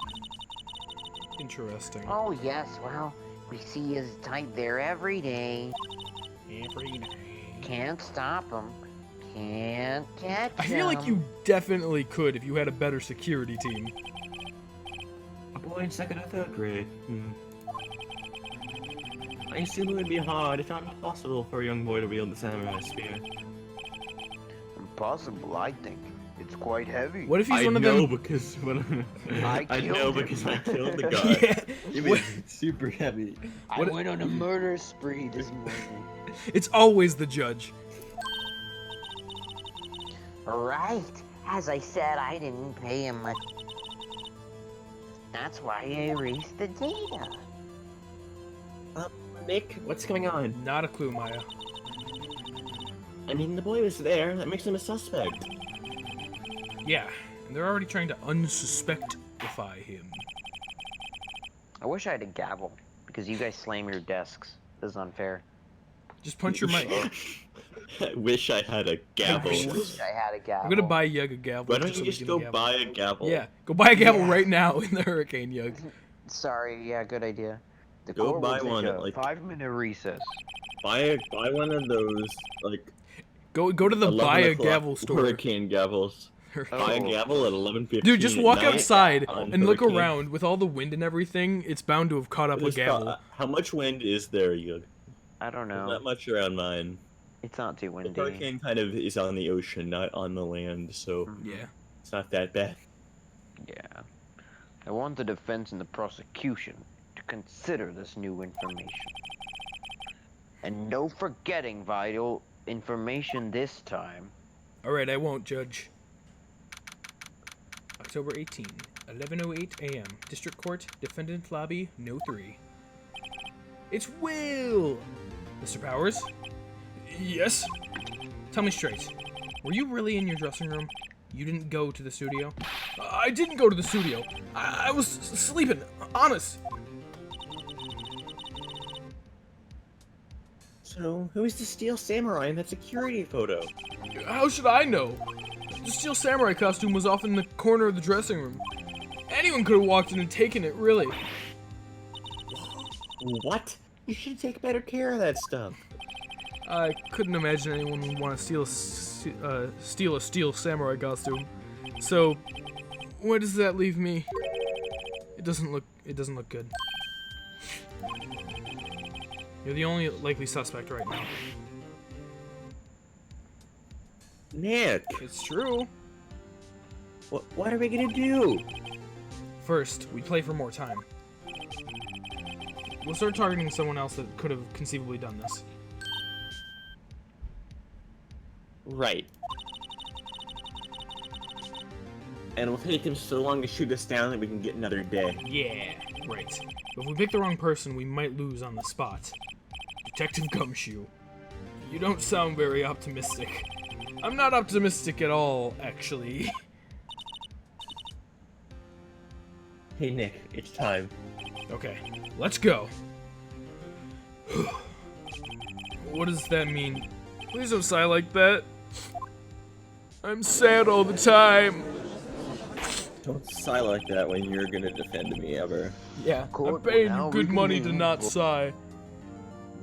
Interesting. Oh yes, well, we see his type there every day. Every day. Can't stop him. Can't catch him. I feel like you definitely could if you had a better security team. A boy in second or third grade. I assume it would be hard, if not impossible, for a young boy to wield the samurai spear. Impossible, I think. It's quite heavy. What if he's I one of know them? because when I I know killed him. because I killed the guy. Yeah. It What- was super heavy. I What- went on a murder spree this morning. It's always the judge. Right. As I said, I didn't pay him much. That's why I erased the data. Nick, what's going on? Not a clue, Maya. I mean, the boy was there. That makes him a suspect. Yeah, and they're already trying to unsuspectify him. I wish I had a gavel. because you guys slam your desks. This is unfair. Just punch your mic. I wish I had a gavel. I wish I had a gavel. I'm gonna buy Eugh a gavel. Why don't you so just we go can gavel. buy a gavel? Yeah, go buy a gavel Yeah. right now in the hurricane, Eugh. Sorry, yeah, good idea. The Go Corp buy will take one a at, like- 5-minute recess. Buy one of those, like, Go to the 11 buy a o'clock gavel store. hurricane gavels. Buy a Oh. gavel at 11:15. Dude, just walk at night outside on and look hurricane. around. With all the wind and everything, it's bound to have caught up a There's gavel. how much wind is there, Eugh? I don't There's know. not much around mine. It's not too The windy. hurricane kind of is on the ocean, not on the land, so Yeah. it's not that bad. Yeah. I want the defense and the prosecution to consider this new information. And no forgetting vital information this time. Alright, I won't, Judge. October 18, 11:08 a.m. District Court, Defendant Lobby, No. 3. It's Will! Mr. Powers? Yes? Tell me straight. Were you really in your dressing room? You didn't go to the studio? I didn't go to the studio. I was sleeping. Honest. So, who is the Steel Samurai in that security photo? How should I know? The Steel Samurai costume was off in the corner of the dressing room. Anyone could have walked in and taken it, really. What? You should take better care of that stuff. I couldn't imagine anyone would want to steal a Steel Samurai costume. So, where does that leave me? It doesn't look good. You're the only likely suspect right now. Nick, It's true. what are we gonna do? First, we play for more time. We'll start targeting someone else that could have conceivably done this. Right. And we'll take him so long to shoot us down that we can get another day. Yeah, right. But if we pick the wrong person, we might lose on the spot. Detective Gumshoe, you don't sound very optimistic. I'm not optimistic at all, actually. Hey Nick, it's time. Okay, let's go. What does that mean? Please don't sigh like that. I'm sad all the time. Don't sigh like that when you're gonna defend me ever. Yeah, I'm Court paying will you now good money to reconvene. not sigh.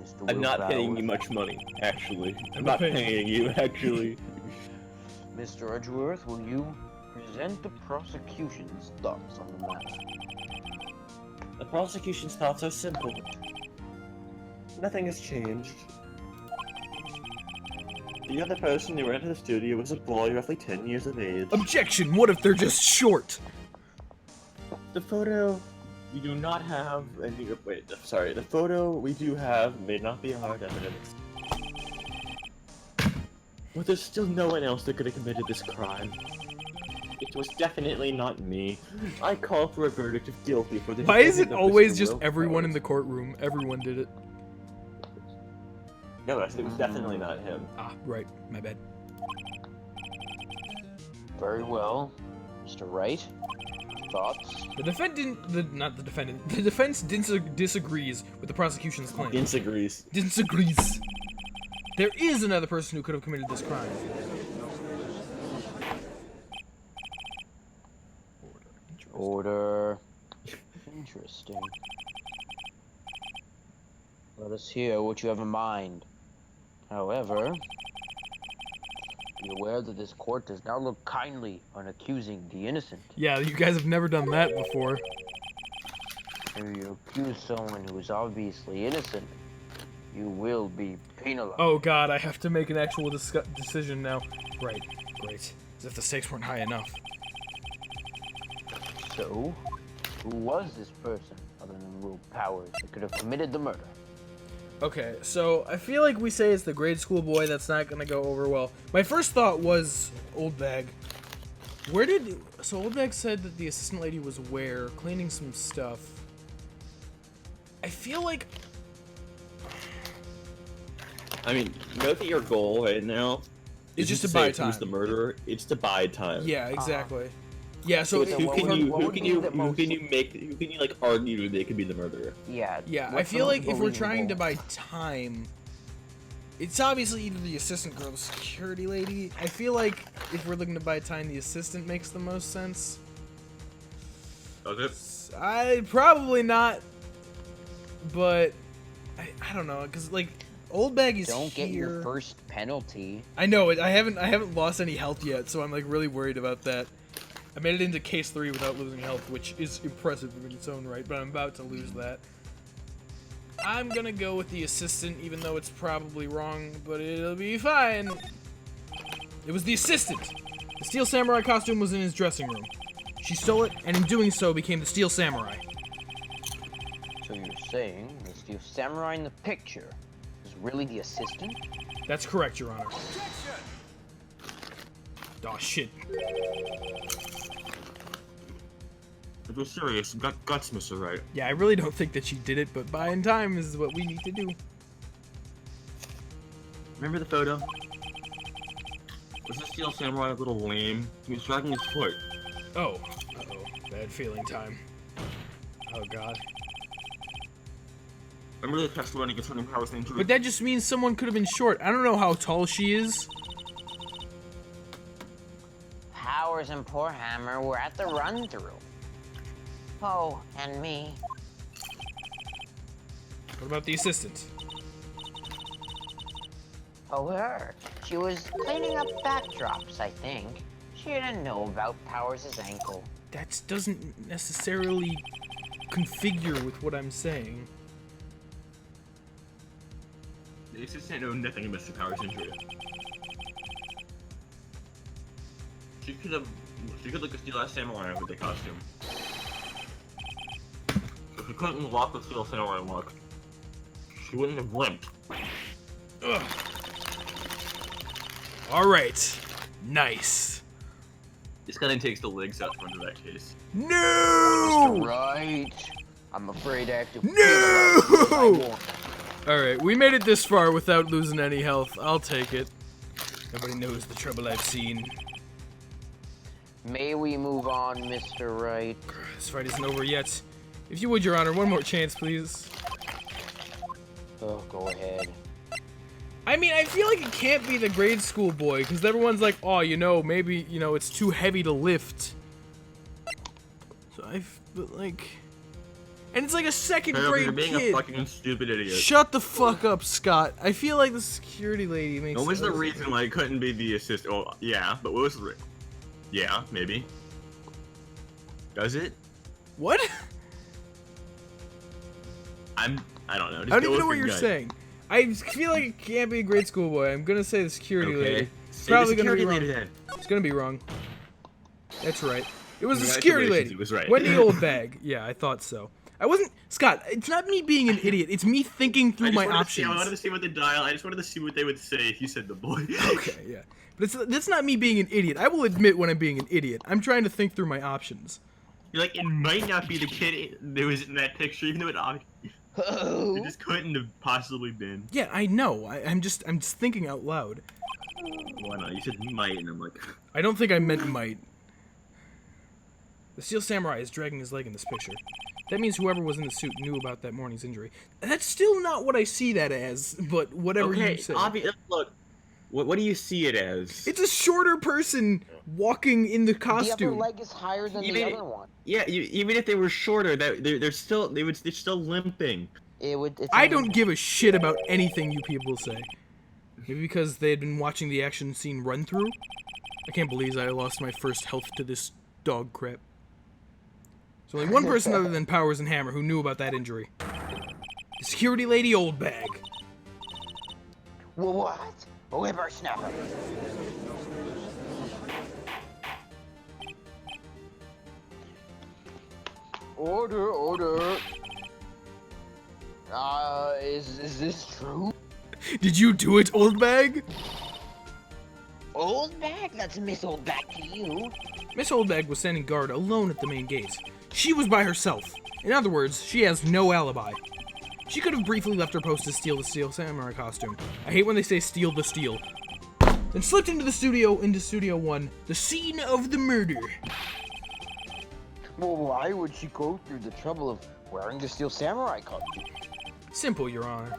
Mr. I'm not paying Willpower. you much money, actually. I'm I'm not paying- paying you, actually. Mr. Edgeworth, will you present the prosecution's thoughts on the matter? The prosecution's thoughts are simple. Nothing has changed. The other person who went into the studio was a boy roughly 10 years of age. Objection! What if they're just short? The photo we do not have any. Wait, sorry. The photo we do have may not be hard evidence. But there's still no one else that could have committed this crime. It was definitely not me. I call for a verdict of guilty for the. Why is it defendant of always Mr. just Will everyone in Powers. the courtroom? Everyone did it. No, it was definitely not him. Ah, right. My bad. Very well. Mr. Wright, thoughts? The the defense disagrees with the prosecution's claim. Disagrees. Disagrees. There is another person who could have committed this crime. Order. Interesting. Let us hear what you have in mind. However, be aware that this court does not look kindly on accusing the innocent. Yeah, you guys have never done that before. If you accuse someone who is obviously innocent, you will be penalized. Oh god, I have to make an actual decision now. Right, great. As if the stakes weren't high enough. So, who was this person other than Will Powers that could have committed the murder? Okay, so I feel like we say it's the grade school boy. That's not gonna go over well. My first thought was Oldbag. So Oldbag said that the assistant lady was where, cleaning some stuff. I feel like... I mean, note that your goal right now It's is just to say buy who's time. the murderer. It's to buy time. Yeah, exactly. Yeah, so Dude, Who what can would- you what who would can be you the who most- can you like argue that they could be the murderer? Yeah. Yeah, I what's the feel most like if we're trying to believable? buy time, it's obviously either the assistant girl or the security lady. I feel like if we're looking to buy time, the assistant makes the most sense. Does it? I probably not, but I don't know, cause like Oldbag is Don't get here. your first penalty. I know it. I haven't lost any health yet, so I'm like really worried about that. I made it into case 3 without losing health, which is impressive in its own right, but I'm about to lose that. I'm gonna go with the assistant, even though it's probably wrong, but it'll be fine. It was the assistant. The Steel Samurai costume was in his dressing room. She stole it, and in doing so became the Steel Samurai. So you're saying the Steel Samurai in the picture is really the assistant? That's correct, Your Honor. Aw, shit. If you're serious, guts, Mr. Wright. Yeah, I really don't think that she did it, but buying time is what we need to do. Remember the photo? Was the Steel Samurai a little lame? He was dragging his foot. Oh. Uh-oh. Bad feeling time. Oh, God. Remember the testimony concerning Powers' injury? But that just means someone could have been short. I don't know how tall she is. Powers and poor Hammer were at the run-through. Oh, and me. What about the assistant? Oh, her. She was cleaning up backdrops, I think. She didn't know about Powers' ankle. That doesn't necessarily configure with what I'm saying. The assistant knew nothing of Mr. Powers' injury. She could look at Steel Samurai with the costume. If she couldn't walk the Steel Samurai walk, she wouldn't have limped. Ugh. Alright. Nice. This guy then takes the legs out front of that case. No! Right. I'm afraid I have to. No! Alright, we made it this far without losing any health. I'll take it. Nobody knows the trouble I've seen. May we move on, Mr. Wright? This fight isn't over yet. If you would, Your Honor, one more chance, please. Oh, go ahead. I mean, I feel like it can't be the grade school boy, because everyone's like, oh, maybe, it's too heavy to lift. So but like... And it's like a second grade You're being kid. a fucking stupid idiot. Shut the fuck up, Scott. I feel like the security lady makes... What was the reason why it couldn't be the assistant? Oh, yeah, but what was the Yeah, maybe. Does it? What? I don't know. Just I don't go even with know what your you're gut. saying. I feel like it can't be a grade school boy. I'm gonna say the security lady. Okay. It's Say probably the gonna be security wrong. lady then. It's gonna be wrong. That's right. It was the Congratulations, security lady. it was right. Wendy Oldbag. Yeah, I thought so. I wasn't... Scott, it's not me being an idiot. It's me thinking through my options. I wanted to see what the dial. I just wanted to see what they would say if you said the boy. Okay, yeah. But that's not me being an idiot. I will admit when I'm being an idiot. I'm trying to think through my options. You're like, it might not be the kid that was in that picture, even though it just couldn't have possibly been. Yeah, I know. I'm just thinking out loud. Why not? You said might, and I'm like, I don't think I meant might. The Steel Samurai is dragging his leg in this picture. That means whoever was in the suit knew about that morning's injury. That's still not what I see that as, but whatever you say. Look, what do you see it as? It's a shorter person walking in the The costume. upper leg is higher than the Even- other one. Yeah, even if they were shorter, they're still limping. It's I don't give a shit about anything you people say. Maybe because they had been watching the action scene run through? I can't believe I lost my first health to this dog crap. There's only one person other than Powers and Hammer who knew about that injury. The security lady Oldbag. What? Whippersnapper. Order. Is this true? Did you do it, Oldbag? Oldbag? That's Miss Oldbag to you. Miss Oldbag was standing guard alone at the main gate. She was by herself. In other words, she has no alibi. She could have briefly left her post to steal the Steel Samurai costume. I hate when they say steal the steel. Then slipped into Studio 1, the scene of the murder. Well, why would she go through the trouble of wearing the steel samurai costume? Simple, Your Honor.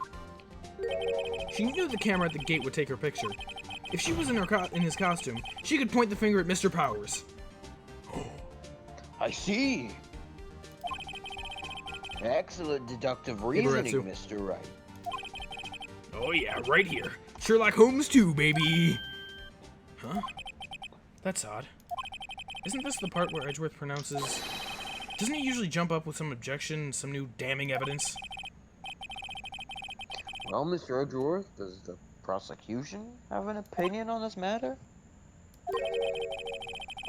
She knew the camera at the gate would take her picture. If she was in his costume, she could point the finger at Mr. Powers. I see. Excellent deductive Hey, reasoning, Baretsu. Mr. Wright. Oh yeah, right here. Sherlock Holmes 2, baby! Huh? That's odd. Isn't this the part where Edgeworth pronounces... Doesn't he usually jump up with some objection, some new damning evidence? Well, Mr. Edgeworth, does the prosecution have an opinion on this matter?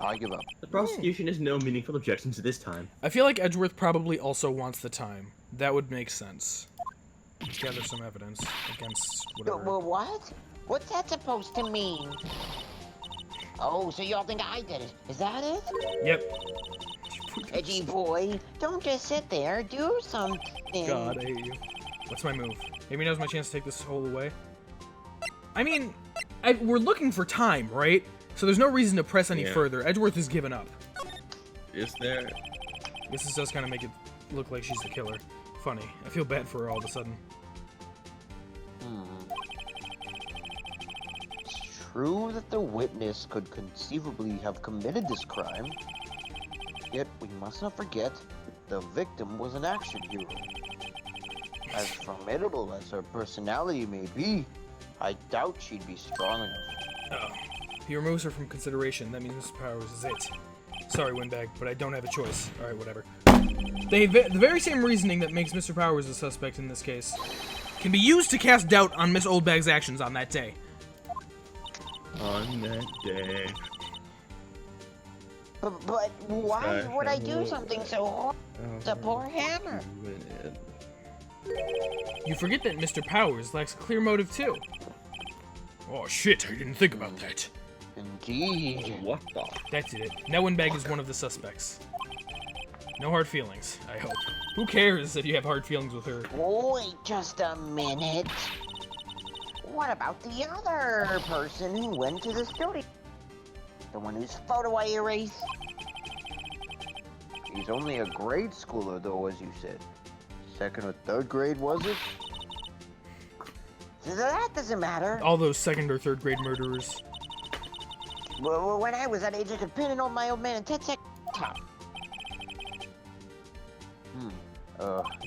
I give up. The prosecution has no meaningful objections at this time. I feel like Edgeworth probably also wants the time. That would make sense. Let's gather some evidence against whatever. Well, what? What's that supposed to mean? Oh, so y'all think I did it? Is that it? Yep. Edgy boy, don't just sit there. Do something. God, I hate you. What's my move? Maybe now's my chance to take this hole away. I mean, we're looking for time, right? So there's no reason to press any further. Edgeworth has given up. Is there? I guess this does kind of make it look like she's the killer. Funny. I feel bad for her all of a sudden. It's true that the witness could conceivably have committed this crime, yet we must not forget the victim was an action hero. As formidable as her personality may be, I doubt she'd be strong enough. Uh-oh. He removes her from consideration. That means Mr. Powers is it. Sorry, Windbag, but I don't have a choice. Alright, whatever. The very same reasoning that makes Mr. Powers a suspect in this case can be used to cast doubt on Miss Oldbag's actions on that day. On that day. But why would I do something so hard? It's a poor hammer. You forget that Mr. Powers lacks a clear motive, too. Oh, shit, I didn't think about that. Indeed. What the? That's it. Now Windbag is one of the suspects. No hard feelings, I hope. Who cares if you have hard feelings with her? Wait just a minute. What about the other person who went to the studio? The one whose photo I erased? He's only a grade schooler, though, as you said. Second or third grade, was it? That doesn't matter. All those second or third grade murderers. Well, when I was that age, I could pin an old my old man in 10 seconds top.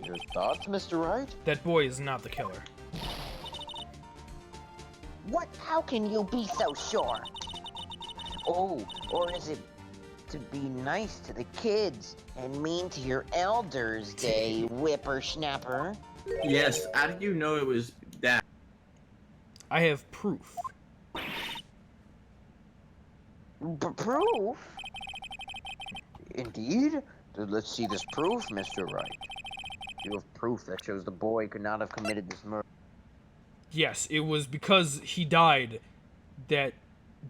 Your thoughts, Mr. Wright? That boy is not the killer. What? How can you be so sure? Oh, or is it to be nice to the kids and mean to your elders, day whippersnapper? Yes, how did you know it was that? I have proof. Proof? Indeed? Then let's see this proof, Mr. Wright. You have proof that shows the boy could not have committed this murder. Yes, it was because he died that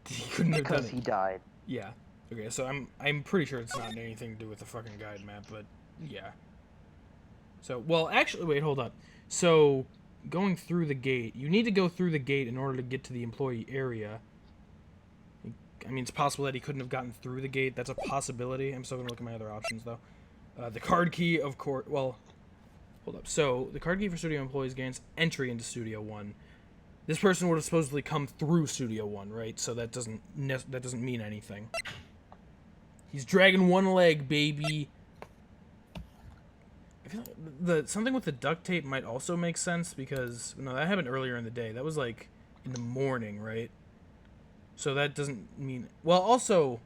he couldn't have done Because it. he died. Yeah. Okay, so I'm pretty sure it's not anything to do with the fucking guide map, but yeah. So, well, actually, wait, hold up. So, going through the gate, you need to go through the gate in order to get to the employee area. I mean, it's possible that he couldn't have gotten through the gate. That's a possibility. I'm still going to look at my other options, though. The card key, of course, well, hold up. So, the card key for Studio employees gains entry into Studio 1. This person would have supposedly come through Studio 1, right? So that doesn't mean anything. He's dragging one leg, baby. I feel like something with the duct tape might also make sense because no, that happened earlier in the day. That was like in the morning, right? So that doesn't mean well. Also,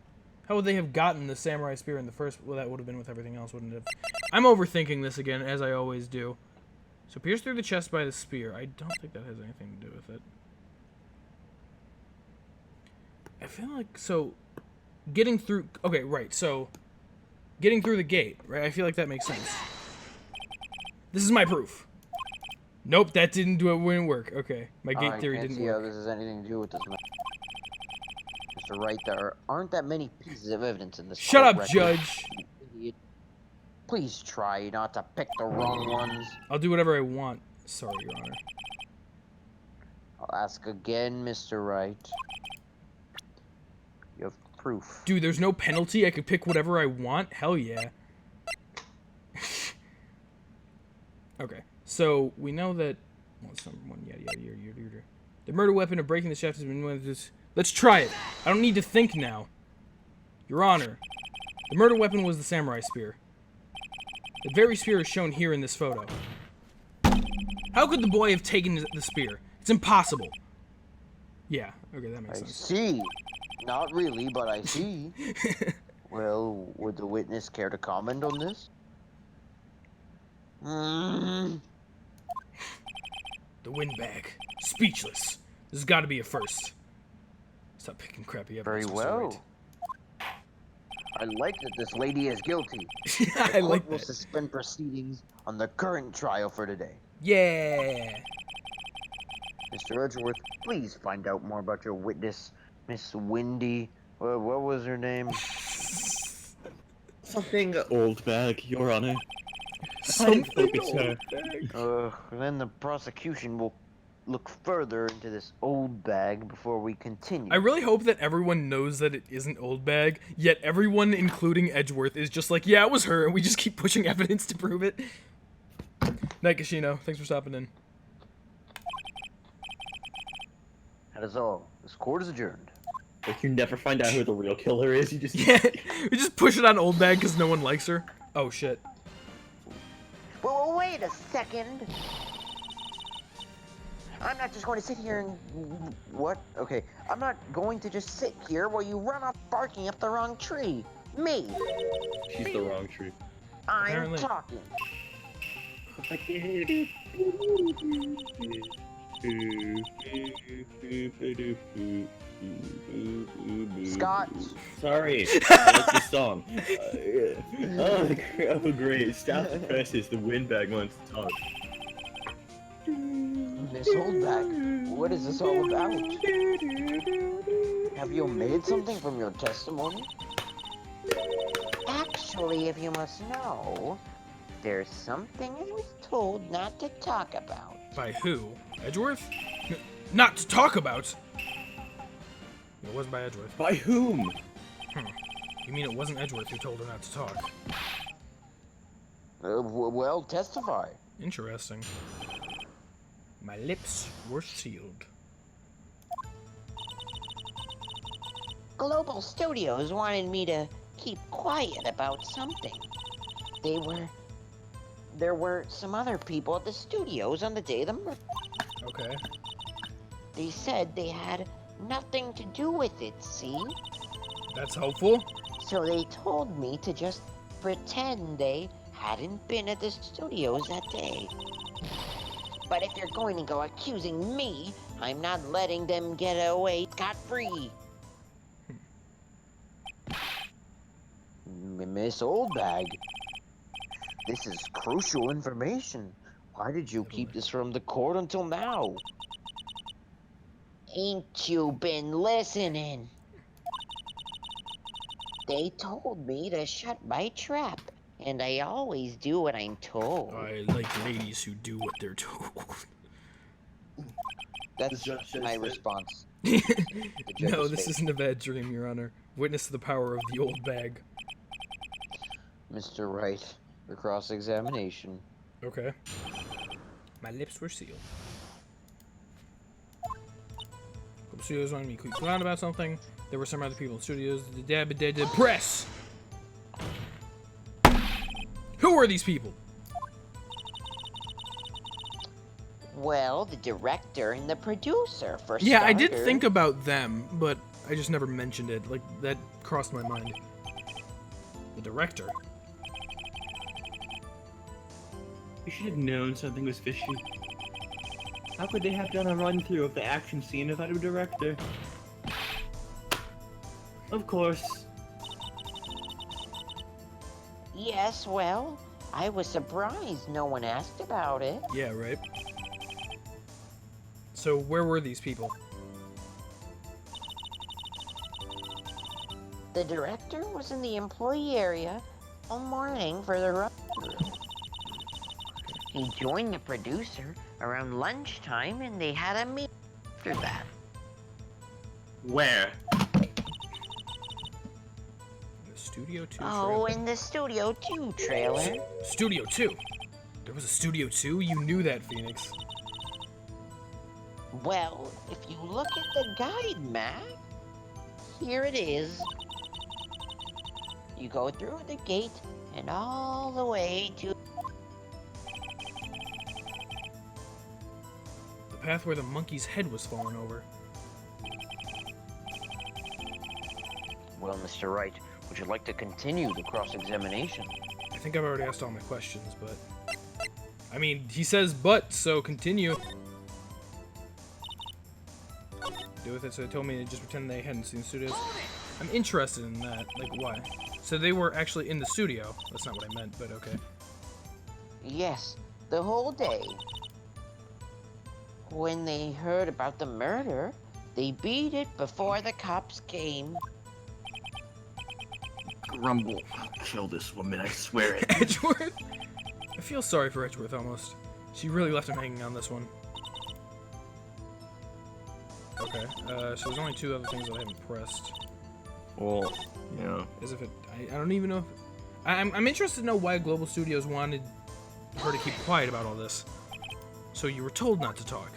how would they have gotten the samurai spear in the first? Well, that would have been with everything else, wouldn't it? I'm overthinking this again, as I always do. So pierce through the chest by the spear. I don't think that has anything to do with it. I feel like so. Getting through... Okay, right, so... Getting through the gate, right? I feel like that makes sense. This is my proof. Nope, that wouldn't work. Okay, my gate theory didn't I can't see how work. this has anything to do with this matter. Mr. Wright, there aren't that many pieces of evidence in this Shut court up, record. Judge! You idiot. Please try not to pick the wrong ones. I'll do whatever I want. Sorry, Your Honor. I'll ask again, Mr. Wright. You have proof. Dude, there's no penalty. I could pick whatever I want. Hell yeah. Okay, so we know that. What's number one? Yada yada yada yada yada. The murder weapon of breaking the shaft has been. Let's try it. I don't need to think now. Your Honor, the murder weapon was the samurai spear. The very spear is shown here in this photo. How could the boy have taken the spear? It's impossible. Yeah, okay, that makes I sense. see. Not really, but I see. Well, would the witness care to comment on this? The windbag. Speechless. This has got to be a first. Stop picking crappy evidence. Very Mr. well. Wright. I like that this lady is guilty. I like Will that. suspend proceedings on the current trial for today. Yeah. Mr. Edgeworth, please find out more about your witness, Miss Windy. What was her name? Something Oldbag, Your Honor. Something I hope it's her. Then the prosecution will look further into this old bag before we continue. I really hope that everyone knows that it isn't Oldbag, yet everyone, including Edgeworth, is just like, yeah, it was her, and we just keep pushing evidence to prove it. Night, Kashino. Thanks for stopping in. That is all. This court is adjourned. Like, you never find out who the real killer is, you just... Yeah, we just push it on Oldbag because no one likes her. Oh, shit. Well, wait a second. I'm not just going to sit here and... What? Okay, I'm not going to just sit here while you run off barking up the wrong tree. Me. She's the wrong tree. I'm Apparently. talking. Scott. Sorry, I like this song. Oh, great. Stop the presses, the windbag wants to talk. Miss Oldbag, what is this all about? Have you omitted something from your testimony? Actually, if you must know, there's something I was told not to talk about. By who? Edgeworth? Not to talk about? It wasn't by Edgeworth. By whom? You mean it wasn't Edgeworth who told her not to talk? Well, testify. Interesting. My lips were sealed. Global Studios wanted me to keep quiet about something. There were some other people at the studios on the day of the murder. Okay. They said they had nothing to do with it, see? That's helpful. So they told me to just pretend they hadn't been at the studios that day. But if you're going to go accusing me, I'm not letting them get away scot-free. Miss Oldbag, this is crucial information. Why did you keep this from the court until now? Ain't you been listening? They told me to shut my trap, and I always do what I'm told. I like ladies who do what they're told. That's The judge my says that- response. No, this isn't a bad dream, Your Honor. Witness to the power of the old bag. Mr. Wright, for cross-examination. Okay. My lips were sealed. Studios wanted me to keep quiet about something. There were some other people in studios. The press! Who are these people? Well, the director and the producer, for Yeah, I did starters. think about them, but I just never mentioned it. Like, that crossed my mind. The director? You should have known something was fishy. How could they have done a run-through of the action scene without a director? Of course. Yes, well, I was surprised no one asked about it. Yeah, right. So, where were these people? The director was in the employee area all morning for the run-through. He joined the producer around lunchtime, and they had a meeting after that. Where? Studio 2 Oh, trailer. in the Studio 2 trailer. Studio 2? There was a Studio 2? You knew that, Phoenix. Well, if you look at the guide map, here it is. You go through the gate and all the way to... The path where the monkey's head was falling over. Well, Mr. Wright, would you like to continue the cross-examination? I think I've already asked all my questions, but... I mean, he says but, so continue. Do with it, so they told me to just pretend they hadn't seen the studios. I'm interested in that. Like, why? So they were actually in the studio. That's not what I meant, but okay. Yes, the whole day. When they heard about the murder, they beat it before the cops came. Grumble. I'll kill this woman, I swear it. Edgeworth? I feel sorry for Edgeworth, almost. She really left him hanging on this one. Okay, so there's only 2 other things that I haven't pressed. Well, yeah. As if it... I don't even know if... I'm interested to know why Global Studios wanted her to keep quiet about all this. So you were told not to talk.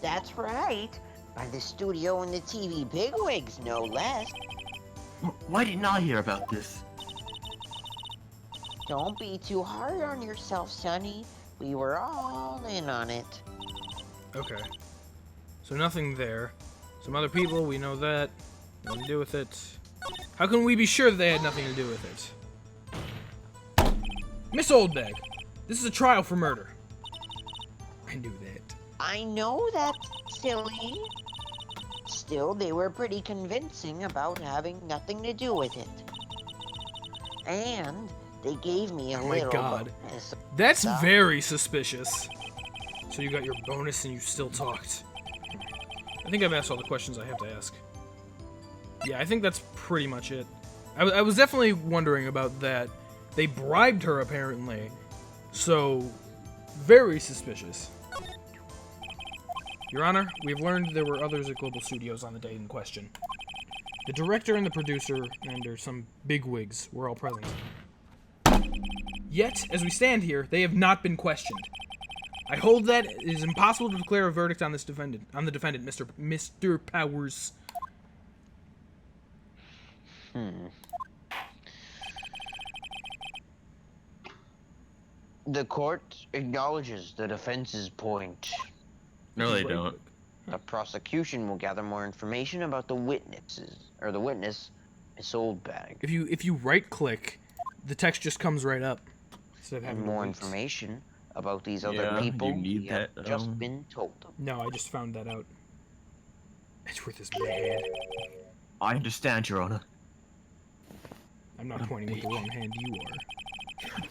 That's right. By the studio and the TV bigwigs, no less. Why didn't I hear about this? Don't be too hard on yourself, Sonny. We were all in on it. Okay. So nothing there. Some other people, we know that. Nothing to do with it. How can we be sure that they had nothing to do with it? Miss Oldbag, this is a trial for murder. I knew that. I know that's silly. Still, they were pretty convincing about having nothing to do with it. And they gave me a Oh my little God. bonus. That's Stop. very suspicious. So you got your bonus and you still talked. I think I've asked all the questions I have to ask. Yeah, I think that's pretty much it. I was definitely wondering about that. They bribed her, apparently. So, very suspicious. Your Honor, we've learned there were others at Global Studios on the day in question. The director and the producer, and there's some bigwigs, were all present. Yet, as we stand here, they have not been questioned. I hold that it is impossible to declare a verdict on this defendant, Mr. Powers. The court acknowledges the defense's point. No, they don't. The prosecution will gather more information about the witnesses, or the witness, Miss Oldbag. If you right-click, the text just comes right up. Instead of And having more to wait. information about these other Yeah, people you need we have that, just been told of. No, I just found that out. Edgeworth is mad. I understand, Your Honor. I'm not pointing with the wrong hand, you are.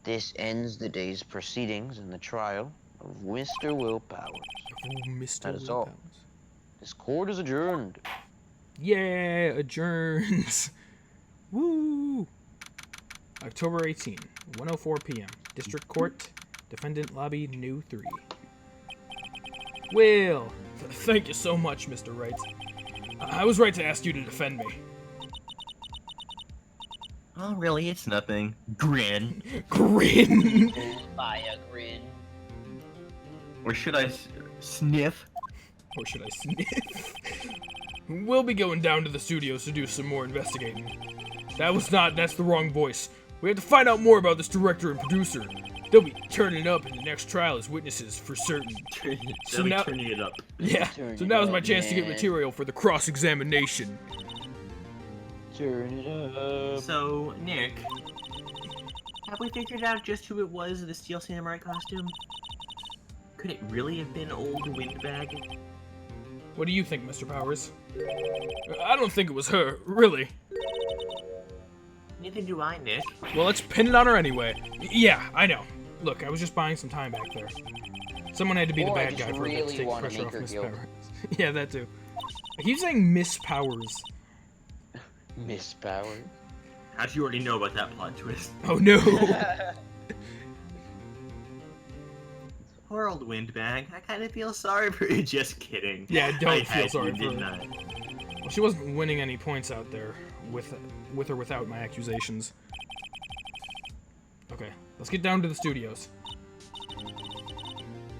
This ends the day's proceedings in the trial of Mr. Will Powers. Oh, Mr. That is Will all. Powers. This court is adjourned. Yeah, adjourns. Woo! October 18, 1:04 p.m. District Court, Defendant Lobby, New 3. Will, thank you so much, Mr. Wright. I was right to ask you to defend me. Oh, really? It's nothing. Grin. Grin! By a grin. Or should I sniff? Or should I sniff? We'll be going down to the studios to do some more investigating. That's the wrong voice. We have to find out more about this director and producer. They'll be turning up in the next trial as witnesses for certain. So now, turning it up. yeah, Turn so it now's my up, chance to get man. material for the cross-examination. Turn it up. So, Nick, have we figured out just who it was in the Steel Samurai costume? Could it really have been old Windbag? What do you think, Mr. Powers? I don't think it was her, really. Neither do I, Nick. Well, let's pin it on her anyway. Yeah, I know. Look, I was just buying some time back there. Someone had to be the Or I bad just guy for a bit to really take the wanna pressure make off her Miss guilty. Powers. Yeah, that too. I keep saying Miss Powers. Miss Powers. How'd you already know about that plot twist? Oh no! Poor old Windbag. I kind of feel sorry for you. Just kidding. Yeah, don't I feel had sorry you, for didn't her. I? Well, she wasn't winning any points out there, with or without my accusations. Okay, let's get down to the studios.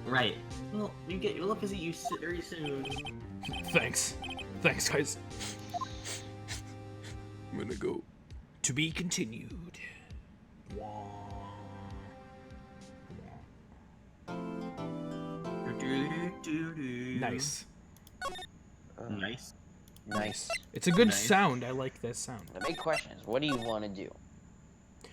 Right. Well, we'll visit you very soon. Thanks. Thanks, guys. I'm gonna go. To be continued. Nice. Nice. Nice. It's a good Nice. sound. I like that sound. The big question is, what do you want to do?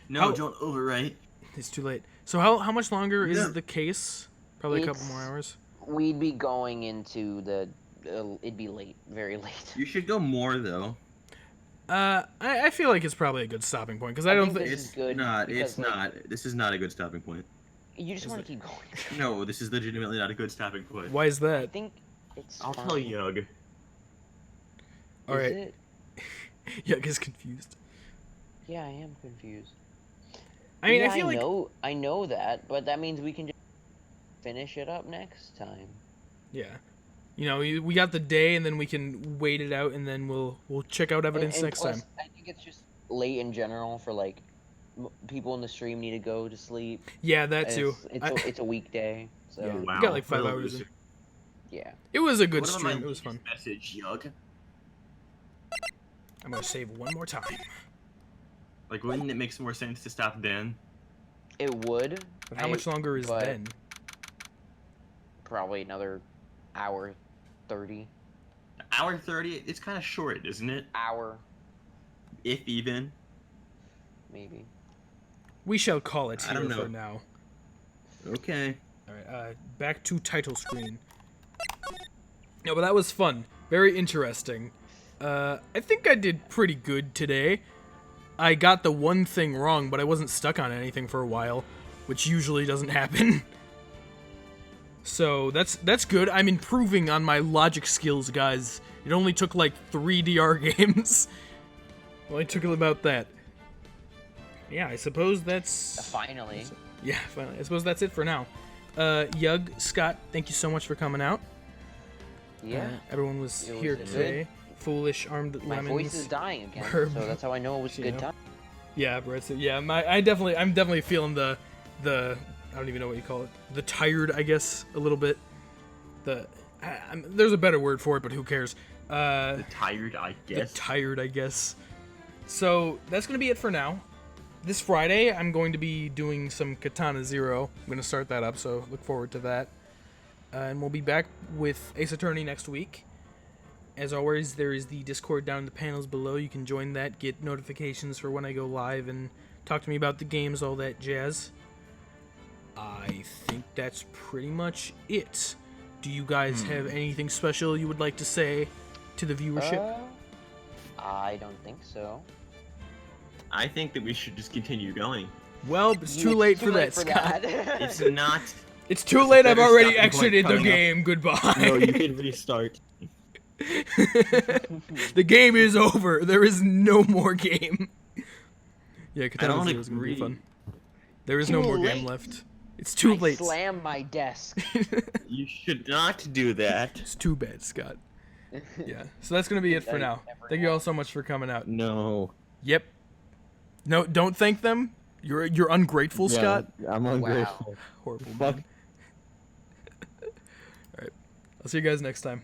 No, How- don't overwrite. It's too late. So how much longer No. is the case? Probably a couple It's- more hours. We'd be going into the. It'd be late, very late. You should go more though. I feel like it's probably a good stopping point because I don't think think. this is It's good not. because, It's like- not. This is not a good stopping point. You just Is want it- to keep going. No, this is legitimately not a good stopping point. Why is I that? think it's. I'll fine. tell Eugh. All right. Is it? Yeah, I get confused. Yeah, I am confused. I mean, yeah, I feel like I know that, but that means we can just finish it up next time. yeah, you know, we got the day, and then we can wait it out, and then we'll check out evidence And next plus, time. I think it's just late in general for like people in the stream need to go to sleep. Yeah, that and too. It's a weekday, so Yeah. Wow. got like 5 what a hours loser. yeah. It was a good What about my stream. It was fun. message, Eugh? I'm gonna save one more time. Like, wouldn't it make more sense to stop then? It would. But how much longer is but- then? Probably another hour, 30 Hour 30. It's kind of short, isn't it? hour If even. maybe. We shall call it I here don't know. for now. Okay. All right, back to title screen. No, but that was fun. Very interesting. I think I did pretty good today. I got the one thing wrong, but I wasn't stuck on anything for a while, which usually doesn't happen. So that's good. I'm improving on my logic skills, guys. It only took like 3 DR games. Only took about that. Yeah, I suppose that's... Finally. Yeah, finally. I suppose that's it for now. Eugh, Scott, thank you so much for coming out. Yeah. Everyone was It was here good. today. Foolish Armed My Lemons. voice is dying again, Herb. so that's how I know it was a You good know. time. Yeah, Brett. So yeah, I'm definitely feeling the I don't even know what you call it. The tired, I guess, a little bit. There's a better word for it, but who cares? The tired, I The guess. tired, I guess. So that's gonna be it for now. This Friday, I'm going to be doing some Katana Zero. I'm gonna start that up, so look forward to that. And we'll be back with Ace Attorney next week. As always, there is the Discord down in the panels below. You can join that, get notifications for when I go live, and talk to me about the games, all that jazz. I think that's pretty much it. Do you guys have anything special you would like to say to the viewership? I don't think so. I think that we should just continue going. Well, it's too late for that, Scott. that. It's not. It's too There's a late. I've better already stopping point exited the coming up. game. Goodbye. No, you can restart. The game is over. There is no more game. Yeah, I Katana don't Zero is gonna be agree. fun. There is no Too more game late. left. It's too I late. slammed my desk. You should not do that. It's too bad, Scott. Yeah. So that's gonna be it for That now. never Thank you all so much for coming out. No. Yep. No, don't thank them. You're ungrateful, Yeah, Scott. I'm ungrateful. Horrible. Fuck. Man. All right. I'll see you guys next time.